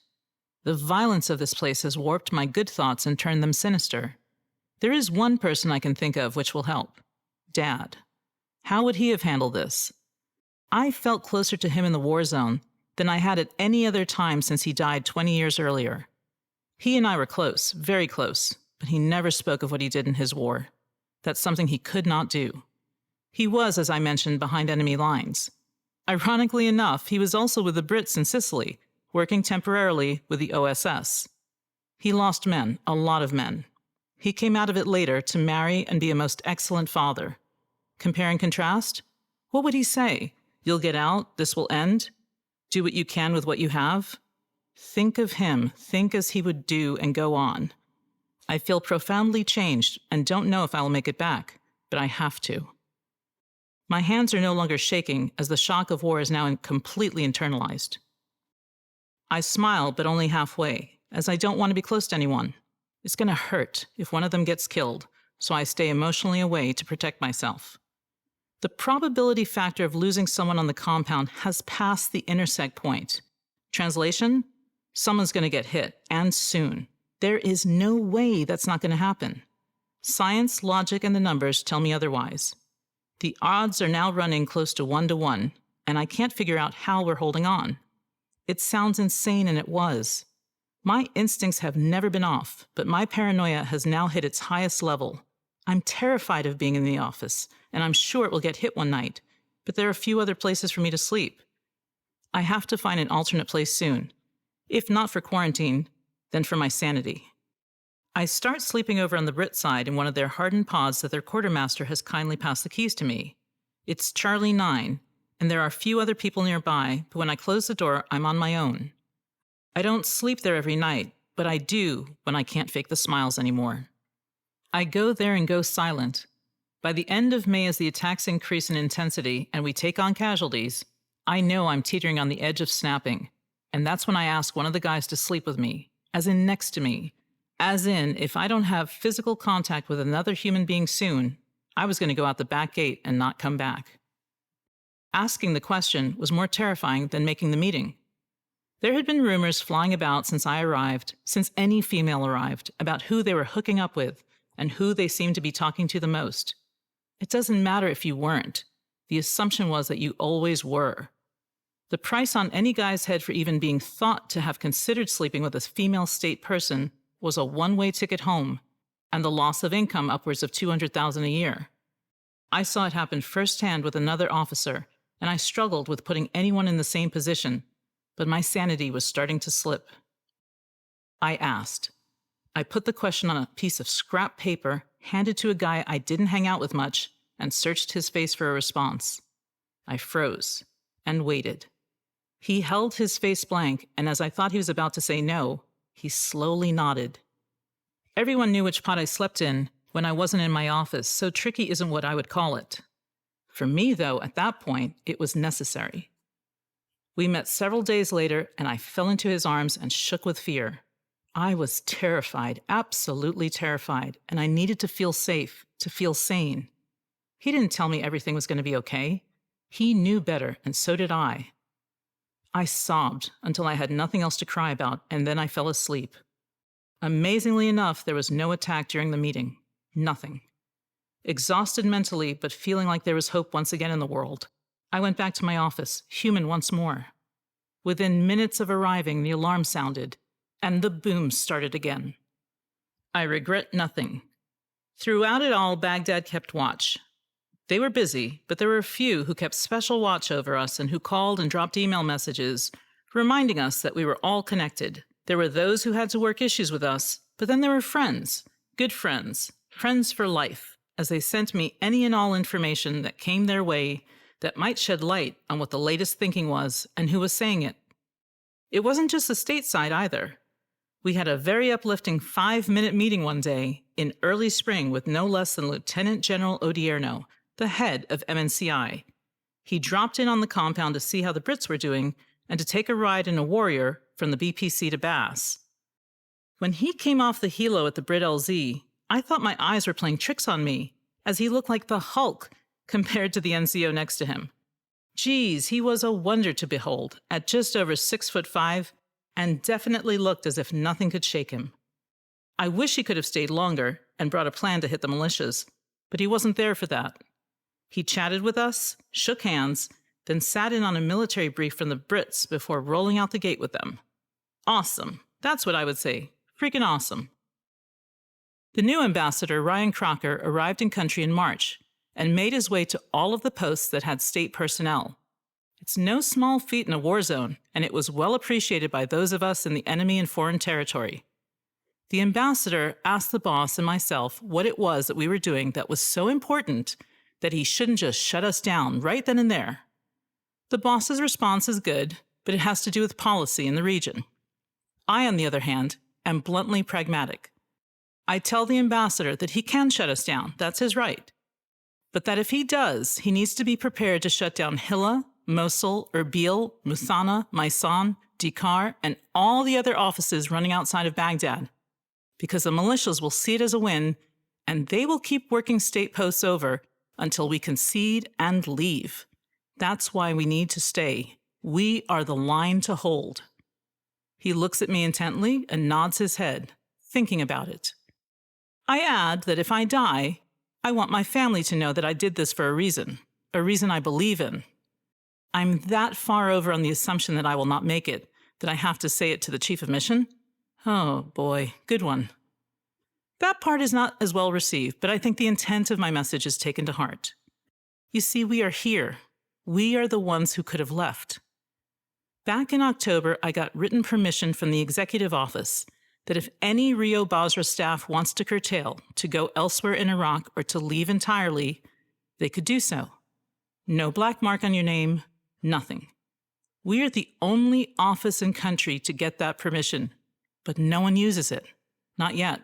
The violence of this place has warped my good thoughts and turned them sinister. There is one person I can think of which will help. Dad. How would he have handled this? I felt closer to him in the war zone than I had at any other time since he died 20 years earlier. He and I were close, very close, but he never spoke of what he did in his war. That's something he could not do. He was, as I mentioned, behind enemy lines. Ironically enough, he was also with the Brits in Sicily, working temporarily with the OSS. He lost men, a lot of men. He came out of it later to marry and be a most excellent father. Compare and contrast? What would he say? You'll get out, this will end? Do what you can with what you have? Think of him, think as he would do, and go on. I feel profoundly changed and don't know if I will make it back, but I have to. My hands are no longer shaking as the shock of war is now completely internalized. I smile, but only halfway, as I don't want to be close to anyone. It's going to hurt if one of them gets killed, so I stay emotionally away to protect myself. The probability factor of losing someone on the compound has passed the intersect point. Translation? Someone's going to get hit, and soon. There is no way that's not going to happen. Science, logic, and the numbers tell me otherwise. The odds are now running close to 1-to-1, and I can't figure out how we're holding on. It sounds insane, and it was. My instincts have never been off, but my paranoia has now hit its highest level. I'm terrified of being in the office, and I'm sure it will get hit one night, but there are few other places for me to sleep. I have to find an alternate place soon. If not for quarantine, then for my sanity. I start sleeping over on the Brit side in one of their hardened pods that their quartermaster has kindly passed the keys to me. It's Charlie 9, and there are few other people nearby, but when I close the door, I'm on my own. I don't sleep there every night, but I do when I can't fake the smiles anymore. I go there and go silent. By the end of May, as the attacks increase in intensity and we take on casualties, I know I'm teetering on the edge of snapping, and that's when I ask one of the guys to sleep with me, as in next to me, as in if I don't have physical contact with another human being soon, I was going to go out the back gate and not come back. Asking the question was more terrifying than making the meeting. There had been rumors flying about since I arrived, since any female arrived, about who they were hooking up with and who they seemed to be talking to the most. It doesn't matter if you weren't. The assumption was that you always were. The price on any guy's head for even being thought to have considered sleeping with a female state person was a one-way ticket home and the loss of income upwards of $200,000 a year. I saw it happen firsthand with another officer, and I struggled with putting anyone in the same position, but my sanity was starting to slip. I asked. I put the question on a piece of scrap paper, handed to a guy I didn't hang out with much, and searched his face for a response. I froze and waited. He held his face blank, and as I thought he was about to say no, he slowly nodded. Everyone knew which pod I slept in when I wasn't in my office, so tricky isn't what I would call it. For me, though, at that point, it was necessary. We met several days later, and I fell into his arms and shook with fear. I was terrified, absolutely terrified, and I needed to feel safe, to feel sane. He didn't tell me everything was going to be okay. He knew better, and so did I. I sobbed until I had nothing else to cry about, and then I fell asleep. Amazingly enough, there was no attack during the meeting. Nothing. Exhausted mentally, but feeling like there was hope once again in the world, I went back to my office, human once more. Within minutes of arriving, the alarm sounded, and the boom started again. I regret nothing. Throughout it all, Baghdad kept watch. They were busy, but there were a few who kept special watch over us and who called and dropped email messages, reminding us that we were all connected. There were those who had to work issues with us, but then there were friends, good friends, friends for life, as they sent me any and all information that came their way that might shed light on what the latest thinking was and who was saying it. It wasn't just the stateside either. We had a very uplifting 5-minute meeting one day in early spring with no less than Lieutenant General Odierno, the head of MNCI. He dropped in on the compound to see how the Brits were doing and to take a ride in a Warrior from the BPC to BAS. When he came off the helo at the Brit LZ, I thought my eyes were playing tricks on me, as he looked like the Hulk compared to the NCO next to him. Geez, he was a wonder to behold, at just over 6'5", and definitely looked as if nothing could shake him. I wish he could have stayed longer and brought a plan to hit the militias, but he wasn't there for that. He chatted with us, shook hands, then sat in on a military brief from the Brits before rolling out the gate with them. Awesome. That's what I would say. Freaking awesome. The new ambassador, Ryan Crocker, arrived in country in March and made his way to all of the posts that had state personnel. It's no small feat in a war zone, and it was well appreciated by those of us in the enemy and foreign territory. The ambassador asked the boss and myself what it was that we were doing that was so important that he shouldn't just shut us down right then and there. The boss's response is good, but it has to do with policy in the region. I, on the other hand, am bluntly pragmatic. I tell the ambassador that he can shut us down, that's his right. But that if he does, he needs to be prepared to shut down Hilla, Mosul, Erbil, Muthana, Maisan, Dikar, and all the other offices running outside of Baghdad, because the militias will see it as a win, and they will keep working state posts over until we concede and leave. That's why we need to stay. We are the line to hold. He looks at me intently and nods his head, thinking about it. I add that if I die, I want my family to know that I did this for a reason I believe in. I'm that far over on the assumption that I will not make it, that I have to say it to the chief of mission? Oh boy, good one. That part is not as well received, but I think the intent of my message is taken to heart. You see, we are here. We are the ones who could have left. Back in October, I got written permission from the executive office that if any Rio Basra staff wants to curtail, to go elsewhere in Iraq, or to leave entirely, they could do so. No black mark on your name, nothing. We are the only office in country to get that permission, but no one uses it. Not yet.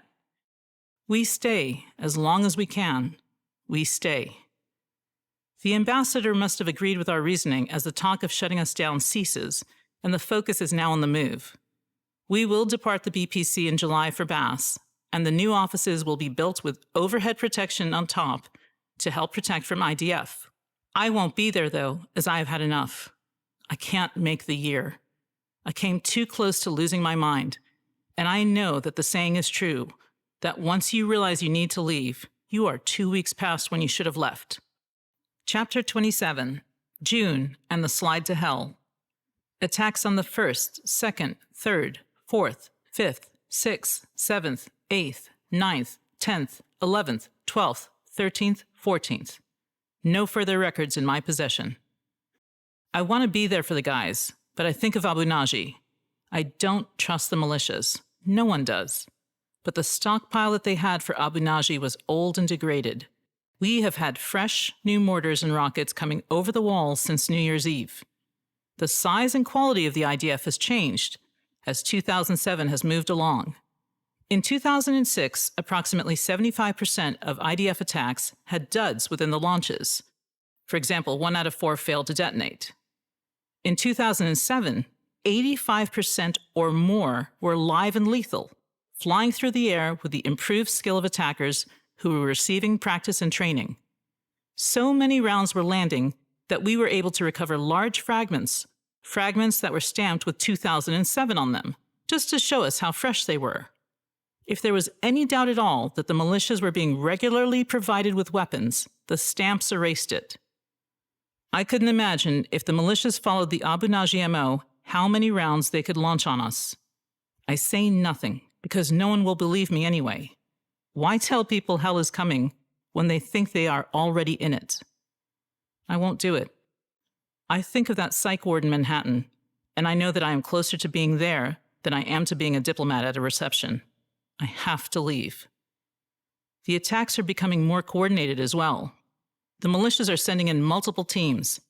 We stay as long as we can. We stay. The ambassador must have agreed with our reasoning as the talk of shutting us down ceases, and the focus is now on the move. We will depart the BPC in July for BAS, and the new offices will be built with overhead protection on top to help protect from IDF. I won't be there, though, as I have had enough. I can't make the year. I came too close to losing my mind, and I know that the saying is true, that once you realize you need to leave, you are 2 weeks past when you should have left. Chapter 27, June and the Slide to Hell. Attacks on the 1st, 2nd, 3rd, 4th, 5th, 6th, 7th, 8th, 9th, 10th, 11th, 12th, 13th, 14th. No further records in my possession. I want to be there for the guys, but I think of Abu Naji. I don't trust the militias. No one does. But the stockpile that they had for Abu Naji was old and degraded. We have had fresh, new mortars and rockets coming over the walls since New Year's Eve. The size and quality of the IDF has changed as 2007 has moved along. In 2006, approximately 75% of IDF attacks had duds within the launches. For example, 1 out of 4 failed to detonate. In 2007, 85% or more were live and lethal, flying through the air with the improved skill of attackers who were receiving practice and training. So many rounds were landing that we were able to recover large fragments that were stamped with 2007 on them, just to show us how fresh they were. If there was any doubt at all that the militias were being regularly provided with weapons, the stamps erased it. I couldn't imagine if the militias followed the Abu Naji MO how many rounds they could launch on us. I say nothing, because no one will believe me anyway. Why tell people hell is coming when they think they are already in it? I won't do it. I think of that psych ward in Manhattan, and I know that I am closer to being there than I am to being a diplomat at a reception. I have to leave. The attacks are becoming more coordinated as well. The militias are sending in multiple teams,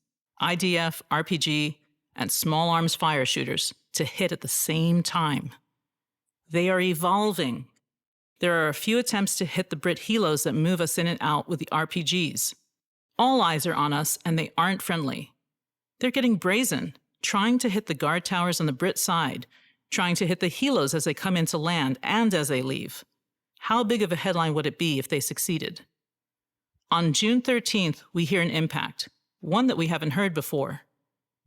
IDF, RPG, and small arms fire shooters, to hit at the same time. They are evolving. There are a few attempts to hit the Brit helos that move us in and out with the RPGs. All eyes are on us, and they aren't friendly. They're getting brazen, trying to hit the guard towers on the Brit side, trying to hit the helos as they come into land and as they leave. How big of a headline would it be if they succeeded? On June 13th, we hear an impact, one that we haven't heard before.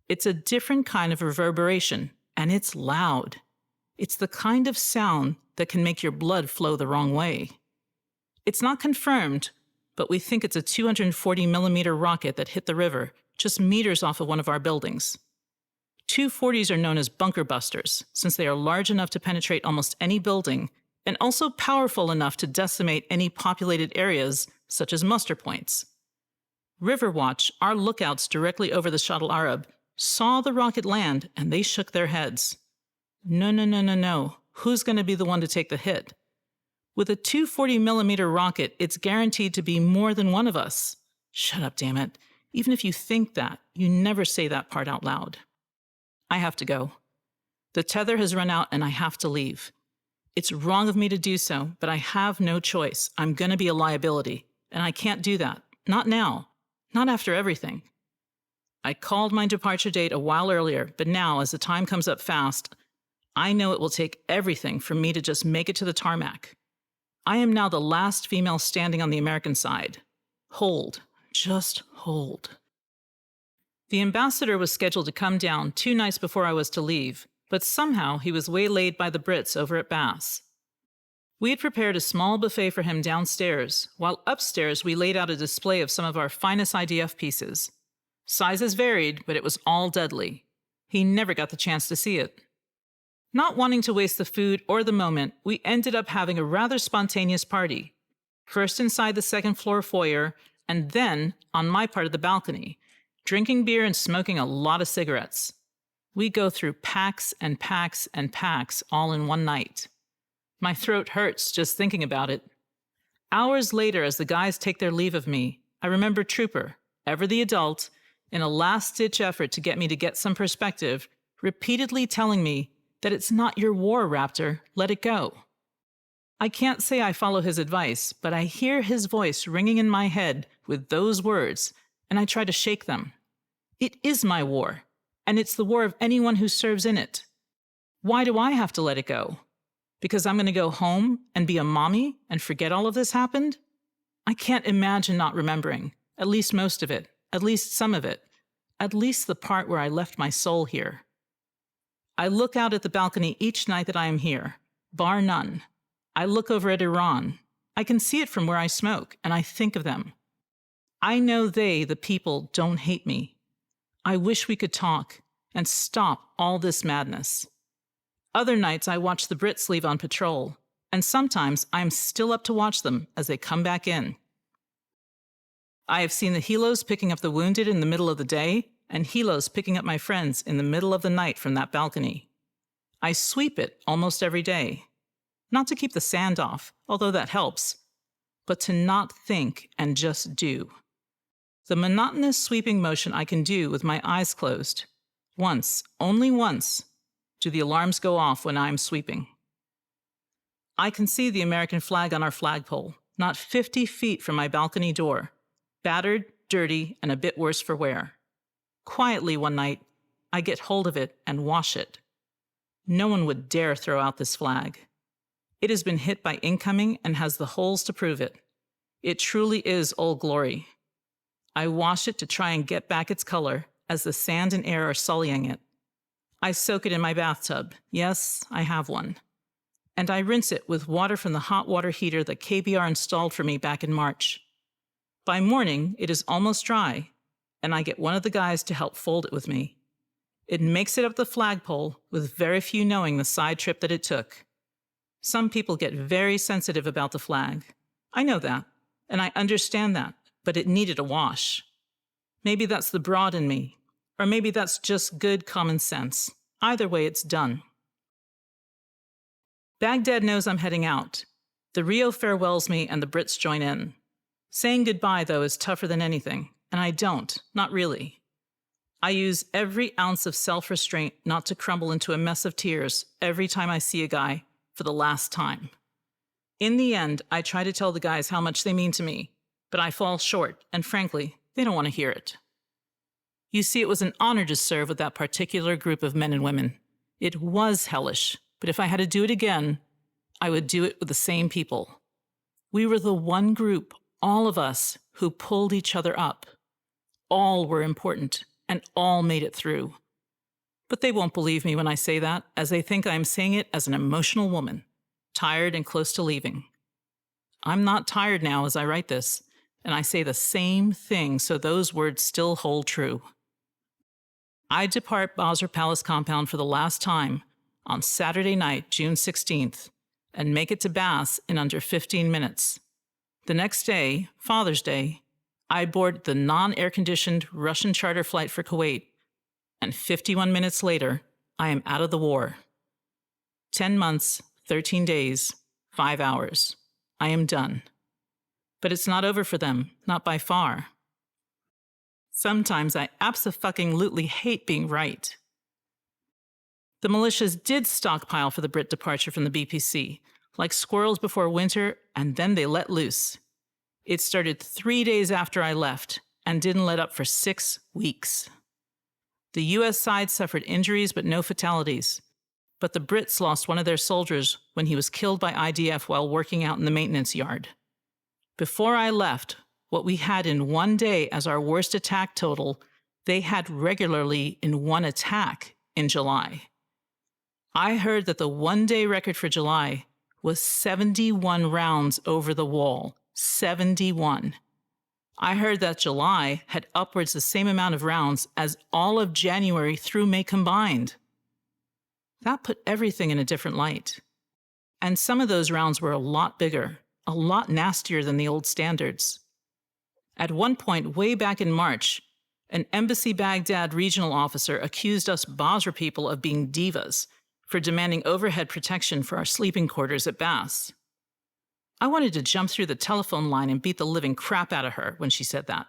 It's a different kind of reverberation, And it's loud. It's the kind of sound that can make your blood flow the wrong way. It's not confirmed, but we think it's a 240-millimeter rocket that hit the river just meters off of one of our buildings. 240s are known as bunker busters, since they are large enough to penetrate almost any building and also powerful enough to decimate any populated areas, such as muster points. Riverwatch, our lookouts directly over the Shuttle Arab, saw the rocket land and they shook their heads. No. Who's going to be the one to take the hit? With a 240-millimeter rocket, it's guaranteed to be more than one of us. Shut up, damn it. Even if you think that, you never say that part out loud. I have to go. The tether has run out and I have to leave. It's wrong of me to do so, but I have no choice. I'm going to be a liability, and I can't do that. Not now. Not after everything. I called my departure date a while earlier, but now, as the time comes up fast, I know it will take everything for me to just make it to the tarmac. I am now the last female standing on the American side. Hold. Just hold. The ambassador was scheduled to come down 2 nights before I was to leave, but somehow he was waylaid by the Brits over at BAS. We had prepared a small buffet for him downstairs, while upstairs we laid out a display of some of our finest IDF pieces. Sizes varied, but it was all deadly. He never got the chance to see it. Not wanting to waste the food or the moment, we ended up having a rather spontaneous party. First inside the second-floor foyer, and then on my part of the balcony, drinking beer and smoking a lot of cigarettes. We go through packs and packs and packs all in one night. My throat hurts just thinking about it. Hours later, as the guys take their leave of me, I remember Trooper, ever the adult, in a last-ditch effort to get me to get some perspective, repeatedly telling me that it's not your war, Raptor, let it go. I can't say I follow his advice, but I hear his voice ringing in my head with those words, and I try to shake them. It is my war, and it's the war of anyone who serves in it. Why do I have to let it go? Because I'm going to go home and be a mommy and forget all of this happened? I can't imagine not remembering, at least most of it, at least some of it, at least the part where I left my soul here. I look out at the balcony each night that I am here, bar none. I look over at Iran. I can see it from where I smoke, and I think of them. I know they, the people, don't hate me. I wish we could talk and stop all this madness. Other nights I watch the Brits leave on patrol, and sometimes I am still up to watch them as they come back in. I have seen the helos picking up the wounded in the middle of the day, and helos picking up my friends in the middle of the night from that balcony. I sweep it almost every day. Not to keep the sand off, although that helps, but to not think and just do. The monotonous sweeping motion I can do with my eyes closed. Once, only once, do the alarms go off when I am sweeping. I can see the American flag on our flagpole, not 50 feet from my balcony door, battered, dirty, and a bit worse for wear. Quietly one night, I get hold of it and wash it. No one would dare throw out this flag. It has been hit by incoming and has the holes to prove it. It truly is Old Glory. I wash it to try and get back its color as the sand and air are sullying it. I soak it in my bathtub. Yes, I have one. And I rinse it with water from the hot water heater that KBR installed for me back in March. By morning, it is almost dry, and I get one of the guys to help fold it with me. It makes it up the flagpole with very few knowing the side trip that it took. Some people get very sensitive about the flag. I know that, and I understand that, but it needed a wash. Maybe that's the broad in me, or maybe that's just good common sense. Either way, it's done. Baghdad knows I'm heading out. The Rio farewells me and the Brits join in. Saying goodbye, though, is tougher than anything, and I don't, not really. I use every ounce of self-restraint not to crumble into a mess of tears every time I see a guy for the last time. In the end, I try to tell the guys how much they mean to me, but I fall short, and frankly, they don't want to hear it. You see, it was an honor to serve with that particular group of men and women. It was hellish, but if I had to do it again, I would do it with the same people. We were the one group, all of us, who pulled each other up. All were important, and all made it through. But they won't believe me when I say that, as they think I'm saying it as an emotional woman, tired and close to leaving. I'm not tired now as I write this, and I say the same thing so those words still hold true. I depart Basra Palace Compound for the last time on Saturday night, June 16th, and make it to BAS in under 15 minutes. The next day, Father's Day, I board the non-air-conditioned Russian charter flight for Kuwait, and 51 minutes later, I am out of the war. 10 months, 13 days, 5 hours. I am done. But it's not over for them, not by far. Sometimes I abso-fucking-lutely hate being right. The militias did stockpile for the Brit departure from the BPC, like squirrels before winter, and then they let loose. It started 3 days after I left, and didn't let up for 6 weeks. The US side suffered injuries but no fatalities, but the Brits lost one of their soldiers when he was killed by IDF while working out in the maintenance yard. Before I left, what we had in one day as our worst attack total, they had regularly in one attack in July. I heard that the one-day record for July was 71 rounds over the wall. 71. I heard that July had upwards the same amount of rounds as all of January through May combined. That put everything in a different light. And some of those rounds were a lot bigger, a lot nastier than the old standards. At one point, way back in March, an Embassy Baghdad regional officer accused us Basra people of being divas for demanding overhead protection for our sleeping quarters at BAS. I wanted to jump through the telephone line and beat the living crap out of her when she said that.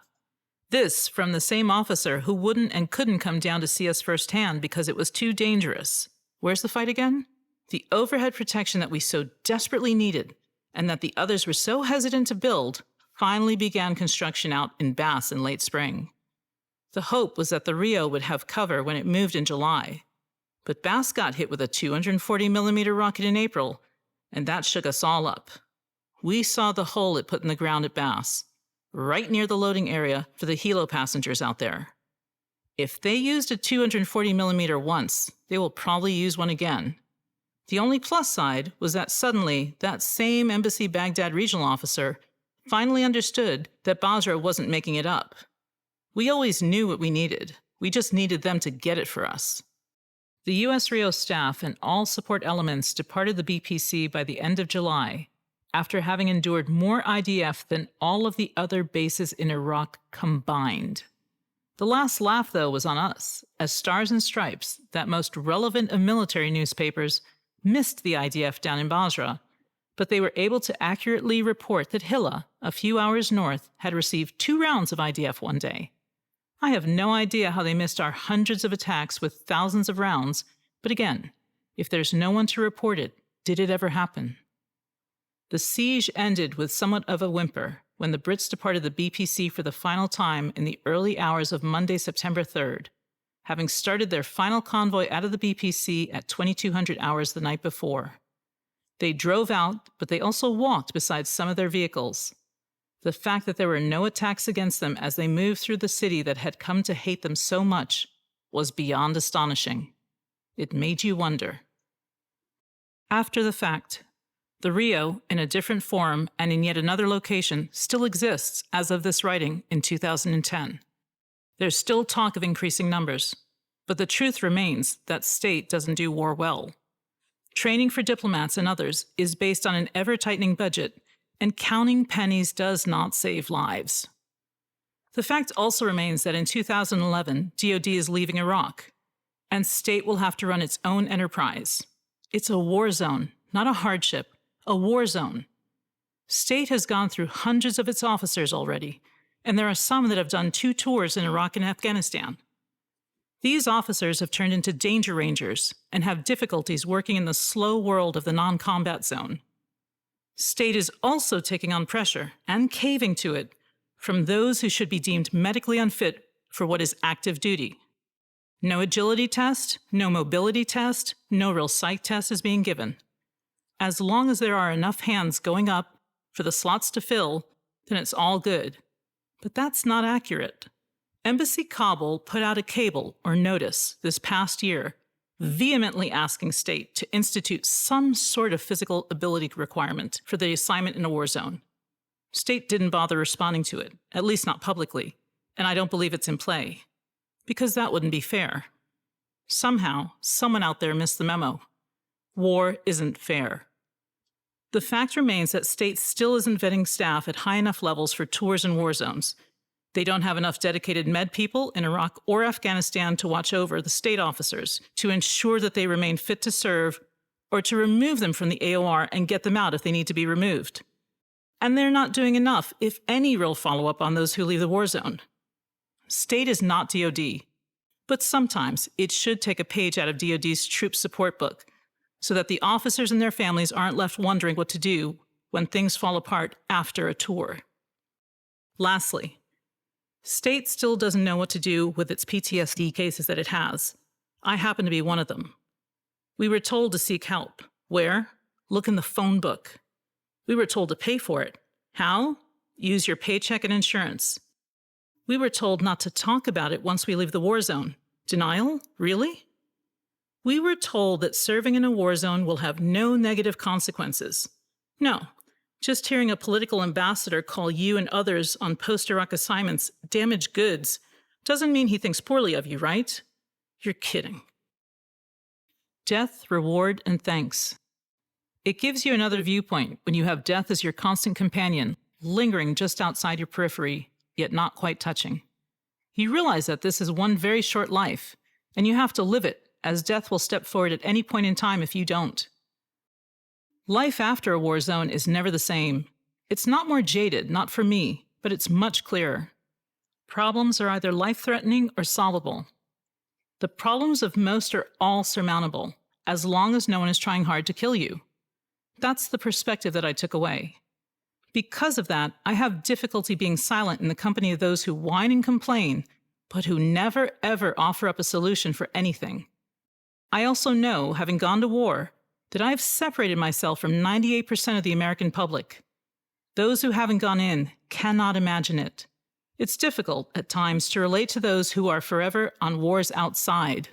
This from the same officer who wouldn't and couldn't come down to see us firsthand because it was too dangerous. Where's the fight again? The overhead protection that we so desperately needed and that the others were so hesitant to build finally began construction out in BAS in late spring. The hope was that the REO would have cover when it moved in July. But BAS got hit with a 240mm rocket in April, and that shook us all up. We saw the hole it put in the ground at BAS, right near the loading area for the helo passengers out there. If they used a 240mm once, they will probably use one again. The only plus side was that suddenly that same Embassy Baghdad regional officer finally understood that Basra wasn't making it up. We always knew what we needed. We just needed them to get it for us. The US REO staff and all support elements departed the BPC by the end of July, after having endured more IDF than all of the other bases in Iraq combined. The last laugh, though, was on us, as Stars and Stripes, that most relevant of military newspapers, missed the IDF down in Basra, but they were able to accurately report that Hilla, a few hours north, had received 2 rounds of IDF one day. I have no idea how they missed our hundreds of attacks with thousands of rounds, but again, if there's no one to report it, did it ever happen? The siege ended with somewhat of a whimper when the Brits departed the BPC for the final time in the early hours of Monday, September 3rd, having started their final convoy out of the BPC at 2200 hours the night before. They drove out, but they also walked beside some of their vehicles. The fact that there were no attacks against them as they moved through the city that had come to hate them so much was beyond astonishing. It made you wonder. After the fact, the REO, in a different form and in yet another location, still exists as of this writing in 2010. There's still talk of increasing numbers, but the truth remains that state doesn't do war well. Training for diplomats and others is based on an ever-tightening budget, and counting pennies does not save lives. The fact also remains that in 2011, DoD is leaving Iraq, and state will have to run its own enterprise. It's a war zone, not a hardship. A war zone. State has gone through hundreds of its officers already, and there are some that have done 2 tours in Iraq and Afghanistan. These officers have turned into danger rangers and have difficulties working in the slow world of the non-combat zone. State is also taking on pressure and caving to it from those who should be deemed medically unfit for what is active duty. No agility test, no mobility test, no real psych test is being given. As long as there are enough hands going up for the slots to fill, then it's all good. But that's not accurate. Embassy Kabul put out a cable or notice this past year vehemently asking state to institute some sort of physical ability requirement for the assignment in a war zone. State didn't bother responding to it, at least not publicly, and I don't believe it's in play, because that wouldn't be fair. Somehow, someone out there missed the memo. War isn't fair. The fact remains that state still isn't vetting staff at high enough levels for tours in war zones. They don't have enough dedicated med people in Iraq or Afghanistan to watch over the state officers, to ensure that they remain fit to serve, or to remove them from the AOR and get them out if they need to be removed. And they're not doing enough, if any real follow-up on those who leave the war zone. State is not DoD, but sometimes it should take a page out of DoD's troop support book, so that the officers and their families aren't left wondering what to do when things fall apart after a tour. Lastly, state still doesn't know what to do with its PTSD cases that it has. I happen to be one of them. We were told to seek help. Where? Look in the phone book. We were told to pay for it. How? Use your paycheck and insurance. We were told not to talk about it once we leave the war zone. Denial? Really? We were told that serving in a war zone will have no negative consequences. No. Just hearing a political ambassador call you and others on post-Iraq assignments damaged goods doesn't mean he thinks poorly of you, right? You're kidding. Death, reward, and thanks. It gives you another viewpoint when you have death as your constant companion, lingering just outside your periphery, yet not quite touching. You realize that this is one very short life, and you have to live it, as death will step forward at any point in time if you don't. Life after a war zone is never the same. It's not more jaded, not for me, but it's much clearer. Problems are either life-threatening or solvable. The problems of most are all surmountable, as long as no one is trying hard to kill you. That's the perspective that I took away. Because of that, I have difficulty being silent in the company of those who whine and complain, but who never ever offer up a solution for anything. I also know, having gone to war, that I have separated myself from 98% of the American public. Those who haven't gone in cannot imagine it. It's difficult, at times, to relate to those who are forever on war's outside.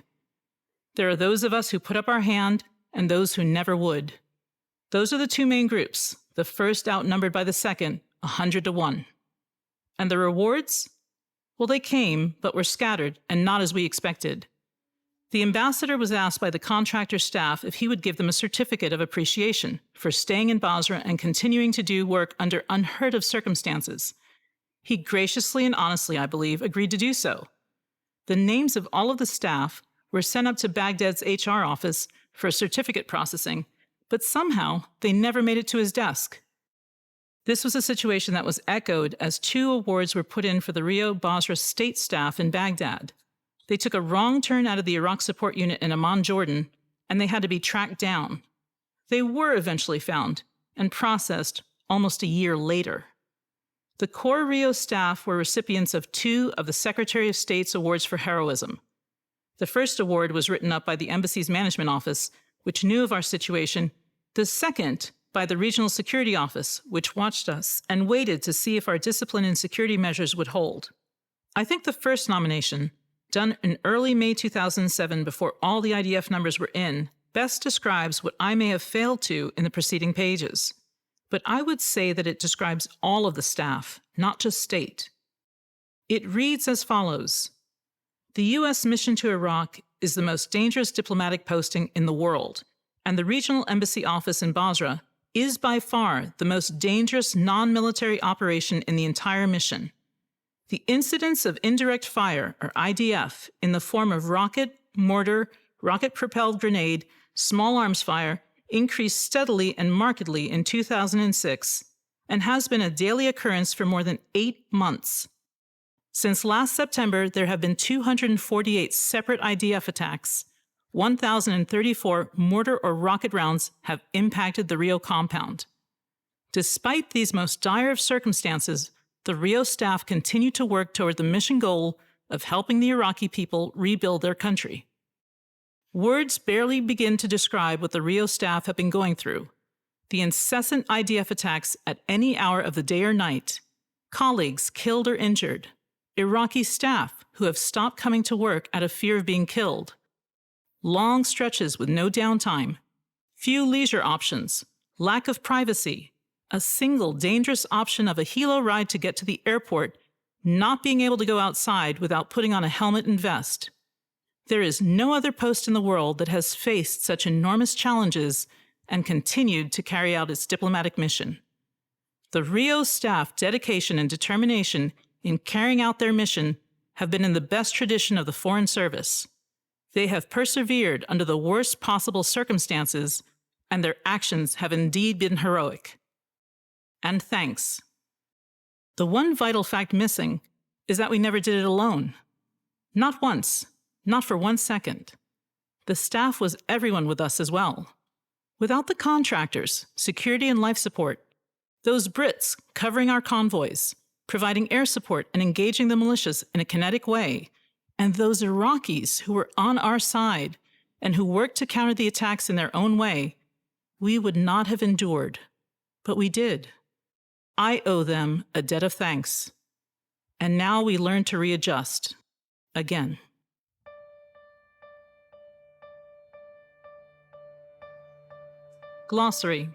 There are those of us who put up our hand and those who never would. Those are the two main groups, the first outnumbered by the second, 100 to 1. And the rewards? Well, they came, but were scattered and not as we expected. The ambassador was asked by the contractor staff if he would give them a certificate of appreciation for staying in Basra and continuing to do work under unheard of circumstances. He graciously and honestly, I believe, agreed to do so. The names of all of the staff were sent up to Baghdad's HR office for certificate processing, but somehow they never made it to his desk. This was a situation that was echoed as 2 awards were put in for the REO Basra state staff in Baghdad. They took a wrong turn out of the Iraq support unit in Amman, Jordan, and they had to be tracked down. They were eventually found and processed almost a year later. The core REO staff were recipients of 2 of the Secretary of State's awards for heroism. The first award was written up by the embassy's management office, which knew of our situation. The second, by the Regional Security Office, which watched us and waited to see if our discipline and security measures would hold. I think the first nomination, done in early May 2007 before all the IDF numbers were in, best describes what I may have failed to in the preceding pages. But I would say that it describes all of the staff, not just state. It reads as follows. The U.S. mission to Iraq is the most dangerous diplomatic posting in the world, and the regional embassy office in Basra is by far the most dangerous non-military operation in the entire mission. The incidence of indirect fire, or IDF, in the form of rocket, mortar, rocket-propelled grenade, small arms fire, increased steadily and markedly in 2006 and has been a daily occurrence for more than 8 months. Since last September, there have been 248 separate IDF attacks. 1,034 mortar or rocket rounds have impacted the REO compound. Despite these most dire of circumstances, the REO staff continue to work toward the mission goal of helping the Iraqi people rebuild their country. Words barely begin to describe what the REO staff have been going through. The incessant IDF attacks at any hour of the day or night, colleagues killed or injured, Iraqi staff who have stopped coming to work out of fear of being killed, long stretches with no downtime, few leisure options, lack of privacy, a single dangerous option of a helo ride to get to the airport, not being able to go outside without putting on a helmet and vest. There is no other post in the world that has faced such enormous challenges and continued to carry out its diplomatic mission. The REO staff dedication and determination in carrying out their mission have been in the best tradition of the Foreign Service. They have persevered under the worst possible circumstances, and their actions have indeed been heroic. And thanks. The one vital fact missing is that we never did it alone. Not once, not for 1 second. The staff was everyone with us as well. Without the contractors, security and life support, those Brits covering our convoys, providing air support and engaging the militias in a kinetic way, and those Iraqis who were on our side and who worked to counter the attacks in their own way, we would not have endured. But we did. I owe them a debt of thanks. And now we learn to readjust. Again. Glossary.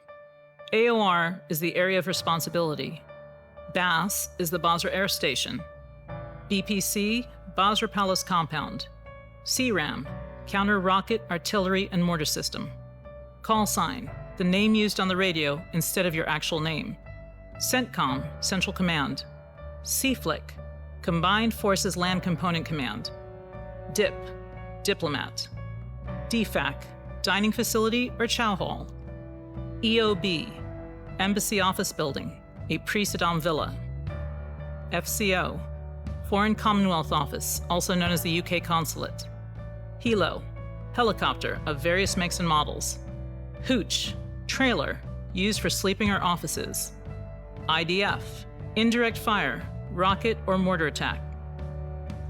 AOR is the area of responsibility. BAS is the Basra Air Station. BPC, Basra Palace Compound. CRAM, Counter Rocket Artillery and Mortar System. Call sign, the name used on the radio instead of your actual name. CENTCOM, Central Command. CFLIC, Combined Forces Land Component Command. DIP, Diplomat. DFAC, Dining Facility or Chow Hall. EOB, Embassy Office Building, a pre-Saddam villa. FCO, Foreign Commonwealth Office, also known as the UK Consulate. Helo, helicopter of various makes and models. Hooch, trailer, used for sleeping or offices. IDF, indirect fire, rocket or mortar attack.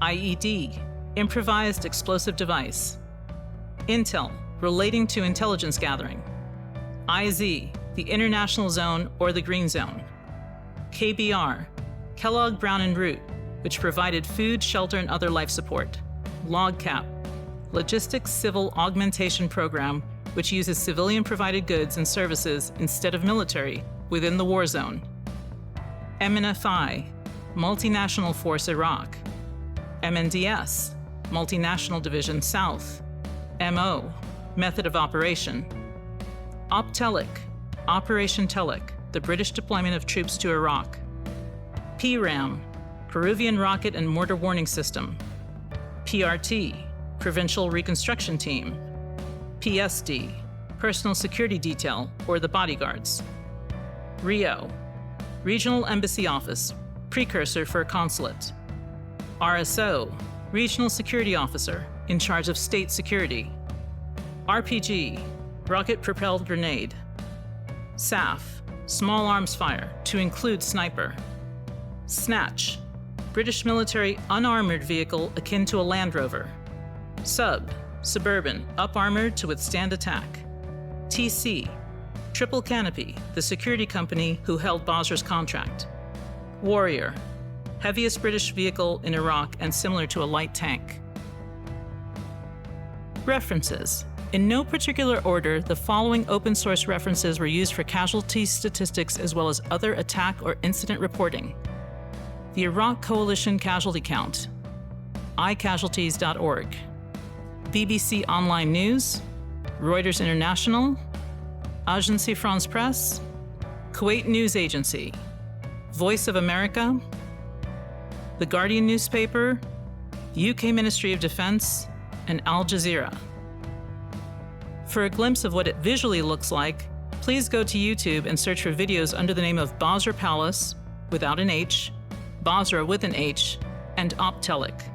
IED, improvised explosive device. Intel, relating to intelligence gathering. IZ, the International Zone or the Green Zone. KBR, Kellogg Brown and Root, which provided food, shelter, and other life support. LOGCAP, Logistics Civil Augmentation Program, which uses civilian-provided goods and services instead of military within the war zone. MNFI, Multinational Force Iraq. MNDS, Multinational Division South. MO, Method of Operation. Op Telic, Operation Telic, the British deployment of troops to Iraq. PRAM, Peruvian Rocket and Mortar Warning System. PRT, Provincial Reconstruction Team. PSD, Personal Security Detail, or the Bodyguards. REO, Regional Embassy Office, precursor for a consulate. RSO, Regional Security Officer, in charge of state security. RPG, Rocket-Propelled Grenade. SAF, Small Arms Fire, to include sniper. Snatch, British military unarmored vehicle akin to a Land Rover. Sub, Suburban, up-armored to withstand attack. TC, Triple Canopy, the security company who held Basra's contract. Warrior, heaviest British vehicle in Iraq and similar to a light tank. References. In no particular order, the following open-source references were used for casualty statistics as well as other attack or incident reporting. The Iraq Coalition Casualty Count, iCasualties.org, BBC Online News, Reuters International, Agence France Presse, Kuwait News Agency, Voice of America, The Guardian newspaper, the UK Ministry of Defense, and Al Jazeera. For a glimpse of what it visually looks like, please go to YouTube and search for videos under the name of Basra Palace, without an H, Basra with an H, and Op Telic.